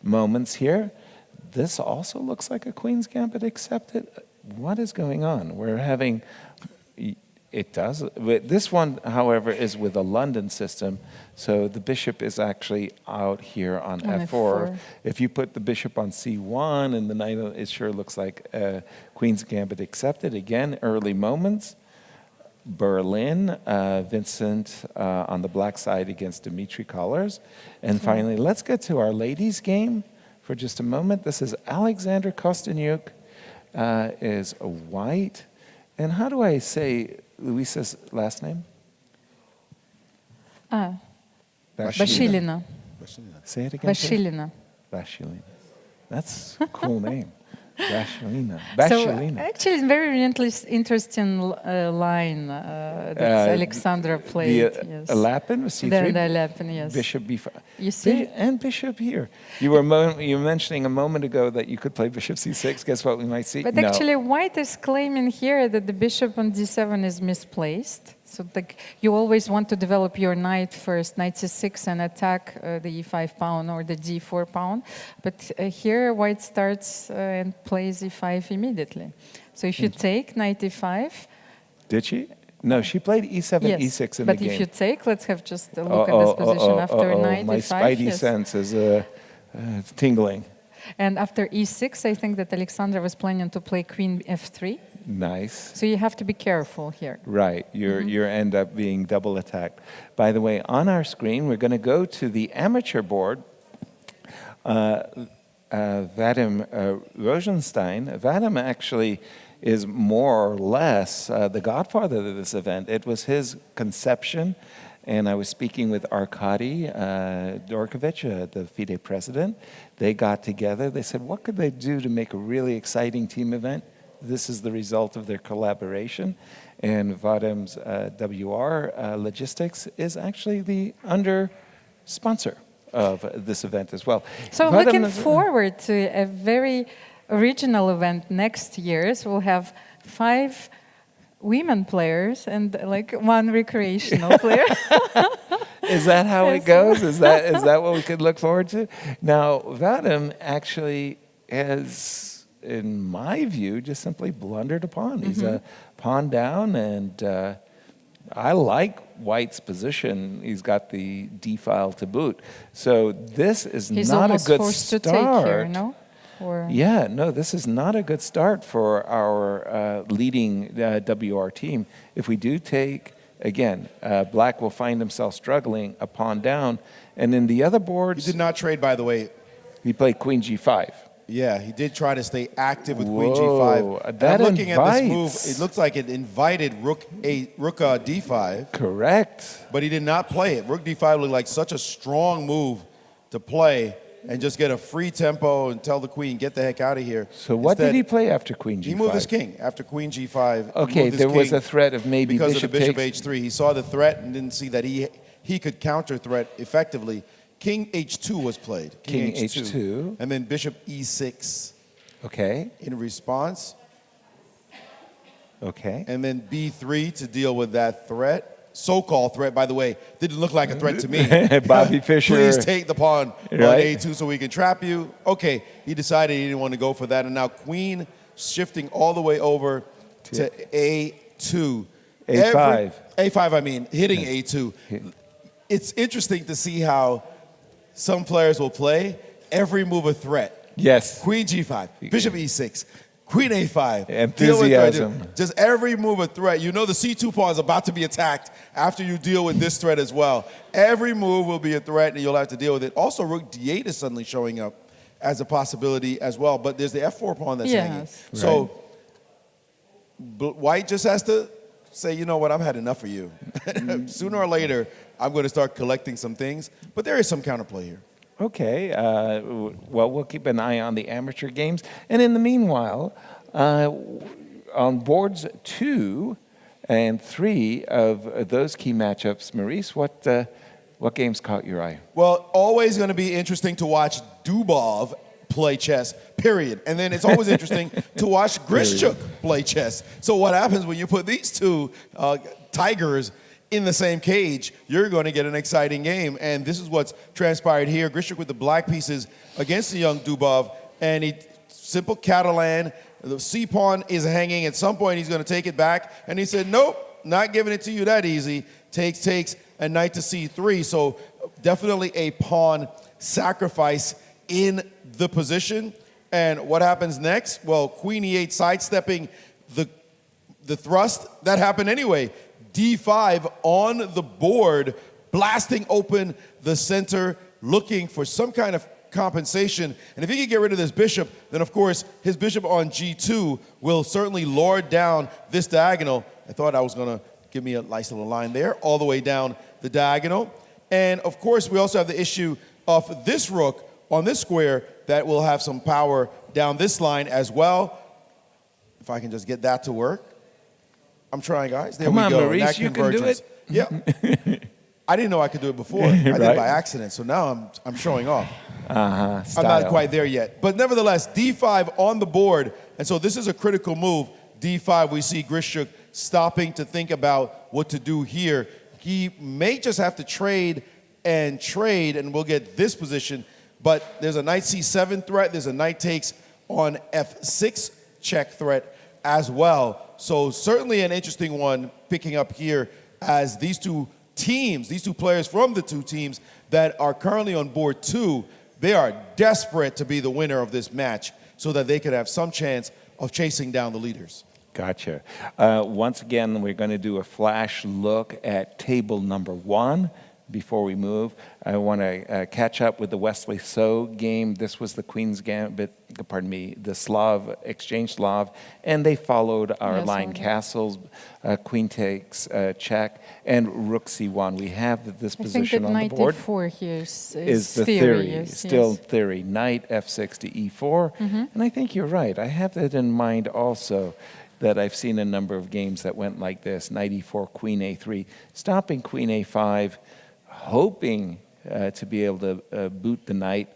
moments here. This also looks like a Queen's Gambit accepted. What is going on? We're having It does. But this one, however, is with a London system, so the bishop is actually out here on f4. F4. If you put the bishop on c1 and the knight, it sure looks like Queen's Gambit accepted. Again, early moments. Berlin, Vincent on the black side against Dmitry colors. And finally, let's get to our ladies' game for just a moment. This is Alexander Kosteniuk is a white. And how do I say Luisa's last name? Bashilina. Say it again. Bashilina. Bashilina. That's a cool name. Bashilina. So Bashilina. actually, it's very interesting line that Alexandra played. The Alapin with c3. The Alapin, yes. Bishop b5. You see? And bishop here. You were mentioning a moment ago that you could play bishop c6. Guess what we might see? But No. actually, White is claiming here that the bishop on d7 is misplaced. So you always want to develop your knight first, knight c6, and attack the e5 pawn or the d4 pawn. But here, White starts and plays e5 immediately. So if you take knight e5... Did she? No, she played e7, yes, e6 in the game. but if you take, let's have just a look at this position. After knight my e5, spidey yes. sense is tingling. And after e6, I think that Alexandra was planning to play queen f3. Nice. So you have to be careful here. Right, you end up being double attacked. By the way, on our screen, we're going to go to the amateur board. Vadim Rosenstein. Vadim actually is more or less the godfather of this event. It was his conception, and I was speaking with Arkady Dorkovich, the FIDE president. They got together. They said, what could they do to make a really exciting team event? This is the result of their collaboration. And Vadim's WR Logistics is actually the under-sponsor of this event as well. So Vadim looking is, forward to a very original event next year. So we'll have 5 women players and like 1 recreational player. Is that how it goes? Is that what we could look forward to? Now, Vadim actually has, in my view, just simply blundered a pawn. He's a pawn down, and I like White's position. He's got the d file to boot. So this is He's not a almost good forced start. to take here, no? Or Yeah, no, this is not a good start for our leading WR team. If we do take, again, Black will find himself struggling a pawn down. And in the other boards... He did not trade, by the way. He played queen g5. Yeah, he did try to stay active with queen Whoa, g5. that I'm looking at this move. invites. It looks like it invited rook d5. Correct. But he did not play it. Rook d5 looked like such a strong move to play and just get a free tempo and tell the queen, get the heck out of here. So what Instead, did he play after queen g5? He moved his king after queen g5. Okay, there was a threat of maybe because bishop of the bishop takes. h3. He saw the threat and didn't see that he could counter threat effectively. King h2 was played. King h2. And then bishop e6. Okay. In response. Okay. And then b3 to deal with that threat. So-called threat, by the way, didn't look like a threat to me. Bobby Fischer. Please take the pawn on Right. a2 so we can trap you. Okay, he decided he didn't want to go for that. And now queen shifting all the way over to a2. A5. A5, I mean, hitting a2. It's interesting to see how some players will play every move a threat. Yes. Queen g5, bishop e6, queen a5. Enthusiasm. Just every move a threat. You know the c2 pawn is about to be attacked after you deal with this threat as well. Every move will be a threat and you'll have to deal with it. Also, rook d8 is suddenly showing up as a possibility as well. But there's the f4 pawn that's hanging. So White just has to say, you know what, I've had enough of you. Sooner or later, I'm going to start collecting some things. But there is some counterplay here. Okay, well, we'll keep an eye on the amateur games. And in the meanwhile, on boards 2 and 3 of those key matchups, Maurice, what games caught your eye? Well, always going to be interesting to watch Dubov play chess, period. And then it's always interesting to watch Grishchuk play chess. So what happens when you put these two tigers in the same cage, you're going to get an exciting game. And this is what's transpired here. Grishchuk with the black pieces against the young Dubov. And he simple Catalan. The c-pawn is hanging. At some point, he's going to take it back. And he said, nope, not giving it to you that easy. Takes, and knight to c3. So definitely a pawn sacrifice in the position. And what happens next? Well, queen e8 sidestepping the thrust. That happened anyway. d5 on the board, blasting open the center, looking for some kind of compensation. And if he can get rid of this bishop, then of course his bishop on g2 will certainly lord down this diagonal. I thought I was going to give me a nice little line there, all the way down the diagonal. And of course we also have the issue of this rook on this square that will have some power down this line as well. If I can just get that to work. I'm trying, guys. There Come we on, go. Maurice, That you can do convergence. it. Yeah. I didn't know I could do it before. I did Right. by accident, so now I'm showing off. Uh-huh. I'm not quite there yet. But nevertheless, d5 on the board. And so this is a critical move. d5, we see Gujrathi stopping to think about what to do here. He may just have to trade, and we'll get this position. But there's a knight c7 threat. There's a knight takes on f6 check threat as well. So certainly an interesting one picking up here as these two teams, these two players from the two teams that are currently on board 2, they are desperate to be the winner of this match so that they could have some chance of chasing down the leaders. Gotcha. Once again, we're going to do a flash look at table number 1. Before we move, I want to catch up with the Wesley So game. This was the Queen's Gambit, the Slav, exchange Slav, and they followed our line castles. Queen takes check, and Rook C1. We have this position on the board. I think that knight e4 here is the theory, still theory. Knight f6 to e4, and I think you're right. I have that in mind also, that I've seen a number of games that went like this: knight e4, queen a3, stopping queen a5, hoping to be able to boot the knight,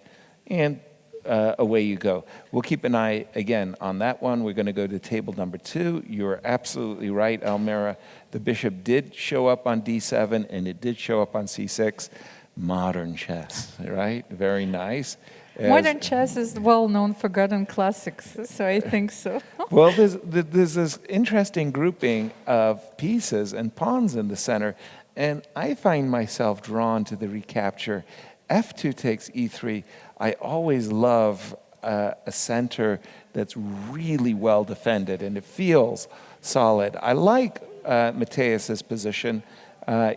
and away you go. We'll keep an eye, again, on that one. We're going to go to table number 2. You're absolutely right, Almira. The bishop did show up on d7, and it did show up on c6. Modern chess, right? Very nice. Modern chess is well known for forgotten classics, so I think so. Well, there's this interesting grouping of pieces and pawns in the center, and I find myself drawn to the recapture. f2 takes e3. I always love a center that's really well defended, and it feels solid. I like Mateus's position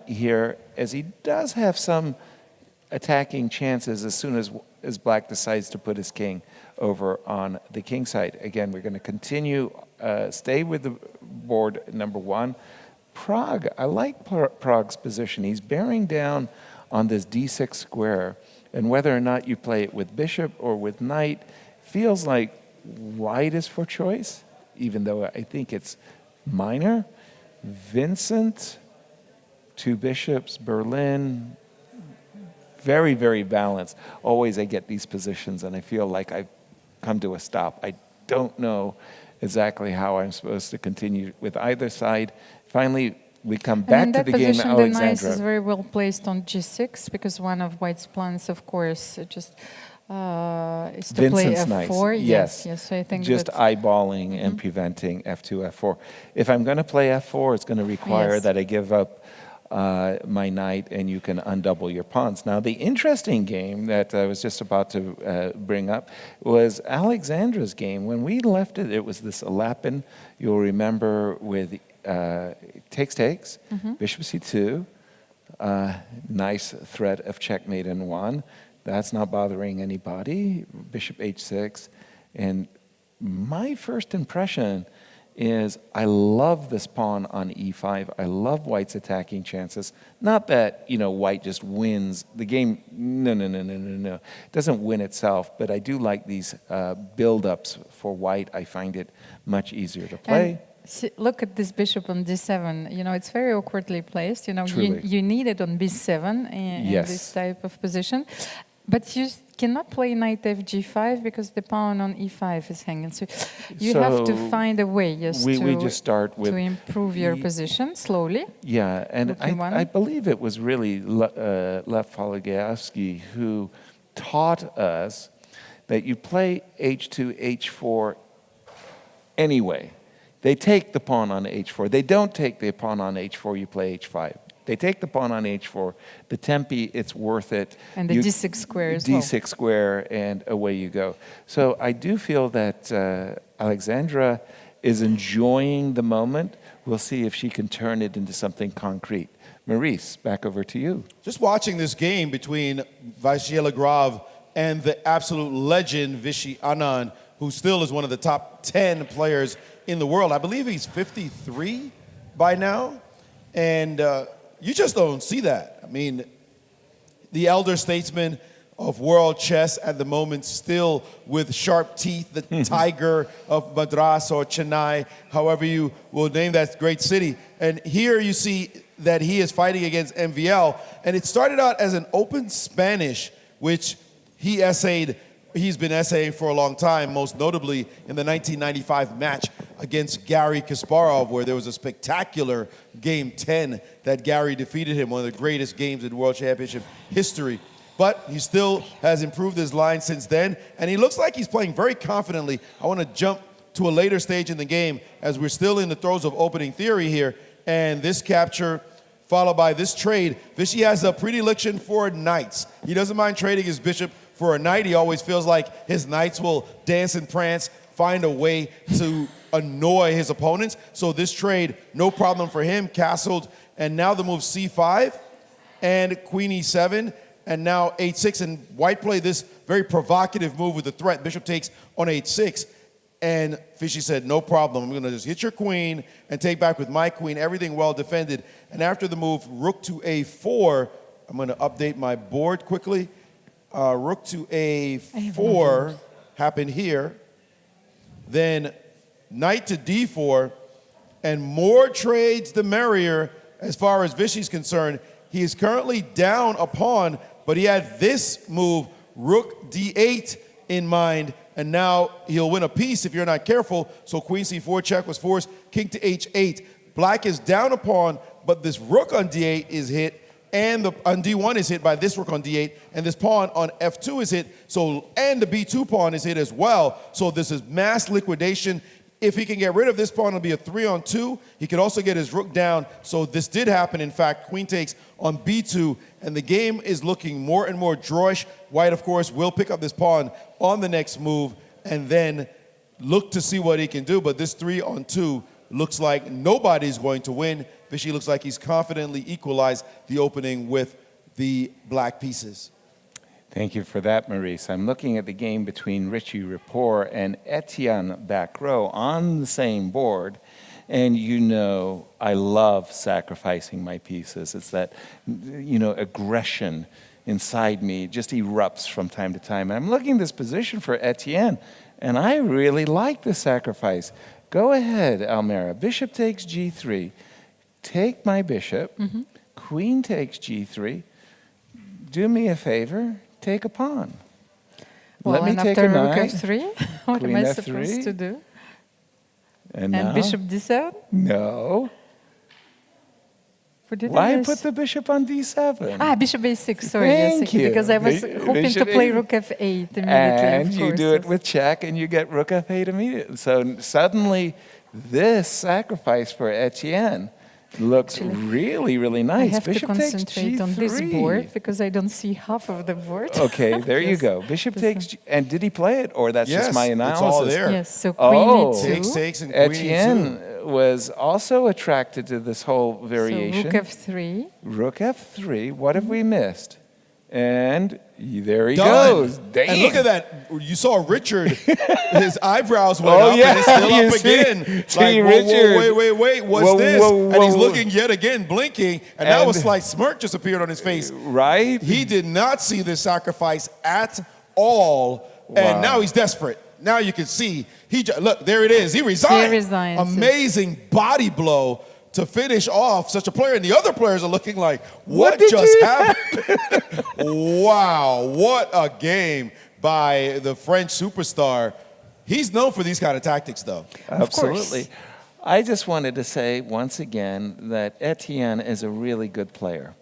here, as he does have some attacking chances as soon as Black decides to put his king over on the king side. Again, we're going to continue, stay with the board number 1. Prague, I like Prague's position. He's bearing down on this d6 square, and whether or not you play it with bishop or with knight, feels like white is for choice, even though I think it's minor. Vincent, 2 bishops, Berlin, very, very balanced. Always I get these positions and I feel like I've come to a stop. I don't know exactly how I'm supposed to continue with either side. Finally, we come back to the game, Alexandra. The knight is very well placed on g6 because one of white's plans, of course, just is to Vincent's play f4. Nice. Yes, so I think just eyeballing and preventing f2, f4. If I'm going to play f4, it's going to require that I give up my knight and you can undouble your pawns. Now, the interesting game that I was just about to bring up was Alexandra's game. When we left it, it was this Alapin, you'll remember, with takes, bishop c2, nice threat of checkmate in 1. That's not bothering anybody. Bishop h6. And my first impression is I love this pawn on e5. I love white's attacking chances. Not that, white just wins the game. No. It doesn't win itself, but I do like these build-ups for white. I find it much easier to play. And look at this bishop on d7. It's very awkwardly placed. Truly. You need it on b7 in this type of position. But you cannot play knight fg5 because the pawn on e5 is hanging. So you have to find a way we just start with to improve your position slowly. Yeah, and I believe it was really Lev Polagayevsky who taught us that you play h2, h4 anyway. They take the pawn on h4. They don't take the pawn on h4, you play h5. They take the pawn on h4. The tempi, it's worth it. And the d6 square as well. D6 square, and away you go. So I do feel that Alexandra is enjoying the moment. We'll see if she can turn it into something concrete. Maurice, back over to you. Just watching this game between Vachier-Lagrave and the absolute legend Vishy Anand, who still is one of the top 10 players in the world. I believe he's 53 by now. And you just don't see that. I mean, the elder statesman of world chess at the moment, still with sharp teeth, the tiger of Madras or Chennai, however you will name that great city. And here you see that he is fighting against MVL. And it started out as an open Spanish, which he's been essaying for a long time, most notably in the 1995 match against Garry Kasparov, where there was a spectacular Game 10 that Garry defeated him, one of the greatest games in World Championship history. But he still has improved his line since then, and he looks like he's playing very confidently. I want to jump to a later stage in the game as we're still in the throes of opening theory here, and this capture followed by this trade. Vishy has a predilection for knights. He doesn't mind trading his bishop for a knight. He always feels like his knights will dance and prance, find a way to annoy his opponents. So this trade, no problem for him, castled, and now the move c5 and queen e7, and now h6, and white played this very provocative move with the threat. Bishop takes on h6, and Vishy said, no problem, I'm gonna just hit your queen and take back with my queen, everything well defended. And after the move, rook to a4, I'm gonna update my board quickly. Rook to a4 happened here. Then knight to d4, and more trades the merrier as far as Vishy's concerned. He is currently down a pawn, but he had this move, rook d8, in mind, and now he'll win a piece if you're not careful. So queen c4 check was forced, king to h8. Black is down a pawn, but this rook on d8 is hit, and on d1 is hit by this rook on d8, and this pawn on f2 is hit, and the b2 pawn is hit as well. So this is mass liquidation. If he can get rid of this pawn, it'll be a 3-on-2. He could also get his rook down. So this did happen, in fact. Queen takes on b2, and the game is looking more and more drawish. White, of course, will pick up this pawn on the next move and then look to see what he can do. But this 3-on-2 looks like nobody's going to win. Vishy looks like he's confidently equalized the opening with the black pieces. Thank you for that, Maurice. I'm looking at the game between Richie Rapport and Etienne Bacrot on the same board. And you know, I love sacrificing my pieces. It's that, aggression inside me just erupts from time to time. And I'm looking at this position for Etienne, and I really like the sacrifice. Go ahead, Almera. Bishop takes g3. Take my bishop. Queen takes g3. Do me a favor. Take a pawn. Well, Let me and take after a rook knight. f3, what am Queen I f3. supposed to do? And And now? bishop d7? No. What did Why I put the bishop on d7? Ah, bishop a6, sorry. Thank you. Because I was hoping to Bishop play A- rook f8 immediately, And of you course, do it yes. with check, and you get rook f8 immediately. So suddenly, this sacrifice for Etienne looks really, really I nice. have Bishop to takes concentrate g3. on this board because I don't see half of the board. Okay, there you Yes. go. Bishop This takes, and did he play it, or that's Yes, just my it's analysis? all there. Yes, so queen e2. Takes and queen Etienne e2. was also attracted to this whole variation. So rook f3. Rook f3. What have we missed? And there he Done. goes. Damn. And look at that. You saw Richard, his eyebrows went Oh, up yeah, and it's still you up see- again. see Like, Richard. wait, what's Whoa, this? whoa, And he's whoa. looking yet again, blinking, and now a And- slight smirk just appeared on his face. Right? He did not see this sacrifice at all, and Wow. now he's desperate. Now you can see, look, there it is. He resigned. He resigns, yes. Amazing body blow to finish off such a player, and the other players are looking like, what did just you- happened? Wow, what a game by the French superstar. He's known for these kind of tactics, though. Absolutely. I just wanted to say once again that Etienne is a really good player.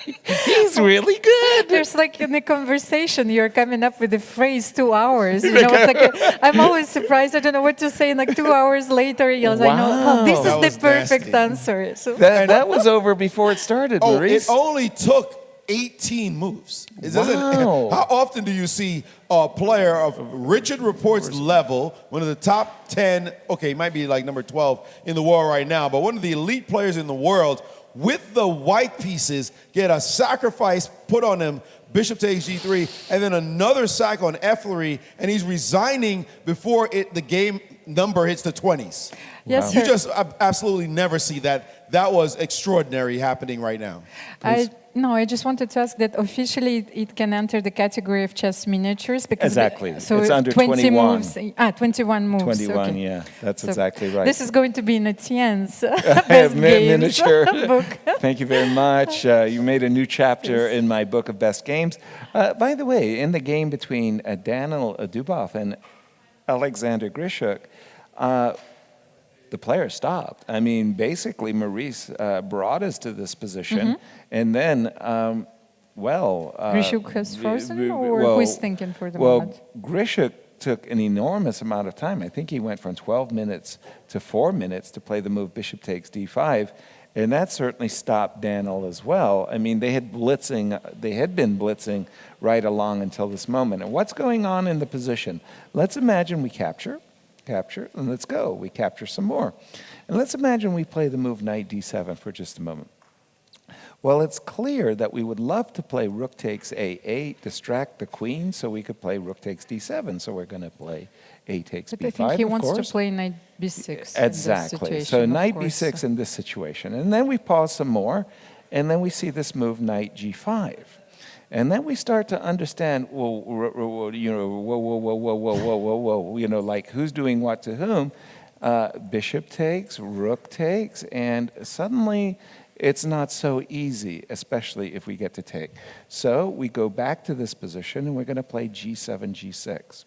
He He's really good. There's like in a conversation, you're coming up with the phrase 2 hours. You know, it's like I'm always surprised. I don't know what to say. And like 2 hours later, I know, oh, this That is was the perfect nasty. answer. So That was over before it started, Oh, Maurice. it only took 18 moves. Wow. How often do you see a player of Richard Report's level, one of the top 10, okay, he might be like number 12 in the world right now, but one of the elite players in the world with the white pieces get a sacrifice put on him, bishop takes g3, and then another sack on f3, and he's resigning before the game number hits the 20s. Yes, You sir. just absolutely never see that. That was extraordinary happening right now. I just wanted to ask that officially it can enter the category of chess miniatures because Exactly. so It's under 20 21. moves. 21 moves. 21, okay. yeah, that's So exactly right. This is going to be in Etienne's best games miniature book. Thank you very much. You made a new chapter in my book of best games. By the way, in the game between Daniel Dubov and Alexander Grishuk, the player stopped. I mean, basically, Maurice brought us to this position, and then, Grishuk has frozen, or who's thinking for the moment? Grishuk took an enormous amount of time. I think he went from 12 minutes to 4 minutes to play the move bishop takes d5, and that certainly stopped Daniel as well. I mean, they had been blitzing right along until this moment. And what's going on in the position? Let's imagine we capture, and let's go. We capture some more. And let's imagine we play the move knight d7 for just a moment. Well, it's clear that we would love to play rook takes a8, distract the queen, so we could play rook takes d7. So we're going to play a takes But b5, I think he of wants course. to play knight b6 Exactly. in this situation, So of knight course. b6 in this situation. And then we pause some more, and then we see this move knight g5. And then we start to understand, whoa, like who's doing what to whom. Bishop takes, rook takes, and suddenly it's not so easy, especially if we get to take. So we go back to this position, and we're going to play g7, g6.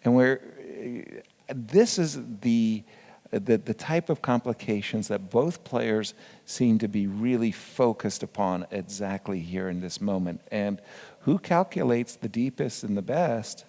And this is the type of complications that both players seem to be really focused upon exactly here in this moment. And who calculates the deepest and the best?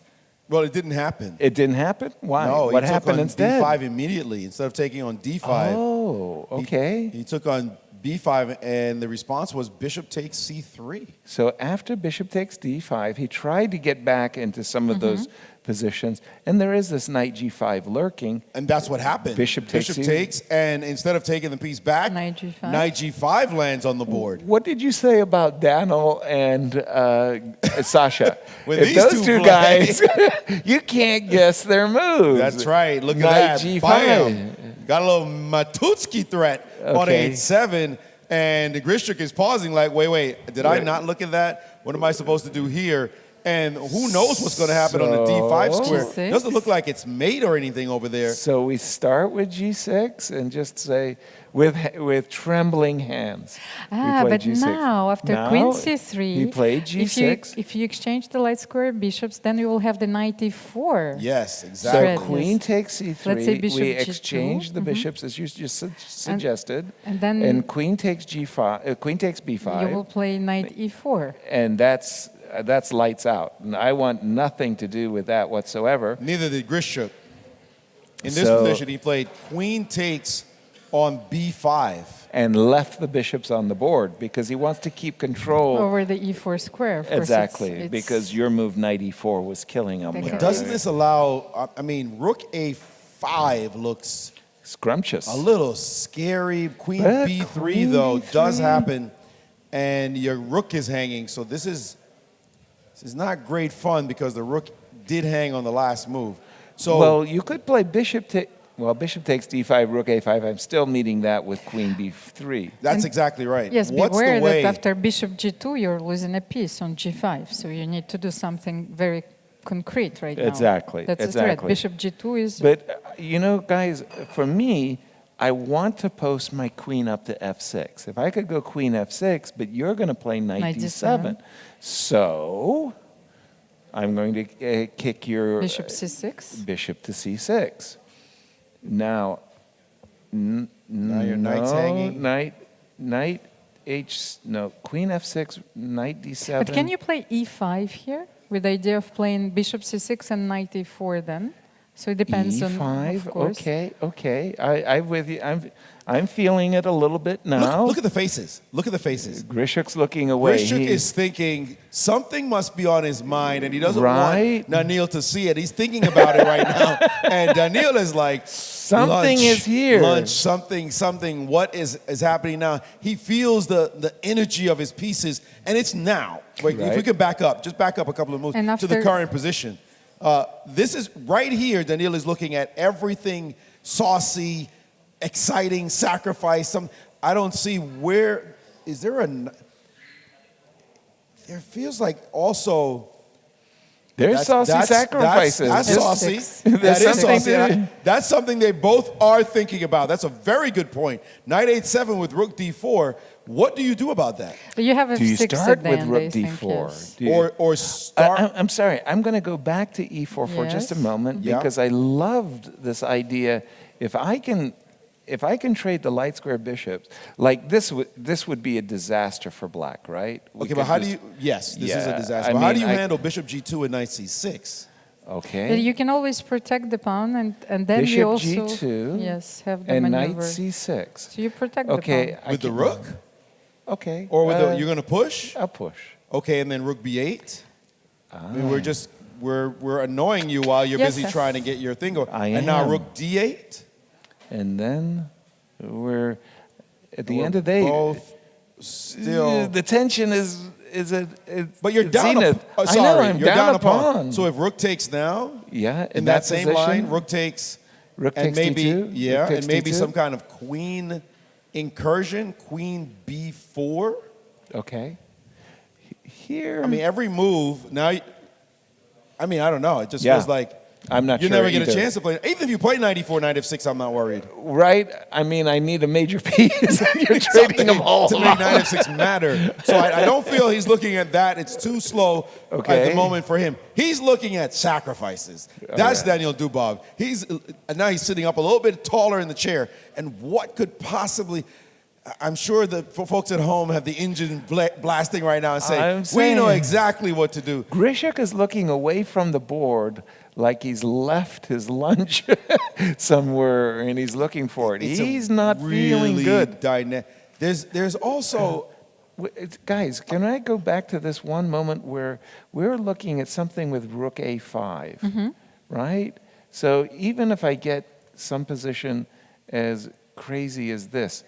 Well, it didn't happen. It didn't happen? Why? No, What he took happened on instead? d5 immediately instead of taking on d5. Oh, okay. He took on b5, and the response was bishop takes c3. So after bishop takes d5, he tried to get back into some of those positions, and there is this knight g5 lurking. And that's what happened. Bishop takes, and instead of taking the piece back, Knight g5. knight g5 lands on the board. What did you say about Daniel and Sasha? When If these those two two play- guys, you can't guess their moves. That's right. Look at Knight that. g5. Bam. Got a little Matutsky threat on Okay. a7, and Grishuk is pausing like, wait, did I not look at that? What am I supposed to do here? And who knows what's going to happen on the d5 square. G6. Doesn't look like it's mate or anything over there. So we start with g6 and just say, with trembling hands. we play But G6. now, after Now, queen c3, he played g6. If you exchange the light square bishops, then you will have the knight e4. Yes, So exactly. queen takes c3. Let's say bishop we g2. exchange the bishops as you just suggested. And then queen takes g5. Queen takes b5. you will play knight e4. And that's lights out. And I want nothing to do with that whatsoever. Neither did Grishuk. In this So- position, he played queen takes on b5. And left the bishops on the board because he wants to keep control. Over the e4 square, of course. Exactly, it's- because your move knight e4 was killing him. They can- Doesn't this allow, rook a5 looks Scrumptious. a little scary. Queen But b3, queen though, b3. does happen. And your rook is hanging. So this is not great fun because the rook did hang on the last move. So Well, you could play bishop takes d5, rook a5. I'm still meeting that with queen b3. that's exactly right. Yes, What's beware the way? that after bishop g2, you're losing a piece on g5. So you need to do something very concrete right now. Exactly, That's the threat. exactly. Bishop g2 is... But, guys, for me, I want to post my queen up to f6. If I could go queen f6, but you're going to play knight Knight d7. d7. So I'm going to kick your Bishop c6. bishop to c6. Now, Now your knight's hanging. Knight queen f6, knight d7. But can you play e5 here with the idea of playing bishop c6 and knight e4 then? So it depends E5, on, of course. okay. I'm with you. I'm feeling it a little bit now. Look at the faces. Look at the faces. Grishuk's looking away. Grishuk is thinking something must be on his mind, and he doesn't Right. want Daniil to see it. He's thinking about it right now, and Daniil is like, Something lunch, is here. Lunch, something. What is happening now? He feels the energy of his pieces, and it's now. Wait, if we could back up, just back up a couple of moves And to the after- current position. This is right here. Daniil is looking at everything saucy, exciting, sacrifice. I don't see where is there a. There feels like also. There's saucy sacrifices. That's Just- saucy. There's That is something saucy. to- That's something they both are thinking about. That's a very good point. Knight h7 with rook d4. What do you do about that? But you have a Do you 6 start at the with end, rook I think, d4? yes. Do you- Or start. I'm sorry. I'm going to go back to e4 for just a Yes. moment Yeah. because I loved this idea. If I can trade the light square bishops, like this would be a disaster for black, right? We Okay, could but how do just- you? Yes, this is a Yeah, disaster. I But how mean, do you I- handle bishop g2 and knight c6? Okay. But you can always protect the pawn, and then Bishop you also g2 yes have the and maneuver. knight c6. So you protect Okay, the pawn. With the rook, Okay. or with the, you're going to push? I'll push. Okay, and then rook b8. I mean, we're annoying you while you're Yes, busy sir. trying to get your thing going. I And now am. rook d8. And then we're at the We're end of the day. both still. The tension is But you're it's down. zenith. Sorry, I know, I'm you're down, a a pawn. So if rook takes now, yeah, in that same position, line, rook takes, Rook and takes maybe d2, yeah, rook takes and maybe d2. some kind of queen incursion, queen b4. Okay. Here. I mean, every move now. I mean, I don't know. It just Yeah. feels like I'm not you sure never get either. a chance to play. Even if you play knight e4, knight f6, I'm not worried. Right? I mean, I need a major piece. You're trading them all to make knight f6 matter. So I don't feel he's looking at that. It's too slow at Okay. the moment for him. He's looking at sacrifices. That's yeah. Daniil Dubov. Now he's sitting up a little bit taller in the chair. And what could possibly? I'm sure the folks at home have the engine blasting right now and I'm saying, we know saying- exactly what to do. Grishuk is looking away from the board like he's left his lunch somewhere and he's looking for it. It's a He's not feeling really good. There's also Guys, can I go back to this one moment where we're looking at something with rook a5, right? So even if I get some position as crazy as this,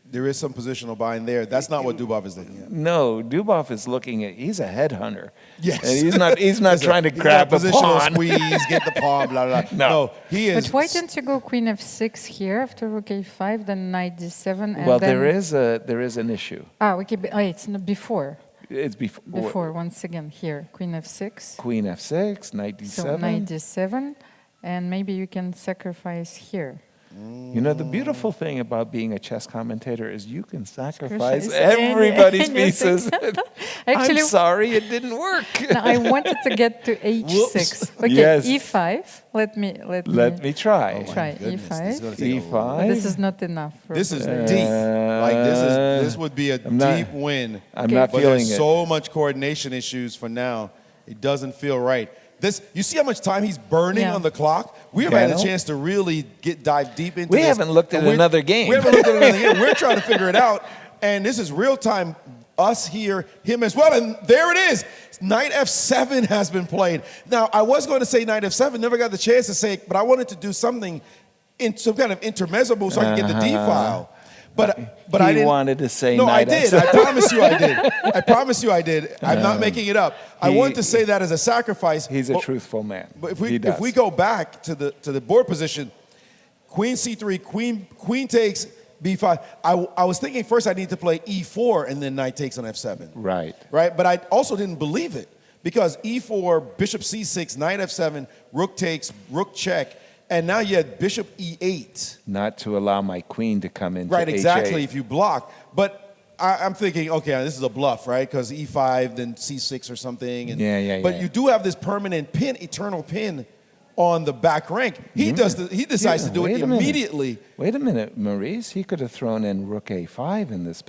there is some positional bind there. That's not what Dubov is looking at. no, Dubov is looking at, he's a headhunter. Yes. And he's not trying to He's grab got a positional pawn. squeeze, get the pawn, blah, blah, blah. No. He is. But why don't you go queen f6 here after rook a5, then knight d7, and Well, then there is an issue. okay, it's not before. It's before. Before, once again, here, queen f6. Queen f6, knight d7. So knight d7, and maybe you can sacrifice here. You know, the beautiful thing about being a chess commentator is you can sacrifice Sacrifice everybody's anything. pieces. Actually- I'm sorry, it didn't work. Now, I wanted to get to h6. Okay, Yes. e5. Let me Let me try. try Goodness, e5. this is gonna take a E5. But this is not enough. This is for- deep. Like this would be a I'm not- deep win. I'm not but feeling there's it. so much coordination issues for now. It doesn't feel right. You see how much time he's burning Yeah. on the clock? We haven't had a Daniel? chance to really dive deep into We this. haven't looked at And another game. We haven't looked at another game. We're trying to figure it out. And this is real time, us here, him as well. And there it is. Knight f7 has been played. Now, I was going to say knight f7, never got the chance to say it, but I wanted to do something, in some kind of intermezzo move so I could get the D file. But I He didn't. wanted to say No, I knight did. f7. I promise you I did. I promise you I did. I'm not making it up. I He- wanted to say that as a sacrifice. He's a but- truthful man. But He if does. we go back to the board position, queen c3, queen takes b5. I was thinking first I need to play e4 and then knight takes on f7. Right. Right? But I also didn't believe it because e4, bishop c6, knight f7, rook takes, rook check, and now you had bishop e8. Not to allow my queen to come into Right, exactly, H8. if you block. But I'm thinking, okay, this is a bluff, right? Because e5, then c6 or something. And, Yeah. But you do have this permanent pin, eternal pin on the back rank. He decides to do it immediately. Wait a minute, Maurice. He could have thrown in rook a5 in this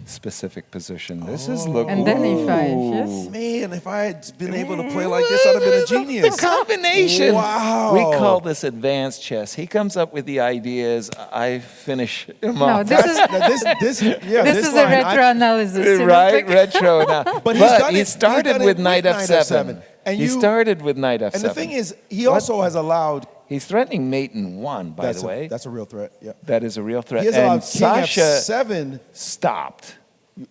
specific position. This is look. And then e5, yes. Man, if I had been able to play like this, I'd have been a genius. The combination. Wow. We call this advanced chess. He comes up with the ideas. I finish him off. This is a retro analysis. Right, retro now. But he started with knight f7. He started with knight f7. And the thing is, he also has allowed... He's threatening mate in 1, by the way. That's a real threat, yeah. That is a real threat. He has allowed and king Sasha f7. Stopped.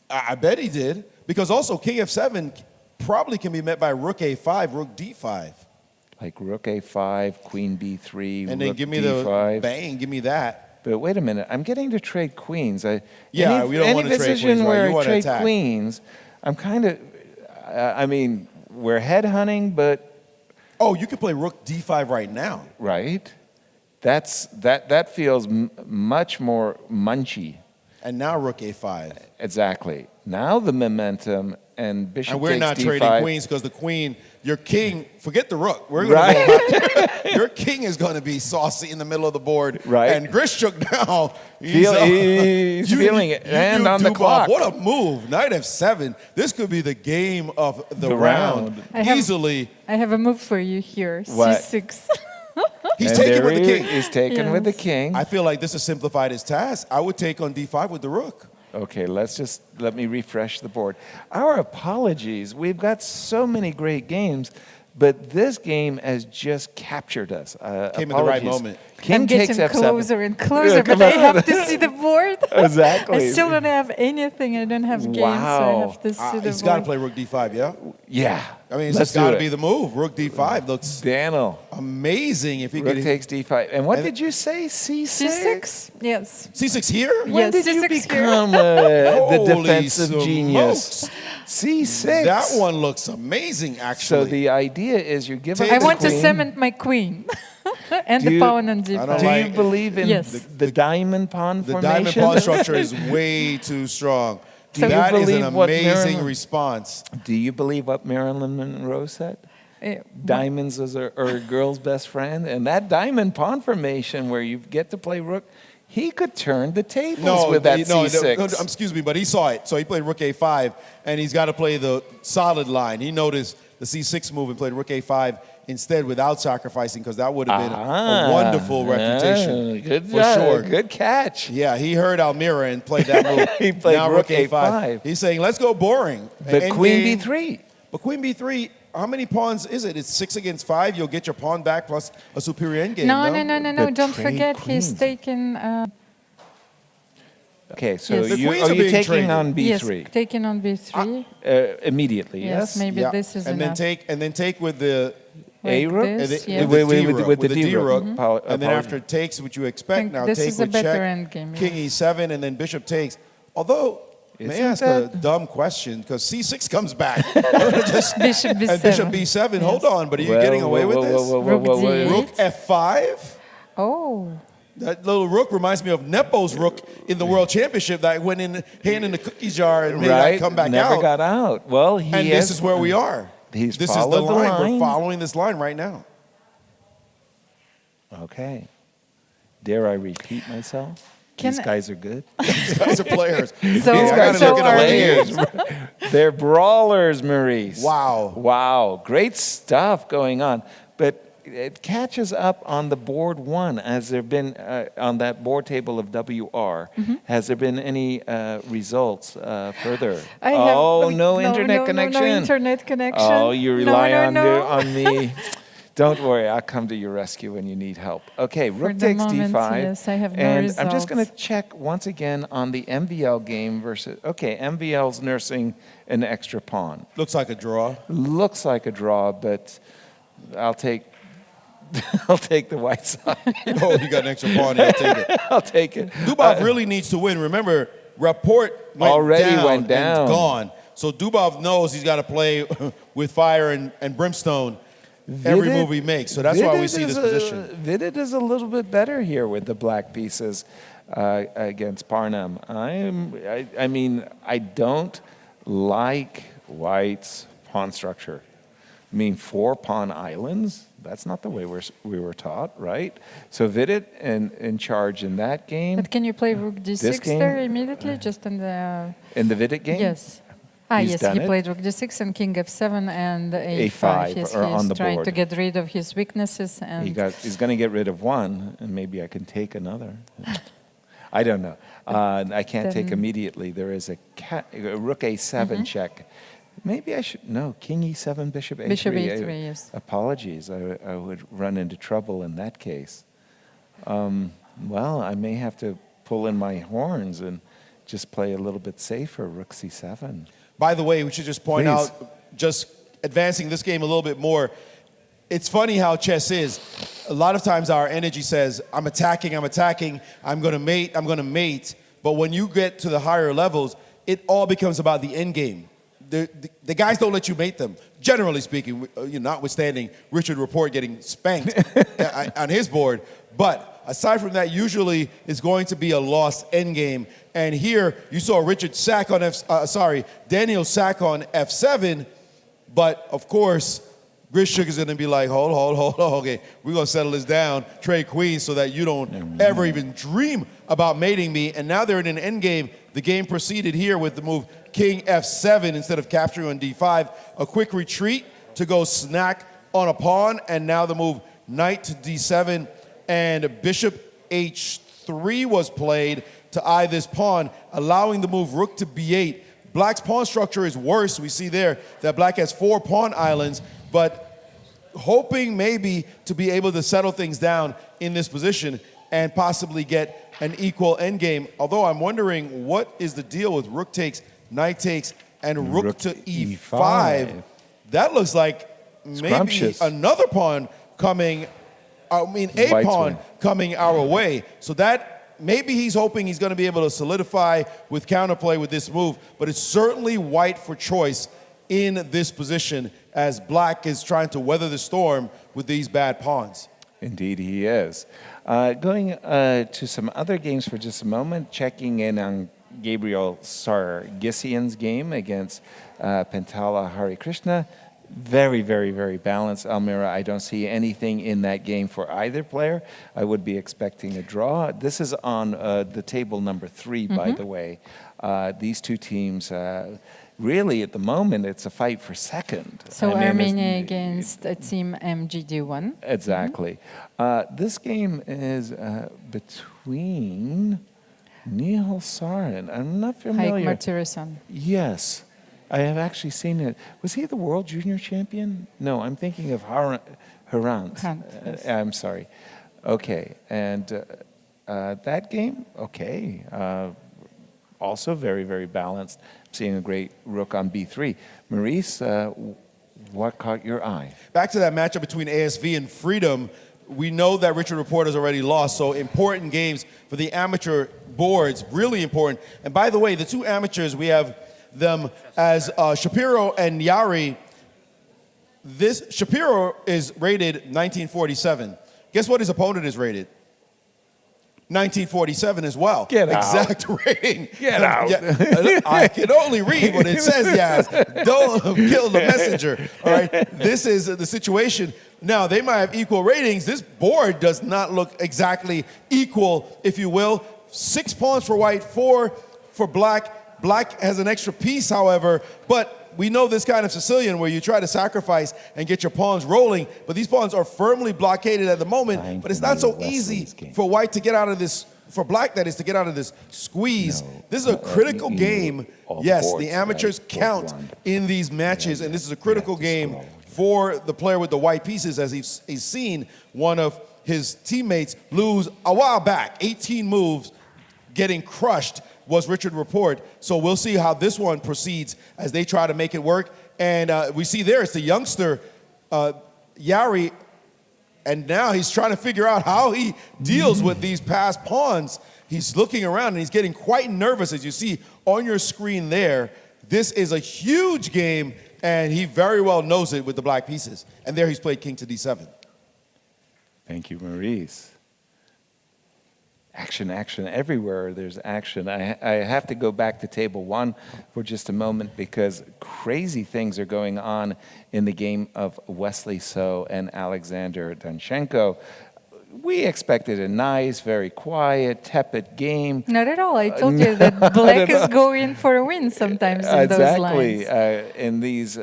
I bet he did. Because also king f7 probably can be met by rook a5, rook d5. Like rook a5, queen b3, and rook then give me d5. the bang, give me that. But wait a minute, I'm getting to trade queens. We don't want to trade queens, right? Where You I want to trade attack. queens, I'm kind of, I mean, we're headhunting, but... Oh, you could play rook d5 right now. Right. That feels much more munchy. And now rook a5. Exactly. Now the momentum and bishop and we're takes not d5. trading queens because the queen, your king, forget the rook. We're Right. going to Your king is going to be saucy in the middle of the board. Right. And Grishchuk now, he's feeling it. And on the Dubov, clock. What a move. Knight f7. This could be the game of the round. Easily. I have a move for you here. What? C6. He's taken with the king. He's taken with the king. I feel like this has simplified his task. I would take on d5 with the rook. Okay, let me refresh the board. Our apologies. We've got so many great games, but this game has just captured us. Came in the right moment. King I'm getting takes f7. closer and closer, but I have to see the board. Exactly. I still don't have anything. I don't have games, so I have to see the He's board. got to play rook d5, yeah? Yeah. I mean, it's got to be the move. Rook d5 looks Daniel. amazing if he Rook could. takes d5. And what did you say? C6? C6? Yes. C6 here? Yes, When did you C6 become here. the Holy defensive genius? smokes. C6. That one looks amazing, actually. So the idea is you give up I the want to queen. cement my queen. And Do the you- pawn on d5. Do you believe in Yes. the diamond pawn the formation? diamond pawn structure is way too strong. Do That you is an believe what amazing Marilyn- response. Do you believe what Marilyn Monroe said? Diamonds are a girl's best friend, and that diamond pawn formation where you get to play rook, he could turn the tables with that c6. No, excuse me, but he saw it. So he played rook a5, and he's got to play the solid line. He noticed the c6 move and played rook a5 instead without sacrificing, because that would have been a wonderful reputation. Good for job. sure. Good catch. Yeah, he heard Almira and played that move. He played now rook a5. He's saying, let's go boring. But End queen game. b3. But queen b3, how many pawns is it? It's 6 against 5. You'll get your pawn back plus a superior endgame. No. But Don't trade forget, queens. he's taken... Okay, so Yes. The you, queens are are you being taking traded. on Yes, b3 taken on b3. immediately? Yes. Maybe Yeah. this is and enough. then take with the A Like rook? this, the- yes. With the D D rook. rook. And then after it takes, which you expect, Think now this take is a with better check, endgame, king e7, and then bishop takes. Although, may I Isn't ask a that- dumb question? Because c6 comes back. Bishop b7. And bishop b7, hold on, but are you getting away with this? Rook d8. Rook f5? Oh. That little rook reminds me of Nepo's rook in the World Championship that went in hand in the cookie jar and made Right, that come back never out. got out. Well, he And has, this is where we are. He's This is the followed the line. line. We're following this line right now. Okay. Dare I repeat myself? These guys are good. These guys are players. So, I gotta so look at are our we. players. They're brawlers, Maurice. Wow. Wow. Great stuff going on. But it catches up on the board one. Has there been, on that board table of WR, has there been any results further? I have, no internet connection. No internet connection. Oh, you rely No. on me. Don't worry, I'll come to your rescue when you need help. Okay, rook the takes moment, d5. yes, I have no and I'm just going to results. check once again on the MVL game versus... Okay, MVL's nursing an extra pawn. Looks like a draw. Looks like a draw, but I'll take the white side. Oh, you got an extra pawn. I'll take it. I'll take it. Dubov really needs to win. Remember, Rapport Already went and down. gone. So Dubov knows he's got to play with fire and brimstone every move he makes. So that's why we see this position. Vidit is a little bit better here with the black pieces against Parnam. I mean, I don't like White's pawn structure. I mean, 4 pawn islands, that's not the way we were taught, right? So Vidit in charge in that game. But can you play rook d6 game, there immediately, just in the... In the Vidit game? Yes. He's Yes, done he it? played rook d6 and king f7 and a5. A5 Yes, are on the he's trying board. to get rid of his weaknesses. And He's going to get rid of one, and maybe I can take another. I don't know. I can't take Then- immediately. There is a rook a7 check. Maybe I should, no, king e7, bishop a3. Bishop a3, yes. Apologies, I would run into trouble in that case. Well, I may have to pull in my horns and just play a little bit safer, rook c7. By the way, we should just point Please. out, just advancing this game a little bit more, it's funny how chess is. A lot of times our energy says, I'm attacking, I'm going to mate. But when you get to the higher levels, it all becomes about the end game. The guys don't let you mate them, generally speaking, notwithstanding Richard Rapport getting spanked on his board. But aside from that, usually it's going to be a lost endgame. And here you saw Daniel sack on f7, but of course, Muzychuk is going to be like, hold, okay, we're going to settle this down, trade queens so that you don't ever even dream about mating me. And now they're in an endgame. The game proceeded here with the move king f7 instead of capturing on d5. A quick retreat to go snack on a pawn, and now the move knight to d7, and bishop h3 was played to eye this pawn, allowing the move rook to b8. Black's pawn structure is worse. We see there that black has 4 pawn islands, but hoping maybe to be able to settle things down in this position and possibly get an equal endgame. Although I'm wondering what is the deal with rook takes, knight takes, and rook to e5. That looks like maybe Scrumptious. another pawn coming, a White's pawn win. coming our way. So that maybe he's hoping he's going to be able to solidify with counterplay with this move, but it's certainly white for choice in this position as black is trying to weather the storm with these bad pawns. Indeed, he is. Going to some other games for just a moment, checking in on Gabriel Sargissian's game against Pentala Harikrishna. Very, very, very balanced. Almira, I don't see anything in that game for either player. I would be expecting a draw. This is on the table number 3, by the way. These two teams, really at the moment, it's a fight for second. so I mean, Armenia against team MGD1. Exactly. This game is between Nihal Sarin. I'm not familiar. Haik Martirosyan. Yes, I have actually seen it. Was he the world junior champion? No, I'm thinking of Harant. Yes. I'm sorry. Okay, and that game, okay. Also very, very balanced. Seeing a great rook on b3. Maurice, what caught your eye? Back to that matchup between ASV and Freedom, we know that Richard Rapport has already lost, so important games for the amateur boards, really important. And by the way, the two amateurs, we have them as Shapiro and Yari. This Shapiro is rated 1947. Guess what his opponent is rated? 1947 as well. Get out. Exact rating. Get out. Yeah, I can only read what it says, Yaz. Don't kill the messenger. All right. This is the situation. Now, they might have equal ratings. This board does not look exactly equal, if you will. 6 pawns for white, 4 for black. Black has an extra piece, however, but we know this kind of Sicilian where you try to sacrifice and get your pawns rolling, but these pawns are firmly blockaded at the moment, but it's not so easy for white to get out of this, for black that is, to get out of this squeeze. This is a critical game. Yes, the amateurs count in these matches, and this is a critical game for the player with the white pieces, as he's seen one of his teammates lose a while back, 18 moves, getting crushed was Richard Rapport. So we'll see how this one proceeds as they try to make it work. And we see there it's the youngster, Yari, and now he's trying to figure out how he deals with these passed pawns. He's looking around and he's getting quite nervous, as you see on your screen there. This is a huge game, and he very well knows it with the black pieces. And there he's played king to d7. Thank you, Maurice. Action, action. Everywhere there's action. I have to go back to table one for just a moment because crazy things are going on in the game of Wesley So and Alexander Danchenko. We expected a nice, very quiet, tepid game. Not at all. I told you that black is going for a win sometimes in those lines. Exactly. In these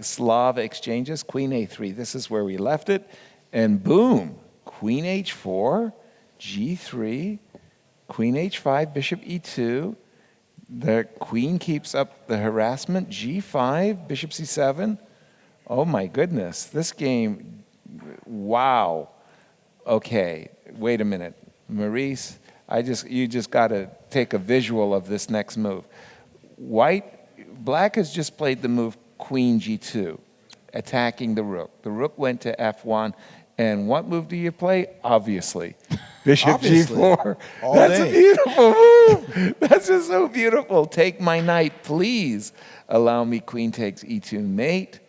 Slav exchanges, queen a3, this is where we left it. And boom, queen h4, g3, queen h5, bishop e2. The queen keeps up the harassment, g5, bishop c7. Oh my goodness, this game, wow. Okay, wait a minute. Maurice, you just got to take a visual of this next move. Black has just played the move queen g2, attacking the rook. The rook went to f1, and what move do you play? Obviously, bishop g4. That's a beautiful move. That's just so beautiful. Take my knight, please. Allow me queen takes e2 mate.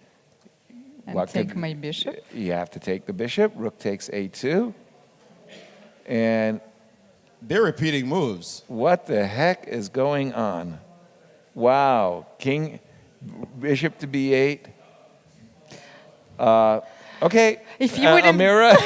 And take my bishop. You have to take the bishop. Rook takes a2. And they're repeating moves. What the heck is going on? Wow. Bishop to b8. Okay. If you wouldn't, Amira,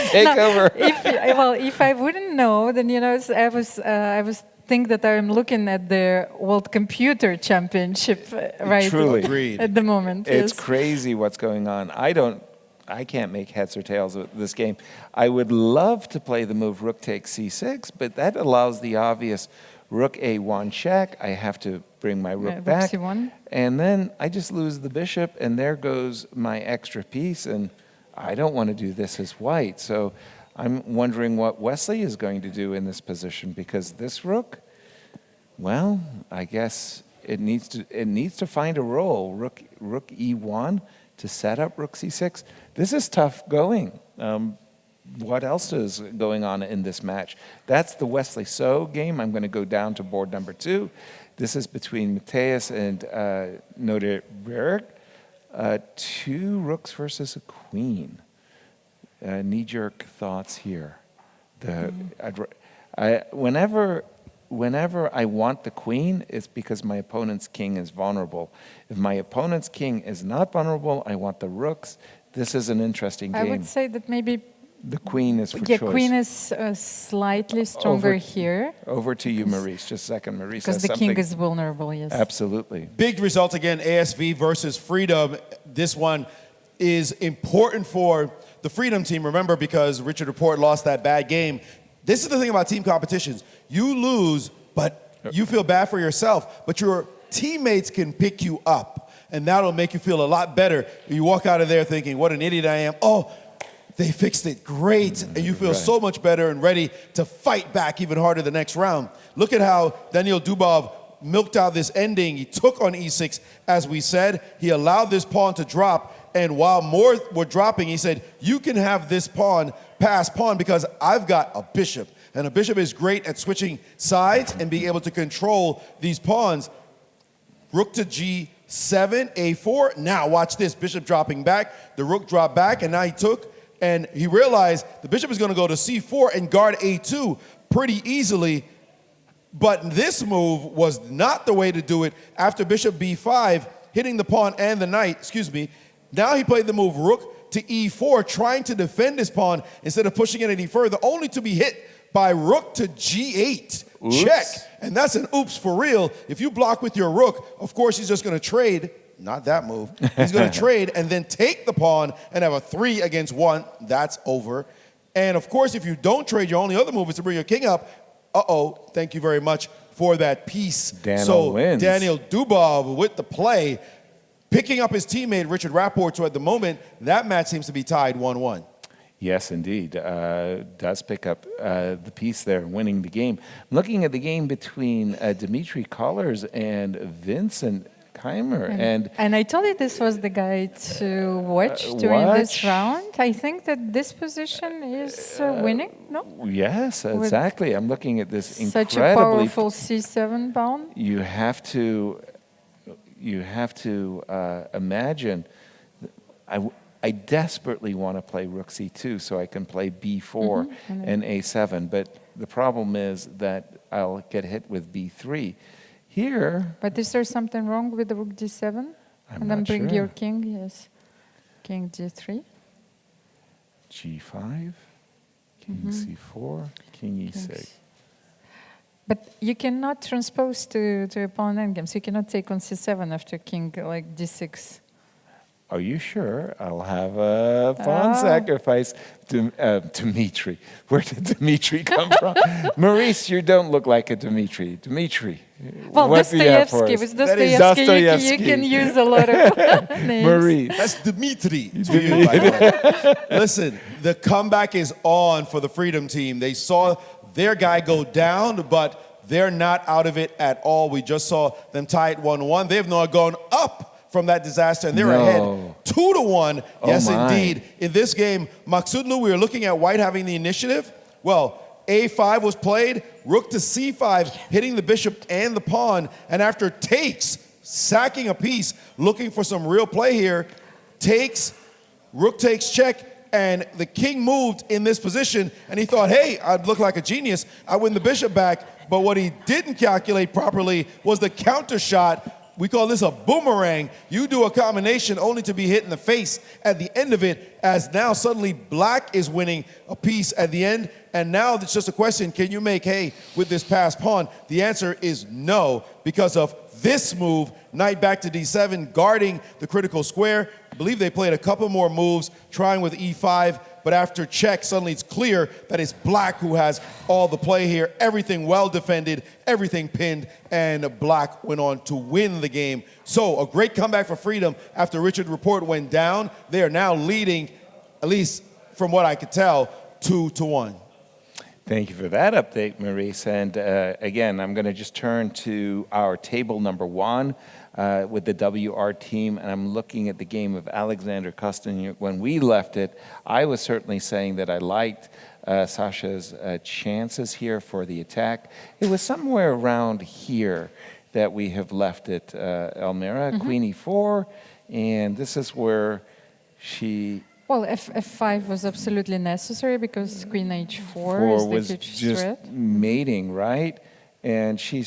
take over. If I wouldn't know, then I was think that I'm looking at the World Computer Championship right Truly. at the moment. It's yes. crazy what's going on. I can't make heads or tails of this game. I would love to play the move rook takes c6, but that allows the obvious rook a1 check. I have to bring my rook back. C1. And then I just lose the bishop, and there goes my extra piece, and I don't want to do this as white. So I'm wondering what Wesley is going to do in this position, because this rook, well, I guess it needs to find a role. Rook e1 to set up rook c6. This is tough going. What else is going on in this match? That's the Wesley So game. I'm going to go down to board number 2. This is between Mateus and Noderberg. 2 rooks versus a queen. Knee-jerk thoughts here. Whenever I want the queen, it's because my opponent's king is vulnerable. If my opponent's king is not vulnerable, I want the rooks. This is an interesting game. I would say that maybe the queen is for choice. Queen is slightly stronger here. Over to you, Maurice. Just a second, Maurice. Because the king is vulnerable, yes. Absolutely. Big result again, ASV versus Freedom. This one is important for the Freedom team, remember, because Richard Report lost that bad game. This is the thing about team competitions. You lose, but you feel bad for yourself, but your teammates can pick you up, and that'll make you feel a lot better. You walk out of there thinking, what an idiot I am. Oh, they fixed it, great. And you feel so much better and ready to fight back even harder the next round. Look at how Daniil Dubov milked out this ending. He took on e6, as we said. He allowed this pawn to drop, and while more were dropping, he said, you can have this pawn, pass pawn, because I've got a bishop. And a bishop is great at switching sides and being able to control these pawns. Rook to g7, a4. Now watch this, bishop dropping back. The rook dropped back, and now he took, and he realized the bishop is going to go to c4 and guard a2 pretty easily. But this move was not the way to do it. After bishop b5, hitting the pawn and the knight, now he played the move rook to e4, trying to defend his pawn instead of pushing it any further, only to be hit by rook to g8. Oops. Check. And that's an oops for real. If you block with your rook, of course he's just going to trade. Not that move. He's going to trade and then take the pawn and have a 3 against 1. That's over. And of course, if you don't trade, your only other move is to bring your king up. Uh-oh, thank you very much for that piece. Daniel wins. Daniil Dubov with the play, picking up his teammate Richard Rapport. So at the moment, that match seems to be tied 1-1. Yes, indeed. Does pick up the piece there, winning the game. I'm looking at the game between Dmitry Kollars and Vincent Keymer. And I told you this was the guy to watch during this round. I think that this position is winning, no? Yes, exactly. I'm looking at this incredibly... Such a powerful c7 pawn. You have to imagine... I desperately want to play rook c2 so I can play b4 and a7, but the problem is that I'll get hit with b3. Here... But is there something wrong with the rook d7? I'm and then not bring sure. your king, yes. King d3. g5, king c4, king e6. But you cannot transpose to a pawn endgame, so you cannot take on c7 after king like d6. Are you sure? I'll have a pawn sacrifice. Dmitri. Where did Dmitri come from? Maurice, you don't look like a Dmitri. Dmitri. Well, what do you have for Dostoevsky. us? With That is Dostoevsky, you can use a lot of names. Maurice. That's Dmitri to you, by the way. Listen, the comeback is on for the Freedom Team. They saw their guy go down, but they're not out of it at all. We just saw them tie it 1-1. They have not gone up from that disaster, and they're ahead 2-1. Yes, indeed. In this game, Maksudlu, we were looking at white having the initiative. Well, a5 was played, rook to c5, hitting the bishop and the pawn, and after takes, sacking a piece, looking for some real play here, takes, rook takes check, and the king moved in this position, and he thought, hey, I'd look like a genius, I win the bishop back, but what he didn't calculate properly was the counter shot. We call this a boomerang. You do a combination only to be hit in the face at the end of it, as now suddenly black is winning a piece at the end, and now it's just a question, can you make hay with this passed pawn? The answer is no, because of this move, knight back to d7, guarding the critical square. I believe they played a couple more moves, trying with e5, but after check, suddenly it's clear that it's black who has all the play here. Everything well defended, everything pinned, and black went on to win the game. So a great comeback for Freedom after Richard Report went down. They are now leading, at least from what I could tell, 2-1. Thank you for that update, Maurice. And again, I'm going to just turn to our table number 1 with the WR team, and I'm looking at the game of Alexander Kosteniuk. When we left it, I was certainly saying that I liked Sasha's chances here for the attack. It was somewhere around here that we have left it, Elmira, Queen e4, and this is where she... Well, f5 was absolutely necessary because queen h4 is the was huge just threat. mating, right? And she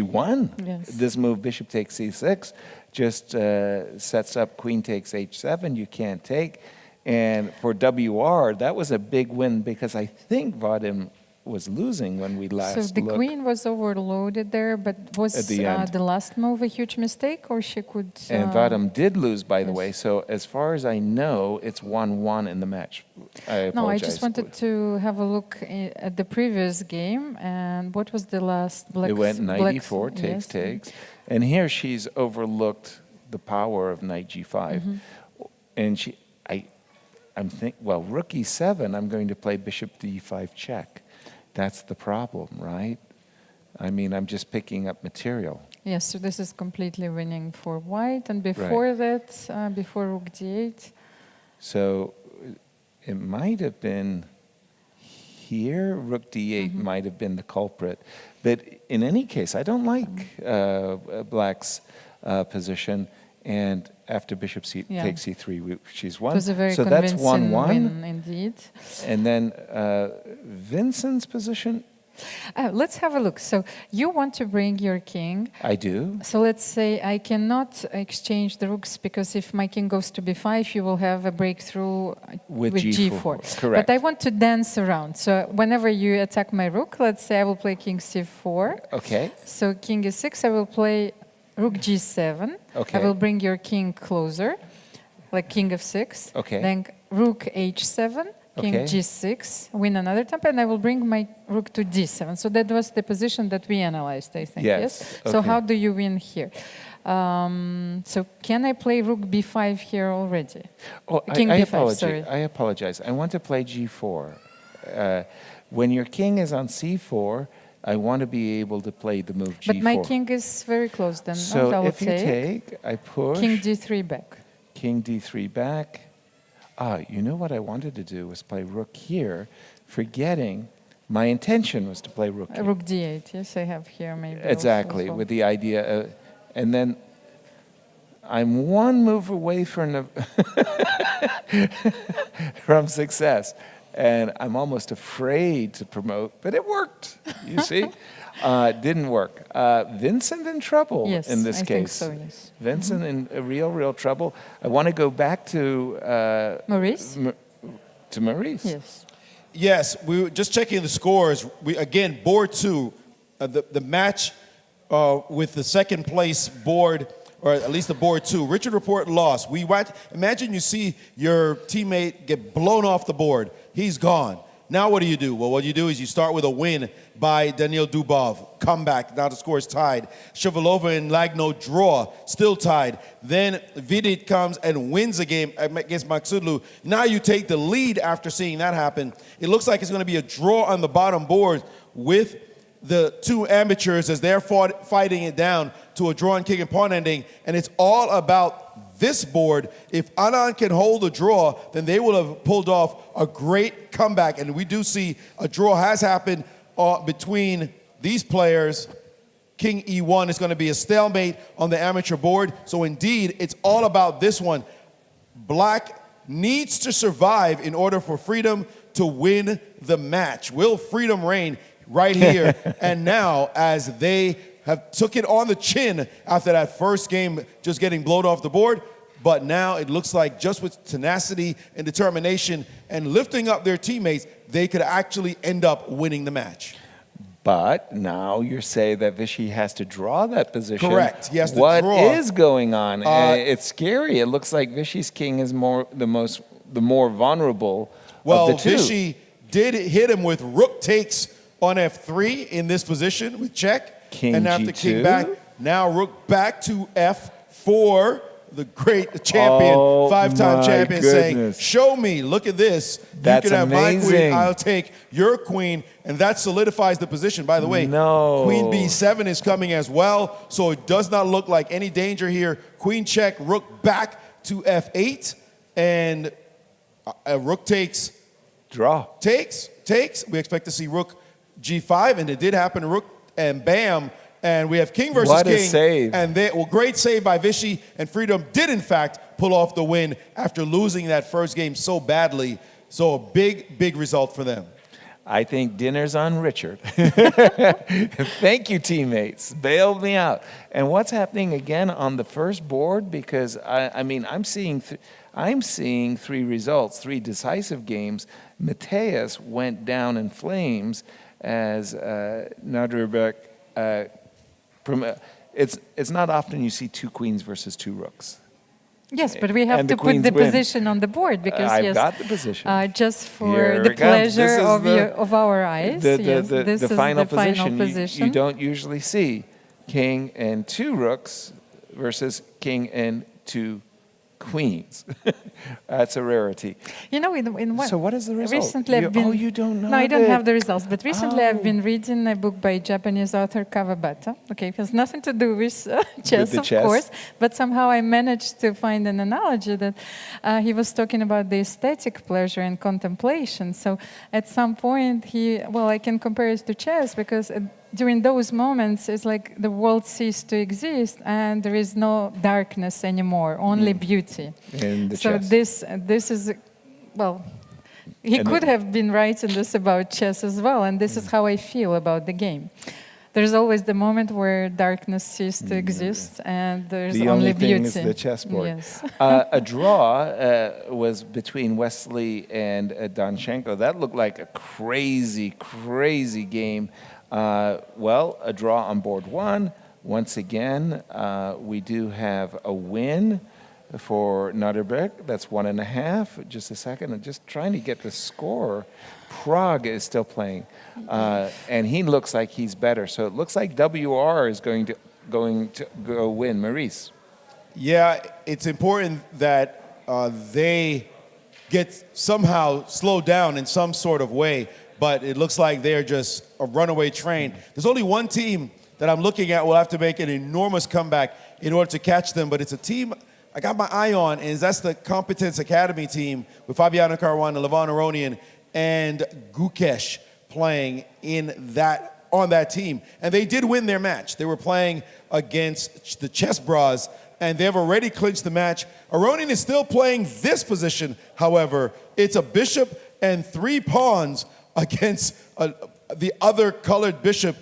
won. Yes. This move, bishop takes c6, just sets up queen takes h7. You can't take. And for WR, that was a big win because I think Vadim was losing when we last So the looked. queen was overloaded there, but was At the end. the last move a huge mistake, or she could... And Vadim did lose, by the way. So as far as I know, it's 1-1 in the match. I apologize. No, I just wanted to have a look at the previous game, and what was the last black? It went knight e4, takes, yes. takes. And here she's overlooked the power of knight g5. And well, rook e7, I'm going to play bishop d5 check. That's the problem, right? I mean, I'm just picking up material. Yes, so this is completely winning for white, and before that, before rook d8. So it might have been here, rook d8 might have been the culprit. But in any case, I don't like black's position. And after bishop takes c3, she's won. It was a very so that's convincing 1-1. win indeed. And then Vincent's position? Let's have a look. So you want to bring your king. I do. So let's say I cannot exchange the rooks because if my king goes to b5, you will have a breakthrough With g4. Correct. But I want to dance around. So whenever you attack my rook, let's say I will play king c4. Okay. So king e6, I will play rook g7. Okay. I will bring your king closer, like king f6. Okay. Then rook h7, king Okay. g6, win another tempo, and I will bring my rook to d7. So that was the position that we analyzed, I think. Yes. So Okay. how do you win here? So can I play rook b5 here already? Oh, King I b5, apologize. sorry. I apologize. I want to play g4. When your king is on c4, I want to be able to play the move g4. But my king is very close then. So I will if you take, I push. king d3 back. King d3 back. You know what I wanted to do was play rook here, forgetting my intention was to play rook here. Rook d8, yes, I have here maybe. Exactly, also. with the idea, and then I'm one move away from from success. And I'm almost afraid to promote, but it worked, you see. Didn't work. Vincent in trouble in this case. I think so, yes. Vincent in real trouble. I want to go back to Maurice? To Maurice. Yes. Yes, we were just checking the scores. Again, board 2, the match with the second place board, or at least the board 2. Richard Report lost. Imagine you see your teammate get blown off the board. He's gone. Now what do? Well, what you do is you start with a win by Daniil Dubov. Comeback. Now the score is tied. Shavalova and Lagno draw. Still tied. Then Vidit comes and wins a game against Maksudlu. Now you take the lead after seeing that happen. It looks like it's going to be a draw on the bottom board with the two amateurs as they're fighting it down to a draw and king and pawn ending. And it's all about this board. If Anand can hold a draw, then they will have pulled off a great comeback. And we do see a draw has happened between these players. King E1 is going to be a stalemate on the amateur board. So indeed, it's all about this one. Black needs to survive in order for Freedom to win the match. Will Freedom reign right here and now, as they have took it on the chin after that first game just getting blown off the board? But now it looks like just with tenacity and determination and lifting up their teammates, they could actually end up winning the match. But now you say that Vishy has to draw that position. Correct. He has to what draw. What is going on? It's scary. It looks like Vishy's king is the more vulnerable well, of the two. Vishy did hit him with rook takes on F3 in this position with check. King and after G2. king back, now rook back to F4. The great champion, five-time champion, saying, show me, look at this. That's you can have amazing. my queen, I'll take your queen. And that solidifies the position. By the way, queen B7 is coming as well, so it does not look like any danger here. Queen check, rook back to F8, and rook takes. Draw. Takes. We expect to see rook G5, and it did happen, rook, and bam. And we have king versus what king. A save. And great save by Vishy. And Freedom did, in fact, pull off the win after losing that first game so badly. So a big, big result for them. I think dinner's on Richard. Thank you, teammates. Bailed me out. And what's happening again on the first board? Because, I'm seeing three results, three decisive games. Mateus went down in flames as Naderbek... it's not often you see two queens versus two rooks. Yes, but we have to put the position on the board because I've got the position. Just for the pleasure of our eyes. The final position. You don't usually see king and two rooks versus king and two queens. That's a rarity. You know, in what? So what is the result? Recently, you don't know. No, I don't have the results. But recently, I've been reading a book by Japanese author Kawabata. Okay, it has nothing to do with chess, of course. But somehow I managed to find an analogy that he was talking about the aesthetic pleasure and contemplation. So at some point, I can compare it to chess because. During those moments, it's like the world ceased to exist and there is no darkness anymore, only beauty. In the so chess. this is, he could have been writing this about chess as well, and this is how I feel about the game. There's always the moment where darkness ceased to exist and there's only beauty. The only thing is the chessboard. Yes. A draw was between Wesley and Danchenko. That looked like a crazy, crazy game. A draw on board one. Once again, we do have a win for Naderbek. That's 1.5. Just a second. I'm just trying to get the score. Prague is still playing, and he looks like he's better. So it looks like WR is going to go win. Maurice. Yeah, it's important that they get somehow slowed down in some sort of way. But it looks like they're just a runaway train. There's only one team that I'm looking at will have to make an enormous comeback in order to catch them. But it's a team I got my eye on, and that's the Competence Academy team with Fabiano Caruana, Levon Aronian, and Gukesh playing on that team. And they did win their match. They were playing against the Chess Bras, and they've already clinched the match. Aronian is still playing this position, however. It's a bishop and 3 pawns against the other colored bishop.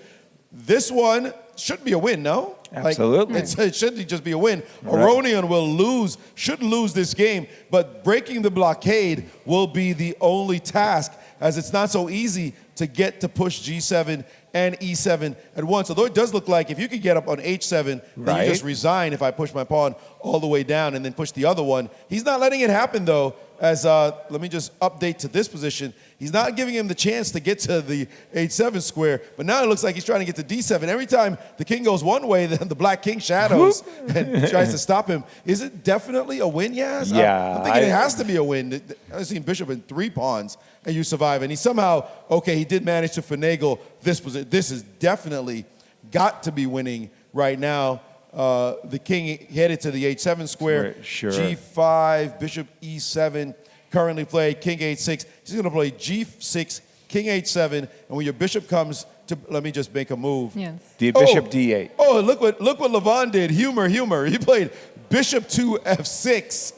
This one should be a win, no? Absolutely. It should just be a win. Aronian should lose this game, but breaking the blockade will be the only task, as it's not so easy to get to push G7 and E7 at once. Although it does look like if you could get up on H7, then you just resign if I push my pawn all the way down and then push the other one. He's not letting it happen, though, as let me just update to this position. He's not giving him the chance to get to the H7 square, but now it looks like he's trying to get to D7. Every time the king goes one way, then the black king shadows and tries to stop him. Is it definitely a win, Yaz? Yeah. I'm thinking it has to be a win. I've seen bishop in 3 pawns, and you survive. And he somehow, he did manage to finagle this position. This is definitely got to be winning right now. The king headed to the H7 square. Sure. G5, bishop E7, currently played king H6. He's going to play G6, king H7, and when your bishop comes to, let me just make a move. Yes. The bishop D8. Oh, look what Levon did. Humor. He played bishop to F6,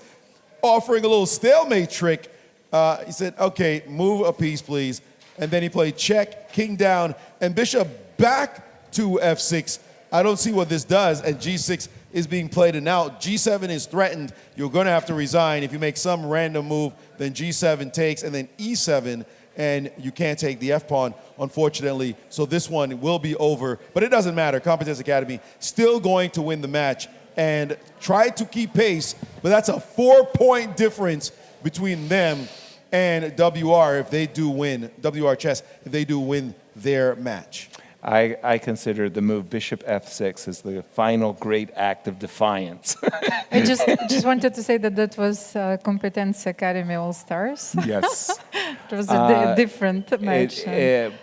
offering a little stalemate trick. He said, okay, move a piece, please. And then he played check, king down, and bishop back to F6. I don't see what this does, and G6 is being played, and now G7 is threatened. You're going to have to resign. If you make some random move, then G7 takes, and then E7, and you can't take the F-pawn, unfortunately. So this one will be over, but it doesn't matter. Competence Academy still going to win the match and try to keep pace, but that's a 4-point difference between them and WR if they do win, WR Chess, if they do win their match. I consider the move bishop f6 as the final great act of defiance. I just wanted to say that was Competence Academy All Stars. Yes. It was a different match.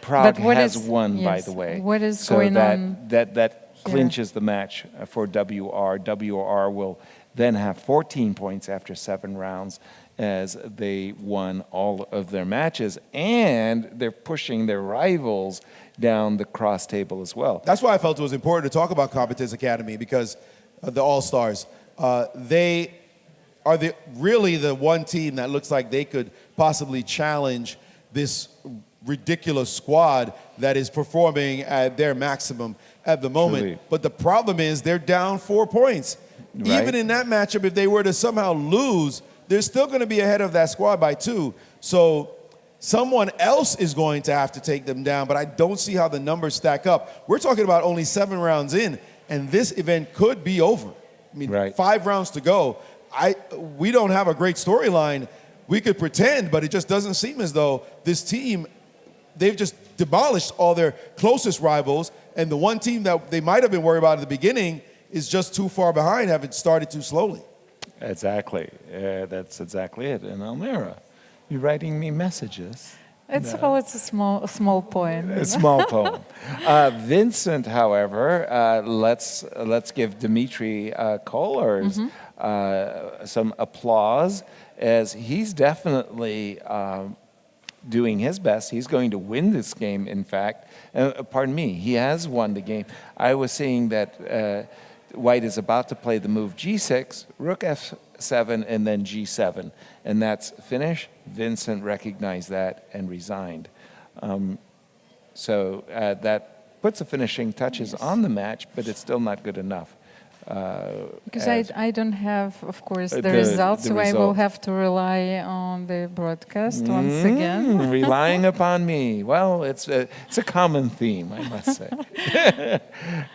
Prague has won, by the way. What is so going on? That clinches the match for WR. WR will then have 14 points after 7 rounds, as they won all of their matches, and they're pushing their rivals down the cross table as well. That's why I felt it was important to talk about Competence Academy, because the All-Stars, they are really the one team that looks like they could possibly challenge this ridiculous squad that is performing at their maximum at the moment. Truly. But the problem is they're down 4 points. Right. Even in that matchup, if they were to somehow lose, they're still going to be ahead of that squad by 2. So someone else is going to have to take them down, but I don't see how the numbers stack up. We're talking about only 7 rounds in, and this event could be over. I mean, 5 rounds to go. We don't have a great storyline. We could pretend, but it just doesn't seem as though this team, they've just demolished all their closest rivals, and the one team that they might have been worried about at the beginning is just too far behind, having started too slowly. Exactly. That's exactly it. And Almira, you're writing me messages. It's a small poem. A small poem. Vincent, however, let's give Dmitry Kollars some applause, as he's definitely doing his best. He's going to win this game, in fact. Pardon me, he has won the game. I was seeing that White is about to play the move G6, Rook F7, and then G7. And that's finished. Vincent recognized that and resigned. So that puts the finishing touches on the match, but it's still not good enough. Because I don't have, of course, the results, so I will have to rely on the broadcast once again. Relying upon me. Well, it's a common theme, I must say.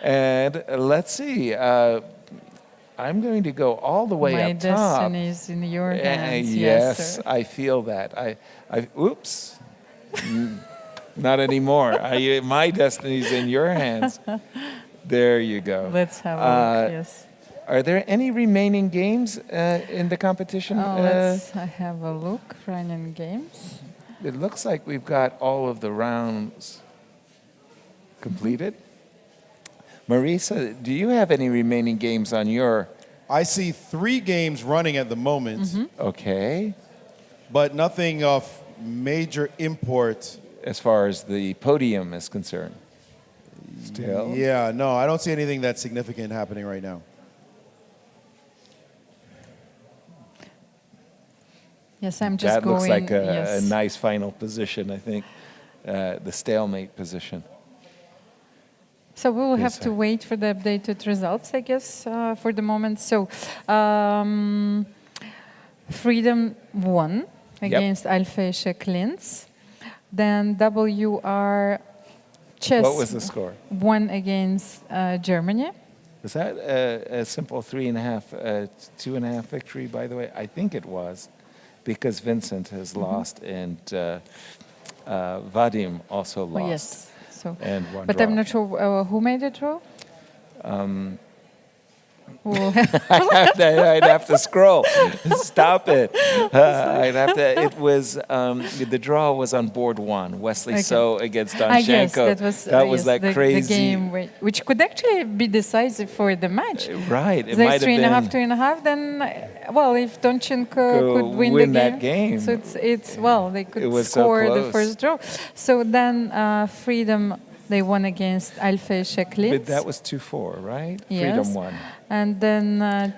And let's see. I'm going to go all the way up top. My destiny is in your hands. Yes, sir. I feel that. Oops. Not anymore. My destiny is in your hands. There you go. Let's have a look, yes. Are there any remaining games in the competition? Let's have a look. Running games. It looks like we've got all of the rounds completed. Marisa, do you have any remaining games on your... I see 3 games running at the moment. Okay. But nothing of major import. As far as the podium is concerned. Still? Yeah, no, I don't see anything that's significant happening right now. Yes, I'm just That going. looks like a yes. nice final position, I think, the stalemate position. So we will have Yes, to wait for the updated results, I guess, for the moment. So Freedom won against Alfie Klintz. Then WR Chess What was the score? won against Germany. Was that a simple 3.5, 2.5 victory, by the way? I think it was, because Vincent has lost and Vadim also lost. Oh, yes. So, And one but draw. I'm not sure who made the draw. I'd have to scroll. Stop it. I'd have to. It was the draw was on board one. Wesley So against Danchenko. Yes, that was yes, that the crazy game, which could actually be decisive for the match. Right. It There's might have been 3.5, 2.5. Then, well, if Danchenko could win the that game. so it's well, they could It was so score the close. first draw. So then, Freedom. They won against Alfie Klintz. But that was 2-4, right? Yes. Freedom won. And then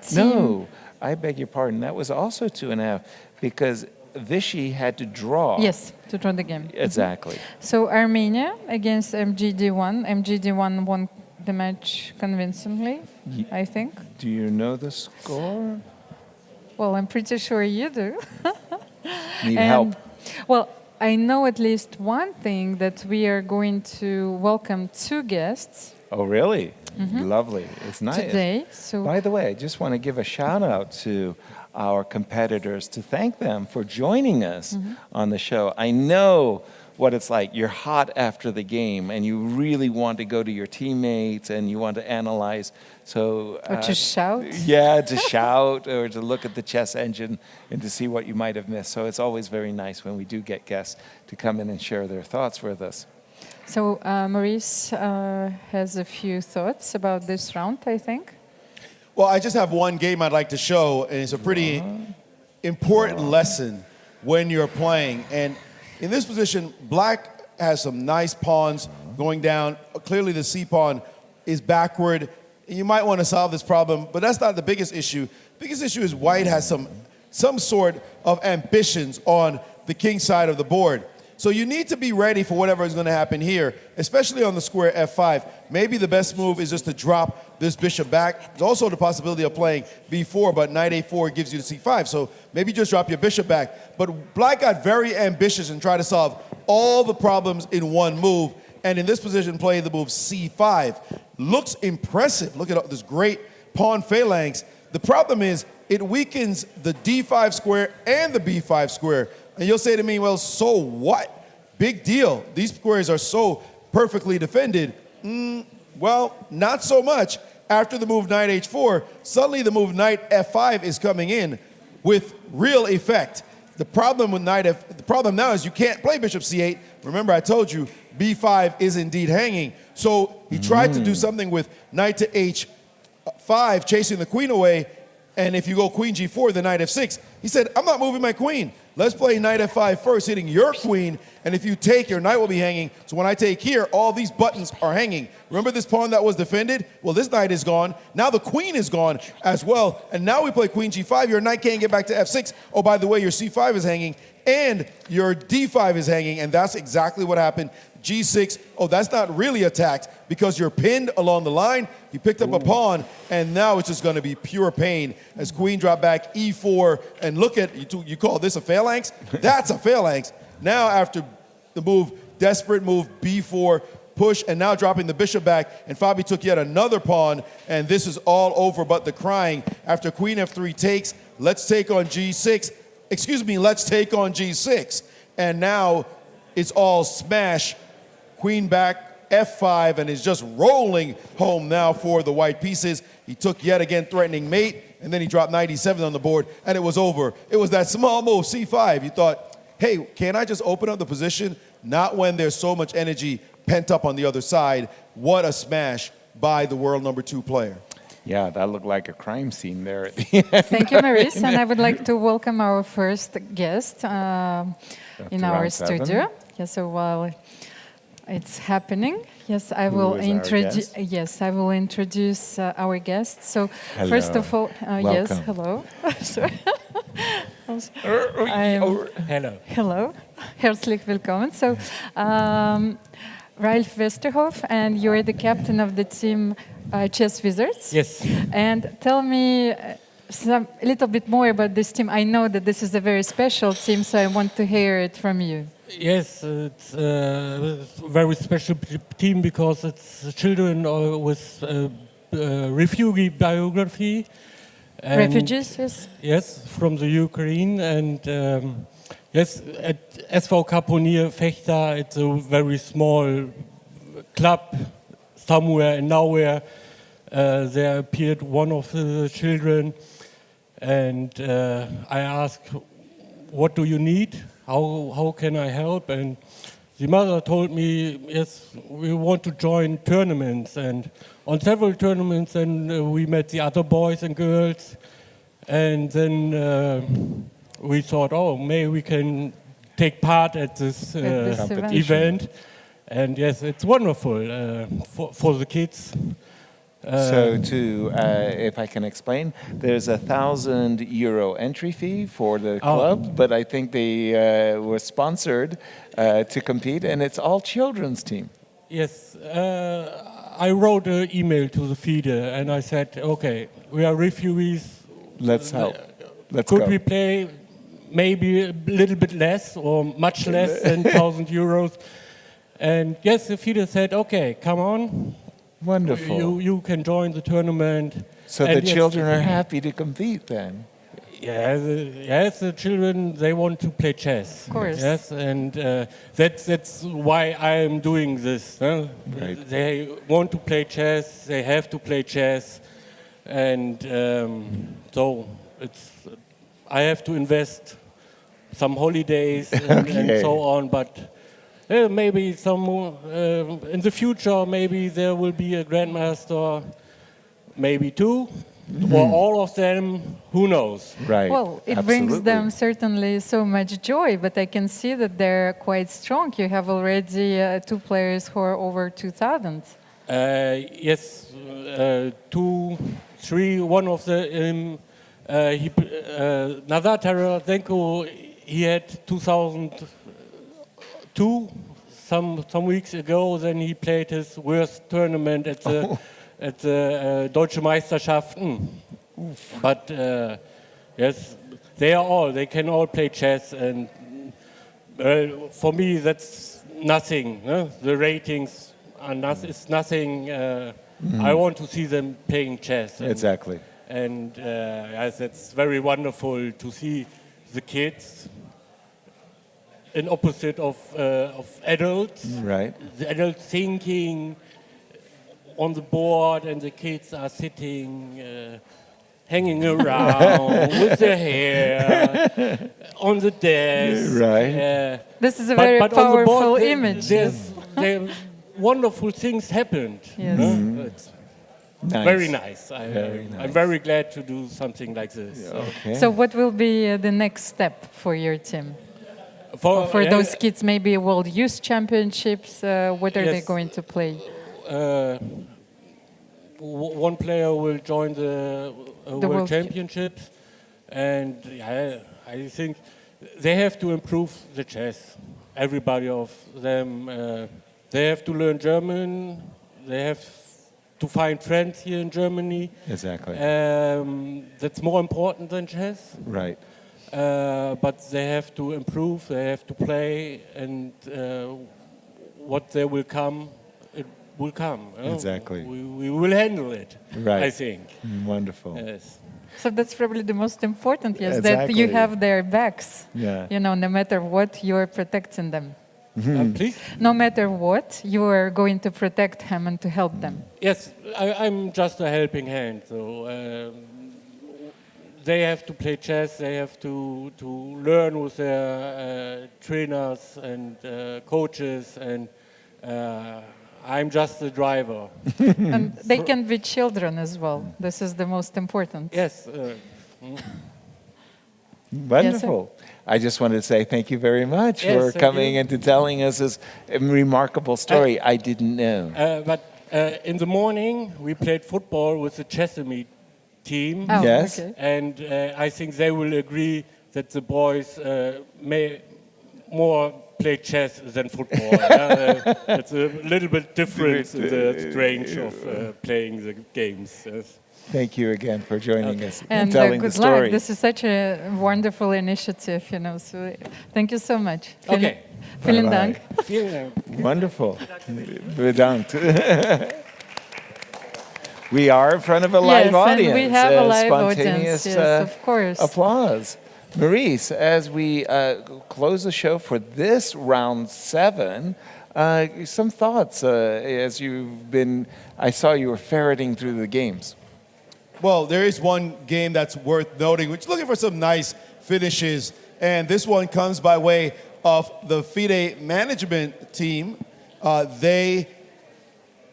team. No, I beg your pardon. That was also 2.5 because Vishy had to draw. Yes, to draw the game. Exactly. So Armenia against MGD1. MGD1 won the match convincingly, I think. Do you know the score? Well, I'm pretty sure you do. Need help. Well, I know at least one thing, that we are going to welcome 2 guests Oh, really? Lovely. It's nice. today. So By the way, I just want to give a shout out to our competitors to thank them for joining us on the show. I know what it's like. You're hot after the game and you really want to go to your teammates and you want to analyze. So or to shout. yeah, to shout or to look at the chess engine and to see what you might have missed. So it's always very nice when we do get guests to come in and share their thoughts with us. So Maurice has a few thoughts about this round, I think. Well, I just have one game I'd like to show, and it's a pretty important lesson when you're playing. And in this position, Black has some nice pawns going down. Clearly, the C pawn is backward. You might want to solve this problem, but that's not the biggest issue. The biggest issue is White has some sort of ambitions on the king side of the board. So you need to be ready for whatever is going to happen here, especially on the square F5. Maybe the best move is just to drop this bishop back. There's also the possibility of playing B4, but knight A4 gives you the C5. So maybe just drop your bishop back. But Black got very ambitious and tried to solve all the problems in one move. And in this position, playing the move C5. Looks impressive. Look at this great pawn phalanx. The problem is it weakens the D5 square and the B5 square. And you'll say to me, well, so what? Big deal. These squares are so perfectly defended. Well, not so much. After the move knight H4, suddenly the move knight F5 is coming in with real effect. The problem with the problem now is you can't play bishop C8. Remember, I told you B5 is indeed hanging. So he tried to do something with knight to H5, chasing the queen away. And if you go queen G4, then knight F6. He said, I'm not moving my queen. Let's play knight F5 first, hitting your queen. And if you take, your knight will be hanging. So when I take here, all these buttons are hanging. Remember this pawn that was defended? Well, this knight is gone. Now the queen is gone as well. And now we play queen G5. Your knight can't get back to F6. Oh, by the way, your C5 is hanging. And your D5 is hanging. And that's exactly what happened. G6, oh, that's not really attacked because you're pinned along the line. You picked up a pawn, and now it's just going to be pure pain as queen drop back, E4, and look at, you call this a phalanx? That's a phalanx. Now after the move, desperate move, B4, push, and now dropping the bishop back, and Fabi took yet another pawn, and this is all over but the crying. After queen F3 takes, let's take on G6. Excuse me, let's take on G6. And now it's all smash. Queen back, F5, and is just rolling home now for the white pieces. He took yet again threatening mate, and then he dropped 97 on the board, and it was over. It was that small move, C5. You thought, hey, can I just open up the position? Not when there's so much energy pent up on the other side. What a smash by the world #2 player. Yeah, that looked like a crime scene there at the end. Thank you, Maurice. And I would like to welcome our first guest in our round seven. studio. Yes, so while it's happening, yes, I Who will is our introduce. guest? Yes, I will introduce our guest. So Hello. first of all, yes, Welcome. hello. Sorry. Hello. Hello, herzlich willkommen. So, Ralph Westerhoff, and you're the captain of the team Chess Wizards. Yes. And tell me a little bit more about this team. I know that this is a very special team, so I want to hear it from you. Yes, it's a very special team because it's children with refugee biography. Refugees, yes? Yes, from the Ukraine. And yes, at SV Kaponier Fechta, it's a very small club somewhere in nowhere. There appeared one of the children, and I asked, what do you need? How can I help? And the mother told me, yes, we want to join tournaments. And on several tournaments, and we met the other boys and girls. And then we thought, oh, maybe we can take part at this event. And yes, it's wonderful for the kids. So if I can explain, there's €1,000 entry fee for the club, but I think they were sponsored to compete, and it's all children's team. Yes, I wrote an email to the FIDE, and I said, okay, we are refugees. Let's help. Let's Could go. we play maybe a little bit less or much less than €1,000? And yes, the FIDE said, okay, come on. Wonderful. You can join the tournament. So and the children are happy to compete then? Yeah, the children, they want to play chess. Of course. Yes, and that's why I am doing this. Huh? Right. They want to play chess, they have to play chess. And so I have to invest some holidays and so on, but maybe some in the future, maybe there will be a grandmaster, maybe two, or all of them, who knows? Right. Well, it brings them certainly so much joy, but I can see that they're quite strong. You have already 2 players who are over 2,000. Yes, 2, 3, one of the, Nazar Tarasenko, he had 2002, some weeks ago. Then he played his worst tournament at the Deutsche Meisterschaften. But yes, they can all play chess, and for me that's nothing. The ratings are it's nothing. I want to see them playing chess. Exactly. And yes, it's very wonderful to see the kids in opposite of adults. Right. The adults thinking on the board, and the kids are sitting, hanging around with their hair on the desk. Right. This is a very powerful board, image. There wonderful things happened. Yes. It's Nice. very nice. Very nice. I'm very glad to do something like this. Okay. So what will be the next step for your team? For those kids, maybe World Youth Championships, what are they going to play? One player will join the World Championships, and I think they have to improve the chess. Everybody of them, they have to learn German, they have to find friends here in Germany. Exactly. That's more important than chess. Right. But they have to improve, they have to play, and what there will come, it will come. Exactly. We will handle it, Right. I think. Wonderful. Yes. So that's probably the most important, yes, Exactly. that you have their backs. Yeah. You know, no matter what, you're protecting them. Please? No matter what, you are going to protect them and to help them. Yes, I'm just a helping hand. So they have to play chess. They have to learn with their trainers and coaches, and I'm just the driver. And they can be children as well. This is the most important. Yes. Wonderful. I just wanted to say thank you very much for coming and to telling us this remarkable story I didn't know. But in the morning, we played football with the Chesame team. Oh, Yes. okay. And I think they will agree that the boys may more play chess than football. It's a little bit different in the range of playing the games. Yes. Thank you again for joining us and And telling the good story. luck. This is such a wonderful initiative, you know. So thank you so much. Okay. Vielen Dank. Vielen Dank. Wonderful. Bedankt. We are in front of a live Yes, audience. and we have a live spontaneous, audience, yes, of course. Applause. Maurice, as we close the show for this round 7, some thoughts as you've been, I saw you were ferreting through the games. Well, there is one game that's worth noting, which is looking for some nice finishes. And this one comes by way of the FIDE management team.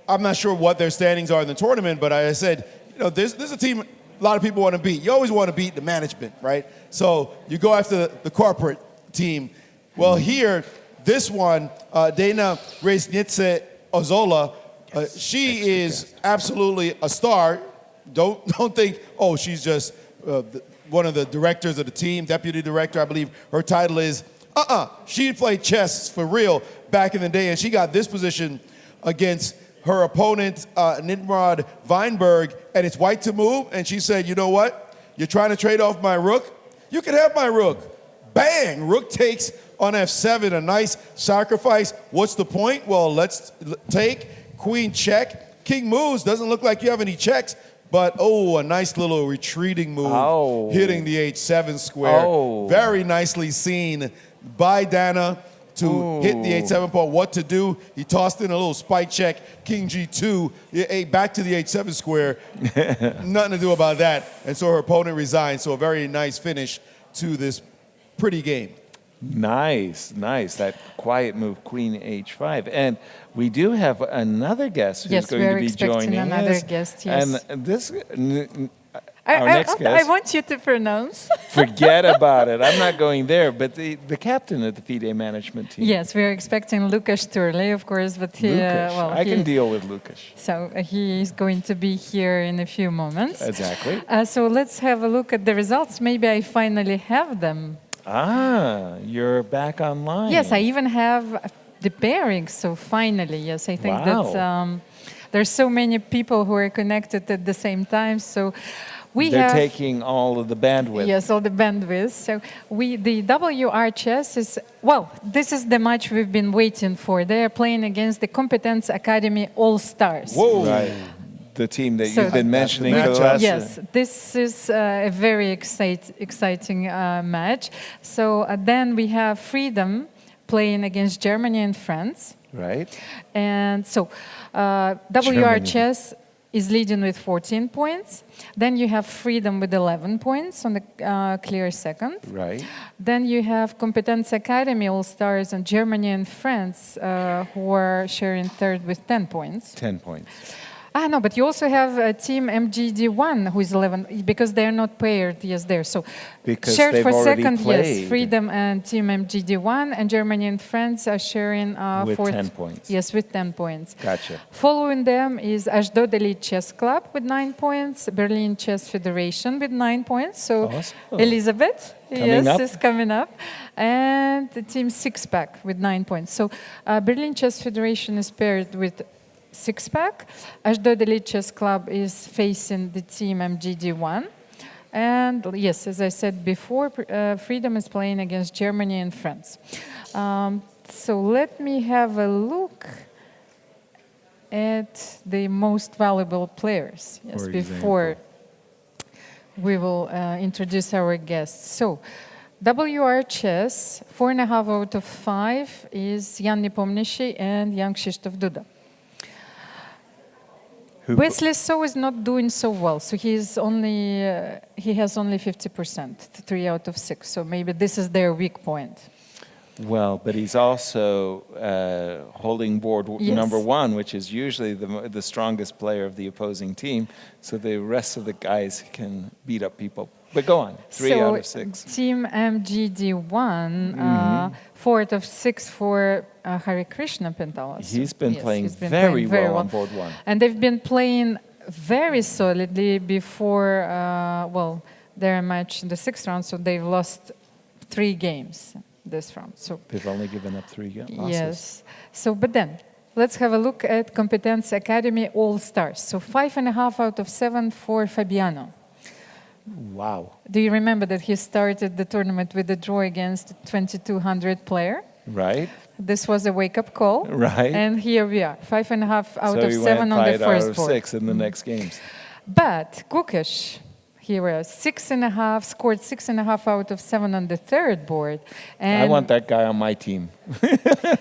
I'm not sure what their standings are in the tournament, but I said, you know, this is a team a lot of people want to beat. You always want to beat the management, right? So you go after the corporate team. Well, here, this one, Dana Reizniece-Ozola, she is absolutely a star. Don't think, oh, she's just one of the directors of the team, deputy director, I believe her title is. She played chess for real back in the day, and she got this position against her opponent, Nimrod Weinberg, and it's white to move, and she said, you know what? You're trying to trade off my rook? You can have my rook. Bang! Rook takes on f7, a nice sacrifice. What's the point? Well, let's take, queen check. King moves, doesn't look like you have any checks, but a nice little retreating move, hitting the h7 square. Very nicely seen by Dana to hit the h7 pawn. What to do? He tossed in a little spike check, king g2, back to the h7 square. Nothing to do about that. And so her opponent resigned. So a very nice finish to this pretty game. Nice, nice. That quiet move, queen h5. And we do have another guest who's going to be joining us. Another guest, yes. And this, our next guest. I want you to pronounce. Forget about it. I'm not going there. But the captain of the FIDE management team. Yes, we're expecting Lukas Turley, of course. But I can deal with Lukas. So he is going to be here in a few moments. Exactly. So let's have a look at the results. Maybe I finally have them. You're back online. Yes, I even have the pairings. So finally, yes, I think that there's so many people who are connected at the same time. So they're taking all of the bandwidth. Yes, all the bandwidth. So the WR chess is, this is the match we've been waiting for. They are playing against the Competence Academy All-Stars. Whoa! Right. The team that you've been mentioning for the last... Yes, this is a very exciting match. So then we have Freedom playing against Germany and France. Right. And so WR chess is leading with 14 points. Then you have Freedom with 11 points on the clear second. Right. Then you have Competence Academy All-Stars and Germany and France who are sharing third with 10 points. 10 points. No, but you also have Team MGD1 who is 11 because they are not paired. Yes, there. So because shared for second, played. yes, Freedom and Team MGD1, and Germany and France are sharing with fourth. 10 points. Yes, with 10 points. Gotcha. Following them is Ashdod Elite Chess Club with 9 points, Berlin Chess Federation with 9 points. So Elizabeth, is coming up, and the Team Six Pack with 9 points. So Berlin Chess Federation is paired with Six-Pack. Ashdod Elite Chess Club is facing the Team MGD1. And yes, as I said before, Freedom is playing against Germany and France. So let me have a look at the most valuable players before we will introduce our guests. So WR Chess, 4.5 out of 5 is Jan Nepomniachtchi and Jan Krzysztof Duda. Wesley So is not doing so well, so he has only 50%, 3 out of 6. So maybe this is their weak point. Well, but he's also holding board number 1, which is usually the strongest player of the opposing team. So the rest of the guys can beat up people. But go on, 3 out of 6. Team MGD1, 4 out of 6 for Hare Krishna Pentalas. He's been playing very well on board 1. And they've been playing very solidly before, their match in the 6th round, so they've lost 3 games this round. So They've only given up 3 losses. yes. So, but then let's have a look at Competence Academy All Stars. So 5.5 out of 7 for Fabiano. Wow. Do you remember that he started the tournament with a draw against a 2200 player? Right. This was a wake-up call. Right. And here we are, 5.5 out So of he 7 went on the 5 first out of board. 6 in the next games. But Kukish, he was 6.5, scored 6.5 out of 7 on the third board. And I want that guy on my team.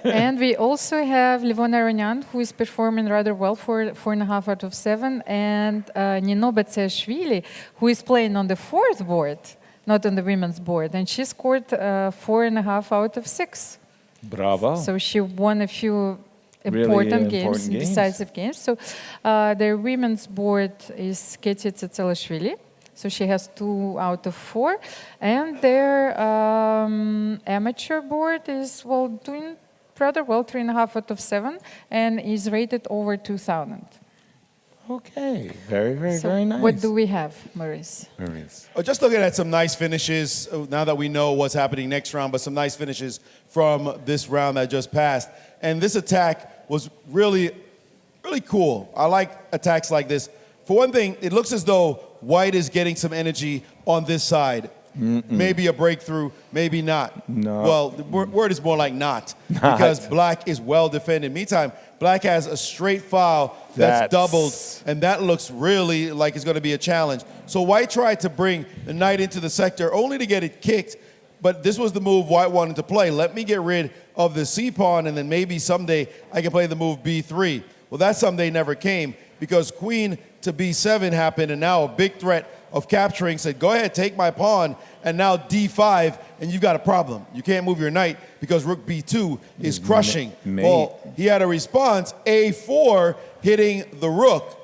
and we also have Levon Aronian, who is performing rather well for 4.5 out of 7, and Nino Betsiashvili, who is playing on the fourth board, not on the women's board, and she scored 4.5 out of 6. Bravo. So she won a few Really important games, important games. decisive games. So their women's board is Katie Tsetselashvili. So she has 2 out of 4. And their amateur board is, well, doing rather well, 3.5 out of 7, and is rated over 2,000. Okay. Very, very, So very nice. what do we have, Maurice? Maurice. Just looking at some nice finishes, now that we know what's happening next round, but some nice finishes from this round that just passed. And this attack was really, really cool. I like attacks like this. For one thing, it looks as though white is getting some energy on this side. Maybe a breakthrough, maybe not. No. Well, the word is more like not, because black is well defended. Meantime, black has a straight file that's doubled, and that looks really like it's going to be a challenge. So white tried to bring the knight into the sector only to get it kicked, but this was the move white wanted to play. Let me get rid of the c-pawn, and then maybe someday I can play the move b3. Well, that someday never came, because queen to b7 happened, and now a big threat of capturing said, go ahead, take my pawn, and now d5, and you've got a problem. You can't move your knight because rook b2 is crushing. Well, he had a response, a4, hitting the rook.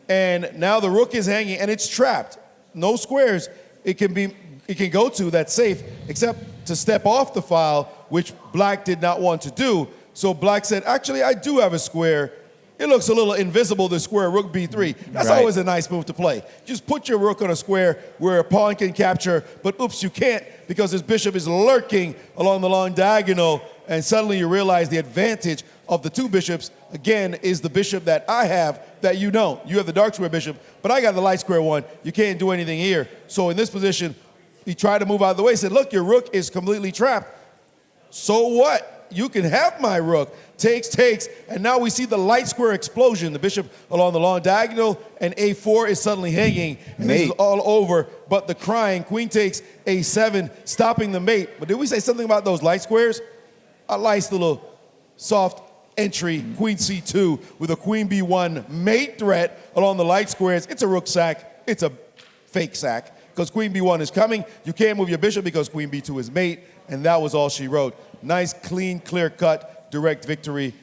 And now the rook is hanging, and it's trapped. No squares it can go to that's safe, except to step off the file, which black did not want to do. So black said, actually, I do have a square. It looks a little invisible, the square rook b3. That's always a nice move to play. Just put your rook on a square where a pawn can capture, but oops, you can't, because his bishop is lurking along the long diagonal, and suddenly you realize the advantage of the 2 bishops, again, is the bishop that I have that you don't. You have the dark square bishop, but I got the light square one. You can't do anything here. So in this position, he tried to move out of the way, said, look, your rook is completely trapped. So what? You can have my rook. Takes, and now we see the light square explosion. The bishop along the long diagonal, and a4 is suddenly hanging, and this is all over, but the crying, queen takes a7, stopping the mate. But did we say something about those light squares? A nice little soft entry, queen c2, with a queen b1 mate threat along the light squares. It's a rook sack. It's a fake sack, because queen b1 is coming. You can't move your bishop because queen b2 is mate, and that was all she wrote. Nice, clean, clear-cut, direct victory.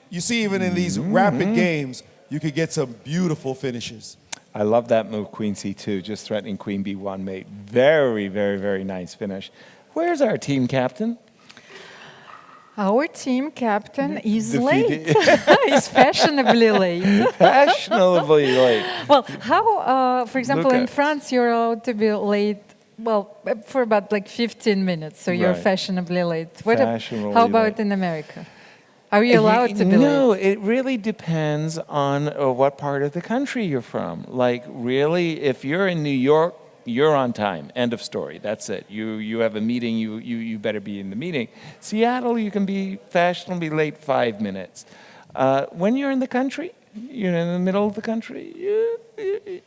You see, even in these rapid games, you could get some beautiful finishes. I love that move, queen c2, just threatening queen b1 mate. Very, very, very nice finish. Where's our team captain? Our team captain is late. He's fashionably late. Fashionably late. Well, how, for example, in Lucas. France, you're allowed to be late, well, for about like 15 minutes, so you're Right. fashionably late. Fashionably how about late. in America? Are you allowed to be late? No, it really depends on what part of the country you're from. Like, really, if you're in New York, you're on time. End of story. That's it. You have a meeting, you better be in the meeting. Seattle, you can be fashionably late 5 minutes. When you're in the country, you're in the middle of the country,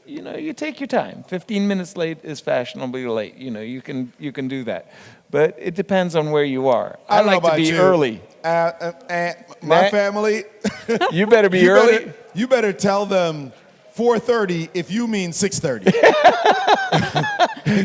you take your time. 15 minutes late is fashionably late. You can do that. But it depends on where you are. I don't know like to about be you. early. My family, You better be early. You better tell them 4:30 if you mean 6:30.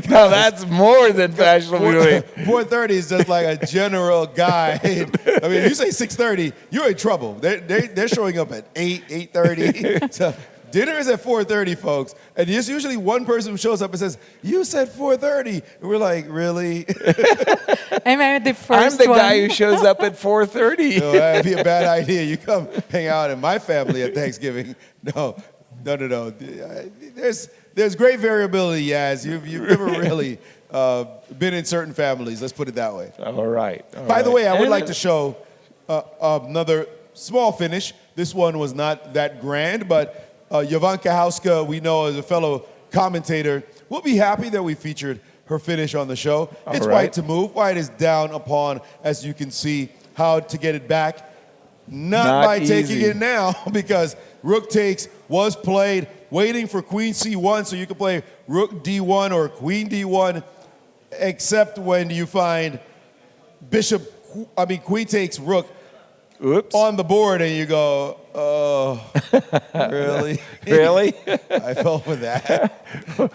No, that's more than fashionably late. 4:30 is just like a general guide. I mean, if you say 6:30, you're in trouble. They're showing up at 8:30. So dinner is at 4:30, folks. And there's usually one person who shows up and says, "You said 4:30." And we're like, "Really?" Am I the first I'm the one? guy who shows up at 4:30. No, that'd be a bad idea. You come hang out in my family at Thanksgiving. No. There's great variability, Yaz. You've never really been in certain families. Let's put it that way. All right. By the way, I would like to show another small finish. This one was not that grand, but Jovanka Hauska, we know as a fellow commentator, will be happy that we featured her finish on the show. It's white to move. White is down upon, as you can see, how to get it back. Not by easy. taking it now, because rook takes was played, waiting for queen c1, so you can play rook d1 or queen d1, except when you find queen takes rook on the board, and you go, oh, really? Really? I fell for that.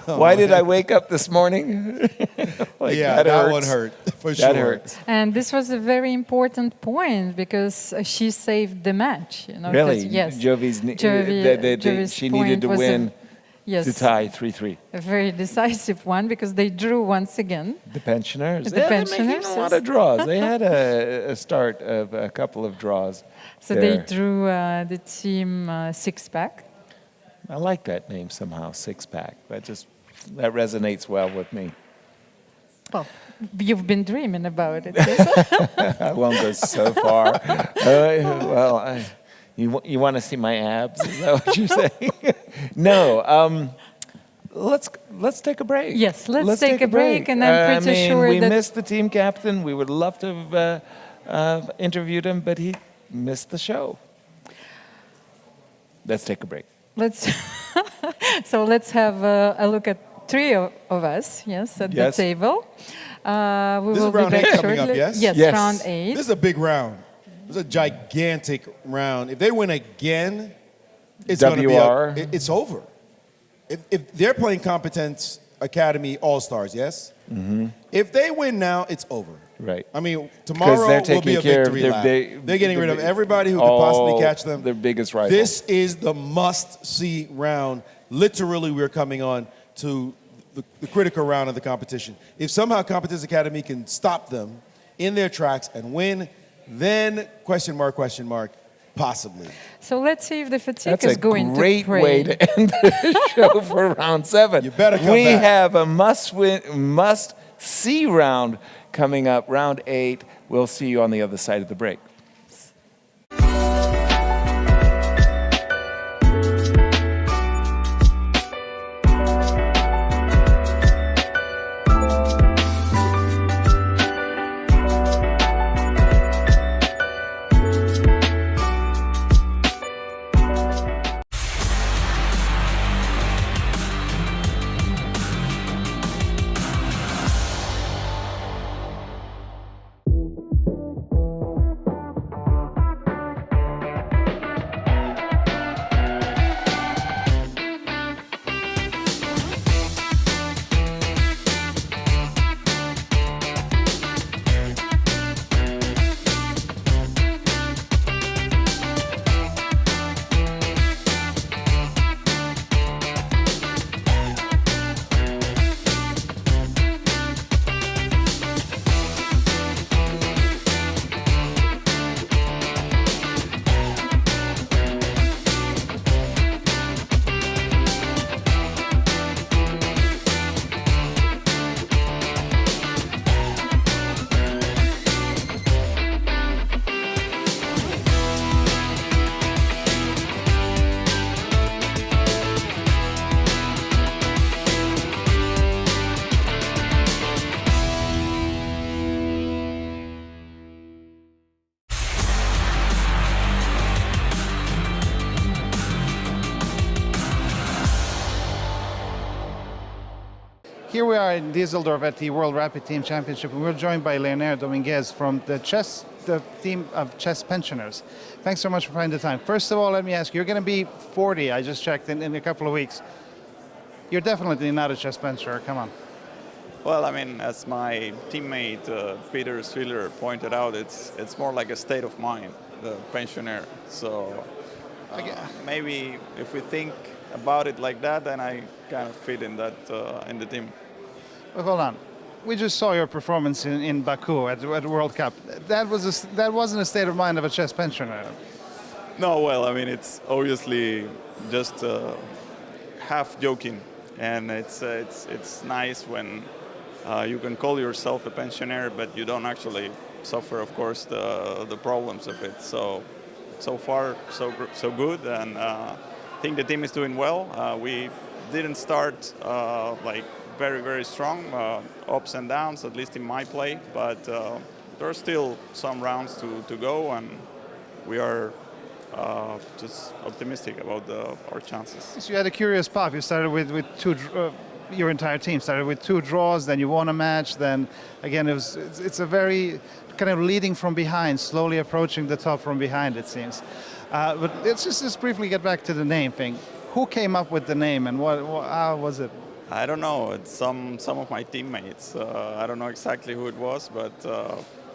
Why did I wake up this morning? Yeah, that one hurt, for sure. That hurts. And this was a very important point because she saved the match. You know, Really? Yes. Jovi's she needed to win to tie 3-3. A very decisive one because they drew once again. The pensioners? The pensioners, They're making a lot of draws. They had a start of a couple of draws. So there. they drew the team six-pack. I like that name somehow, six-pack. That resonates well with me. Well, you've been dreaming about it. I won't go so far. You want to see my abs? Is that what you're saying? No. Let's take a break. Yes, let's take a break, and I'm pretty sure we that missed the team captain. We would love to have interviewed him, but he missed the show. Let's take a break. let's have a look at three of us. Yes, at the table. We This will is round be back 8 coming shortly. up, yes? Yes, round 8. This is a big round. This is a gigantic round. If they win again, it's going to be it's over. If they're playing Competence Academy All-Stars, yes? Mm-hmm. If they win now, it's over. Right. I mean, tomorrow will be a victory lap. They're getting rid of everybody who could possibly catch them. Their biggest rival. This is the must-see round. Literally, we're coming on to the critical round of the competition. If somehow Competence Academy can stop them in their tracks and win, then question mark, possibly. So let's see if the fatigue is going to That's a great way to end the show for round 7. You better come We back. have a must-see round coming up, round 8. We'll see you on the other side of the break. Here we are in Düsseldorf at the World Rapid Team Championship, and we're joined by Leinier Dominguez from the team of chess pensioners. Thanks so much for finding the time. First of all, let me ask you, you're going to be 40, I just checked, in a couple of weeks. You're definitely not a chess pensioner, come on. Well, I mean, as my teammate Peter Sviller pointed out, it's more like a state of mind, the pensioner. So maybe if we think about it like that, then I kind of fit in that in the team. But hold on. We just saw your performance in Baku at the World Cup. That wasn't a state of mind of a chess pensioner. No, well, I mean, it's obviously just half joking. and it's nice when you can call yourself a pensioner, but you don't actually suffer, of course, the problems of it. So far, so good, and I think the team is doing well. We didn't start like very strong, ups and downs, at least in my play, but there are still some rounds to go, and we are just optimistic about our chances. So you had a curious path. You started with two. Your entire team started with 2 draws. Then you won a match. Then again, it's a very kind of leading from behind, slowly approaching the top from behind. It seems. But let's just briefly get back to the name thing. Who came up with the name, and how was it? I don't know. It's some of my teammates. I don't know exactly who it was, but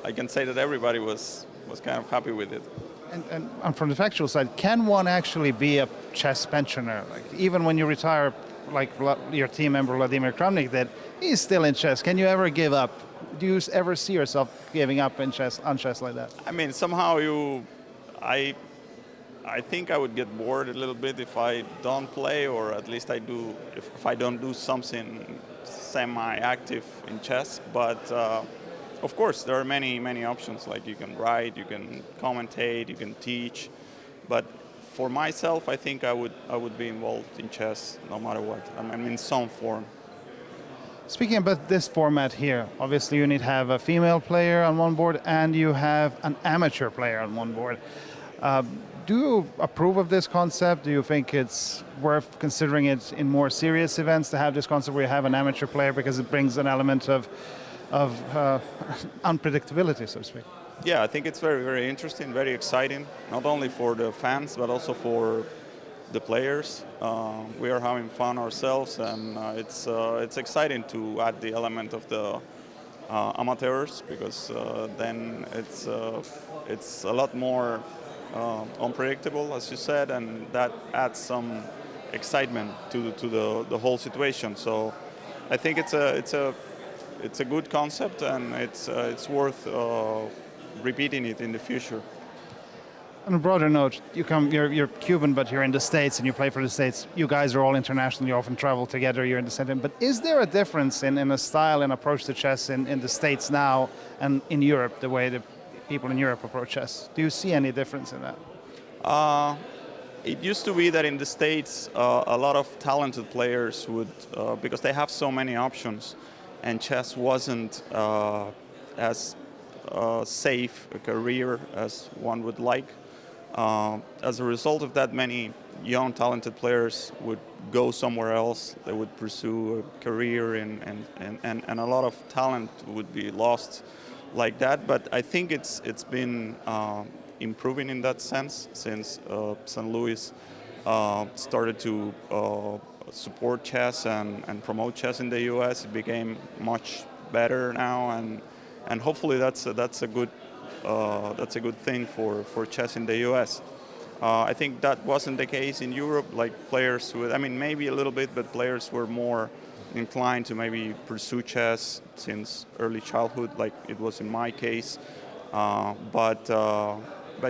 I can say that everybody was kind of happy with it. And from the factual side, can one actually be a chess pensioner? Like even when you retire, like your team member Vladimir Kramnik did, he's still in chess. Can you ever give up? Do you ever see yourself giving up on chess like that? I mean, somehow I think I would get bored a little bit if I don't play, or at least I do if I don't do something semi-active in chess. But of course, there are many options. Like you can write, you can commentate, you can teach. But for myself, I think I would be involved in chess no matter what. I mean, in some form. Speaking about this format here, obviously you need to have a female player on one board and you have an amateur player on one board. Do you approve of this concept? Do you think it's worth considering it in more serious events to have this concept where you have an amateur player, because it brings an element of unpredictability, so to speak? Yeah, I think it's very interesting, very exciting, not only for the fans, but also for the players. We are having fun ourselves, and it's exciting to add the element of the amateurs, because then it's a lot more unpredictable, as you said, and that adds some excitement to the whole situation. So I think it's a good concept, and it's worth repeating it in the future. On a broader note, you're Cuban, but you're in the States and you play for the States. You guys are all international, you often travel together, you're in the center. But is there a difference in a style and approach to chess in the States now and in Europe, the way the people in Europe approach chess? Do you see any difference in that? It used to be that in the States, a lot of talented players would, because they have so many options, and chess wasn't as safe a career as one would like. As a result of that, many young talented players would go somewhere else. They would pursue a career, and a lot of talent would be lost like that. But I think it's been improving in that sense since St. Louis started to support chess and promote chess in the U.S. It became much better now, and hopefully that's a good thing for chess in the U.S. I think that wasn't the case in Europe. Like players maybe a little bit, but players were more inclined to maybe pursue chess since early childhood, like it was in my case. But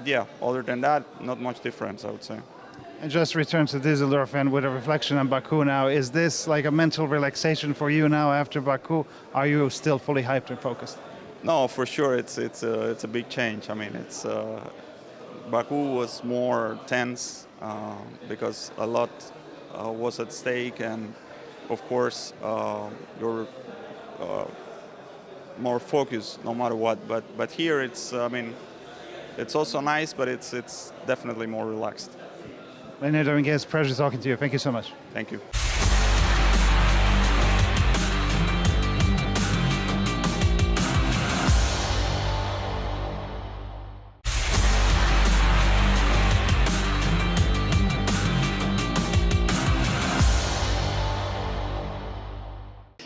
yeah, other than that, not much difference, I would say. And just return to Düsseldorf, and with a reflection on Baku now, is this like a mental relaxation for you now after Baku? Are you still fully hyped and focused? No, for sure, it's a big change. I mean, Baku was more tense because a lot was at stake, and of course you're more focused no matter what. But here it's also nice, but it's definitely more relaxed. Leinier Dominguez, pleasure talking to you. Thank you so much. Thank you.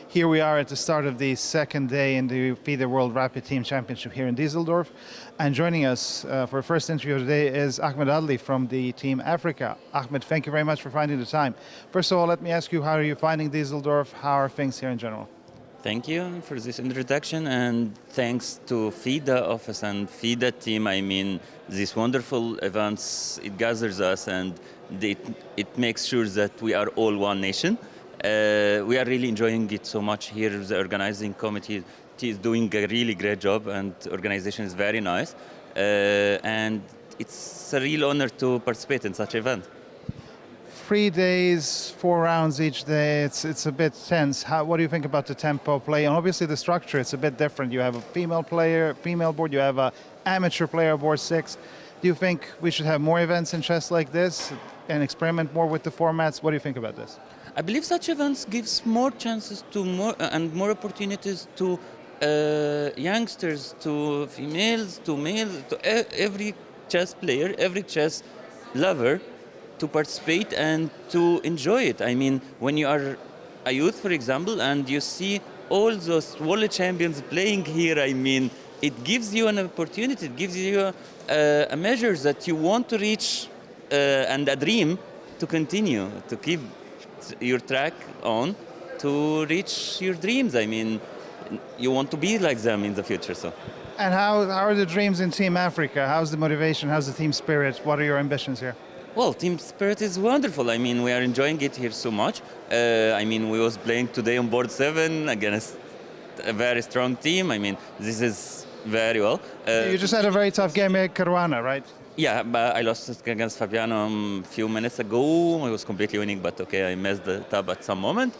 Here we are at the start of the second day in the FIDE World Rapid Team Championship here in Düsseldorf. And joining us for our first interview today is Ahmad Ali from the Team Africa. Ahmed, thank you very much for finding the time. First of all, let me ask you, how are you finding Düsseldorf? How are things here in general? Thank you for this introduction, and thanks to FIDE office and FIDE team. I mean, these wonderful events, it gathers us, and it makes sure that we are all one nation. We are really enjoying it so much here. The organizing committee is doing a really great job, and organization is very nice. And it's a real honor to participate in such an event. 3 days, 4 rounds each day. It's a bit tense. What do you think about the tempo play? And obviously the structure, it's a bit different. You have a female board. You have a amateur player board 6. Do you think we should have more events in chess like this and experiment more with the formats? What do you think about this? I believe such events gives more chances to more opportunities to youngsters, to females, to males, to every chess player, every chess lover, to participate and to enjoy it. I mean, when you are a youth, for example, and you see all those world champions playing here, I mean, it gives you an opportunity, it gives you a measure that you want to reach and a dream to continue, to keep your track on, to reach your dreams. I mean, you want to be like them in the future. So. And how are the dreams in Team Africa? How's the motivation? How's the team spirit? What are your ambitions here? Well, team spirit is wonderful. I mean, we are enjoying it here so much. I mean, we was playing today on board 7 against a very strong team. I mean, this is very well. You just had a very tough game at Caruana, right? Yeah, but I lost against Fabiano a few minutes ago. I was completely winning, but okay, I messed it up at some moment.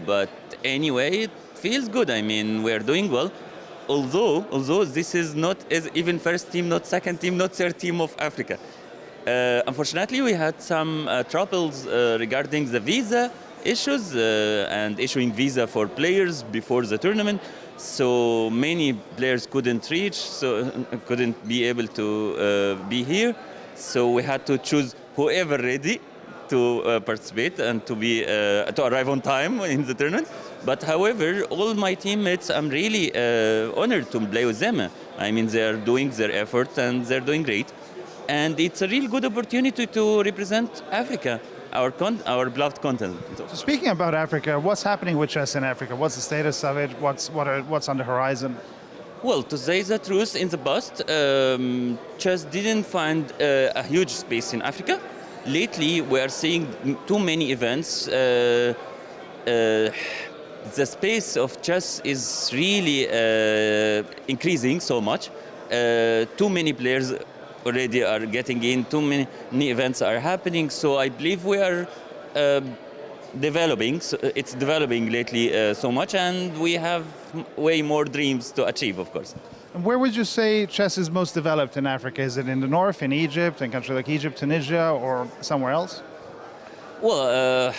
But anyway, it feels good. I mean, we are doing well. Although this is not even first team, not second team, not third team of Africa. Unfortunately, we had some troubles regarding the visa issues and issuing visa for players before the tournament. So many players couldn't reach, so couldn't be able to be here. So we had to choose whoever ready to participate and to arrive on time in the tournament. But however, all my teammates, I'm really honored to play with them. I mean, they are doing their effort and they're doing great. And it's a real good opportunity to represent Africa, our beloved continent. So speaking about Africa, what's happening with chess in Africa? What's the status of it? What's on the horizon? Well, to say the truth, in the past, chess didn't find a huge space in Africa. Lately, we are seeing too many events. The space of chess is really increasing so much. Too many players already are getting in, too many events are happening, so I believe we are developing. So it's developing lately so much, and we have way more dreams to achieve, of course. And where would you say chess is most developed in Africa? Is it in the north, in Egypt, in countries like Egypt, Tunisia, or somewhere else? Well,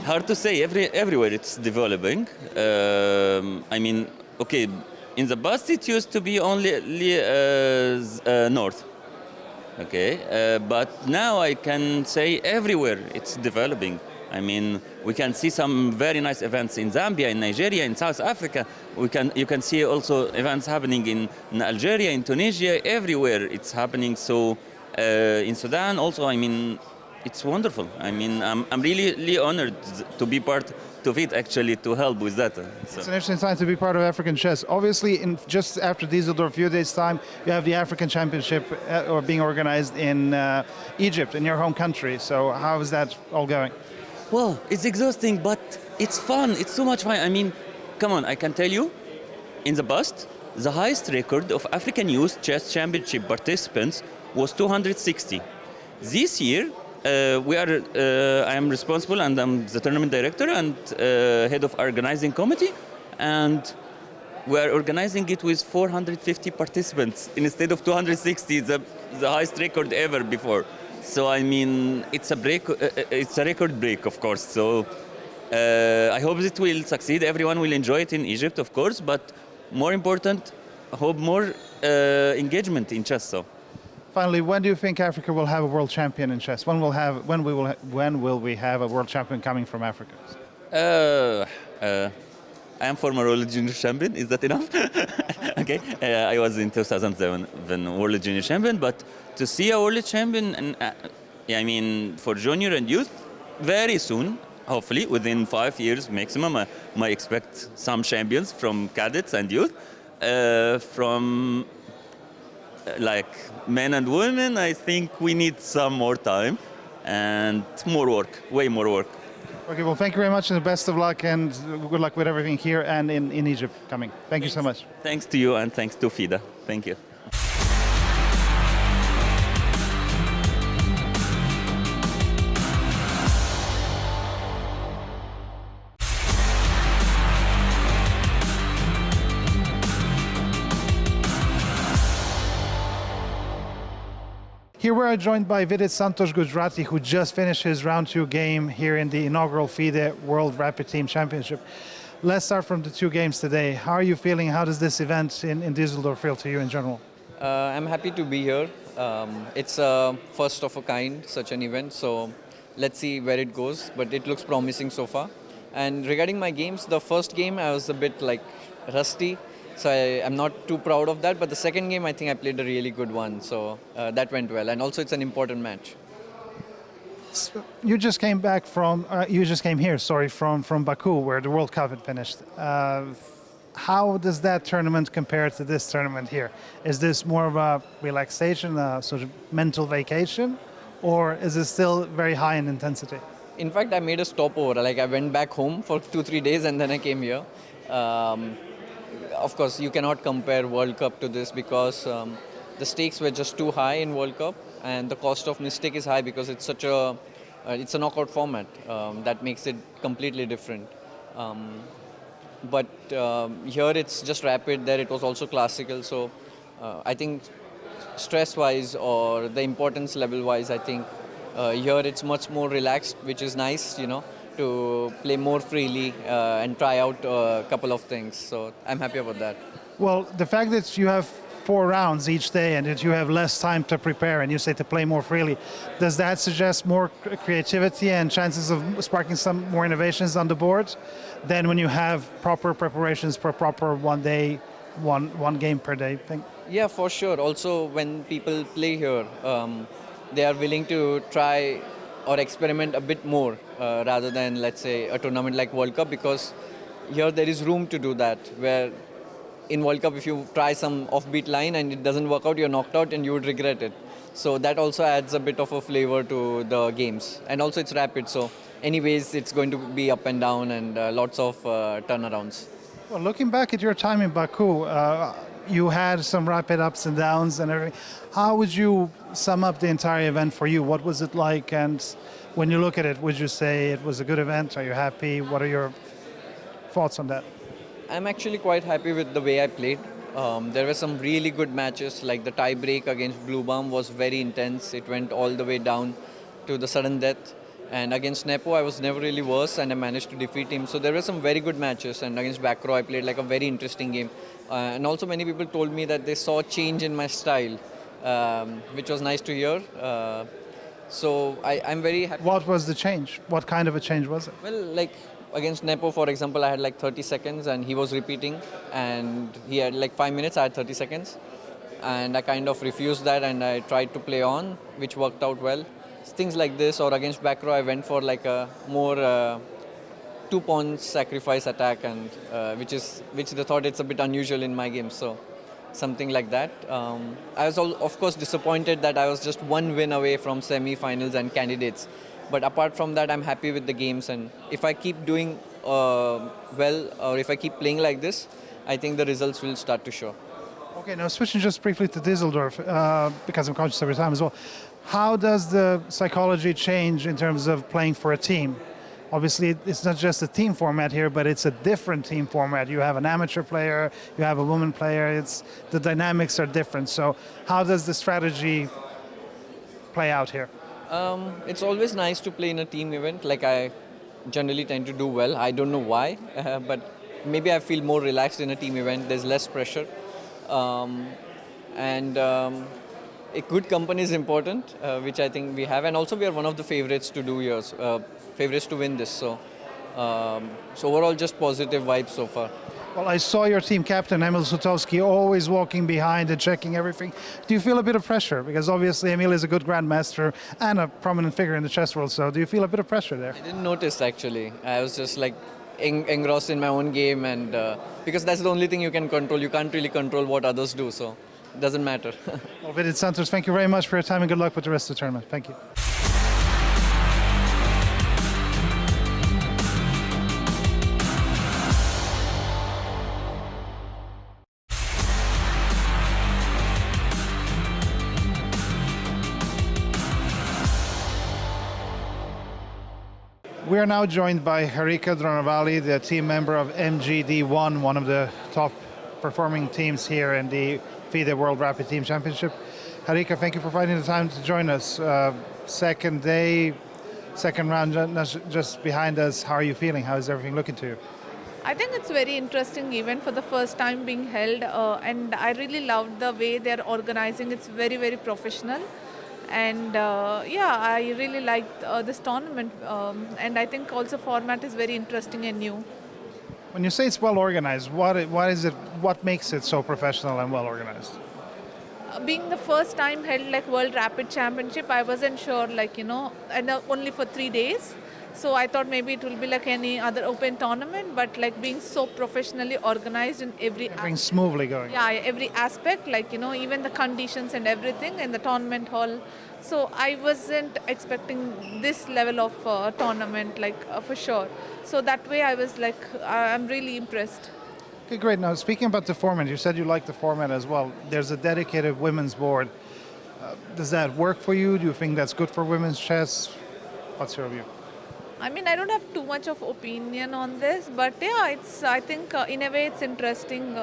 hard to say. Everywhere it's developing. I mean, okay. In the past, it used to be only north, okay? But now I can say everywhere it's developing. I mean, we can see some very nice events in Zambia, in Nigeria, in South Africa. You can see also events happening in Algeria, in Tunisia, everywhere it's happening. So in Sudan also, I mean, it's wonderful. I mean, I'm really honored to be part of it, actually, to help with that. So. It's an interesting time to be part of African chess. Obviously, just after Düsseldorf, a few days' time, you have the African Championship being organized in Egypt, in your home country. So how is that all going? Well, it's exhausting, but it's fun. It's so much fun. I mean, come on, I can tell you, in the past, the highest record of African Youth Chess Championship participants was 260. This year, I am responsible, and I'm the tournament director and head of organizing committee, and we are organizing it with 450 participants instead of 260, the highest record ever before. So I mean, it's a record break, of course. So I hope it will succeed. Everyone will enjoy it in Egypt, of course, but more important, I hope more engagement in chess. So. Finally, when do you think Africa will have a world champion in chess? When will we have a world champion coming from Africa? I am former world junior champion. Is that enough? Okay. I was in 2007 world junior champion, but to see a world champion, and I mean for junior and youth, very soon, hopefully within 5 years maximum, I might expect some champions from cadets and youth, from. Like men and women, I think we need some more time. and more work, way more work. Okay, well, thank you very much and the best of luck and good luck with everything here and in Egypt coming. Thank you so much. Thanks to you and thanks to FIDE. Thank you. Here we are joined by Vidit Gujrathi, who just finished his round 2 game here in the inaugural FIDE World Rapid Team Championship. Let's start from the 2 games today. How are you feeling? How does this event in Düsseldorf feel to you in general? I'm happy to be here. It's a first of a kind, such an event, so let's see where it goes, but it looks promising so far. And regarding my games, the first game I was a bit rusty, so I'm not too proud of that, but the second game I think I played a really good one, so that went well. And also it's an important match. You just came back from, from Baku, where the World Cup had finished. How does that tournament compare to this tournament here? Is this more of a relaxation, a sort of mental vacation, or is it still very high in intensity? In fact, I made a stopover. I went back home for 2-3 days and then I came here. Of course, you cannot compare World Cup to this because the stakes were just too high in World Cup, and the cost of mistake is high because it's such a it's a knockout format that makes it completely different. But here it's just rapid. There it was also classical. So I think stress-wise or the importance level-wise, I think here it's much more relaxed, which is nice, to play more freely and try out a couple of things. So I'm happy about that. Well, the fact that you have 4 rounds each day and that you have less time to prepare and you say to play more freely, does that suggest more creativity and chances of sparking some more innovations on the board than when you have proper preparations for proper one day, one game per day thing? Yeah, for sure. Also, when people play here, they are willing to try or experiment a bit more rather than, let's say, a tournament like World Cup, because here there is room to do that, where in World Cup, if you try some offbeat line and it doesn't work out, you're knocked out and you would regret it. So that also adds a bit of a flavor to the games. And also it's rapid, so anyways, it's going to be up and down and lots of turnarounds. Well, looking back at your time in Baku, you had some rapid ups and downs and everything. How would you sum up the entire event for you? What was it like? And when you look at it, would you say it was a good event? Are you happy? What are your thoughts on that? I'm actually quite happy with the way I played. There were some really good matches, like the tie break against Blue Bomb was very intense. It went all the way down to the sudden death. And against Nepo, I was never really worse and I managed to defeat him. So there were some very good matches. And against Backrow, I played a very interesting game. And also many people told me that they saw change in my style, which was nice to hear. So I'm very happy. What was the change? What kind of a change was it? Well, against Nepo, for example, I had 30 seconds and he was repeating. And he had 5 minutes, I had 30 seconds. And I kind of refused that and I tried to play on, which worked out well. Things like this, or against Backrow, I went for a more 2-pawn sacrifice attack, and which they thought it's a bit unusual in my game. So something like that. I was of course disappointed that I was just 1 win away from semi-finals and candidates. But apart from that, I'm happy with the games, and if I keep doing well, or if I keep playing like this, I think the results will start to show. Okay, now switching just briefly to Düsseldorf, because I'm conscious of your time as well. How does the psychology change in terms of playing for a team? Obviously, it's not just a team format here, but it's a different team format. You have an amateur player, you have a woman player. The dynamics are different. So how does the strategy play out here? It's always nice to play in a team event. I generally tend to do well. I don't know why, but maybe I feel more relaxed in a team event. There's less pressure. A good company is important, which I think we have, and also we are one of the favorites to do yours, favorites to win this. So overall, just positive vibes so far. Well, I saw your team captain, Emil Sutovsky, always walking behind and checking everything. Do you feel a bit of pressure? Because obviously Emil is a good grandmaster and a prominent figure in the chess world, so do you feel a bit of pressure there? I didn't notice, actually. I was just engrossed in my own game, and because that's the only thing you can control. You can't really control what others do, so it doesn't matter. Well, Vidit Santos, thank you very much for your time and good luck with the rest of the tournament. Thank you. We are now joined by Harika Dronavalli, the team member of MGD1, one of the top performing teams here in the FIDE World Rapid Team Championship. Harika, thank you for finding the time to join us. Second day, second round just behind us. How are you feeling? How is everything looking to you? I think it's very interesting event for the first time being held, and I really loved the way they're organizing. It's very, very professional. And yeah, I really liked this tournament, and I think also format is very interesting and new. When you say it's well organized, what is it? What makes it so professional and well organized? Being the first time held like World Rapid Championship, I wasn't sure, like, you know, and only for 3 days. So I thought maybe it will be like any other open tournament, but like being so professionally organized in every Everything's smoothly going. Yeah, every aspect, like, you know, even the conditions and everything in the tournament hall. So I wasn't expecting this level of tournament, like for sure. So that way I was like, I'm really impressed. Okay, great. Now, speaking about the format, you said you like the format as well. There's a dedicated women's board. Does that work for you? Do you think that's good for women's chess? What's your view? I mean, I don't have too much of opinion on this, but yeah, it's. I think in a way it's interesting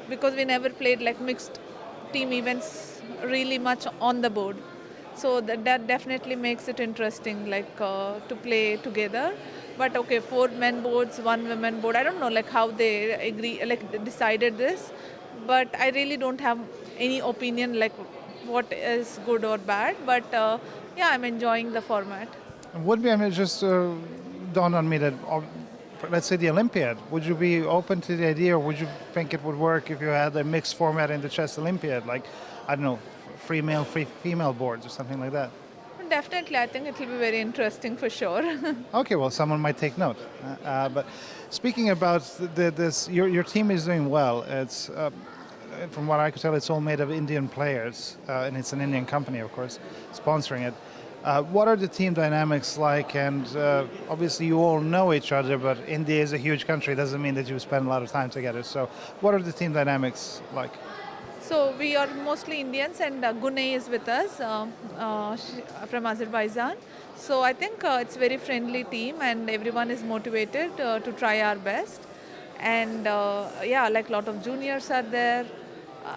because we never played like mixed team events really much on the board. So that definitely makes it interesting, like to play together. But okay, 4 men boards, 1 women board. I don't know like how they decided this, but I really don't have any opinion like what is good or bad. But yeah, I'm enjoying the format. Would be, I mean, just dawned on me that, let's say the Olympiad, would you be open to the idea, or would you think it would work if you had a mixed format in the chess Olympiad, like, I don't know, free male, free female boards or something like that? Definitely, I think it will be very interesting for sure. Okay, well, someone might take note. But speaking about this, your team is doing well. It's from what I could tell, it's all made of Indian players, and it's an Indian company, of course, sponsoring it. What are the team dynamics like? And obviously, you all know each other, but India is a huge country. It doesn't mean that you spend a lot of time together. So, what are the team dynamics like? So we are mostly Indians, and Gunay is with us from Azerbaijan. So I think it's a very friendly team, and everyone is motivated to try our best. And yeah, like a lot of juniors are there.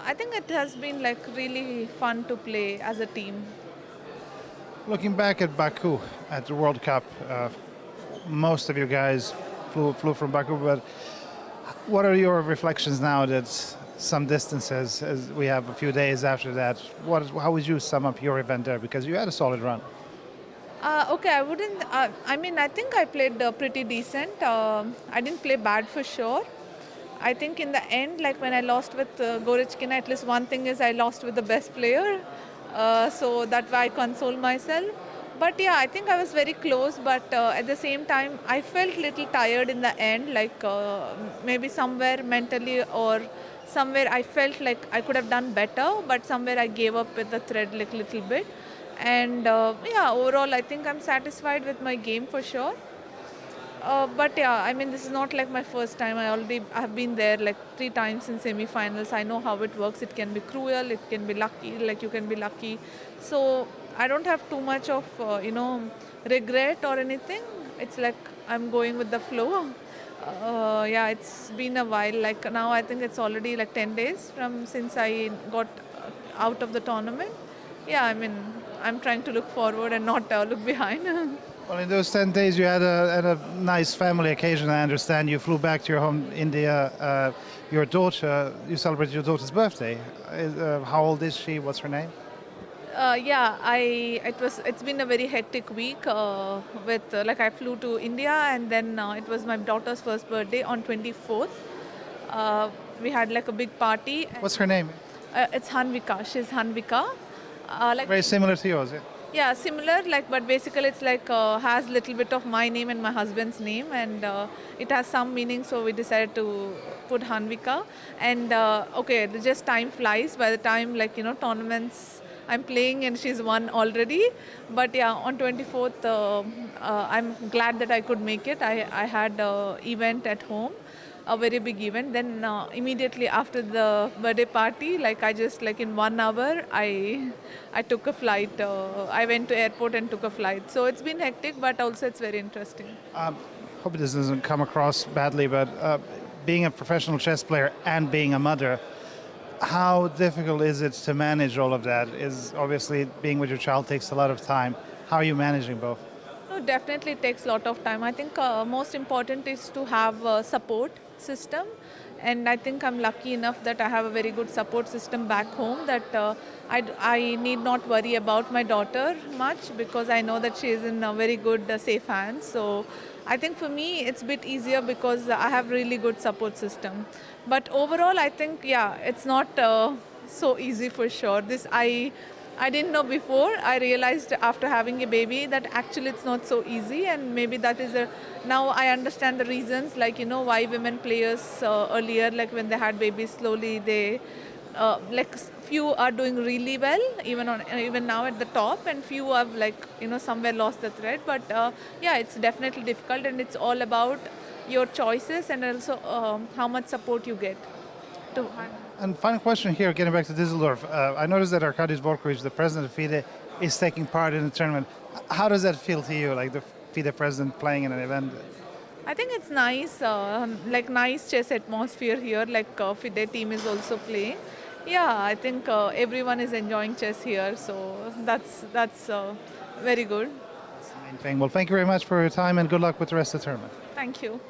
I think it has been like really fun to play as a team. Looking back at Baku at the World Cup, most of you guys flew from Baku, but what are your reflections now that some distances, as we have a few days after that? How would you sum up your event there? Because you had a solid run. Okay, I wouldn't. I mean, I think I played pretty decent. I didn't play bad for sure. I think in the end, like when I lost with Gorychkina, at least one thing is I lost with the best player. So that's why I console myself. But yeah, I think I was very close. But at the same time, I felt a little tired in the end. Like maybe somewhere mentally or somewhere I felt like I could have done better, but somewhere I gave up with the thread like a little bit. And yeah, overall I think I'm satisfied with my game for sure. But yeah, I mean, this is not like my first time. I have been there like 3 times in semi-finals. I know how it works. It can be cruel, it can be lucky, like you can be lucky. So I don't have too much of, regret or anything. It's like I'm going with the flow. Yeah, it's been a while. Like now I think it's already like 10 days since I got out of the tournament. Yeah, I mean, I'm trying to look forward and not look behind. Well, in those 10 days, you had a nice family occasion, I understand. You flew back to your home, India. Your daughter, you celebrated your daughter's birthday. How old is she? What's her name? Yeah, it's been a very hectic week with like I flew to India, and then it was my daughter's first birthday on 24th. We had like a big party. What's her name? It's Hanvika. She's Hanvika. Very similar to yours, yeah? Yeah, similar, but basically it's like has a little bit of my name and my husband's name, and it has some meaning, so we decided to put Hanvika. And okay, just time flies. By the time tournaments I'm playing, and she's won already. But yeah, on 24th, I'm glad that I could make it. I had an event at home. a very big event. Then immediately after the birthday party, like I just like in 1 hour, I took a flight. I went to airport and took a flight. So it's been hectic, but also it's very interesting. Hope this doesn't come across badly, but being a professional chess player and being a mother, how difficult is it to manage all of that? Is obviously being with your child takes a lot of time. How are you managing both? No, definitely it takes a lot of time. I think most important is to have a support system, and I think I'm lucky enough that I have a very good support system back home that I need not worry about my daughter much because I know that she is in a very good, safe hands. So I think for me it's a bit easier because I have really good support system. But overall, I think it's not so easy for sure. I didn't know before. I realized after having a baby that actually it's not so easy, and maybe that is now I understand the reasons, like why women players earlier, like when they had babies, slowly they few are doing really well even now at the top, and few have somewhere lost the thread. But it's definitely difficult, and it's all about your choices and also how much support you get to. And final question here, getting back to Düsseldorf. I noticed that Arkadiusz Volkovich, the president of FIDE, is taking part in the tournament. How does that feel to you, like the FIDE president playing in an event? I think it's nice, nice chess atmosphere here. FIDE team is also playing. Yeah, I think everyone is enjoying chess here, so that's very good. That's the main thing. Well, thank you very much for your time, and good luck with the rest of the tournament. Thank you.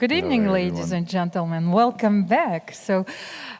Good evening, ladies and gentlemen. Welcome back. So,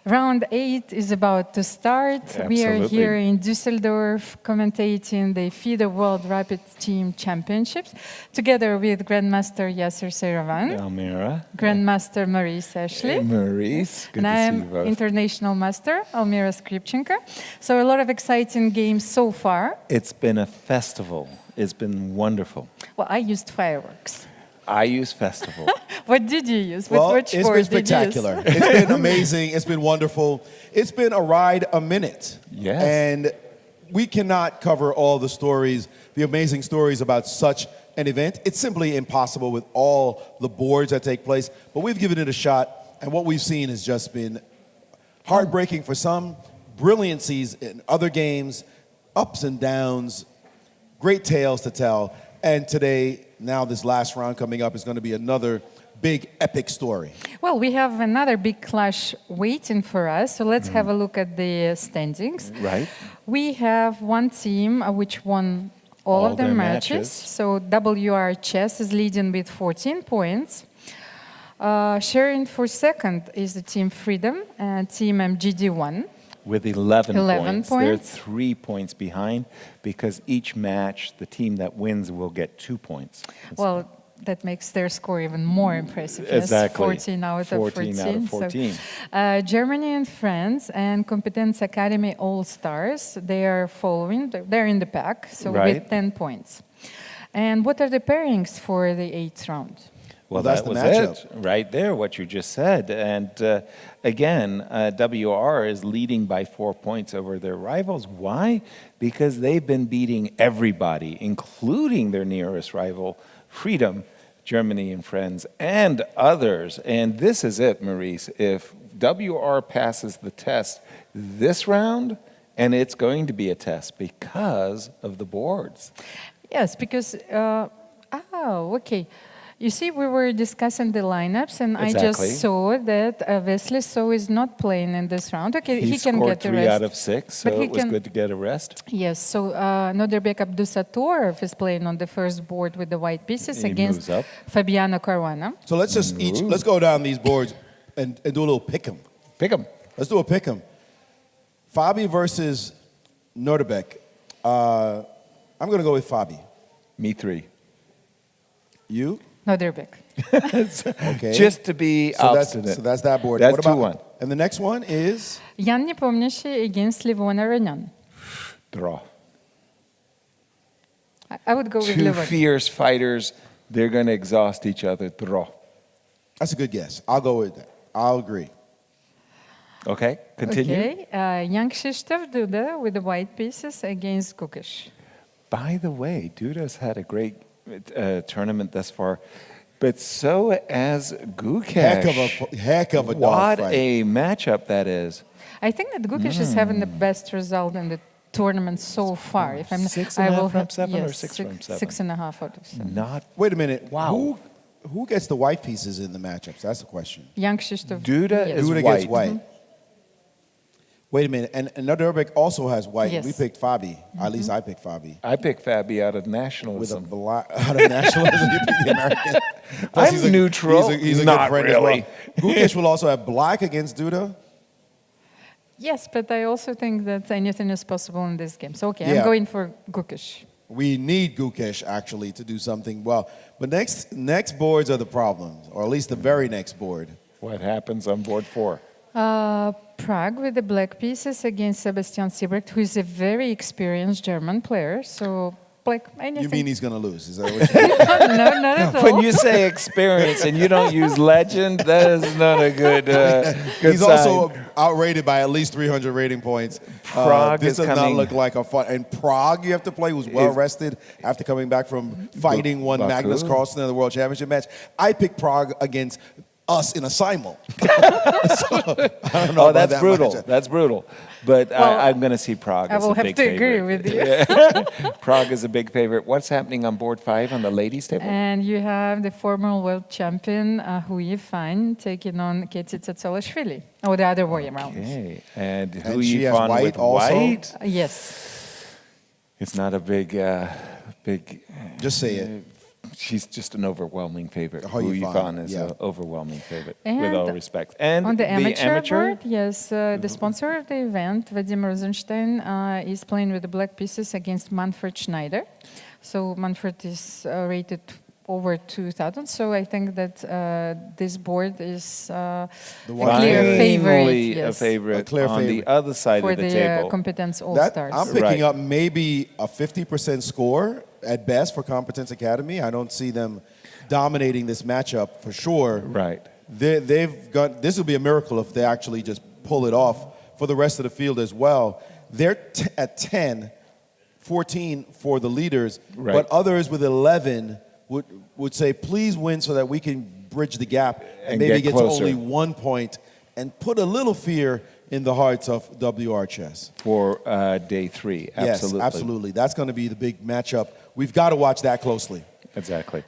round 8 is about to start. We are here in Düsseldorf commentating the FIDE World Rapid Team Championships together with Grandmaster Yasser Seiravan, Almira. Grandmaster Maurice Ashley. Hey, Maurice. Good And to I see you am both. International Master Almira Skripchenko. So, a lot of exciting games so far. It's been a festival. It's been wonderful. Well, I used fireworks. I use festival. What did you use? Well, Which it's sport been did you use? spectacular. It's been amazing. It's been wonderful. It's been a ride a minute. Yes. And we cannot cover all the stories, the amazing stories about such an event. It's simply impossible with all the boards that take place. But we've given it a shot, and what we've seen has just been heartbreaking for some, brilliancies in other games, ups and downs, great tales to tell. And today, now this last round coming up is going to be another big epic story. Well, we have another big clash waiting for us, so let's have a look at the standings. Right. We have one team which won all of their matches. So WR Chess is leading with 14 points. Sharing for second is the team Freedom and team MGD1. With 11 11 points. They're points. 3 points behind because each match, the team that wins will get 2 points. Well, that makes their score even more impressive. Yes, Exactly. 14 out of 14. 14 out of 14. So, Germany and France and Competence Academy All-Stars, they are following. They're in the pack, so Right. with 10 points. And what are the pairings for the 8th round? Well, that's that the was matchup. it, right there, what you just said. And again, WR is leading by 4 points over their rivals. Why? Because they've been beating everybody, including their nearest rival, Freedom, Germany and Friends, and others. And this is it, Maurice. If WR passes the test this round, and it's going to be a test because of the boards. Yes, because, okay. You see, we were discussing the lineups, and I Exactly. just saw that Wesley is not playing in this round. Okay, He he can scored get the 3 rest. out of 6, so But he it was can- good to get a rest. Yes, so Norbert Abdusatorov is playing on the first board with the white pieces He against moves up. Fabiano Caruana. So let's just let's go down these boards and do a little pick 'em. Pick 'em. Let's do a pick 'em. Fabi versus Nordebek. I'm going to go with Fabi. Me 3. You? Norbert. Okay. Just to be obstinate. So that's that board. That's What about 2-1. And the next one is Jan Nepomniachtchi against Levon Aronian. Draw. I would go with 2 Levon. fierce fighters. They're going to exhaust each other. Draw. that's a good guess. I'll go with that. I'll agree. Okay, continue. Okay, Jan Krzysztof Duda with the white pieces against Kukish. By the way, Duda's had a great tournament thus far, but so has Gukesh. Heck of a What dogfight. Mm-hmm. a matchup that is. I think that Gukish is having the best result in the tournament so far. If I'm 6.5 from 7 or 6 from 7? 6.5 out of 7. Not Wait a minute. Wow. Who gets the white pieces in the matchups? That's the question. Jan Krzysztof. Duda yes. is Duda white. gets white. Wait a minute. And Nordebek also has white. Yes. We picked Fabi. At least I picked Fabi. I picked Fabi out of With a nationalism. black out of nationalism, you picked the American. Plus, I'm neutral. He's a Not good friend really. as well. Gukesh will also have black against Duda. Yes, but I also think that anything is possible in this game. So, okay, Yeah. I'm going for Gukish. We need Gukesh actually to do something well. But next boards are the problems, or at least the very next board. What happens on board 4? Prague with the black pieces against Sebastian Siebrecht, who is a very experienced German player. So, like anything. You mean he's going to lose? Is that what you mean? No, not at all. When you say experience and you don't use legend, that is not a good, good He's sign. also outrated by at least 300 rating points. Prague this is does not coming- look like a fun. And Prague, you have to play, who's well rested after coming back from fighting one Baku. Magnus Carlsen in the World Championship match. I picked Prague against us in a simul. So, I don't know Oh, about that's that brutal. matchup. That's brutal. But Well, I'm going to see Prague I as will a have big to agree favorite. with you. Yeah. Prague is a big favorite. What's happening on board 5 on the ladies' table? And you have the former world champion, Hou Yifan, taking on Keti Tsatsouashvili. Or the other way around. Okay. And And Hou she has Yifan white with also? white. Yes. It's not a big, big. Just say it. she's just an overwhelming favorite. Hou Hou Yifan, Yifan is yeah. an overwhelming favorite, And with all respect. And on the amateur, board, Mm-hmm. yes, the sponsor of the event, Vadim Rosenstein, is playing with the black pieces against Manfred Schneider. So Manfred is rated over 2,000. So I think that this board is a clear favorite. Finally a Yes, favorite A clear on favorite. the other side for of the the table. competence all That, stars. I'm picking Right. up maybe a 50% score at best for Competence Academy. I don't see them dominating this matchup for sure. Right. They've got, this will be a miracle if they actually just pull it off for the rest of the field as well. They're at 10, 14 for the leaders, Right. but others with 11 would say, please win so that we can bridge the gap and maybe get get to closer. only 1 point and put a little fear in the hearts of WR chess. For day 3, absolutely. Yes, absolutely. That's going to be the big matchup. We've got to watch that closely. Exactly.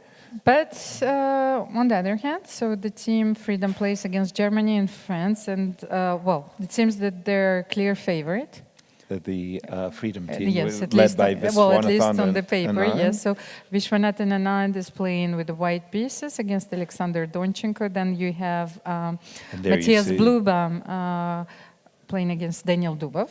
But on the other hand, so the team Freedom plays against Germany and France, and well, it seems that they're clear favorite. The Freedom team, Yes, at led least, by well, at least Viswanathan on the and paper, Anand. yes. So Viswanathan Anand is playing with the white pieces against Alexander Donchenko. Then you have And there you Matthias see. Blubaum playing against Daniel Dubov.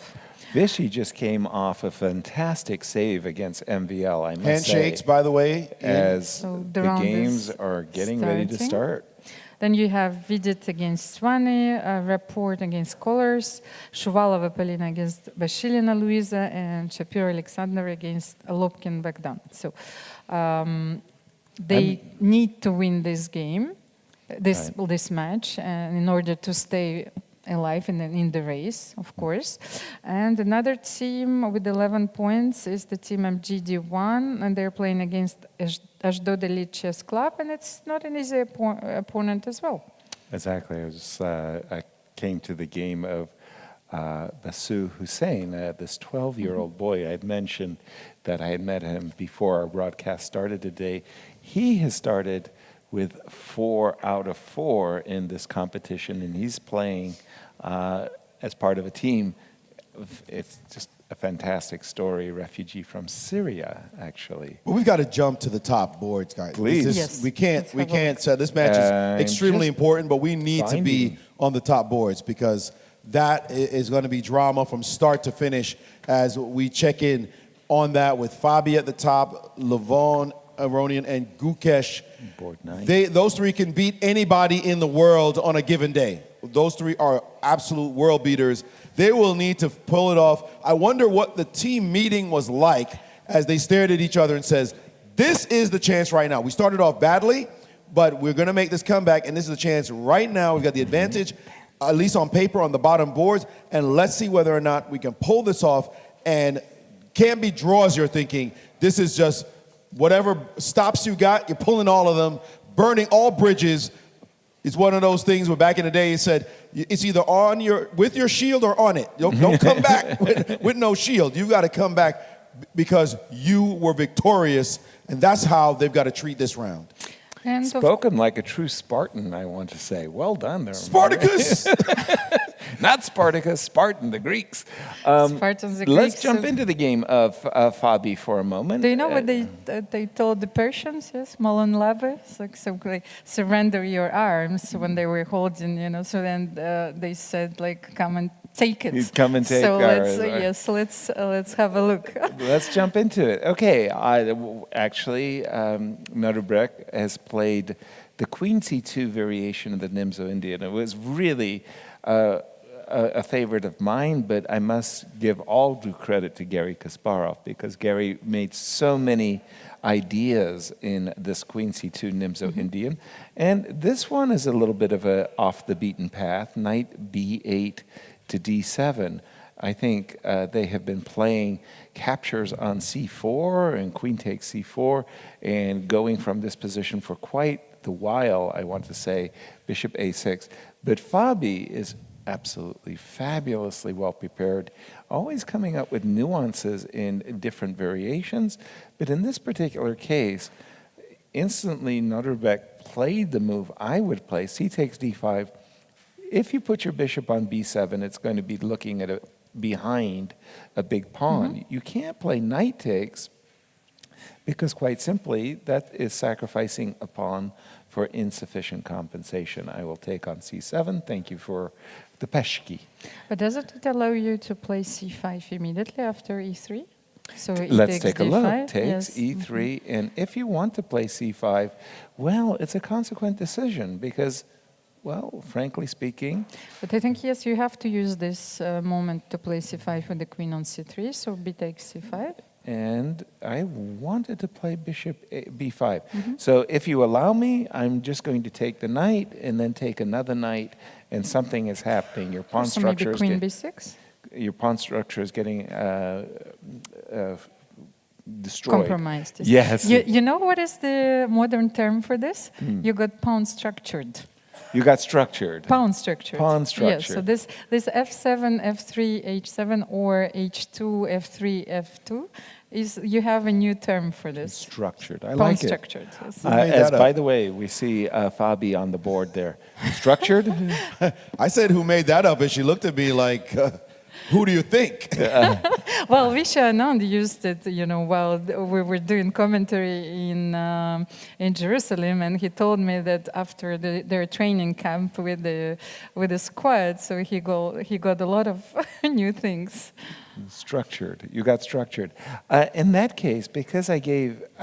Vishy just came off a fantastic save against MVL, I must Handshakes, say. by the way. As So the round games is are getting ready to starting. start. Then you have Vidit against Svani, Rapport against Kollars, Shuvalova Polina against Bashilina Luisa, and Shapiro Alexander against Lobkin Bogdan. So they need to win this game, this match, in order to stay alive in the race, of course. And another team with 11 points is the team MGD1, and they're playing against Ashdod Elite Chess Club, and it's not an easy opponent as well. Exactly. I came to the game of Basu Hussein, this 12-year-old boy. I had mentioned that I had met him before our broadcast started today. He has started with 4 out of 4 in this competition, and he's playing as part of a team. It's just a fantastic story, refugee from Syria, actually. But we've got to jump to the top boards, guys. Please. Yes. We can't say this match is extremely just important, but we need to be finding- on the top boards because that is going to be drama from start to finish as we check in on that with Fabi at the top, Levon, Aronian, and Gukesh. Board 9. Those 3 can beat anybody in the world on a given day. Those 3 are absolute world beaters. They will need to pull it off. I wonder what the team meeting was like as they stared at each other and says, this is the chance right now. We started off badly, but we're going to make this comeback, and this is the chance right now. We've got the advantage, at least on paper, on the bottom boards, and let's see whether or not we can pull this off. And can't be draws, you're thinking. This is just whatever stops you got, you're pulling all of them, burning all bridges. It's one of those things where back in the day it said, it's either with your shield or on it. Don't come back with no shield. You've got to come back because you were victorious, and that's how they've got to treat this round. And Spoken like a true Spartan, I want to say. Well done there. Spartacus! Not Spartacus, Spartan, the Greeks. Spartans, the Let's Greeks, jump into the game of Fabi for a moment. Do you know what they told the Persians? Yes, Molon Labe, so like, surrender your arms when they were holding, So then they said, like, come and take it. You come and take so ours. let's have a look. Let's jump into it. Okay, actually, Nurulbek has played the Queen C2 variation of the Nimzo Indian. It was really a favorite of mine, but I must give all due credit to Garry Kasparov because Gary made so many ideas in this Queen C2 Nimzo Indian. And this one is a little bit of a off the beaten path, Knight B8 to D7. I think they have been playing captures on C4 and Queen takes C4 and going from this position for quite the while, I want to say, Bishop A6. But Fabi is absolutely fabulously well prepared, always coming up with nuances in different variations. But in this particular case, instantly Nurulbek played the move I would play, C takes D5. If you put your bishop on B7, it's going to be looking at behind a big pawn. You can't play knight takes Because quite simply, that is sacrificing a pawn for insufficient compensation. I will take on c7. Thank you for the peshki. But doesn't it allow you to play c5 immediately after e3? So it Let's takes take a d5, look. Takes yes. e3, and if you want to play c5, well, it's a consequent decision because, well, frankly speaking, But I think, yes, you have to use this moment to play c5 with the queen on c3, so b takes c5. and I wanted to play bishop b5. So if you allow me, I'm just going to take the knight and then take another knight, and something is happening. Your pawn So maybe structure is queen b6? your pawn structure is getting destroyed. Compromised. Yes. You know what is the modern term for this? You got pawn structured. You got structured. Pawn structured. Pawn Yes, structured. so this f7, f3, h7, or h2, f3, f2, is you have a new term for this. Structured. I Pawn like it. structured, yes. As by the way, we see Fabi on the board there. Structured? I said, who made that up? And she looked at me like, who do you think? Well, Vishy Anand used it, while we were doing commentary in Jerusalem, and he told me that after their training camp with the squad, so he got a lot of new things. Structured. You got structured. In that case, because I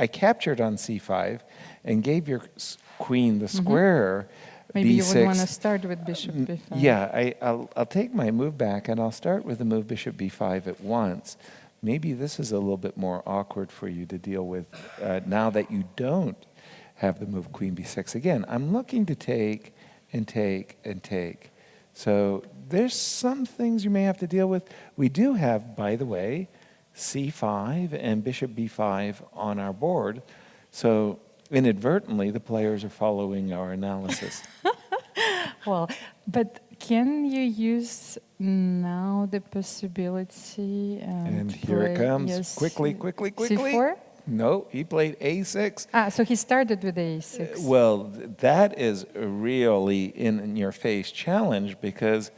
captured on c5 and gave your queen the square. Maybe b6, you would want to start with bishop b5. Yeah, I'll take my move back and I'll start with the move bishop b5 at once. Maybe this is a little bit more awkward for you to deal with now that you don't have the move queen b6. Again, I'm looking to take and take and take. So there's some things you may have to deal with. We do have, by the way, c5 and bishop b5 on our board. So inadvertently, the players are following our analysis. Well, but can you use now the possibility? And to here it play, comes. yes, Quickly. c4? No, he played a6. So he started with a6. Well, that is a really in-your-face challenge because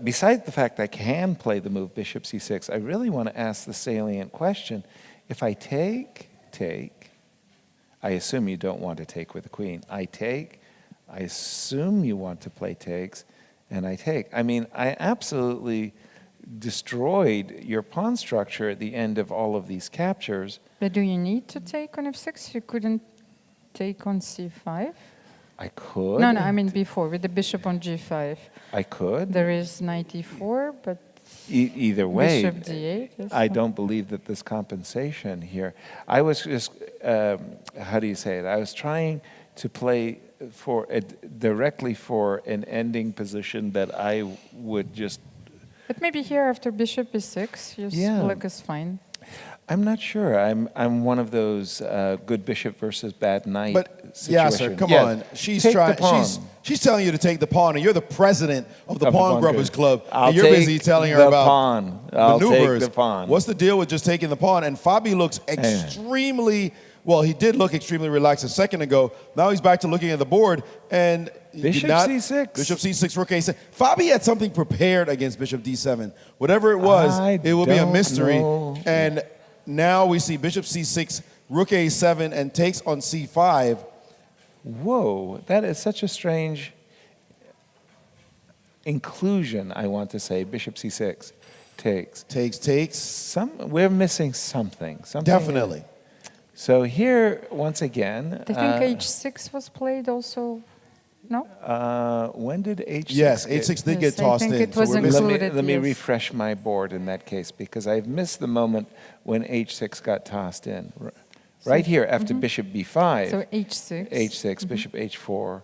besides the fact I can play the move bishop c6, I really want to ask the salient question. If I take, I assume you don't want to take with the queen. I take, I assume you want to play takes, and I take. I mean, I absolutely destroyed your pawn structure at the end of all of these captures. But do you need to take on f6? You couldn't take on c5? I could. No, I mean before, with the bishop on g5. I could. There is knight e4, but Either way, bishop d8. Yes. I don't believe that this compensation here. I was just, how do you say it? I was trying to play directly for an ending position that I would just. But maybe here after bishop e6, black is fine. I'm not sure. I'm one of those good bishop versus bad knight situations. Yeah, sir, come on. She's telling you to take the pawn, and you're the president of the Pawn Grubbers Club, and you're busy telling her about maneuvers. Take the pawn. What's the deal with just taking the pawn? And Fabi looks extremely, well, he did look extremely relaxed a second ago. Now he's back to looking at the board, and Bishop c6. Bishop c6, rook a6. Fabi had something prepared against bishop d7. Whatever it was, it will be a mystery. Know. And now we see bishop c6, rook a7, and takes on c5. Whoa, that is such a strange inclusion, I want to say. Bishop c6 takes. We're missing something. Definitely. So here, once again... I think h6 was played also, no? When did h6 Yes, h6 did get tossed in. I think it was included, let me refresh my board in that case, because I've missed the moment when h6 got tossed in. Right here, after bishop b5. So h6. h6, bishop h4,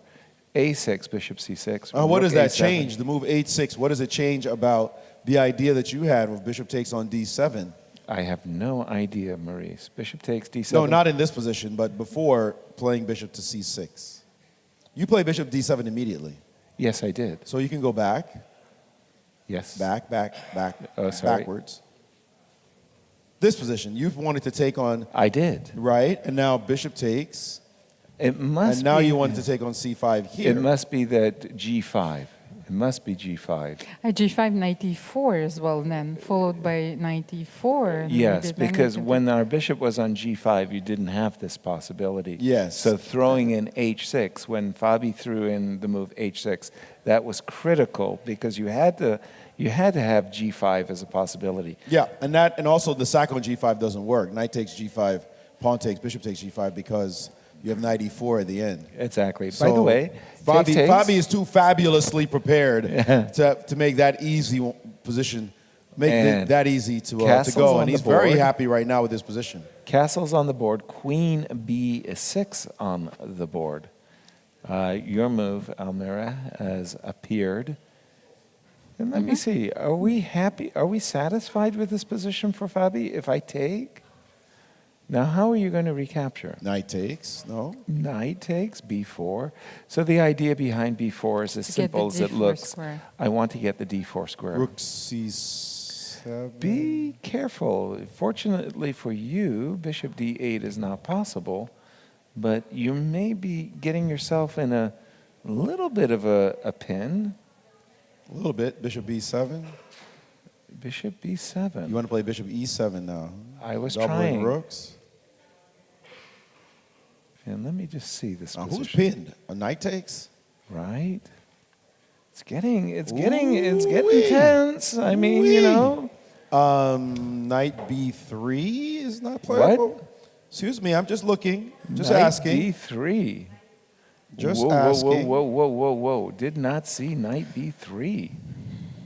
a6, bishop c6. What does that a7. change, the move h6? What does it change about the idea that you had with bishop takes on d7? I have no idea, Maurice. Bishop takes d7. No, not in this position, but before playing bishop to c6. You play bishop d7 immediately. Yes, I did. So you can go back. Yes. Back, Oh, sorry. backwards. This position, you've wanted to take on... I did. Right, and now bishop takes. It must and now be, you wanted to take on c5 here. It must be that g5. It must be g5. G5, knight e4 as well then, followed by knight e4. Yes, Maybe then because you can when our bishop was on g5, you didn't have this possibility. Yes. So throwing in h6, when Fabi threw in the move h6, that was critical because you had to have g5 as a possibility. Yeah, and also the sack on g5 doesn't work. Knight takes g5, pawn takes, bishop takes g5 because you have knight e4 at the end. Exactly. So By the way, Fabi is too fabulously prepared to make that easy position, that easy to go. And he's very happy right now with his position. Castle's on the board. Queen b6 on the board. Your move, Almira, has appeared. And let me see. Are we happy? Are we satisfied with this position for Fabi? If I take? Now, how are you going to recapture? Knight takes, no? Knight takes, b4. So the idea behind b4 is as simple as it looks. Square. I want to get the d4 square. Rook c7. Be careful. Fortunately for you, bishop d8 is not possible, but you may be getting yourself in a little bit of a pin. A little bit. Bishop b7. Bishop b7. You want to play bishop e7 now. I was Doubling trying. rooks. And let me just see this Now, position. who's pinned? A knight takes? Right. It's getting tense. I mean, you know. Knight b3 is not playable. What? Excuse me, I'm just looking, just Knight asking. b3. Just whoa, asking. Whoa. Did not see knight b3.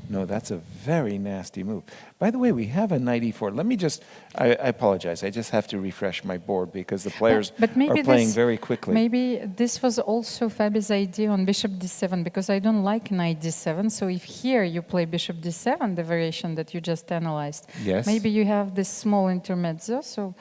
No, that's a very nasty move. By the way, we have a knight e4. Let me just, I apologize. I just have to refresh my board because the players are playing very quickly. Maybe this was also Fabi's idea on bishop d7 because I don't like knight d7. So if here you play bishop d7, the variation that you just analyzed, yes. maybe you have this small intermezzo. So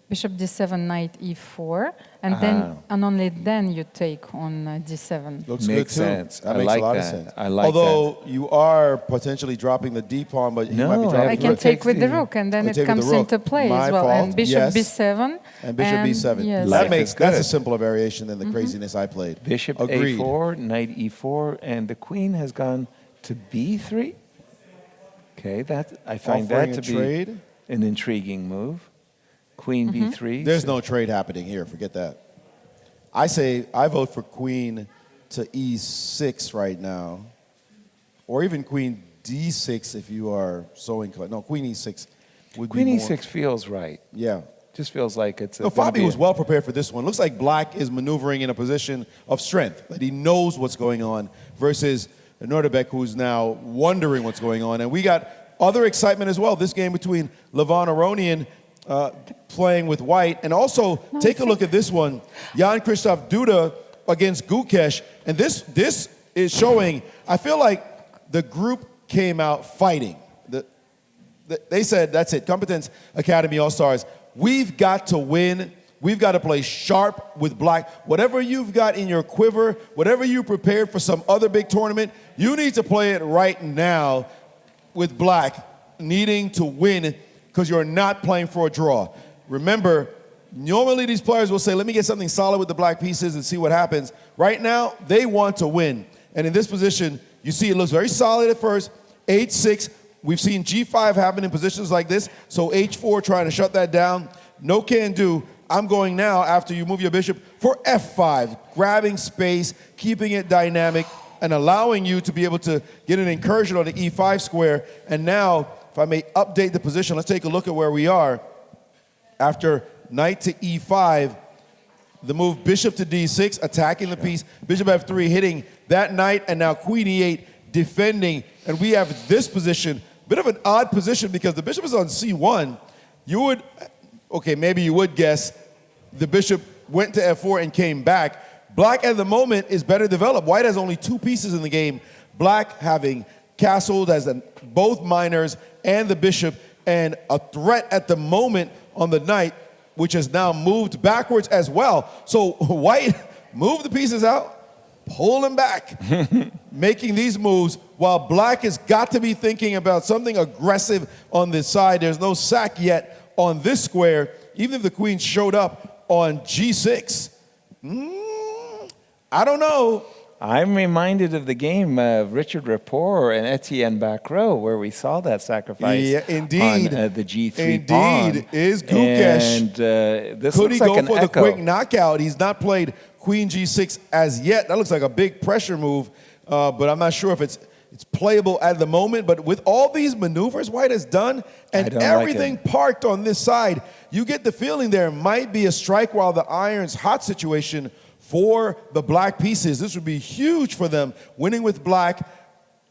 bishop d7, knight e4, and then and only then you take on d7. Looks Makes good too. sense. That I makes like a lot that. of sense. I like Although you are potentially dropping the d pawn, but you might be dropping I can take with the rook, and then it comes into play My as well. fault. And bishop Yes. b7. And bishop b7. Yes. That's a simpler variation than the craziness I played. Bishop Agreed. a4, knight e4, and the queen has gone to b3. Okay, I find Offering that to a trade. be an intriguing move. Queen b3. There's no trade happening here. Forget that. I vote for queen to e6 right now, or even queen d6 if you are so inclined. No, queen e6 would Queen be more. e6 feels right. Yeah. Just feels like it's. No, Fabi was well prepared for this one. Looks like Black is maneuvering in a position of strength, that he knows what's going on, versus Nordebek, who's now wondering what's going on. And we got other excitement as well. This game between Levon Aronian playing with white. And also, take a look at this one. Jan Krzysztof Duda against Gukesh. And this is showing, I feel like the group came out fighting. They said, that's it, Competence Academy All-Stars. We've got to win. We've got to play sharp with Black. Whatever you've got in your quiver, whatever you prepared for some other big tournament, you need to play it right now with Black needing to win because you're not playing for a draw. Remember, normally these players will say, let me get something solid with the Black pieces and see what happens. Right now, they want to win. And in this position, you see it looks very solid at first. H6, we've seen G5 happen in positions like this. So H4 trying to shut that down. No can do. I'm going now, after you move your bishop, for F5, grabbing space, keeping it dynamic, and allowing you to be able to get an incursion on the E5 square. And now, if I may update the position, let's take a look at where we are. After knight to E5, the move bishop to D6, attacking the piece, bishop F3 hitting that knight, and now queen E8 defending. And we have this position, bit of an odd position because the bishop is on C1. You would, okay, maybe you would guess the bishop went to F4 and came back. Black at the moment is better developed. White has only 2 pieces in the game. Black having castled as both minors and the bishop, and a threat at the moment on the knight, which has now moved backwards as well. So White moved the pieces out, pull them back, making these moves, while Black has got to be thinking about something aggressive on this side. There's no sack yet on this square, even if the queen showed up on G6. I don't know. I'm reminded of the game of Richard Rapport and Etienne Bacro, where we saw that sacrifice indeed. on the G3 pawn. Indeed, is Gukesh. And this Could looks he like go an for the echo. quick knockout? He's not played Queen G6 as yet. That looks like a big pressure move, but I'm not sure if it's playable at the moment. But with all these maneuvers White has done and everything parked on this side, you get the feeling there might be a strike while the iron's hot situation for the black pieces. This would be huge for them, winning with black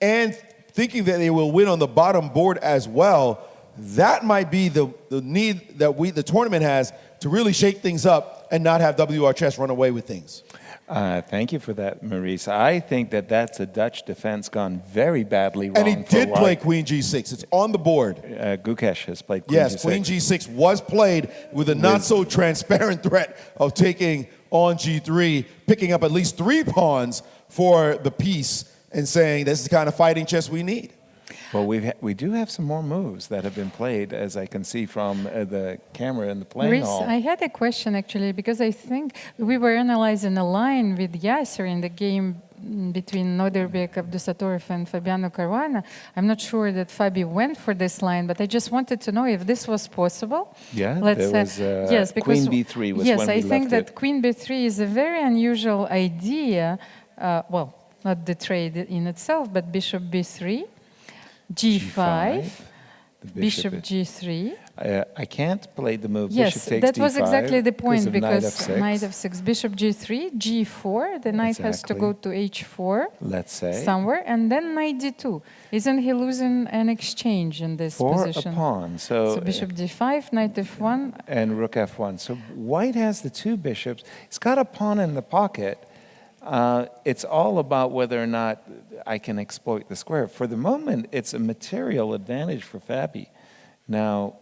and thinking that they will win on the bottom board as well. That might be the need that the tournament has to really shake things up and not have WR Chess run away with things. Thank you for that, Maurice. I think that that's a Dutch defense gone very badly wrong. And he did White. play Queen G6. It's on the board. Gukesh has played Queen G6. Yes, Queen G6 was played with a not-so-transparent threat of taking on G3, picking up at least 3 pawns for the piece and saying this is the kind of fighting chess we need. Well, we do have some more moves that have been played, as I can see from the camera in the playing Maurice, hall. I had a question actually, because I think we were analyzing a line with Yasser in the game between Norderbeek Abdusattorov and Fabiano Caruana. I'm not sure that Fabi went for this line, but I just wanted to know if this was possible. Yeah, Let's there was yes, because Queen B3 was yes, when we I think left that Queen B3 is a very unusual idea. Well, not the trade in itself, but Bishop B3. G5, Bishop G3. I can't play the move Yes, Bishop takes that D5 was exactly the point, because Knight Knight F6, Bishop G3, G4, the Knight has to go to H4, let's say, somewhere, and then Knight D2. Isn't he losing an exchange in this position? For a pawn. So Bishop D5, Knight F1. And Rook F1. So White has the 2 bishops. He's got a pawn in the pocket. It's all about whether or not I can exploit the square. For the moment, it's a material advantage for Fabi. Now,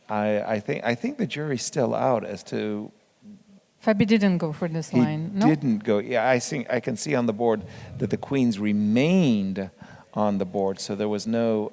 I think the jury's still out as to. Fabi didn't go for this line. No, didn't go. Yeah, I can see on the board that the queens remained on the board, so there was no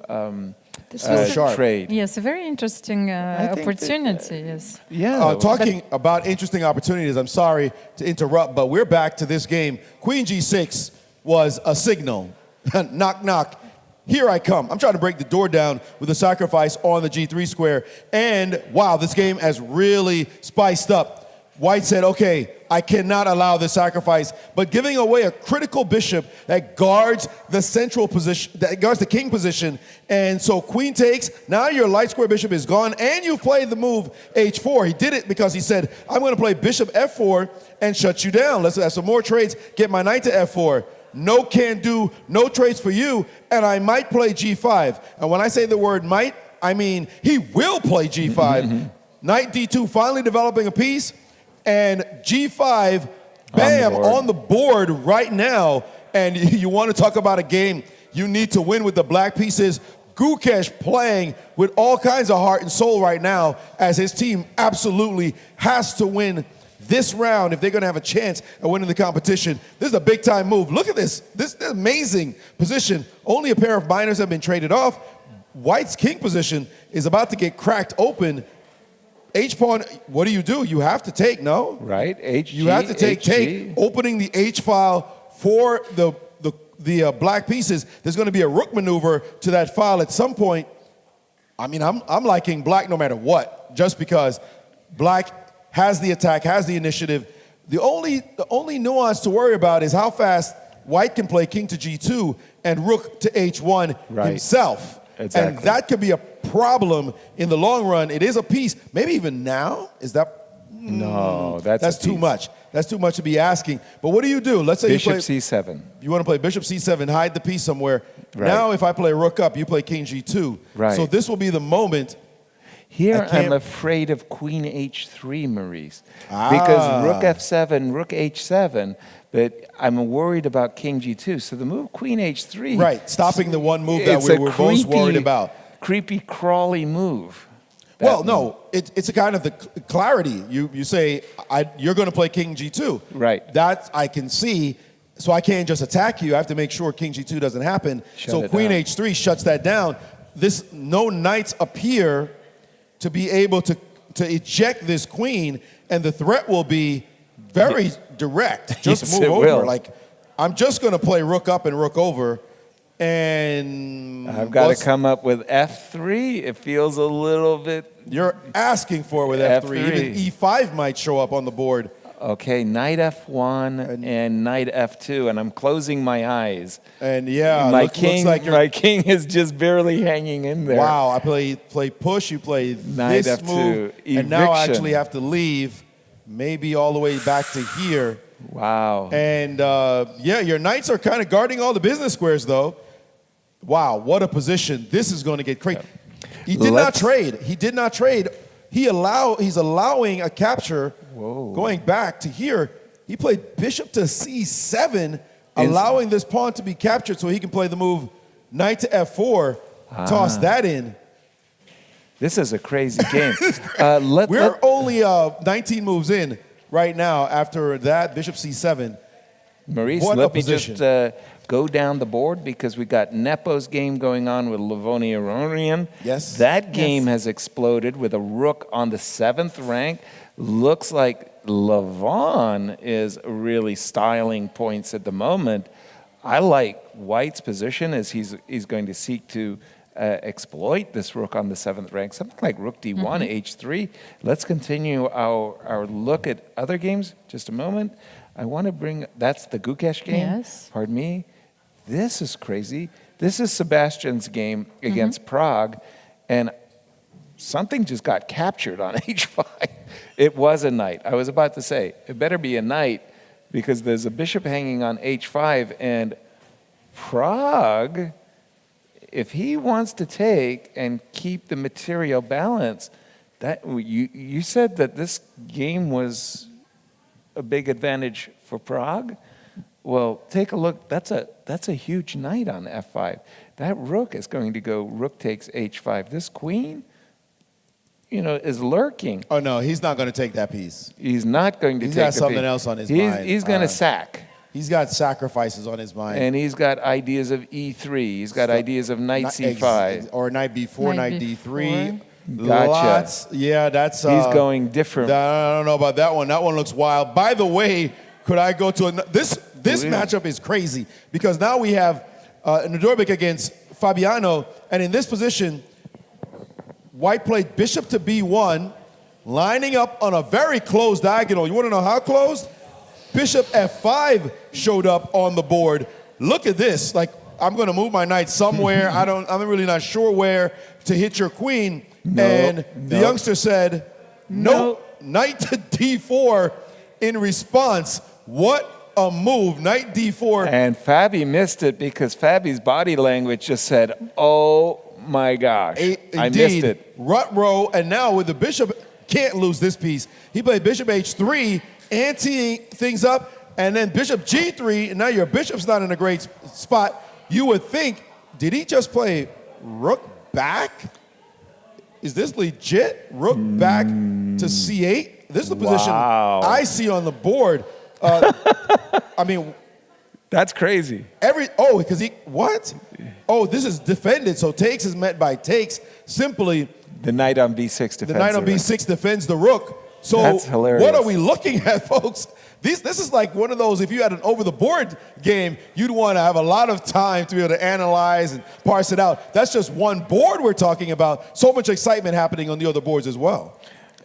trade. Yes, a very interesting opportunity. Yes. Yeah. Talking about interesting opportunities, I'm sorry to interrupt, but we're back to this game. Queen G6 was a signal. Knock, knock. Here I come. I'm trying to break the door down with a sacrifice on the G3 square. And wow, this game has really spiced up. White said, okay, I cannot allow this sacrifice, but giving away a critical bishop that guards the central position, that guards the king position. And so queen takes, now your light square bishop is gone, and you played the move H4. He did it because he said, I'm going to play bishop F4 and shut you down. Let's have some more trades, get my knight to F4. No can do, no trades for you, and I might play G5. And when I say the word might, I mean he will play G5. Knight D2 finally developing a piece. And G5, bam, on the board right now. And you want to talk about a game you need to win with the black pieces. Gukesh playing with all kinds of heart and soul right now, as his team absolutely has to win this round if they're going to have a chance at winning the competition. This is a big-time move. Look at this. This amazing position. Only a pair of minors have been traded off. White's king position is about to get cracked open. H-pawn, what do? You have to take, no? Right, HG, you have to take, opening the H-file for the black pieces. There's going to be a rook maneuver to that file at some point. I mean, I'm liking black no matter what, just because black has the attack, has the initiative. The only nuance to worry about is how fast white can play king to G2 and rook to H1 himself. Exactly. And that could be a problem in the long run. It is a piece. Maybe even now? Is that? No, that's too much. That's too much to be asking. But what do? Let's say Bishop you play C7. You want to play Bishop C7, hide the piece somewhere. Right. Now if I play rook up, you play king G2. Right. So this will be the moment. Here I'm afraid of queen H3, Maurice. Because rook F7, rook H7, but I'm worried about king G2. So the move queen H3. Right, stopping the one move that we were both worried about. Creepy, crawly move. Well, no, it's a kind of the clarity. You say, you're going to play king G2. Right. That I can see, so I can't just attack you. I have to make sure king G2 doesn't happen. So queen H3 shuts that down. No knights appear to be able to eject this queen, and the threat will be very direct. Just Yes, move it over. will. Like, I'm just going to play rook up and rook over, and I've got to come up with F3. It feels a little bit. You're asking for it with F3. Even E5 might show up on the board. Okay, knight F1 and knight F2, and I'm closing my eyes. And yeah, my looks king, like my king is just barely hanging in there. Wow, I play push. You play Knight this F2, move, and now I eviction. actually have to leave, maybe all the way back to here. Wow. And yeah, your knights are kind of guarding all the business squares, though. Wow, what a position! This is going to get crazy. He did not trade. He did not trade. He's allowing a capture. Whoa. Going back to here, he played bishop to C7, allowing this pawn to be captured so he can play the move knight to F4, toss that in. This is a crazy game. We're only 19 moves in right now after that, bishop C7. Maurice, What a let me position. just go down the board because we got Nepo's game going on with Livonia Aronian. Yes. That game has exploded with a rook on the 7th rank. Looks like Levon is really styling points at the moment. I like White's position as he's going to seek to exploit this rook on the 7th rank, something like rook d1, h3. Let's continue our look at other games. Just a moment. I want to bring, that's the Gukesh game. Yes. Pardon me. This is crazy. This is Sebastian's game against Prague, and something just got captured on h5. It was a knight. I was about to say, it better be a knight because there's a bishop hanging on h5, and Prague, if he wants to take and keep the material balance, that you said that this game was a big advantage for Prague. Well, take a look. That's a huge knight on f5. That rook is going to go rook takes h5. This queen, is lurking. Oh no, he's not going to take that piece. He's not going to He's take got the something piece. else on his mind. He's going to sack. He's got sacrifices on his mind. And he's got ideas of e3. He's got ideas of knight c5. Or knight b4, knight d3. Gotcha. Lots. Yeah, that's... He's going different. I don't know about that one. That one looks wild. By the way, could I go to... This matchup is crazy because now we have Nadorbeck against Fabiano. And in this position, White played bishop to b1, lining up on a very closed diagonal. You want to know how closed? Bishop f5 showed up on the board. Look at this. Like, I'm going to move my knight somewhere. I'm really not sure where to hit your queen. The youngster said, nope, knight to d4 in response. What a move, knight d4. And Fabi missed it because Fabi's body language just said, oh my gosh, I missed it. Rut row, and now with the bishop, can't lose this piece. He played bishop h3, anteing things up, and then bishop g3, and now your bishop's not in a great spot. You would think, did he just play rook back? Is this legit? Rook back to c8? This is the position I see on the board. I mean, that's crazy. Because this is defended, so takes is met by takes. Simply, the knight on b6 defends the knight on b6 defends the rook. So that's hilarious. What are we looking at, folks? This is like one of those, if you had an over-the-board game, you'd want to have a lot of time to be able to analyze and parse it out. That's just one board we're talking about. So much excitement happening on the other boards as well.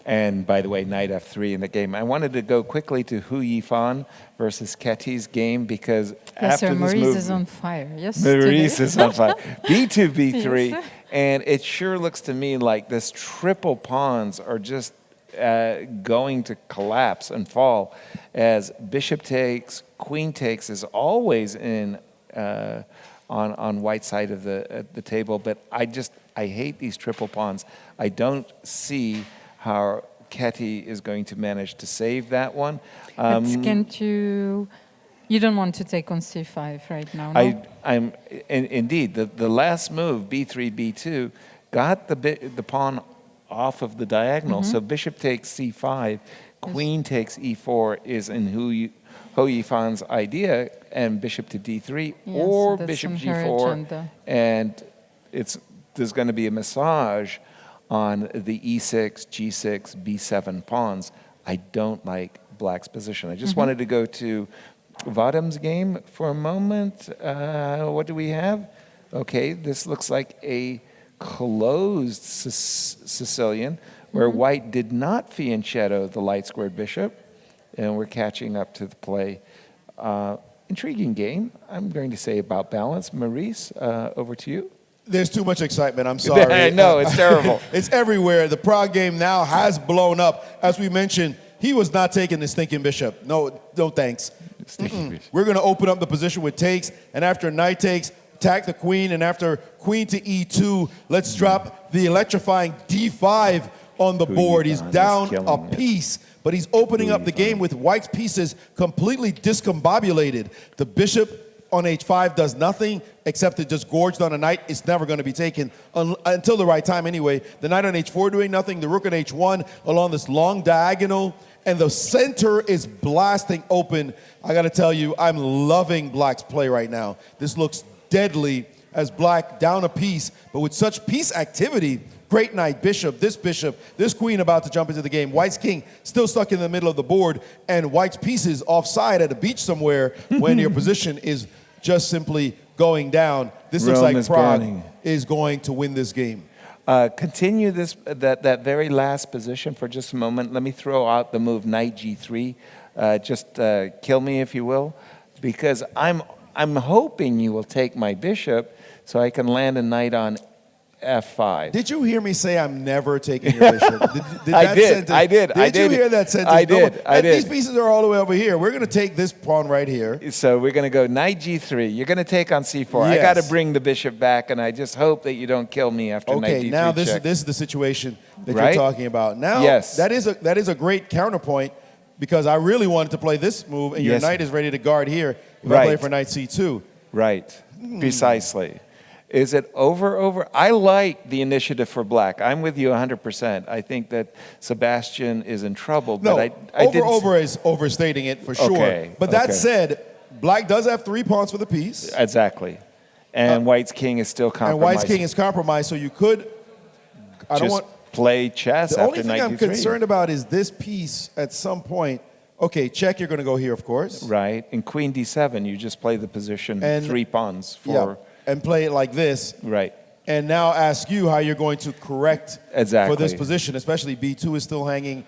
And by the way, knight f3 in the game. I wanted to go quickly to Hou Yifan versus Keti's game because after this Maurice move, is on fire. Yes, Maurice is on fire. b2, b3, Yes. And it sure looks to me like this triple pawns are just going to collapse and fall as bishop takes, queen takes is always in on white side of the table. But I hate these triple pawns. I don't see how Keti is going to manage to save that one. You don't want to take on c5 right now, no? Indeed, the last move, b3, b2, got the pawn off of the diagonal. So bishop takes c5, queen takes e4 is in Hou Yifan's idea, and bishop to d3 or so bishop that's on her g4, agenda. and there's going to be a massage on the e6, g6, b7 pawns. I don't like black's position. I just wanted to go to Vadim's game for a moment. What do we have? Okay, this looks like a closed Sicilian, where white did not fianchetto the light squared bishop, and we're catching up to the play. Intriguing game, I'm going to say about balance. Maurice, over to you. There's too much excitement. I'm sorry. I know, it's terrible. It's everywhere. The Prague game now has blown up. As we mentioned, he was not taking the stinking bishop. No thanks. We're going to open up the position with takes, and after knight takes, attack the queen, and after queen to e2, let's drop the electrifying d5 on the board. He's down a piece, but he's opening up the game with white's pieces completely discombobulated. The bishop on h5 does nothing except to just gorged on a knight. It's never going to be taken until the right time anyway. The knight on h4 doing nothing. The rook on h1 along this long diagonal. And the center is blasting open. I got to tell you, I'm loving black's play right now. This looks deadly as black down a piece, but with such piece activity. Great knight, bishop, this queen about to jump into the game. White's king still stuck in the middle of the board, and white's pieces offside at a beach somewhere when your position is just simply going down. This looks like Prague is going to win this game. Continue that very last position for just a moment. Let me throw out the move knight g3. Just kill me if you will, because I'm hoping you will take my bishop so I can land a knight on f5. Did you hear me say I'm never taking your bishop? I did. Did you hear that sentence? I did. These pieces are all the way over here. We're going to take this pawn right here. So we're going to go knight g3. You're going to take on c4. Yes. I got to bring the bishop back, and I just hope that you don't kill me after knight d3 Okay, now this is the situation that you're talking about. Now, that is a great counterpoint, because I really wanted to play this move, and your knight is ready to guard here if I play for knight c2. Right, precisely. Is it over? I like the initiative for black. I'm with you 100%. I think that Sebastian is in trouble. No, but I over is overstating it for sure. Okay, but that said, black does have 3 pawns for the piece. Exactly. And white's king is still compromised. And white's king is compromised, so you could... play chess after knight d3. The only thing I'm concerned about is this piece at some point. Okay, check, you're going to go here, of course. Right. In queen d7, you just play the position 3 pawns for... Yeah, and play it like this. Right. And now ask you how you're going to correct for this position, especially b2 is still hanging.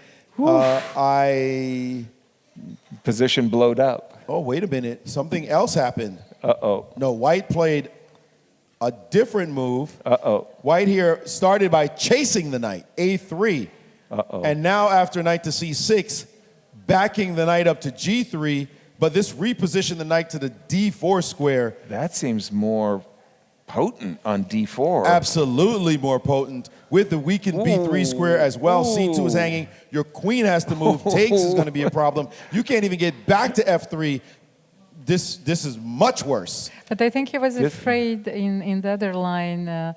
Position blowed up. Oh, wait a minute. Something else happened. Uh-oh. No, white played a different move. Uh-oh. White here started by chasing the knight, a3. Uh-oh. And now after knight to c6, backing the knight up to g3, but this repositioned the knight to the d4 square. That seems more potent on d4. Absolutely more potent with the weakened b3 square as well. c2 is hanging. Your queen has to move. Takes is going to be a problem. You can't even get back to f3. This is much worse. But I think he was afraid in the other line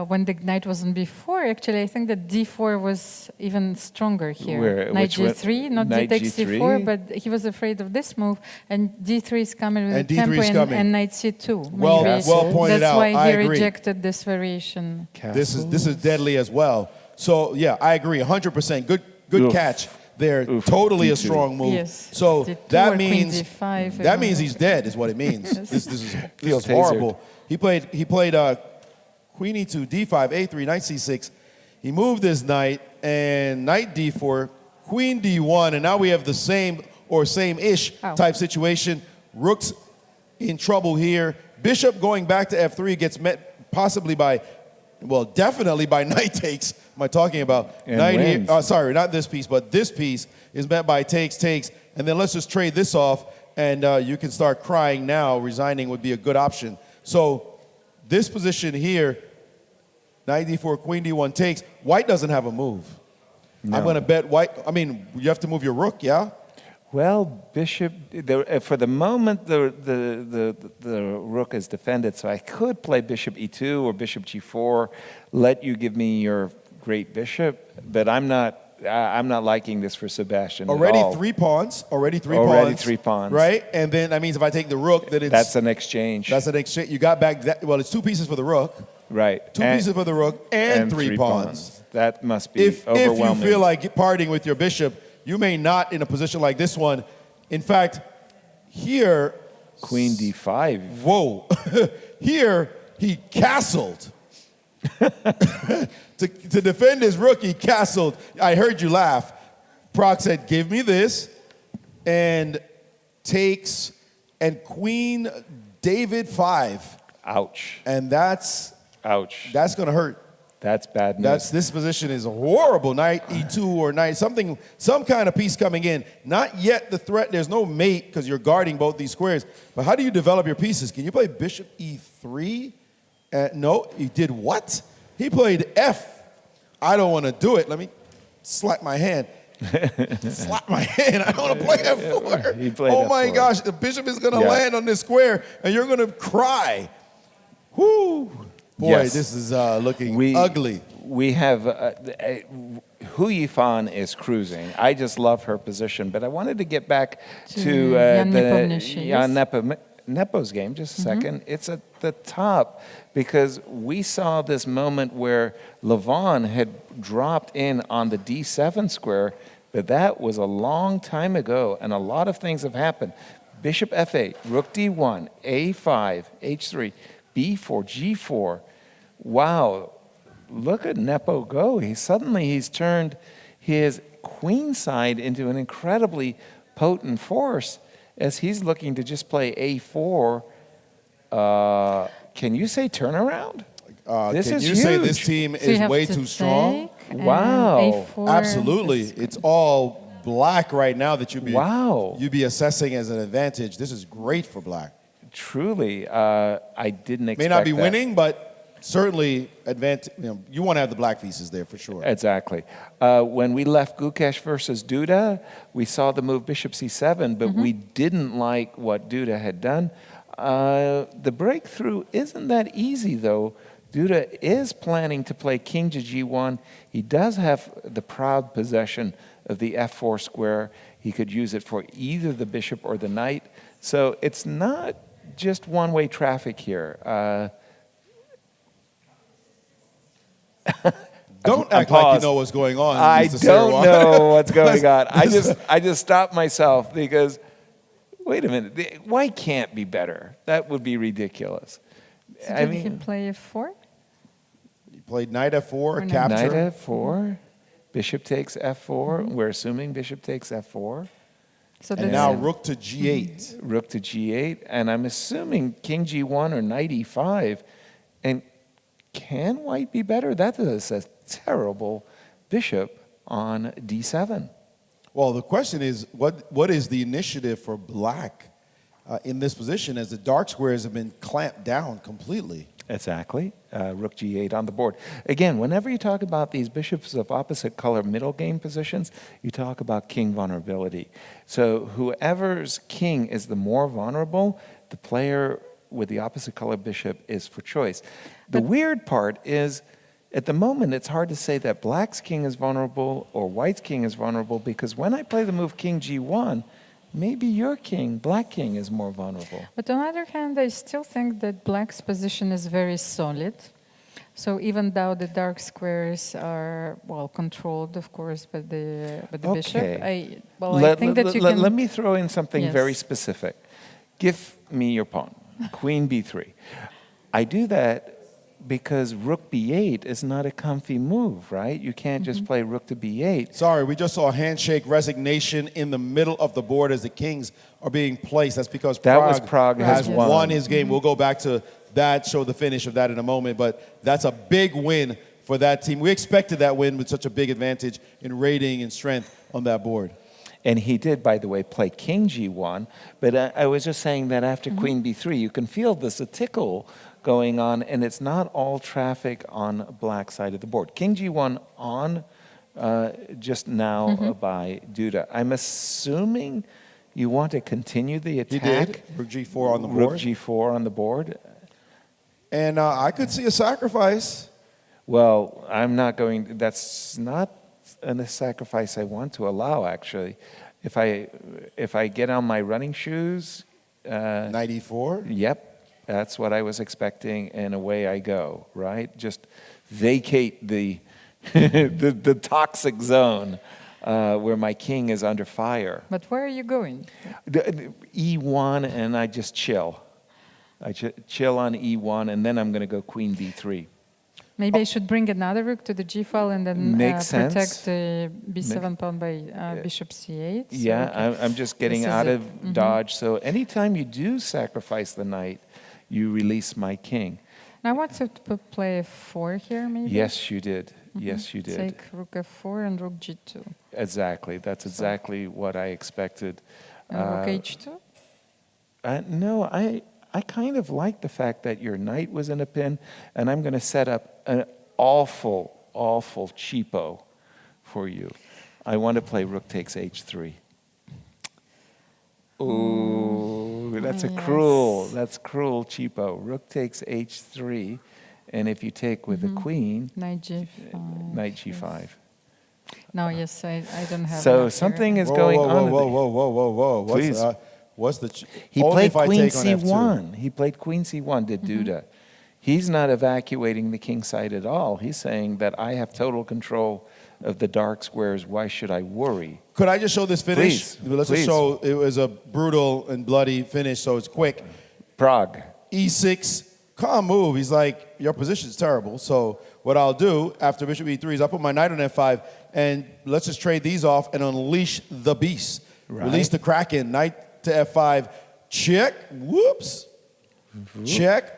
when the knight was on b4. Actually, I think that d4 was even stronger here. Knight g3, not d takes c4, but he was afraid of this move. And d3 is coming with tempo and knight c2. Well pointed out. That's why he rejected this variation. This is deadly as well. So yeah, I agree 100%. Good catch. They're totally a strong move. Yes. So that means D5, he's dead is what it means. This is horrible. He played queen e2, d5, a3, knight c6. He moved his knight and knight d4, queen d1, and now we have the same-ish type situation. Rook's in trouble here. Bishop going back to f3 gets met possibly by, well, definitely by knight takes. Am I talking about? And knight here, sorry, not this piece, but this piece is met by takes, and then let's just trade this off, and you can start crying now. Resigning would be a good option. So this position here, knight d4, queen d1 takes. White doesn't have a move. No. I'm going to bet white. I mean, you have to move your rook, yeah? Well, bishop, for the moment, the rook is defended, so I could play bishop e2 or bishop g4, let you give me your great bishop, but I'm not liking this for Sebastian Already at all. 3 pawns. Already 3 pawns. Right? And then that means if I take the rook, then that's an exchange. That's an exchange. You got back, it's 2 pieces for the rook. Right. 2 pieces for the rook and 3 pawns. That must be overwhelming. If you feel like parting with your bishop, You may not in a position like this one. In fact, here... Queen d5. Whoa. Here, he castled. to defend his rook, he castled. I heard you laugh. Prague said, give me this, and takes, and Queen David 5. Ouch. And that's... Ouch. That's going to hurt. That's bad news. This position is horrible. Knight e2 or knight, some kind of piece coming in. Not yet the threat. There's no mate because you're guarding both these squares. But how do you develop your pieces? Can you play bishop e3? No, he did what? He played f. I don't want to do it. Let me slap my hand. Slap my hand. I don't want to play f4. He played oh my F4. gosh, the bishop is going to land on this square, and you're going to cry. Whoo. Boy, Yes. this is looking ugly. We have Hou Yifan is cruising. I just love her position, but I wanted to get back to Jan the Nepomniachtchi, Jan Nepo's game. Just a second. It's at the top because we saw this moment where Levon had dropped in on the d7 square, but that was a long time ago, and a lot of things have happened. Bishop f8, rook d1, a5, h3, b4, g4. Wow, look at Nepo go. He's turned his queen side into an incredibly potent force as he's looking to just play a4. Can you say turnaround? This Can is you say huge. this team So you is have way to too strong? take, Wow. A4. Absolutely. It's all black right now that you'd be assessing as an advantage. This is great for black. Truly, I didn't expect May not be that. winning, but certainly you want to have the black pieces there for sure. Exactly. When we left Gukesh versus Duda, we saw the move bishop c7, but we didn't like what Duda had done. The breakthrough isn't that easy, though. Duda is planning to play king to g1. He does have the proud possession of the f4 square. He could use it for either the bishop or the knight. So it's not just one-way traffic here. Don't act like you know what's going on. I Mr. don't Sarawak. know what's going on. I just stopped myself because, wait a minute, why can't be better? That would be ridiculous. So did he play f4? He played knight f4, no? capture. Knight f4, bishop takes f4. We're assuming bishop takes f4. So And now rook to g8. Rook to g8, and I'm assuming king g1 or knight e5. And can white be better? That is a terrible bishop on d7. Well, the question is, what is the initiative for black in this position as the dark squares have been clamped down completely? Exactly. Rook g8 on the board. Again, whenever you talk about these bishops of opposite color middle game positions, you talk about king vulnerability. So whoever's king is the more vulnerable, the player with the opposite color bishop is for choice. The weird part is, at the moment, it's hard to say that black's king is vulnerable or white's king is vulnerable, because when I play the move king g1, maybe your king, black king, is more vulnerable. But on the other hand, I still think that black's position is very solid. So even though the dark squares are, well, controlled, of course, by the bishop, I think that you can... Let me throw in something Yes. very specific. Give me your pawn, queen b3. I do that because rook b8 is not a comfy move, right? You can't just play rook to b8. Sorry, we just saw a handshake resignation in the middle of the board as the kings are being placed. That's because Prague has has won. won his game. We'll go back to that, show the finish of that in a moment, but that's a big win for that team. We expected that win with such a big advantage in rating and strength on that board. And he did, by the way, play king g1, but I was just saying that after queen b3, you can feel this a tickle going on, and it's not all traffic on black side of the board. King g1 on just now by Duda. I'm assuming you want to continue the attack. He did. Rook g4 on the board. Rook g4 on the board. And I could see a sacrifice. Well, I'm not going, that's not a sacrifice I want to allow, actually. If I get on my running shoes... Knight e4? Yep. That's what I was expecting, and away I go, right? Just vacate the the toxic zone. where my king is under fire. But where are you going? E1, and I just chill. I chill on E1, and then I'm going to go queen B3. Maybe I should bring another rook to the G file and then protect sense. the B7 pawn by bishop C8. So Yeah, I'm just getting out of dodge. So anytime you do sacrifice the knight, you release my king. I want to play F4 here, maybe? Yes, you did. Yes, you did. Take rook F4 and rook G2. Exactly. That's exactly what I expected. And rook H2? No, I kind of like the fact that your knight was in a pin, and I'm going to set up an awful cheapo for you. I want to play rook takes H3. Ooh, that's that's cruel cheapo. Rook takes H3, and if you take with the queen, Knight G5. Knight G5. No, yes, I don't have. So something is going on. Whoa. Please. What's the... He played queen C1. He played queen C1, did Duda. He's not evacuating the king side at all. He's saying that I have total control of the dark squares. Why should I worry? Could I just show this finish? Please, Let's just show it was a brutal and bloody finish, so it's quick. Prague. E6, calm move. He's like, your position's terrible. So what I'll do after bishop E3 is I'll put my knight on F5, and let's just trade these off and unleash the beast. Right. Release the Kraken, knight to F5, check, whoops, check,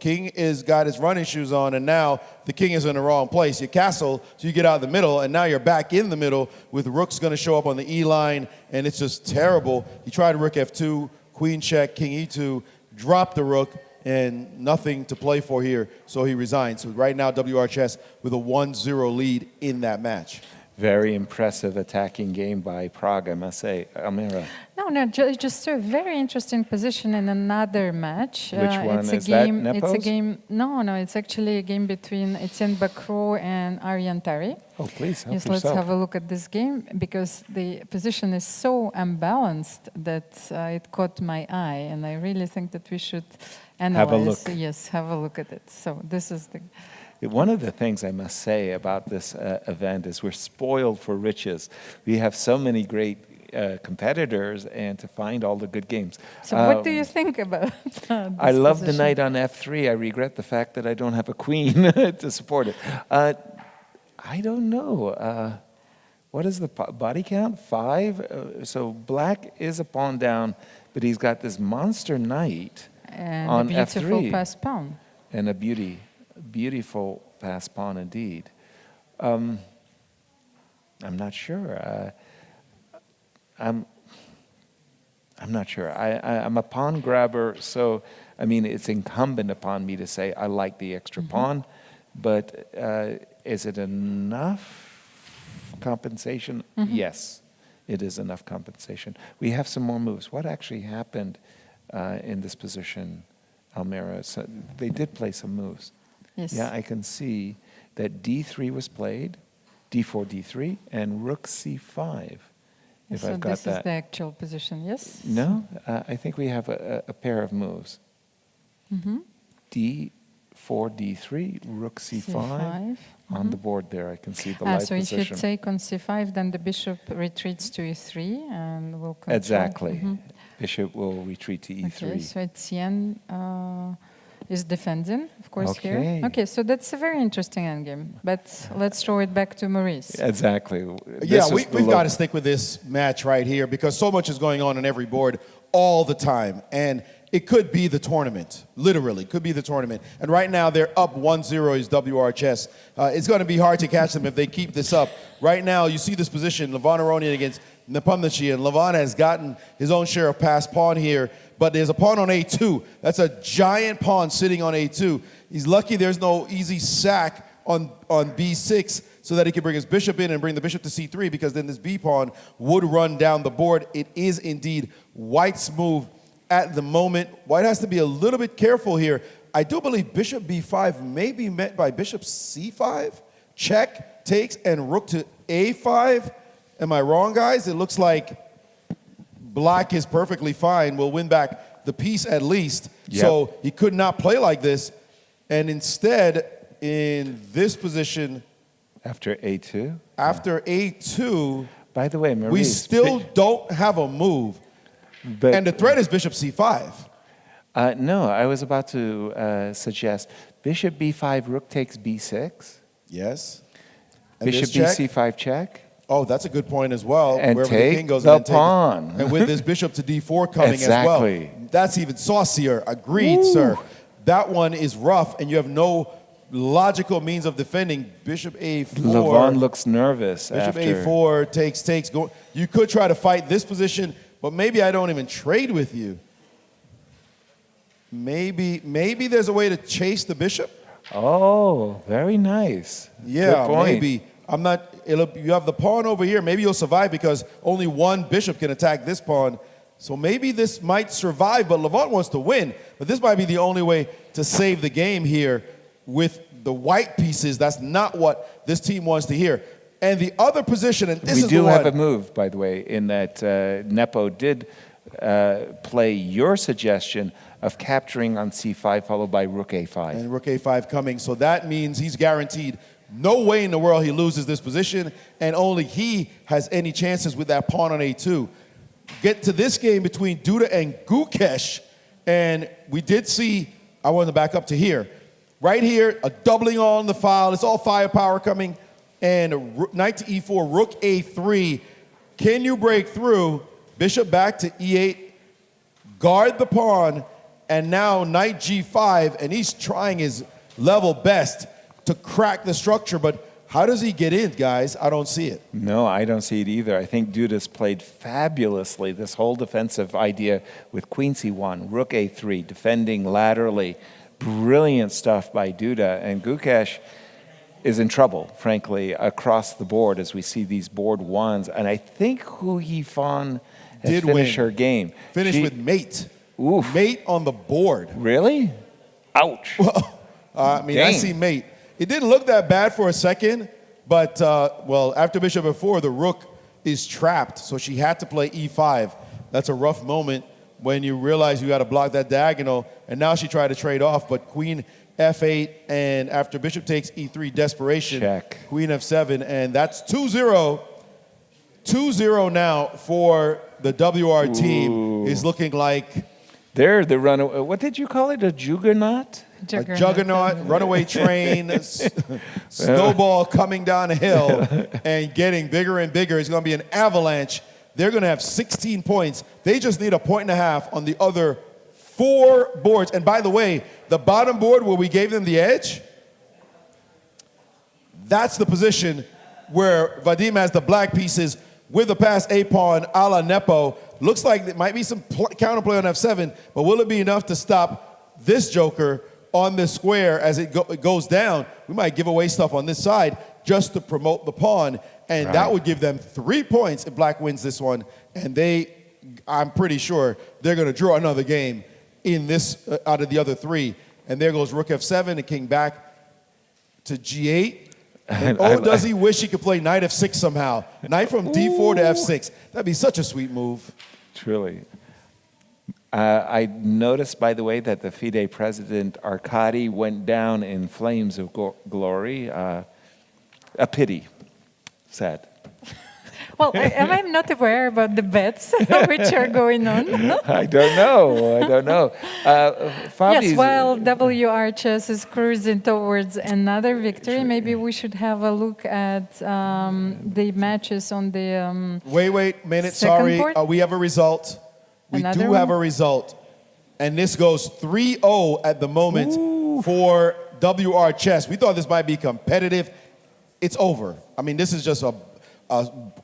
king is got his running shoes on, and now the king is in the wrong place. You castle, so you get out of the middle, and now you're back in the middle with rook's going to show up on the E line, and it's just terrible. He tried rook F2, queen check, king E2, dropped the rook, and nothing to play for here, so he resigned. So right now, WR Chess with a 1-0 lead in that match. Very impressive attacking game by Prague, I must say. Almira. No, just a very interesting position in another match. Which one it's is a game, that? It's a Nepos? game. No, it's actually a game between Etienne Bacrot and Aryan Tari. Oh, please help Yes, yourself. let's have a look at this game because the position is so unbalanced that it caught my eye, and I really think that we should analyze. Have a look. Yes, have a look at it. So this is the. One of the things I must say about this event is we're spoiled for riches. We have so many great competitors, and to find all the good games. So what do you think about this I love position? the knight on F3. I regret the fact that I don't have a queen to support it. I don't know. What is the body count? 5? So black is a pawn down, but he's got this monster knight And on a beautiful F3. pass pawn. And a beautiful pass pawn indeed. I'm not sure. I'm not sure. I'm a pawn grabber, so I mean it's incumbent upon me to say I like the extra pawn, but is it enough compensation? Yes, it is enough compensation. We have some more moves. What actually happened in this position, Almira? So they did play some moves. Yes. Yeah, I can see that D3 was played, D4, D3, and Rook C5. If So I've got this that. is the actual position, yes? No, I think we have a pair of moves. D4, D3, Rook C5. On the board there, I can see the light So position. if you take on C5, then the bishop retreats to E3 and will control. Exactly. Bishop will retreat to E3. Okay, so Etienne is defending, of course, Okay. here. Okay, so that's a very interesting endgame. But let's throw it back to Maurice. Exactly. Yeah, we've got to stick with this match right here because so much is going on every board all the time. And it could be the tournament, literally, could be the tournament. And right now they're up 1-0 is WR Chess. It's going to be hard to catch them if they keep this up. Right now, you see this position, Levon Aronian against Nepomniachtchi, and Levon has gotten his own share of passed pawn here, but there's a pawn on A2. That's a giant pawn sitting on A2. He's lucky there's no easy sack on B6 so that he can bring his bishop in and bring the bishop to C3 because then this B pawn would run down the board. It is indeed White's move at the moment. White has to be a little bit careful here. I do believe bishop B5 may be met by bishop C5. Check, takes, and rook to A5. Am I wrong, guys? It looks like black is perfectly fine. We'll win back the piece at least. Yep. So he could not play like this. And instead, in this position, After A2? After A2, by the way, Maurice, we still don't have a move. But, and the threat is bishop c5. No, I was about to suggest bishop b5, rook takes b6. Yes. And Bishop this check. bc5 check. Oh, that's a good point as well. And wherever take the king goes, the and then pawn. And with this bishop to d4 coming Exactly. as well. That's even saucier. Agreed, sir. That one is rough, and you have no logical means of defending. Bishop a4. Levon looks nervous Bishop after. a4 takes. Go. You could try to fight this position, but maybe I don't even trade with you. Maybe there's a way to chase the bishop. Oh, very nice. Yeah, Good point. maybe. I'm not. You have the pawn over here. Maybe you'll survive because only one bishop can attack this pawn. So maybe this might survive, but Levant wants to win. But this might be the only way to save the game here with the white pieces. That's not what this team wants to hear. And the other position, and this We is do the have a one. move, by the way, in that Nepo did play your suggestion of capturing on c5 followed by rook a5. And rook a5 coming. So that means he's guaranteed no way in the world he loses this position, and only he has any chances with that pawn on a2. Get to this game between Duda and Gukesh, and we did see, I want to back up to here. Right here, a doubling on the file. It's all firepower coming. And knight to e4, rook a3. Can you break through? Bishop back to e8. Guard the pawn. And now knight g5. And he's trying his level best to crack the structure. But how does he get in, guys? I don't see it. No, I don't see it either. I think Duda's played fabulously this whole defensive idea with queen c1, rook a3, defending laterally. Brilliant stuff by Duda. And Gukesh is in trouble, frankly, across the board as we see these board ones. And I think Hou Yifan has Did finished win. her game. Finished with mate. Oof. Mate on the board. Really? Ouch. Well, I mean, I Dang. see mate. It didn't look that bad for a second, but, well, after bishop f4, the rook is trapped, so she had to play e5. That's a rough moment when you realize you got to block that diagonal, and now she tried to trade off, but queen f8, and after bishop takes e3, desperation. Check. Queen f7, and that's 2-0. 2-0 now for the WR team. Is looking like They're the runaway. What did you call it? A juggernaut? a juggernaut, runaway train, snowball coming down a hill and getting bigger and bigger. It's going to be an avalanche. They're going to have 16 points. They just need a point and a half on the other 4 boards. And by the way, the bottom board where we gave them the edge, that's the position where Vadim has the black pieces with the pass a-pawn a la Nepo. Looks like there might be some counterplay on f7, but will it be enough to stop this joker on this square as it goes down? We might give away stuff on this side just to promote the pawn, and that would give them 3 points if black wins this one, and I'm pretty sure they're going to draw another game in this out of the other 3. And there goes rook f7, the king back to g8. And does he wish he could play knight f6 somehow? Knight from d4 to f6. That'd be such a sweet move. Truly. I noticed, by the way, that the FIDE president, Arkady, went down in flames of glory. A pity. Sad. Well, am I not aware about the bets which are going on? I don't know. Yes, while WR chess is cruising towards another victory, maybe we should have a look at the matches on the Wait, minute, second sorry. board? We have a result. We Another do have one? a result. And this goes 3-0 at the moment for WR chess. We thought this might be competitive. It's over. I mean, this is just a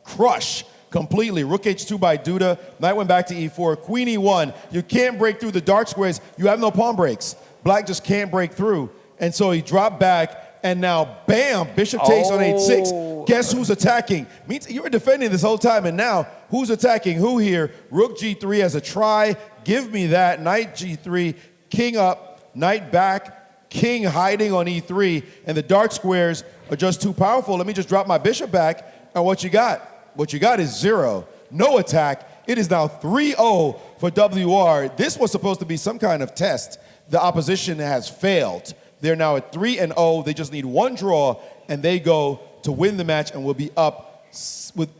crush completely. Rook h2 by Duda. Knight went back to e4. Queen e1. You can't break through the dark squares. You have no pawn breaks. Black just can't break through. And so he dropped back, and now, bam, bishop takes on h6. Guess who's attacking? Means you were defending this whole time, and now who's attacking who here? Rook g3 as a try. Give me that. Knight g3. King up. Knight back. King hiding on e3. And the dark squares are just too powerful. Let me just drop my bishop back. And what you got? What you got is 0. No attack. It is now 3-0 for WR. This was supposed to be some kind of test. The opposition has failed. They're now at 3-0. They just need 1 draw, and they go to win the match and will be up.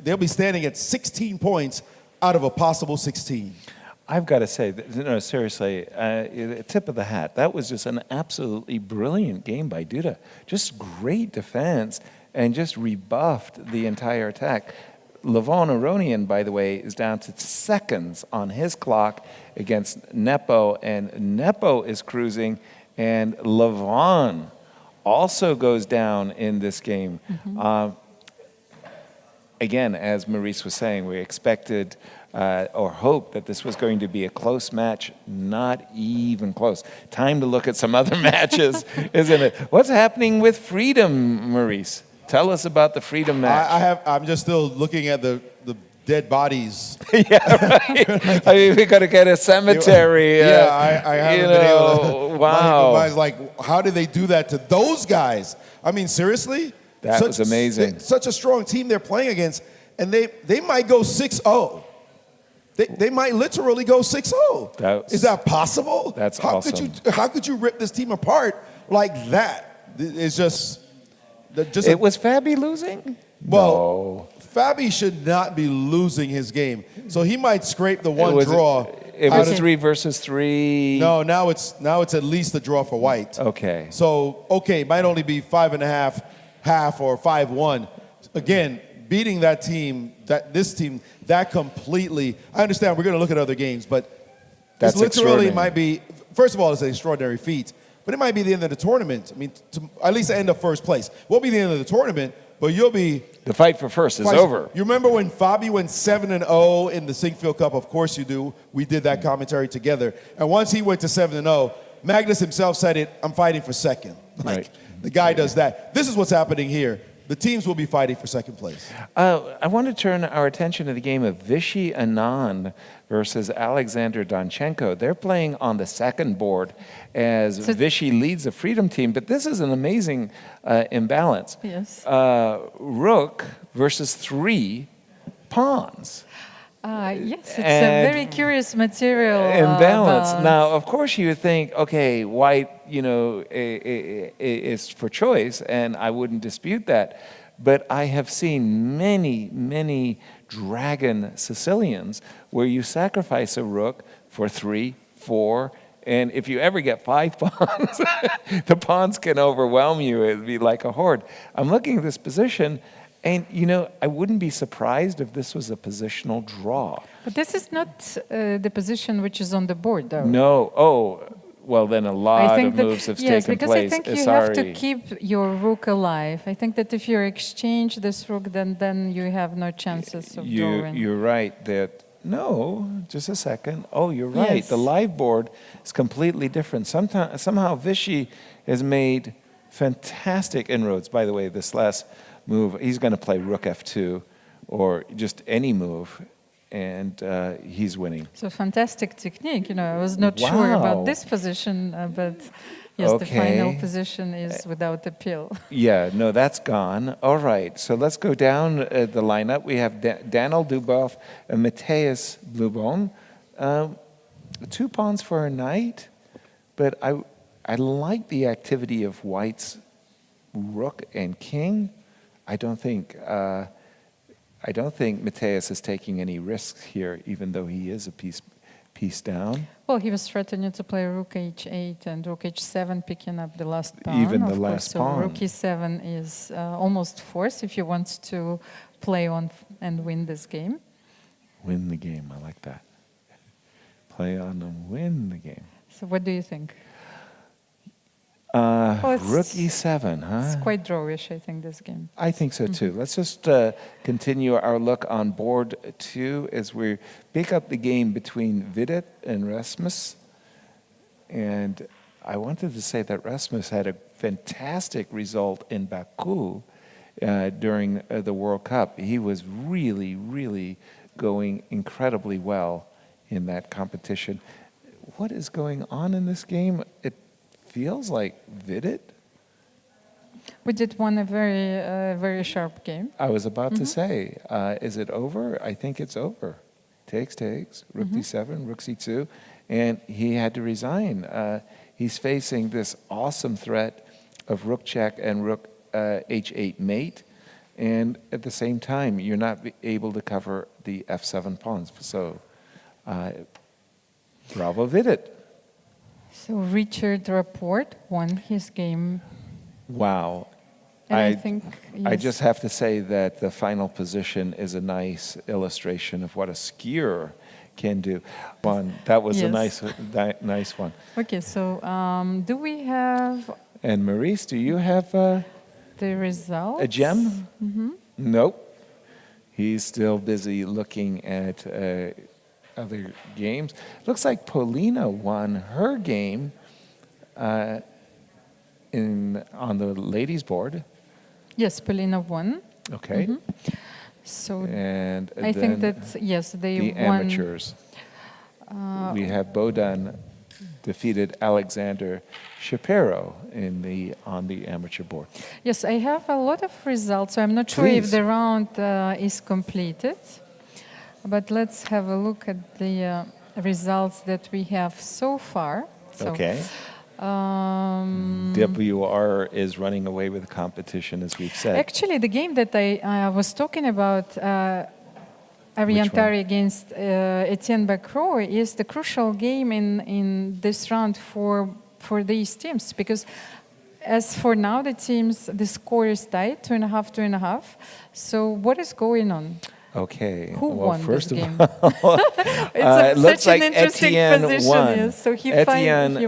They'll be standing at 16 points out of a possible 16. I've got to say, no, seriously, tip of the hat. That was just an absolutely brilliant game by Duda. Just great defense and just rebuffed the entire attack. Levon Aronian, by the way, is down to seconds on his clock against Nepo, and Nepo is cruising, and Levon also goes down in this game. Again, as Maurice was saying, we expected or hoped that this was going to be a close match. Not even close. Time to look at some other matches, isn't it? What's happening with Freedom, Maurice? Tell us about the Freedom match. I'm just still looking at the dead bodies. Yeah, right. I mean, we got to get a cemetery. Yeah, I haven't been able to. Wow. I was like, how did they do that to those guys? I mean, seriously? That was amazing. Such a strong team they're playing against, and they might go 6-0. They might literally go 6-0. Is that possible? That's how awesome. How could you rip this team apart like that? It's just was Fabi losing? Well, Fabi should not be losing his game. So he might scrape the one draw. It was 3 versus 3. No, now it's at least a draw for white. Okay. So, it might only be 5.5, half, or 5-1. Again, beating that team, that completely. I understand we're going to look at other games, but That's this literally extraordinary. might be, first of all, it's an extraordinary feat, but it might be the end of the tournament. I mean, at least the end of first place. Won't be the end of the tournament, but you'll be. The fight for first is over. You remember when Fabi went 7-0 in the Sinkfield Cup? Of course you do. We did that commentary together. And once he went to 7-0, Magnus himself said it, I'm fighting for second. Right. The guy does that. This is what's happening here. The teams will be fighting for second place. I want to turn our attention to the game of Vishy Anand versus Alexander Donchenko. They're playing on the second board as Vishy leads the Freedom team, but this is an amazing imbalance. Yes. Rook versus 3 pawns. Yes, it's a very curious material. Imbalance. Now, of course, you would think, okay, white, is for choice, and I wouldn't dispute that. But I have seen many, many dragon Sicilians where you sacrifice a rook for 3, 4, and if you ever get 5 pawns, the pawns can overwhelm you. It'd be like a horde. I'm looking at this position. And, I wouldn't be surprised if this was a positional draw. But this is not the position which is on the board, though. No. Oh, well, then a lot of moves have taken place. Yes, because I think you have to keep your rook alive. I think that if you exchange this rook, then you have no chances of drawing. You're right that... No, just a second. Oh, you're right. Yes. The live board is completely different. Somehow Vishy has made fantastic inroads. By the way, this last move, he's going to play rook f2 or just any move, and he's winning. So fantastic technique. I was not sure about this position, but yes, the final position is without appeal. Yeah, no, that's gone. All right, so let's go down the lineup. We have Daniel Dubov and Matthias Blubon. 2 pawns for a knight, but I like the activity of white's rook and king. I don't think Matthias is taking any risks here, even though he is a piece down. Well, he was threatening to play rook h8 and rook h7, picking up the last pawn. Even the last pawn. So rook e7 is almost forced if you want to play on and win this game. Win the game, I like that. Play on and win the game. So what do you think? Rook e7, huh? It's quite drawish, I think, this game. I think so too. Let's just continue our look on board 2 as we pick up the game between Vidit and Rasmus. And I wanted to say that Rasmus had a fantastic result in Baku during the World Cup. He was really, really going incredibly well in that competition. What is going on in this game? It feels like Vidit. We did won a very sharp game. I was about to say, is it over? I think it's over. Takes, rook d7, rook c2, and he had to resign. He's facing this awesome threat of rook check and rook h8 mate, and at the same time, you're not able to cover the f7 pawns. So, bravo, Vidit. So Richard Rapport won his game. Wow. And I think, I yes. just have to say that the final position is a nice illustration of what a skier can do. That was a Yes. nice one. Okay, so do we have And Maurice, do you have the results? a gem? Mm-hmm. Nope. He's still busy looking at other games. Looks like Polina won her game on the ladies' board. Yes, Polina won. Okay. Mhm. So And I think then that, yes, they the won. amateurs. We have Bodan defeated Alexander Shapiro on the amateur board. Yes, I have a lot of results, so I'm not sure Please. if the round is completed. But let's have a look at the results that we have so far. So, Okay. WR is running away with the competition, as we've said. Actually, the game that I was talking about, Ariantari against Etienne Bacro, is the crucial game in this round for these teams, because as for now, the score is tied, 2.5, 2.5. So what is going on? Okay. Who well, won first this of game? all, It's it looks such an like interesting Etienne position, won. yes. So he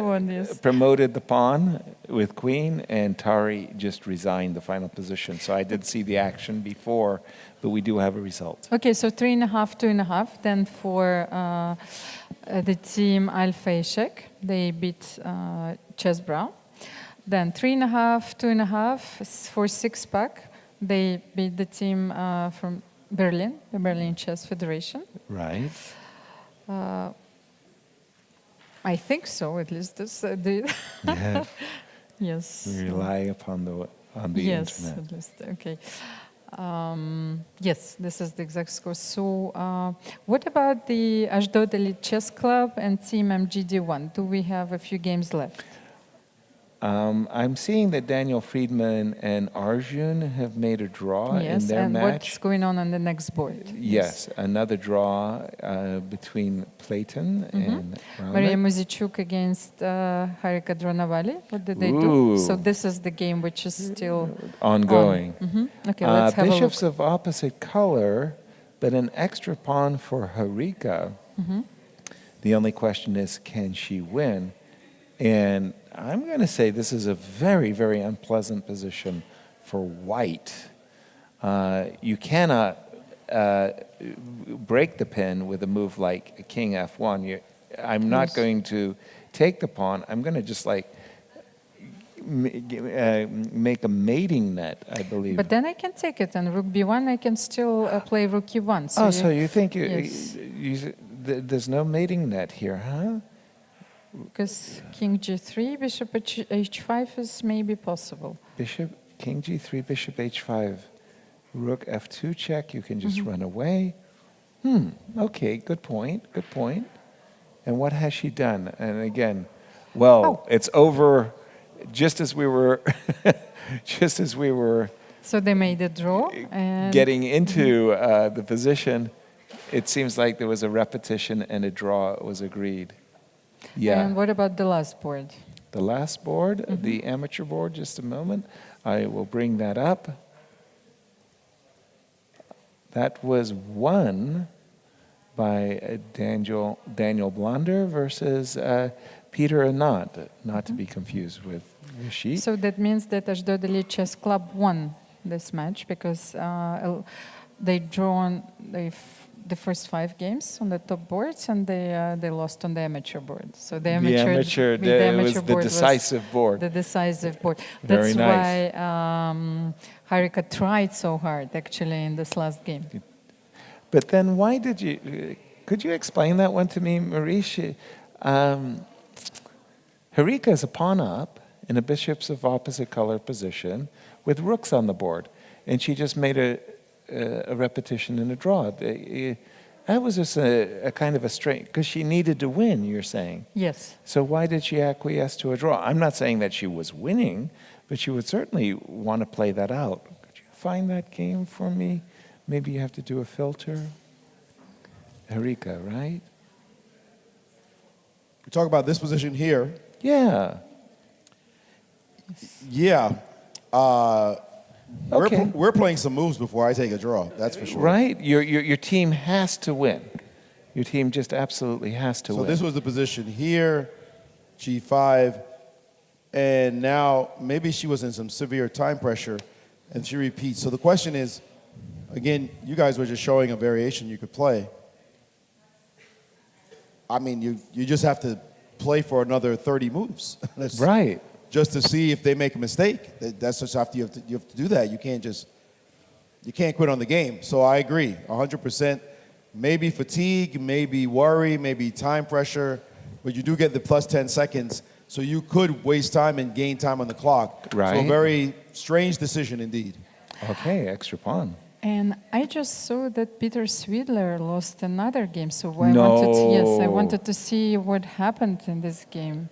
won, yes. Promoted the pawn with queen, and Tari just resigned the final position. So I did see the action before, but we do have a result. Okay, so 3.5, 2.5. Then for the team Alpha Eshek, they beat Chess Brown. Then 3.5, 2.5 for six-pack. They beat the team from Berlin, the Berlin Chess Federation. Right. I think so, at least. That's, Yeah. Yes. We rely upon the yes, internet. at least. Okay. Yes, this is the exact score. So, what about the Ashdod Elite Chess Club and Team MGD1? Do we have a few games left? I'm seeing that Daniel Friedman and Arjun have made a draw Yes, in their and match. what's going on the next board? Yes, another draw between Clayton and Maria Kramnik. Muzychuk against Harika Dronavalli. What did they do? Ooh. So this is the game which is still Ongoing. on. Okay, let's have Bishops a look. of opposite color, but an extra pawn for Harika. The only question is, can she win? And I'm going to say this is a very, very unpleasant position for white. You cannot break the pin with a move like King F1. I'm not Yes. going to take the pawn. I'm going to just like make a mating net, I believe. But then I can take it, and Rook B1, I can still play Rook E1. So you think yes. there's no mating net here, huh? Because King G3, Bishop H5 is maybe possible. Bishop, King G3, Bishop H5, Rook F2 check, you can just run away. Okay, good point, good point. And what has she done? And again, well, it's over just as we were, So they made a draw. And getting into the position. It seems like there was a repetition and a draw was agreed. Yeah. And what about the last board? The last board, the amateur board, just a moment. I will bring that up. That was won by Daniel Blonder versus Peter Anand, not to be confused with Vishy. So that means that Ashdod Elite Chess Club won this match because they drawn the first 5 games on the top boards, and they lost on the amateur board. So the amateur was the decisive board. The decisive board. Very That's nice. why Harika tried so hard, actually, in this last game. But then why did you, could you explain that one to me, Maurice? Harika is a pawn up in a bishops of opposite color position with rooks on the board. And she just made a repetition and a draw. That was just a kind of a straight, because she needed to win, you're saying. Yes. So why did she acquiesce to a draw? I'm not saying that she was winning, but she would certainly want to play that out. find that game for me? Maybe you have to do a filter. Harika, right? We talk about this position here. Yeah. Yeah. Okay. We're playing some moves before I take a draw. That's for sure. Right? Your team has to win. Your team just absolutely has to win. So this was the position here, G5, and now maybe she was in some severe time pressure, and she repeats. So the question is, again, you guys were just showing a variation you could play. I mean, you just have to play for another 30 moves. That's right. Just to see if they make a mistake. That's just after you have to do that. You can't quit on the game. So I agree, 100%. Maybe fatigue, maybe worry, maybe time pressure, but you do get the plus 10 seconds, so you could waste time and gain time on the clock. Right. So a very strange decision indeed. Okay, extra pawn. And I just saw that Peter Swidler lost another game, so I wanted to see what happened in this game.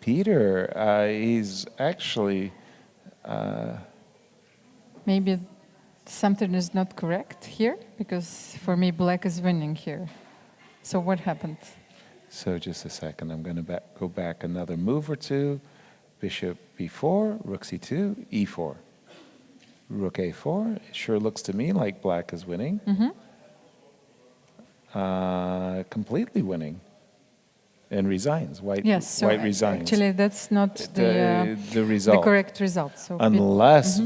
Peter, he's actually... Maybe something is not correct here, because for me black is winning here. So what happened? So just a second, I'm going to go back another move or two. Bishop b4, rook c2, e4. Rook a4. It sure looks to me like black is winning. Completely winning. And resigns. White resigns. Actually, that's not the result. The correct result. So unless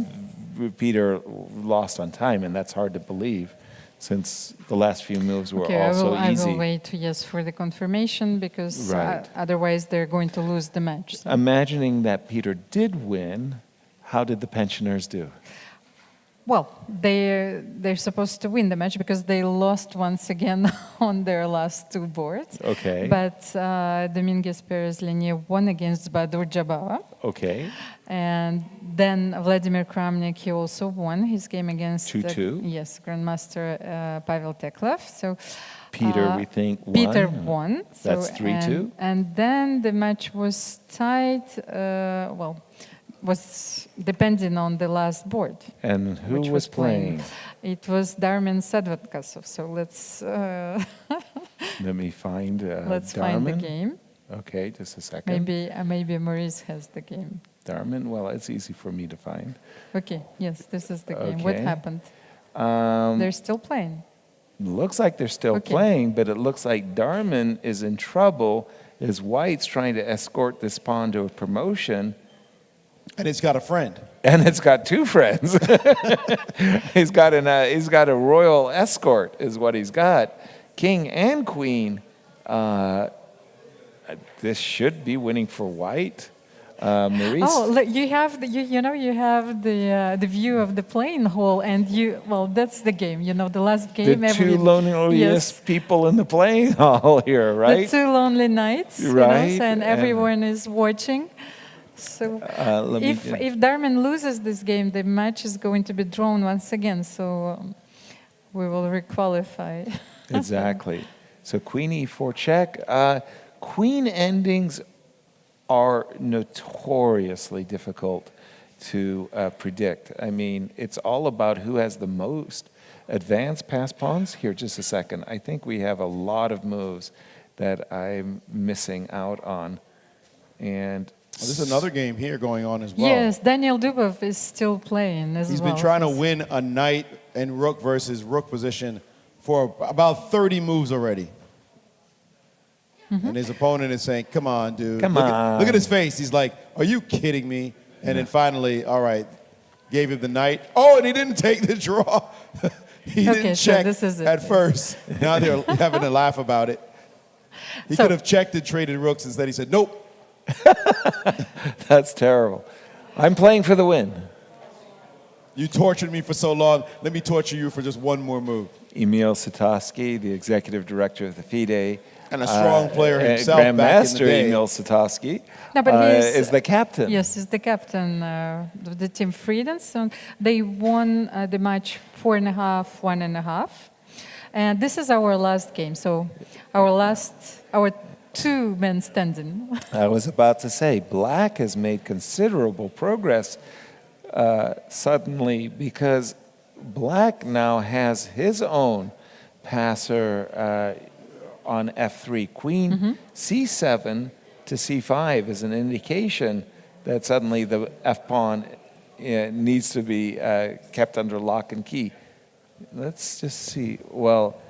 Peter lost on time, and that's hard to believe, since the last few moves were also easy. I will wait, for the confirmation, because otherwise they're going to lose the match. So. Imagining that Peter did win, how did the pensioners do? Well, they're supposed to win the match because they lost once again on their last two boards. Okay. But Dominguez Perez Leinier won against Badur Jobava. Okay. And then Vladimir Kramnik, he also won his game against 2-2. Yes, Grandmaster Pavel Teklov. So Peter, we think, won. Peter won. That's 3-2. And then the match was tied. Was depending on the last board. And who was playing? It was Darmin Sadvatkasov. So let's... Let me find let's Darmin. find the game. Okay, just a second. Maybe Maurice has the game. Darmin, well, it's easy for me to find. Okay, yes, this is the game. Okay. What happened? They're still playing. Looks like they're still playing, but it looks like Darmin is in trouble as White's trying to escort this pawn to a promotion. And it's got a friend. And it's got two friends. he's got a royal escort, is what he's got. King and queen. This should be winning for White. Maurice. Oh, look, you have the view of the playing hall, and that's the game. The last game. The two loneliest people in the playing hall here, right? The two lonely knights, right? And everyone is watching. So if Darmin loses this game, the match is going to be drawn once again. So we will requalify. Exactly. So queen e4 check. Queen endings are notoriously difficult to predict. I mean, it's all about who has the most advanced pass pawns. Here, just a second. I think we have a lot of moves that I'm missing out on. And there's another game here going on as well. Yes, Daniel Dubov is still playing as well. He's been trying to win a knight and rook versus rook position for about 30 moves already. And his opponent is saying, come on, dude. Look at his face. He's like, are you kidding me? And then finally, all right, gave him the knight. Oh, and he didn't take the draw. He didn't check at first. Now they're having a laugh about it. He could have checked and traded rooks. Instead, he said, nope. That's terrible. I'm playing for the win. You tortured me for so long. Let me torture you for just one more move. Emil Sutovsky, the executive director of the FIDE. And a strong player himself Grandmaster back in the day. Emil Sutovsky is the captain. Yes, he's the captain of the team Frieden. So they won the match 4.5, 1.5. And this is our last game. So our two men standing. I was about to say, Black has made considerable progress suddenly, because Black now has his own passer on f3. Queen c7 to c5 is an indication that suddenly the f-pawn needs to be kept under lock and key. Let's just see. Well,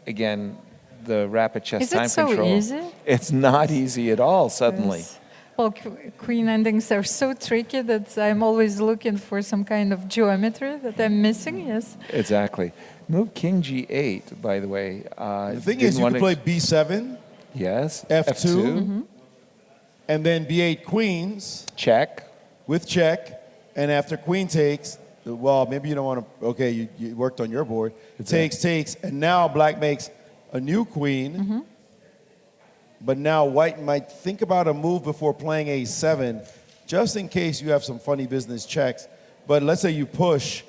again, the rapid chess time control. Is it so easy? It's not easy at all, suddenly. Yes. Well, queen endings are so tricky that I'm always looking for some kind of geometry that I'm missing, yes. Exactly. Move king g8, by the way. The thing is, you can play b7. Yes. f2. And then b8 queens. Check. With check. And after queen takes, well, maybe you don't want to, okay, you worked on your board. Takes, and now Black makes a new queen. But now White might think about a move before playing a7, just in case you have some funny business checks. But let's say you push,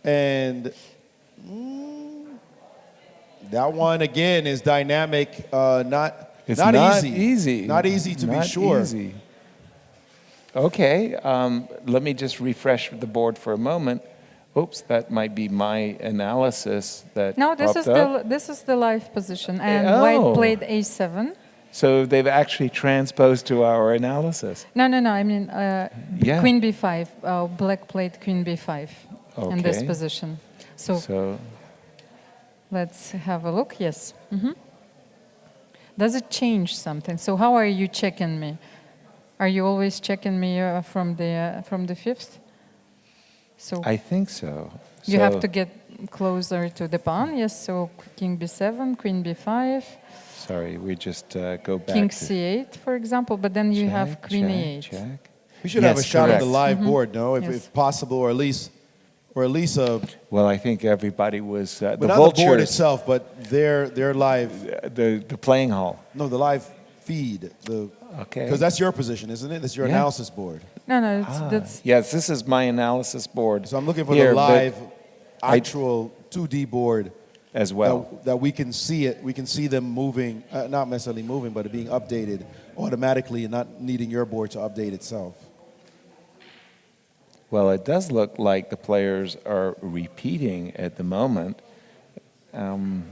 and that one again is dynamic. Not easy. Not easy to be sure. Easy. Okay, let me just refresh the board for a moment. Oops, that might be my analysis that No, popped up. this is the live position, and White played a7. So they've actually transposed to our analysis. No, I mean, queen b5. Black played queen b5 in this position. So let's have a look. Yes. Does it change something? So how are you checking me? Are you always checking me from the fifth? So I think so. You have to get closer to the pawn. Yes. So king b7, queen b5. Sorry, we just go back. King to c8, for example, but then you have queen e8. Check. We should have a shot at the live board, no, if possible, or at least a. Well, I think everybody was but the not vultures. the board itself, but their live. The playing hall. No, the live feed. Okay. Because that's your position, isn't it? That's your analysis board. No, that's. Yes, this is my analysis board. So I'm looking for the live, actual 2D board. As well. That we can see it. We can see them moving, not necessarily moving, but being updated automatically and not needing your board to update itself. Well, it does look like the players are repeating at the moment. And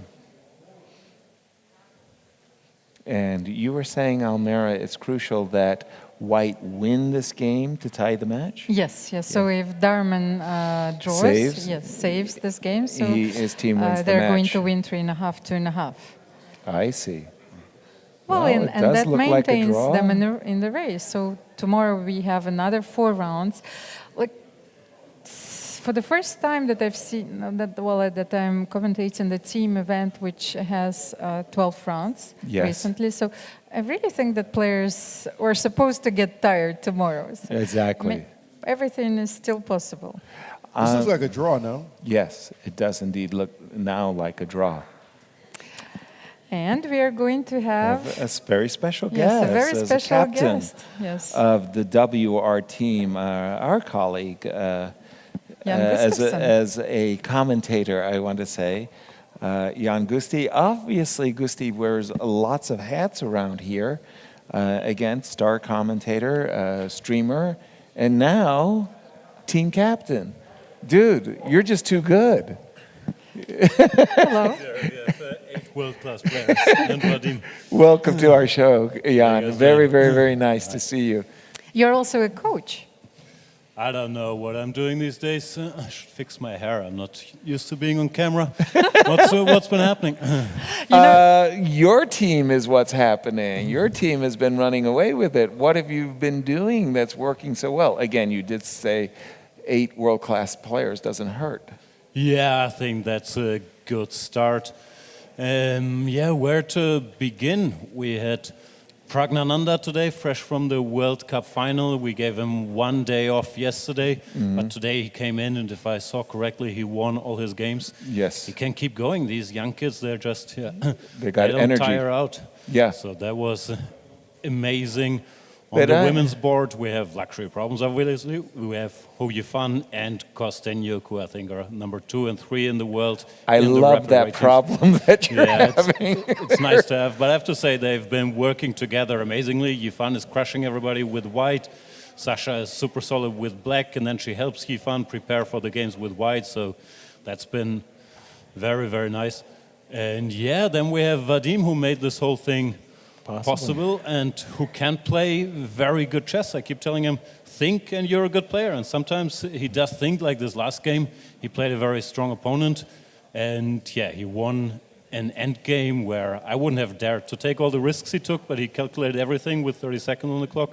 you were saying, Almira, it's crucial that White win this game to tie the match? Yes. So if Darman draws, saves this game, so his team wins the match. They're going to win 3.5, 2.5. I see. Well, and that maintains them in the race. So tomorrow we have another 4 rounds. For the first time that I've seen that I'm commentating the team event, which has 12 rounds recently. So I really think that players were supposed to get tired tomorrow. So exactly. Everything is still possible. This looks like a draw, no? Yes, it does indeed look now like a draw. And we are going to have a very special guest. Yes, a very special captain guest. Of the WR team, our colleague. As a commentator, I want to say, Jan Gusti. Obviously, Gusti wears lots of hats around here. Again, star commentator, streamer, and now team captain. Dude, you're just too good. Hello. We have 8 world-class players. Welcome to our show, Jan. Very, very, very nice to see you. You're also a coach. I don't know what I'm doing these days. I should fix my hair. I'm not used to being on camera. What's been happening? Your team is what's happening. Your team has been running away with it. What have you been doing that's working so well? Again, you did say 8 world-class players doesn't hurt. Yeah, I think that's a good start. Where to begin? We had Pragnananda today, fresh from the World Cup final. We gave him 1 day off yesterday, but today he came in, and if I saw correctly, he won all his games. Yes. He can keep going. These young kids, they're just, they got don't energy. tire out. Yeah. So that was amazing. On the women's board, we have luxury problems, obviously. We have Hou Yifan and Kosteniuk, who I think are number 2 and 3 in the world. I love that problem that you're having. It's nice to have, but I have to say they've been working together amazingly. Yifan is crushing everybody with white. Sasha is super solid with black, and then she helps Yifan prepare for the games with white. So that's been very, very nice. And yeah, then we have Vadim, who made this whole thing possible and who can play very good chess. I keep telling him, think and you're a good player. And sometimes he does think, like this last game. He played a very strong opponent. And yeah, he won an end game where I wouldn't have dared to take all the risks he took, but he calculated everything with 30 seconds on the clock.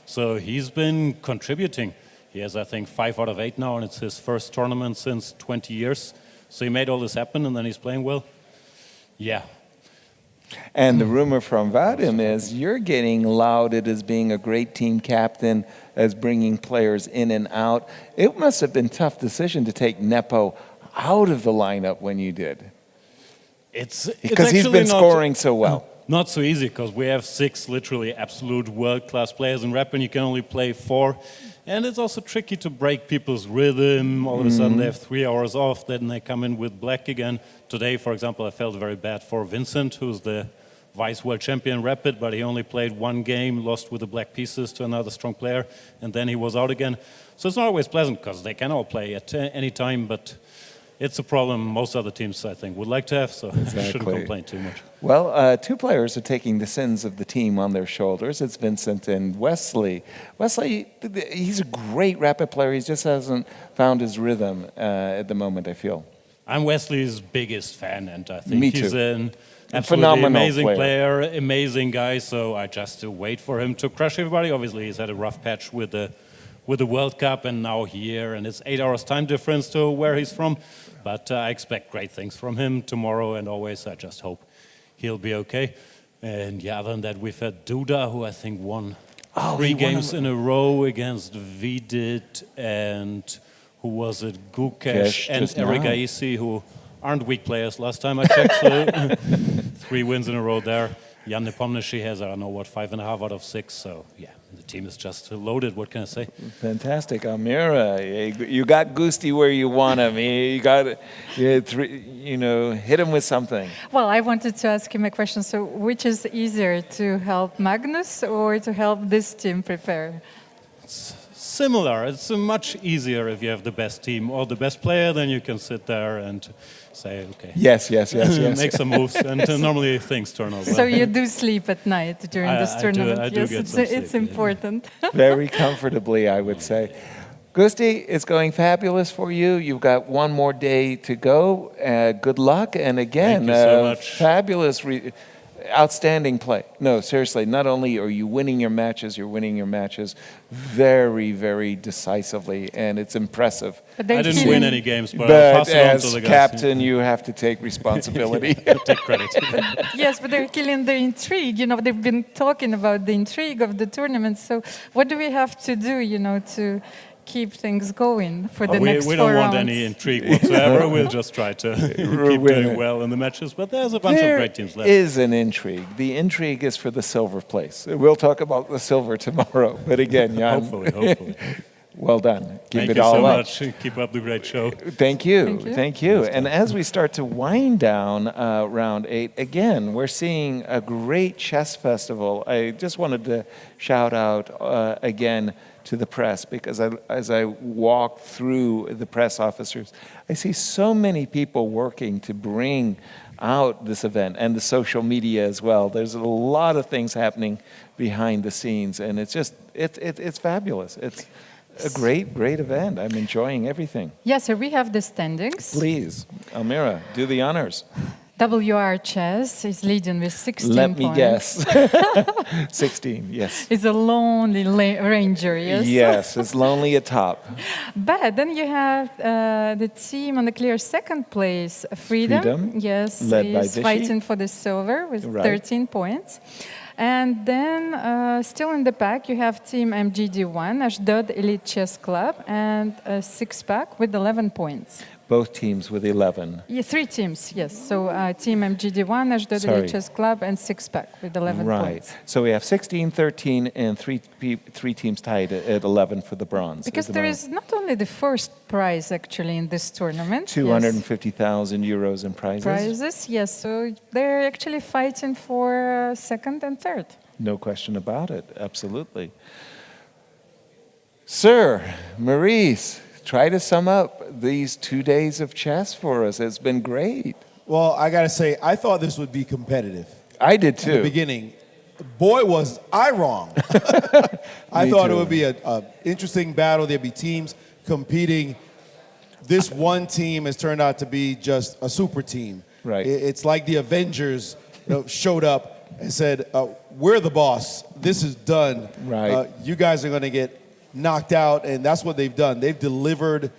So he's been contributing. He has, I think, 5 out of 8 now, and it's his first tournament since 20 years. So he made all this happen, and then he's playing well. Yeah. And the rumor from Vadim is you're getting lauded as being a great team captain, as bringing players in and out. It must have been a tough decision to take Nepo out of the lineup when you did. Because he's been scoring so well. Not so easy, because we have 6 literally absolute world-class players in rep, and you can only play 4. And it's also tricky to break people's rhythm. All of a sudden they have 3 hours off, then they come in with black again. Today, for example, I felt very bad for Vincent, who's the vice world champion rapid, but he only played 1 game, lost with the black pieces to another strong player, and then he was out again. So it's not always pleasant, because they can all play at any time, but it's a problem most other teams, I think, would like to have, so I shouldn't complain too much. Well, 2 players are taking the sins of the team on their shoulders. It's Vincent and Wesley. Wesley, he's a great rapid player. He just hasn't found his rhythm at the moment, I feel. I'm Wesley's biggest fan, and I think Me he's too. an absolutely phenomenal amazing player, amazing guy, so I just wait for him to crush everybody. Obviously, he's had a rough patch with the World Cup and now here, and it's 8 hours time difference to where he's from. But I expect great things from him tomorrow and always. I just hope he'll be okay. And yeah, other than that, we've had Duda, who I think won 3 games in a row against Vidit and who was it, Gukesh and Eric Aisi, who aren't weak players last time I checked. So 3 wins in a row there. Jan Nepomniachtchi has, I don't know, 5.5 out of 6. So yeah, the team is just loaded. What can I say? Fantastic. Amira, you got Gusti where you want him. You got, hit him with something. Well, I wanted to ask him a question. So which is easier, to help Magnus or to help this team prepare? Similar. It's much easier if you have the best team or the best player, then you can sit there and say, okay. Yes. Make some moves, and normally things turn out well. So you do sleep at night during this tournament? I do get some sleep, it's important. Very comfortably, I would say. Gusti, it's going fabulous for you. You've got 1 more day to go. Good luck, and again, thank you so much. Fabulous, outstanding play. No, seriously, not only are you winning your matches, you're winning your matches very, very decisively, and it's impressive. I didn't win any games, but I'll pass it on to the guys. As captain, you have to take responsibility. Take credit. Yes, but they're killing the intrigue. They've been talking about the intrigue of the tournament. So what do we have to do, to keep things going for the next 4 rounds? We don't want any intrigue whatsoever. We'll just try to keep doing well in the matches. But there's a bunch of great teams left. There is an intrigue. The intrigue is for the silver place. We'll talk about the silver tomorrow. But again, Jan, hopefully. Well done. Thank you so much. Keep up the great show. Thank you. And as we start to wind down round 8, again, we're seeing a great chess festival. I just wanted to shout out again to the press, because as I walk through the press officers, I see so many people working to bring out this event, and the social media as well. There's a lot of things happening behind the scenes, and it's fabulous. It's a great event. I'm enjoying everything. Yes, so we have the standings. Please, Almira, do the honors. WR Chess is leading with 16 points. Let me guess. 16, yes. It's a lonely ranger, yes? Yes, it's lonely at top. But then you have the team on the clear 2nd place, Freedom. Yes, led by is Vishy. fighting for the silver with 13 points. And then still in the pack, you have Team MGD1, Ashdod Elite Chess Club, and a 6-pack with 11 points. Both teams with 11. Yeah, 3 teams, yes. So Team MGD1, Ashdod Elite Chess Club, and 6-pack with 11 points. So we have 16, 13, and three teams tied at 11 for the bronze. Because there is not only the first prize, actually, in this tournament. 250,000 euros in prizes. Yes. So they're actually fighting for 2nd and 3rd. No question about it. Absolutely. Sir, Maurice, try to sum up these 2 days of chess for us. It's been great. Well, I got to say, I thought this would be competitive. I did too. In the beginning. Boy, was I wrong. I thought it would be an interesting battle. There'd be teams competing. This one team has turned out to be just a super team. Right. It's like the Avengers showed up and said, we're the boss. This is done. Right. You guys are going to get knocked out, and that's what they've done. They've delivered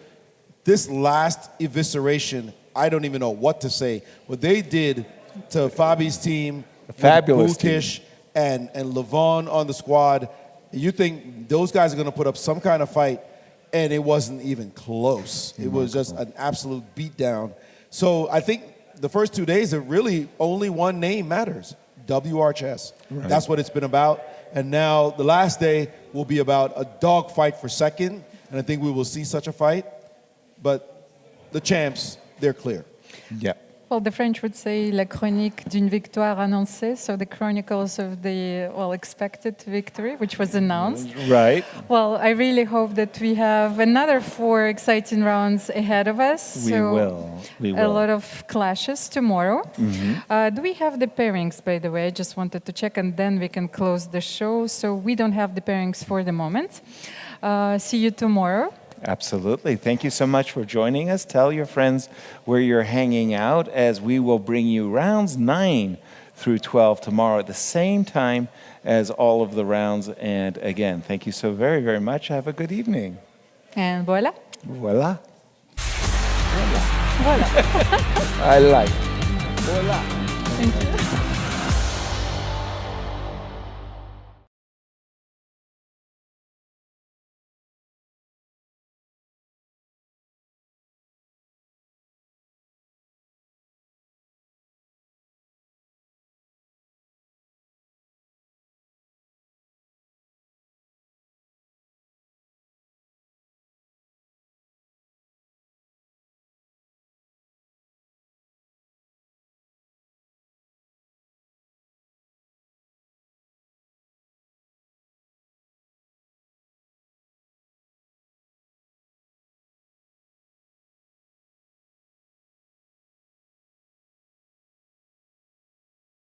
this last evisceration. I don't even know what to say. What they did to Fabi's team, a fabulous Bukish and Levon on the squad, you think those guys are going to put up some kind of fight, and it wasn't even close. It was just an absolute beatdown. So I think the first 2 days, it really only one name matters, WR Chess. Right. That's what it's been about. And now the last day will be about a dog fight for second, and I think we will see such a fight. But the champs, they're clear. Yeah. Well, the French would say la chronique d'une victoire annoncée, so the chronicles of the, expected victory, which was announced. Right. Well, I really hope that we have another 4 exciting rounds ahead of us. We will. A lot of clashes tomorrow. Do we have the pairings, by the way? I just wanted to check, and then we can close the show. So we don't have the pairings for the moment. See you tomorrow. Absolutely. Thank you so much for joining us. Tell your friends where you're hanging out, as we will bring you rounds 9 through 12 tomorrow at the same time as all of the rounds. And again, thank you so very, very much. Have a good evening. And voila. Voila. Voila. I like. Voila. Thank you.